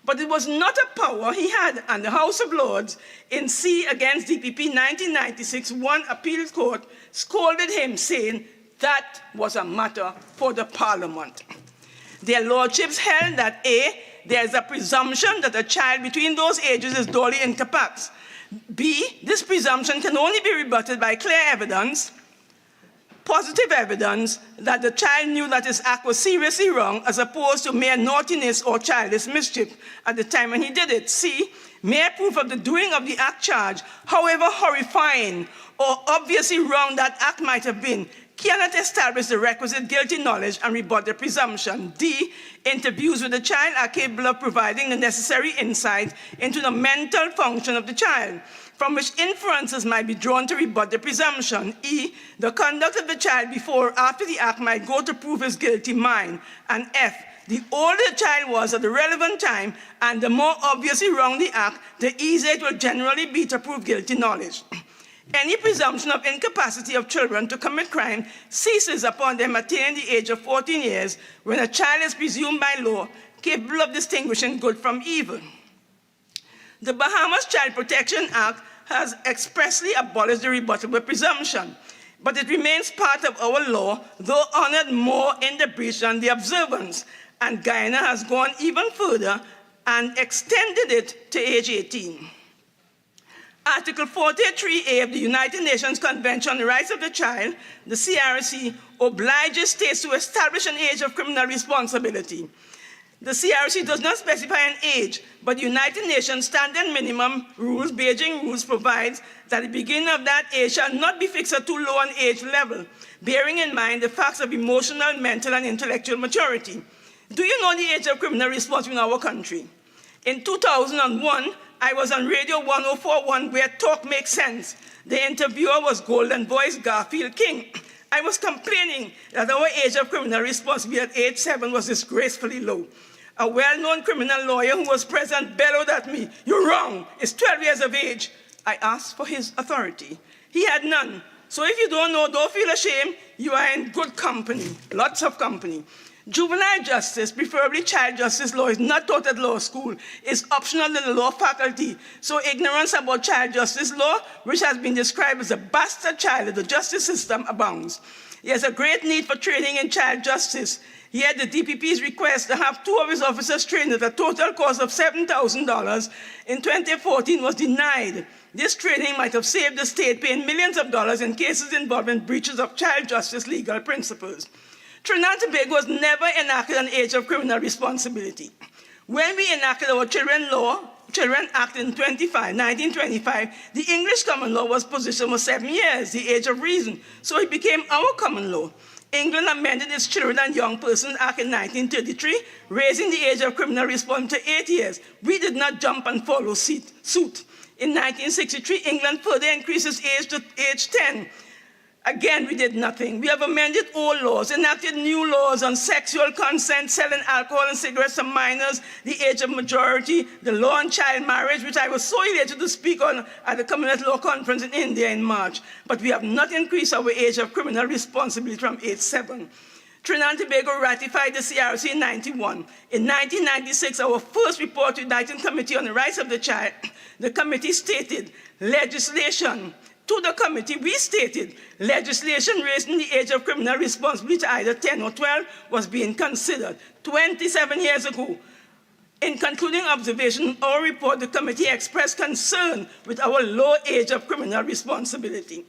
But it was not a power he had, and the House of Lords in C against DPP 1996, one appeals court scolded him, saying that was a matter for the Parliament. Their lordships held that A, there is a presumption that a child between those ages is duly incapax. B, this presumption can only be rebutted by clear evidence, positive evidence, that the child knew that his act was seriously wrong as opposed to mere naughtiness or childish mischief at the time when he did it. C, mere proof of the doing of the act charged, however horrifying or obviously wrong that act might have been, cannot establish the requisite guilty knowledge and rebut the presumption. D, interviews with the child are capable of providing the necessary insight into the mental function of the child, from which inferences might be drawn to rebut the presumption. E, the conduct of the child before or after the act might go to prove his guilty mind. And F, the older the child was at the relevant time and the more obviously wrong the act, the easier it will generally be to prove guilty knowledge. Any presumption of incapacity of children to commit crime ceases upon them attaining the age of 14 years, when a child is presumed by law capable of distinguishing good from evil. The Bahamas Child Protection Act has expressly abolished the rebuttable presumption, but it remains part of our law, though honored more in the breach than the observance, and Guyana has gone even further and extended it to age 18. Article 43A of the United Nations Convention on the Rights of the Child, the CRC, obliges states to establish an age of criminal responsibility. The CRC does not specify an age, but the United Nations Standard Minimum Rules, Beijing Rules, provides that the beginning of that age shall not be fixed at too low an age level, bearing in mind the facts of emotional, mental, and intellectual maturity. Do you know the age of criminal responsibility in our country? In 2001, I was on Radio 1041 where talk makes sense. The interviewer was Golden Voice Garfield King. I was complaining that our age of criminal responsibility at age 7 was disgracefully low. A well-known criminal lawyer who was present bellowed at me, "You're wrong, it's 12 years of age." I asked for his authority. He had none. So if you don't know, don't feel ashamed, you are in good company, lots of company. Juvenile justice, preferably child justice law, is not taught at law school. It's optional in the law faculty. So ignorance about child justice law, which has been described as a bastard child of the justice system, abounds. There's a great need for training in child justice. Yet the DPP's request to have 2 of his officers trained at a total cost of $7,000 in 2014 was denied. This training might have saved the state paying millions of dollars in cases involving breaches of child justice legal principles. Trinidad and Tobago was never enacted an age of criminal responsibility. When we enacted our Children Act in 1925, the English common law was positioned for 7 years, the age of reason, so it became our common law. England amended its Children and Young Persons Act in 1933, raising the age of criminal responsibility to 8 years. We did not jump and follow suit. In 1963, England further increased its age to age 10. Again, we did nothing. We have amended old laws, enacted new laws on sexual consent, selling alcohol and cigarettes to minors, the age of majority, the law on child marriage, which I was so elated to speak on at the Commonwealth Law Conference in India in March. But we have not increased our age of criminal responsibility from age 7. Trinidad and Tobago ratified the CRC in 1991. In 1996, our first report to the United Committee on the Rights of the Child, the committee stated legislation. To the committee, we stated legislation raising the age of criminal responsibility to either 10 or 12 was being considered 27 years ago. In concluding observation of our report, the committee expressed concern with our low age of criminal responsibility.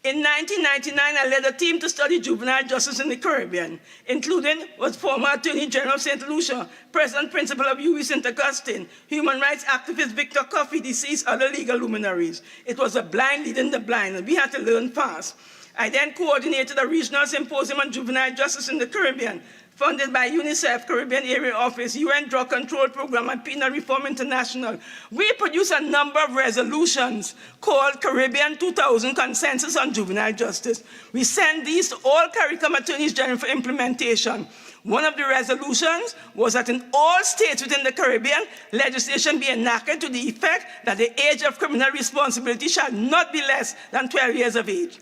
In 1999, I led a team to study juvenile justice in the Caribbean, including was former Attorney General of St. Lucia, President Principal of UWI St. Augustine, human rights activist Victor Coffey, deceased, other legal luminaries. It was a blind leading the blind, and we had to learn fast. I then coordinated a regional symposium on juvenile justice in the Caribbean, funded by UNICEF, Caribbean Area Office, UN Drug Control Program, and Penal Reform International. We produced a number of resolutions called Caribbean 2000 Consensus on Juvenile Justice. We sent these to all CARICOM attorneys general for implementation. One of the resolutions was that in all states within the Caribbean, legislation be enacted to the effect that the age of criminal responsibility shall not be less than 12 years of age.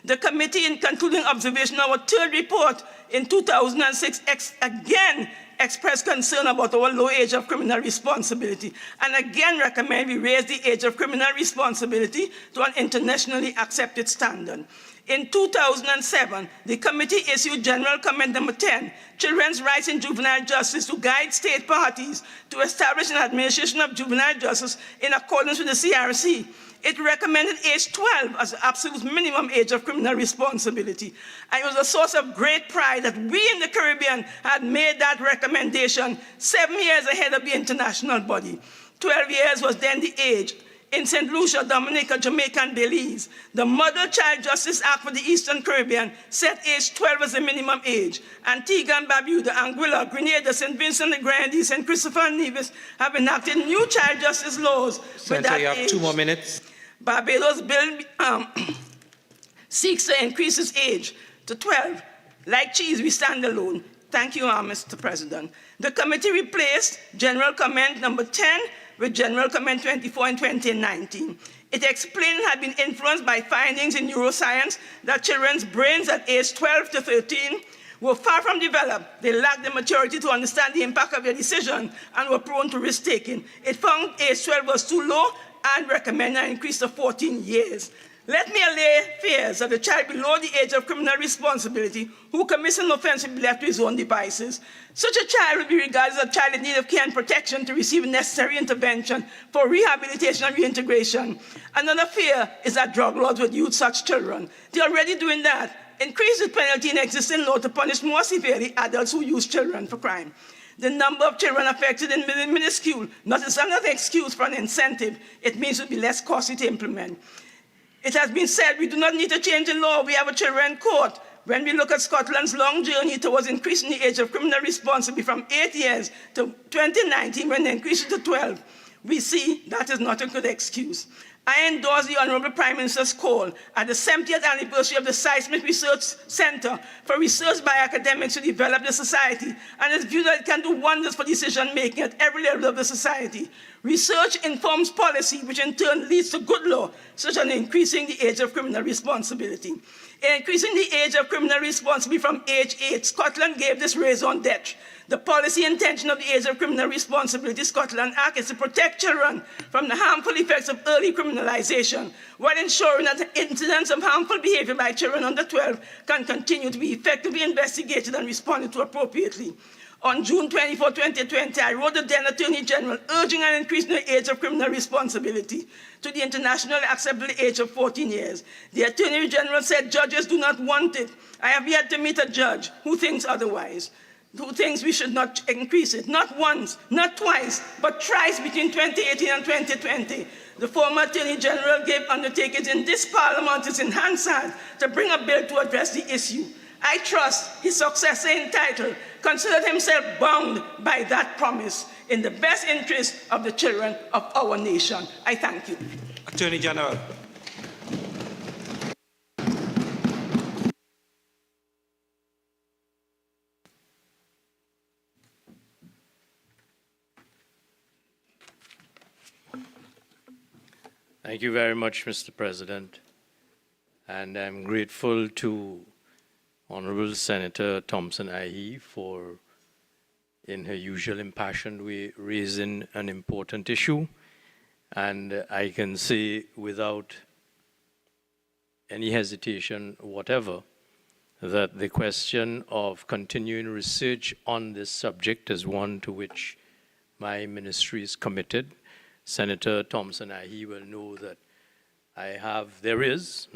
The committee, in concluding observation of our third report in 2006, again expressed concern about our low age of criminal responsibility, and again recommend we raise the age of criminal responsibility to an internationally accepted standard. In 2007, the committee issued General Comment No. 10, Children's Rights in Juvenile Justice, to guide state parties to establish an administration of juvenile justice in accordance with the CRC. It recommended age 12 as the absolute minimum age of criminal responsibility. And it was a source of great pride that we in the Caribbean had made that recommendation 7 years ahead of the international body. 12 years was then the age. in St. Lucia, Dominica, Jamaica, and Belize. The Model Child Justice Act for the Eastern Caribbean set age 12 as the minimum age. Antigua and Barbuda, Anguilla, Grenada, St. Vincent and Grenadines, St. Christopher and Nevis have enacted new child justice laws with that you have age. 2 more minutes. Barbados bill seeks to increase its age to 12. Like cheese, we stand alone. Thank you, Mr. President. The committee replaced General Comment number 10 with General Comment 24 in 2019. It explained it had been influenced by findings in neuroscience that children's brains at age 12 to 13 were far from developed. They lacked the maturity to understand the impact of their decision and were prone to risk-taking. It found age 12 was too low and recommended an increase to 14 years. Let me allay fears that a child below the age of criminal responsibility who commits an offense will be left to his own devices. Such a child will be regarded as a child in need of care and protection to receive necessary intervention for rehabilitation and reintegration. Another fear is that drug lords would use such children. They're already doing that. Increase the penalty in existing law to punish more severely adults who use children for crime. The number of children affected is minuscule, not as another excuse for an incentive. It means it will be less costly to implement. It has been said we do not need to change the law. We have a children court. When we look at Scotland's long journey towards increasing the age of criminal responsibility from 8 years to 2019, when they increased it to 12, we see that is not a good excuse. I endorse the Honourable Prime Minister's call at the 70th anniversary of the Seismic Research Centre for research by academics to develop the society, and its view that it can do wonders for decision-making at every level of the society. Research informs policy, which in turn leads to good law, such as increasing the age of criminal responsibility. In increasing the age of criminal responsibility from age 8, Scotland gave this raison d'etre. The policy intention of the Age of Criminal Responsibility Scotland Act is to protect children from the harmful effects of early criminalization, while ensuring that the incidents of harmful behavior by children under 12 can continue to be effectively investigated and responded to appropriately. On June 24, 2020, I wrote the then Attorney General urging an increase in the age of criminal responsibility to the internationally acceptable age of 14 years. The Attorney General said judges do not want it. I have yet to meet a judge who thinks otherwise, who thinks we should not increase it. Not once, not twice, but thrice between 2018 and 2020. The former Attorney General gave undertakings in this Parliament in Hansard to bring a bill to address the issue. I trust his successor entitled considered himself bound by that promise in the best interest of the children of our nation. I thank you. Attorney General. Thank you very much, Mr. President. And I'm grateful to Honorable Senator Thompson-Ahi for, in her usual impassioned way, raising an important issue. And I can say without any hesitation whatever that the question of continuing research on this subject is one to which my ministry is committed. Senator Thompson-Ahi will know that there is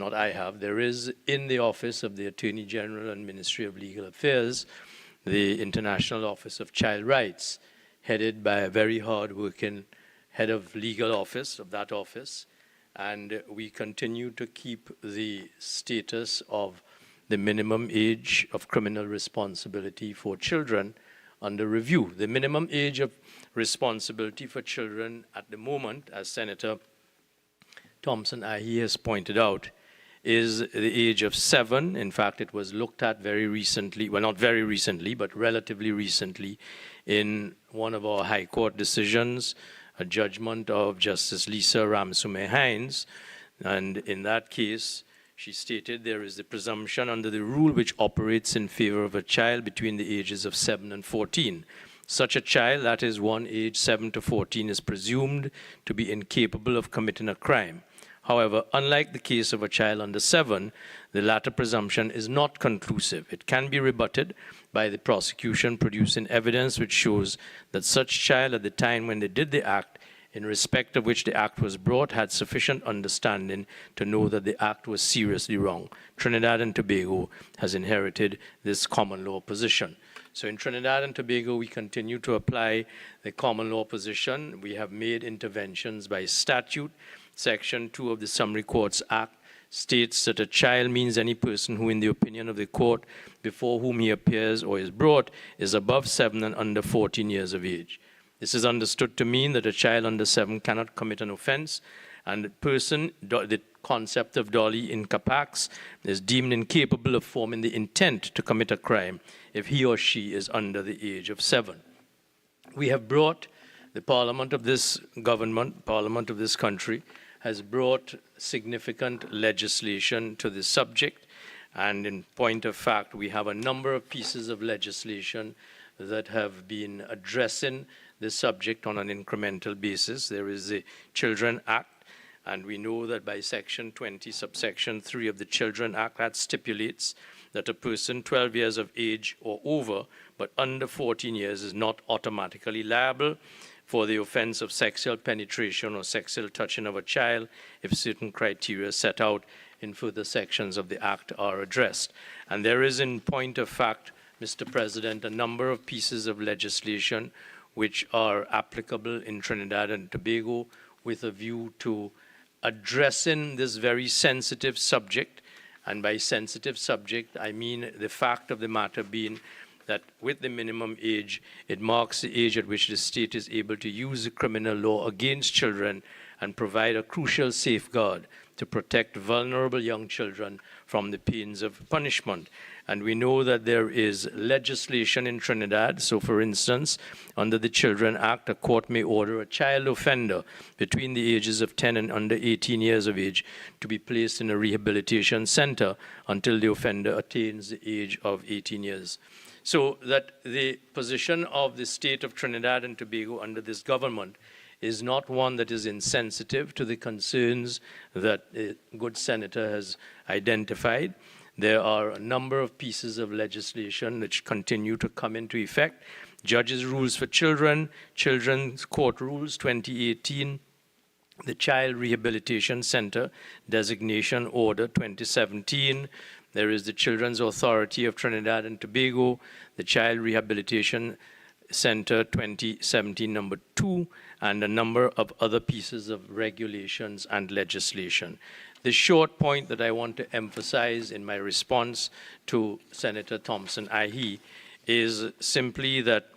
in the Office of the Attorney General and Ministry of Legal Affairs, the International Office of Child Rights, headed by a very hard-working head of legal office, of that office, and we continue to keep the status of the minimum age of criminal responsibility for children under review. The minimum age of responsibility for children at the moment, as Senator Thompson-Ahi has pointed out, is the age of 7. In fact, it was looked at very recently, well, not very recently, but relatively recently in one of our High Court decisions, a judgment of Justice Lisa Ramsume-Hines. And in that case, she stated there is the presumption under the rule which operates in favor of a child between the ages of 7 and 14. Such a child, that is one age 7 to 14, is presumed to be incapable of committing a crime. However, unlike the case of a child under 7, the latter presumption is not conclusive. It can be rebutted by the prosecution producing evidence which shows that such child at the time when they did the act, in respect of which the act was brought, had sufficient understanding to know that the act was seriously wrong. Trinidad and Tobago has inherited this common law position. So in Trinidad and Tobago, we continue to apply the common law position. We have made interventions by statute Section 2 of the Summary Courts Act states that a child means any person who, in the opinion of the court before whom he appears or is brought, is above 7 and under 14 years of age. This is understood to mean that a child under 7 cannot commit an offense, and the person, the concept of doli in capax, is deemed incapable of forming the intent to commit a crime if he or she is under the age of 7. We have brought the Parliament of this government, Parliament of this country, has brought significant legislation to this subject, and in point of fact, we have a number of pieces of legislation that have been addressing this subject on an incremental basis. There is the Children Act, and we know that by Section 20, subsection 3 of the Children Act, that stipulates that a person 12 years of age or over, but under 14 years, is not automatically liable for the offense of sexual penetration or sexual touching of a child if certain criteria set out in further sections of the Act are addressed. And there is, in point of fact, Mr. President, a number of pieces of legislation which are applicable in Trinidad and Tobago with a view to addressing this very sensitive subject. And by sensitive subject, I mean the fact of the matter being that with the minimum age, it marks the age at which the state is able to use the criminal law against children and provide a crucial safeguard to protect vulnerable young children from the pains of punishment. And we know that there is legislation in Trinidad. So, for instance, under the Children Act, a court may order a child offender between the ages of 10 and under 18 years of age to be placed in a rehabilitation center until the offender attains the age of 18 years. So that the position of the state of Trinidad and Tobago under this government is not one that is insensitive to the concerns that the good senator has identified. There are a number of pieces of legislation which continue to come into effect. Judges' Rules for Children, Children's Court Rules 2018, the Child Rehabilitation Center Designation Order 2017, there is the Children's Authority of Trinidad and Tobago, the Child Rehabilitation Center 2017 number 2, and a number of other pieces of regulations and legislation. The short point that I want to emphasize in my response to Senator Thompson-Ahi is simply that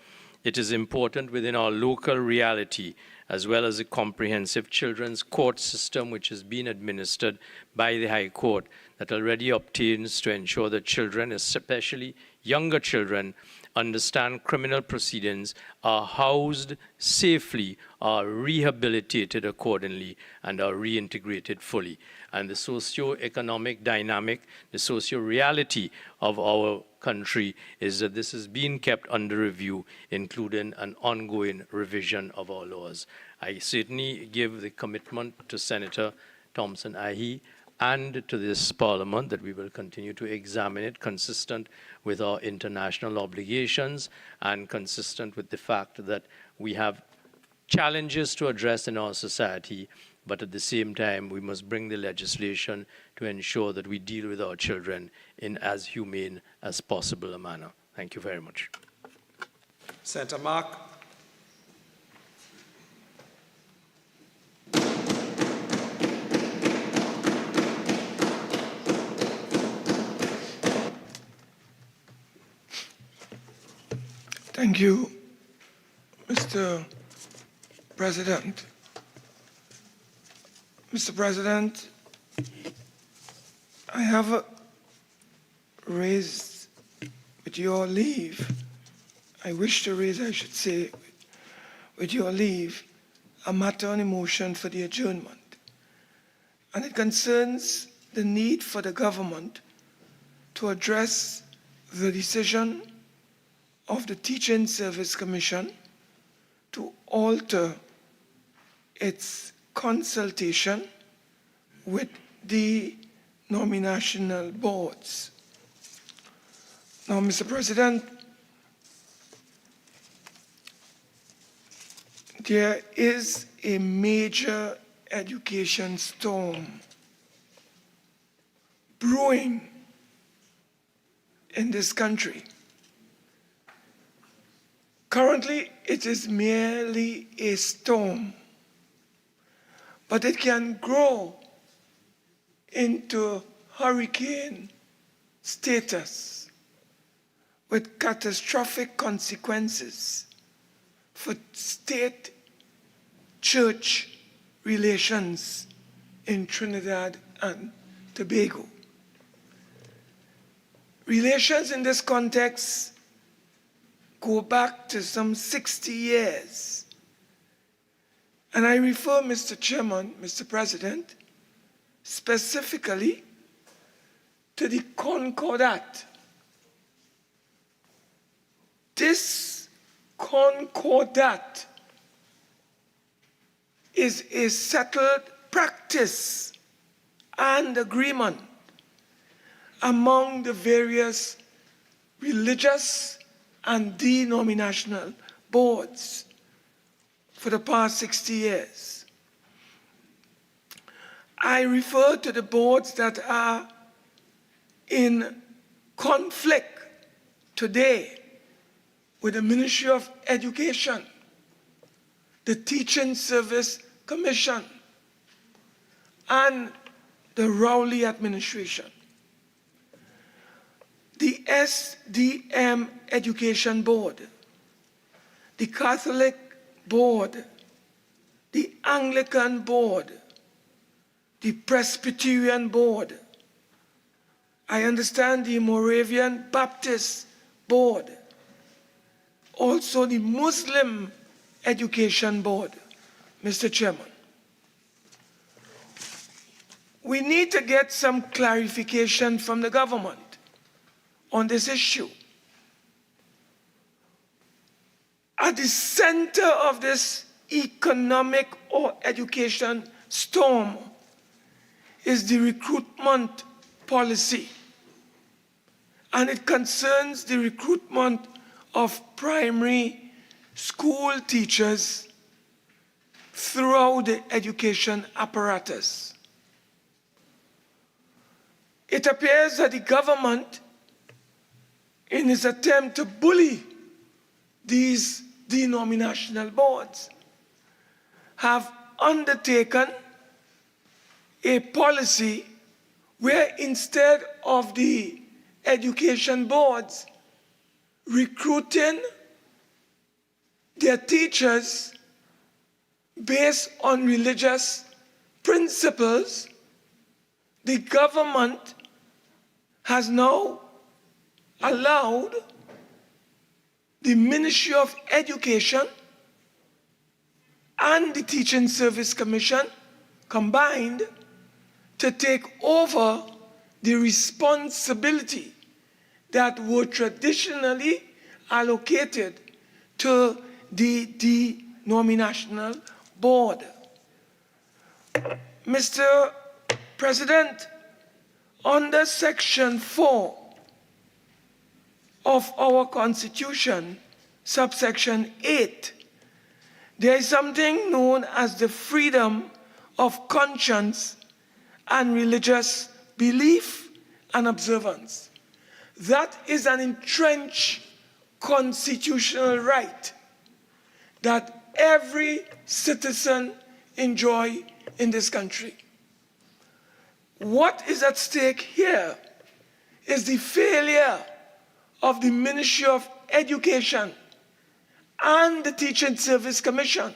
it is important within our local reality, as well as a comprehensive children's court system which has been administered by the High Court, that already obtains to ensure that children, especially younger children, understand criminal proceedings, are housed safely, are rehabilitated accordingly, and are reintegrated fully. And the socio-economic dynamic, the socio-reality of our country is that this is being kept under review, including an ongoing revision of our laws. I certainly give the commitment to Senator Thompson-Ahi and to this Parliament that we will continue to examine it consistent with our international obligations and consistent with the fact that we have challenges to address in our society, but at the same time we must bring the legislation to ensure that we deal with our children in as humane as possible a manner. Thank you very much. Senator Mark. Thank you, Mr. President. Mr. President, I have raised, with your leave, I wish to raise, I should say, with your leave, a matter on a motion for the adjournment. And it concerns the need for the government to address the decision of the Teaching Service Commission to alter its consultation with the nominational boards. Now, Mr. President, there is a major education storm brewing in this country. Currently, it is merely a storm, but it can grow into hurricane status with catastrophic consequences for state-church relations in Trinidad and Tobago. Relations in this context go back to some 60 years. And I refer, Mr. Chairman, Mr. President, specifically to the Concordat. This Concordat is a settled practice and agreement among the various religious and denominational boards for the past 60 years. I refer to the boards that are in conflict today with the Ministry of Education, the Teaching Service Commission, and the Rowley administration. The SDM Education Board, the Catholic Board, the Anglican Board, the Presbyterian Board, I understand the Moravian Baptist Board, also the Muslim Education Board, Mr. Chairman. We need to get some clarification from the government on this issue. At the center of this economic or education storm is the recruitment policy, and it concerns the recruitment of primary school teachers throughout the education apparatus. It appears that the government, in its attempt to bully these denominational boards, have undertaken a policy where instead of the education boards recruiting their teachers based on religious principles, the government has now allowed the Ministry of Education and the Teaching Service Commission combined to take over the responsibility that were traditionally allocated to the denominational board. Mr. President, under Section 4 of our Constitution, subsection 8, there is something known as the freedom of conscience and religious belief and observance. That is an entrenched constitutional right that every citizen enjoys in this country. What is at stake here is the failure of the Ministry of Education and the Teaching Service Commission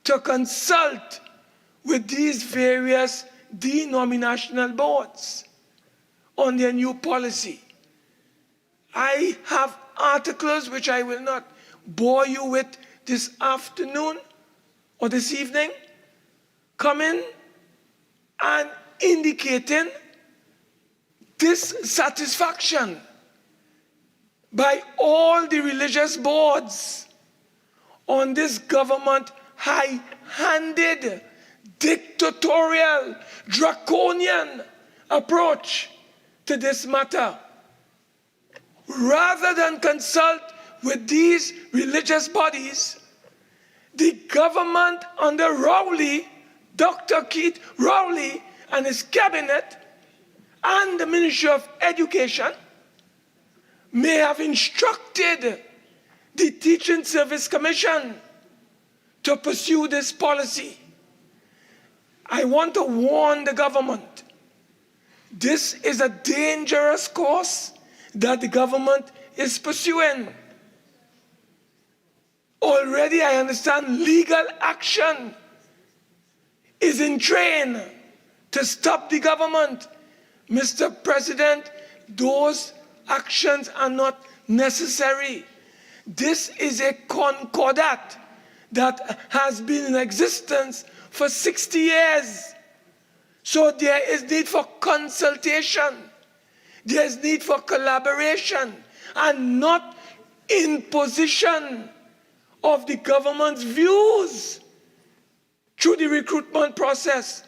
to consult with these various denominational boards on their new policy. I have articles which I will not bore you with this afternoon or this evening, coming and indicating dissatisfaction by all the religious boards on this government high-handed, dictatorial, draconian approach to this matter. Rather than consult with these religious bodies, the government under Rowley, Dr. Keith Rowley and his cabinet and the Ministry of Education may have instructed the Teaching Service Commission to pursue this policy. I want to warn the government. This is a dangerous course that the government is pursuing. Already I understand legal action is in train to stop the government. Mr. President, those actions are not necessary. This is a concordat that has been in existence for 60 years. So there is need for consultation. There is need for collaboration and not imposition of the government's views through the recruitment process.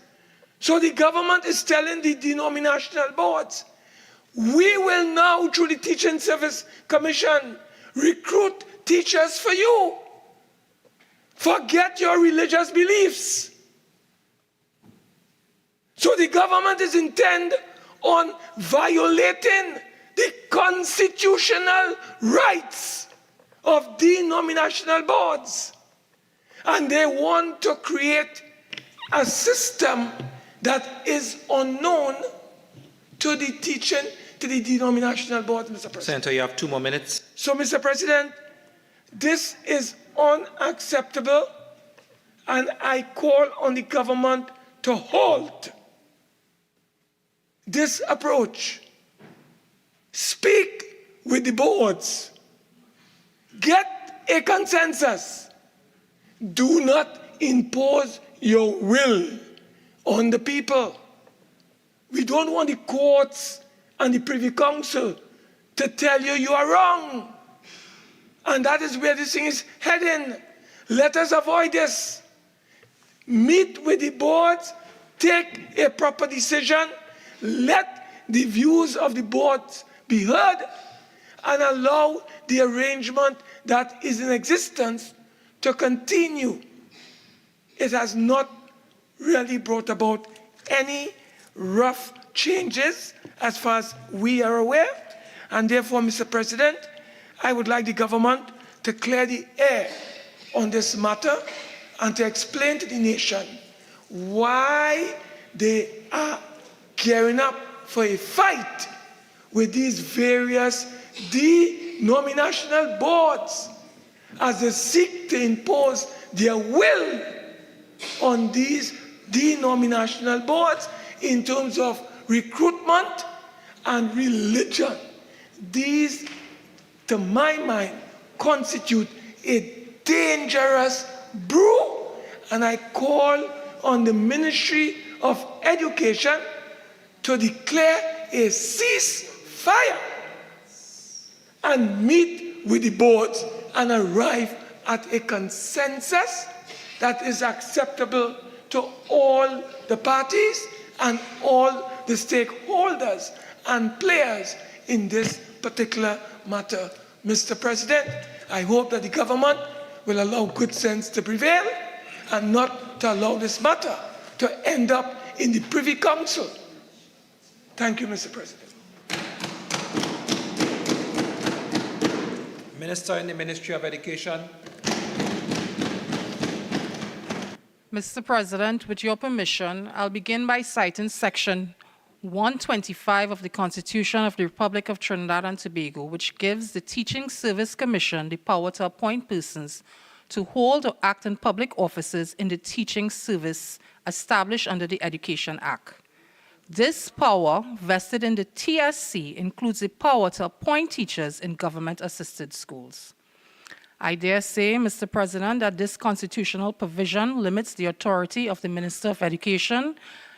So the government is telling the denominational boards, we will now, through the Teaching Service Commission, recruit teachers for you. Forget your religious beliefs. So the government is intent on violating the constitutional rights of denominational boards. And they want to create a system that is unknown to the teaching, to the denominational boards, Mr. President. Senator, you have 2 more minutes. So, Mr. President, this is unacceptable, and I call on the government to halt this approach. Speak with the boards. Get a consensus. Do not impose your will on the people. We don't want the courts and the Privy Council to tell you you are wrong. And that is where this thing is heading. Let us avoid this. Meet with the boards, take a proper decision, let the views of the boards be heard, and allow the arrangement that is in existence to continue. It has not really brought about any rough changes as far as we are aware. And therefore, Mr. President, I would like the government to clear the air on this matter and to explain to the nation why they are gearing up for a fight with these various denominational boards as they seek to impose their will on these denominational boards in terms of recruitment and religion. These, to my mind, constitute a dangerous brew, and I call on the Ministry of Education to declare a ceasefire and meet with the boards and arrive at a consensus that is acceptable to all the parties and all the stakeholders and players in this particular matter. Mr. President, I hope that the government will allow good sense to prevail and not to allow this matter to end up in the Privy Council. Thank you, Mr. President. Minister in the Ministry of Education. Mr. President, with your permission, I'll begin by citing Section 125 of the Constitution of the Republic of Trinidad and Tobago, which gives the Teaching Service Commission the power to appoint persons to hold or act in public offices in the teaching service established under the Education Act. This power vested in the TSC includes the power to appoint teachers in government-assisted schools. I dare say, Mr. President, that this constitutional provision limits the authority of the Minister of Education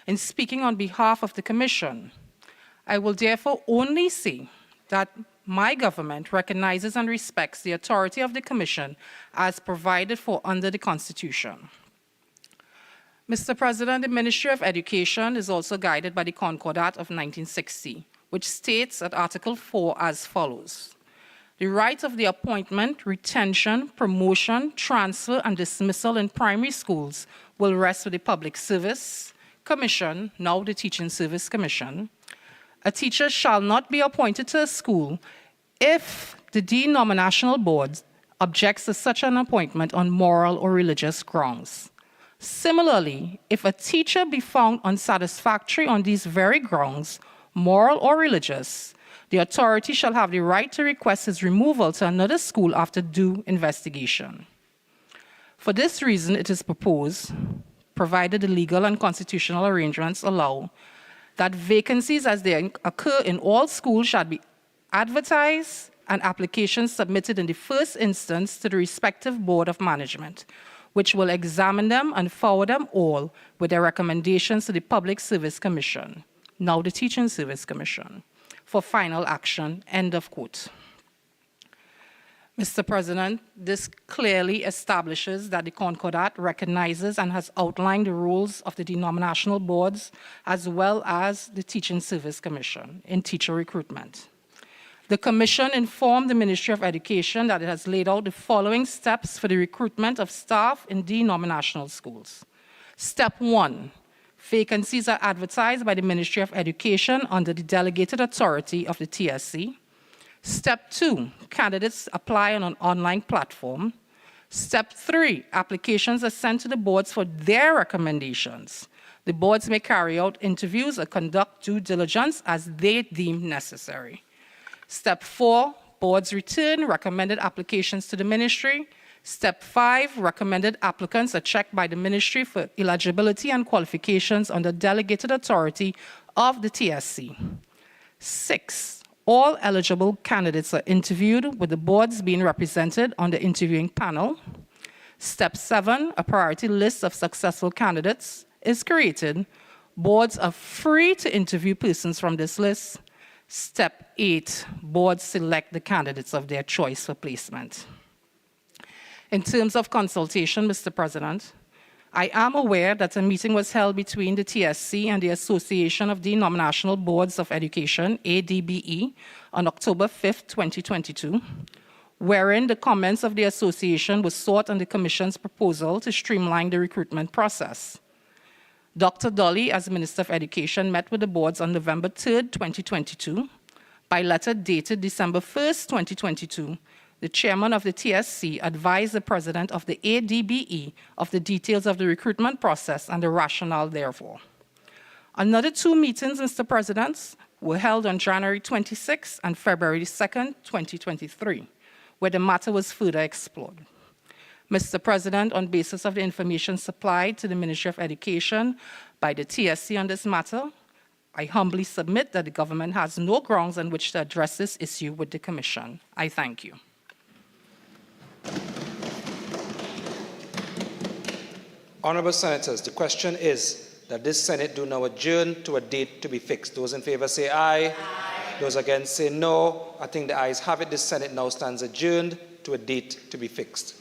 in speaking on behalf of the Commission. I will therefore only say that my government recognizes and respects the authority of the Commission as provided for under the Constitution. Mr. President, the Ministry of Education is also guided by the Concordat of 1960, which states at Article 4 as follows. The right of the appointment, retention, promotion, transfer, and dismissal in primary schools will rest with the Public Service Commission, now the Teaching Service Commission. A teacher shall not be appointed to a school if the denominational board objects to such an appointment on moral or religious grounds. Similarly, if a teacher be found unsatisfactory on these very grounds, moral or religious, the authority shall have the right to request his removal to another school after due investigation. For this reason, it is proposed, provided the legal and constitutional arrangements allow, that vacancies as they occur in all schools shall be advertised and applications submitted in the first instance to the respective Board of Management, which will examine them and forward them all with their recommendations to the Public Service Commission, now the Teaching Service Commission, for final action, end of quote. Mr. President, this clearly establishes that the Concordat recognizes and has outlined the roles of the denominational boards as well as the Teaching Service Commission in teacher recruitment. The Commission informed the Ministry of Education that it has laid out the following steps for the recruitment of staff in denominational schools. Step 1, vacancies are advertised by the Ministry of Education under the delegated authority of the TSC. Step 2, candidates apply on an online platform. Step 3, applications are sent to the boards for their recommendations. The boards may carry out interviews or conduct due diligence as they deem necessary. Step 4, boards return recommended applications to the ministry. Step 5, recommended applicants are checked by the ministry for eligibility and qualifications under delegated authority of the TSC. 6, all eligible candidates are interviewed with the boards being represented on the interviewing panel. Step 7, a priority list of successful candidates is created. Boards are free to interview persons from this list. Step 8, boards select the candidates of their choice for placement. In terms of consultation, Mr. President, I am aware that a meeting was held between the TSC and the Association of Denominational Boards of Education, ADBE, on October 5, 2022, wherein the comments of the association were sought on the Commission's proposal to streamline the recruitment process. Dr. Dolly, as Minister of Education, met with the boards on November 3, 2022. By letter dated December 1, 2022, the chairman of the TSC advised the president of the ADBE of the details of the recruitment process and the rationale therefor. Another 2 meetings, Mr. President, were held on January 26 and February 2, 2023, where the matter was further explored. Mr. President, on basis of the information supplied to the Ministry of Education by the TSC on this matter, I humbly submit that the government has no grounds on which to address this issue with the Commission. I thank you. Honourable Senators, the question is that this Senate do now adjourn to a date to be fixed. Those in favour say aye. Aye. Those against say no. I think the ayes have it. This Senate now stands adjourned to a date to be fixed.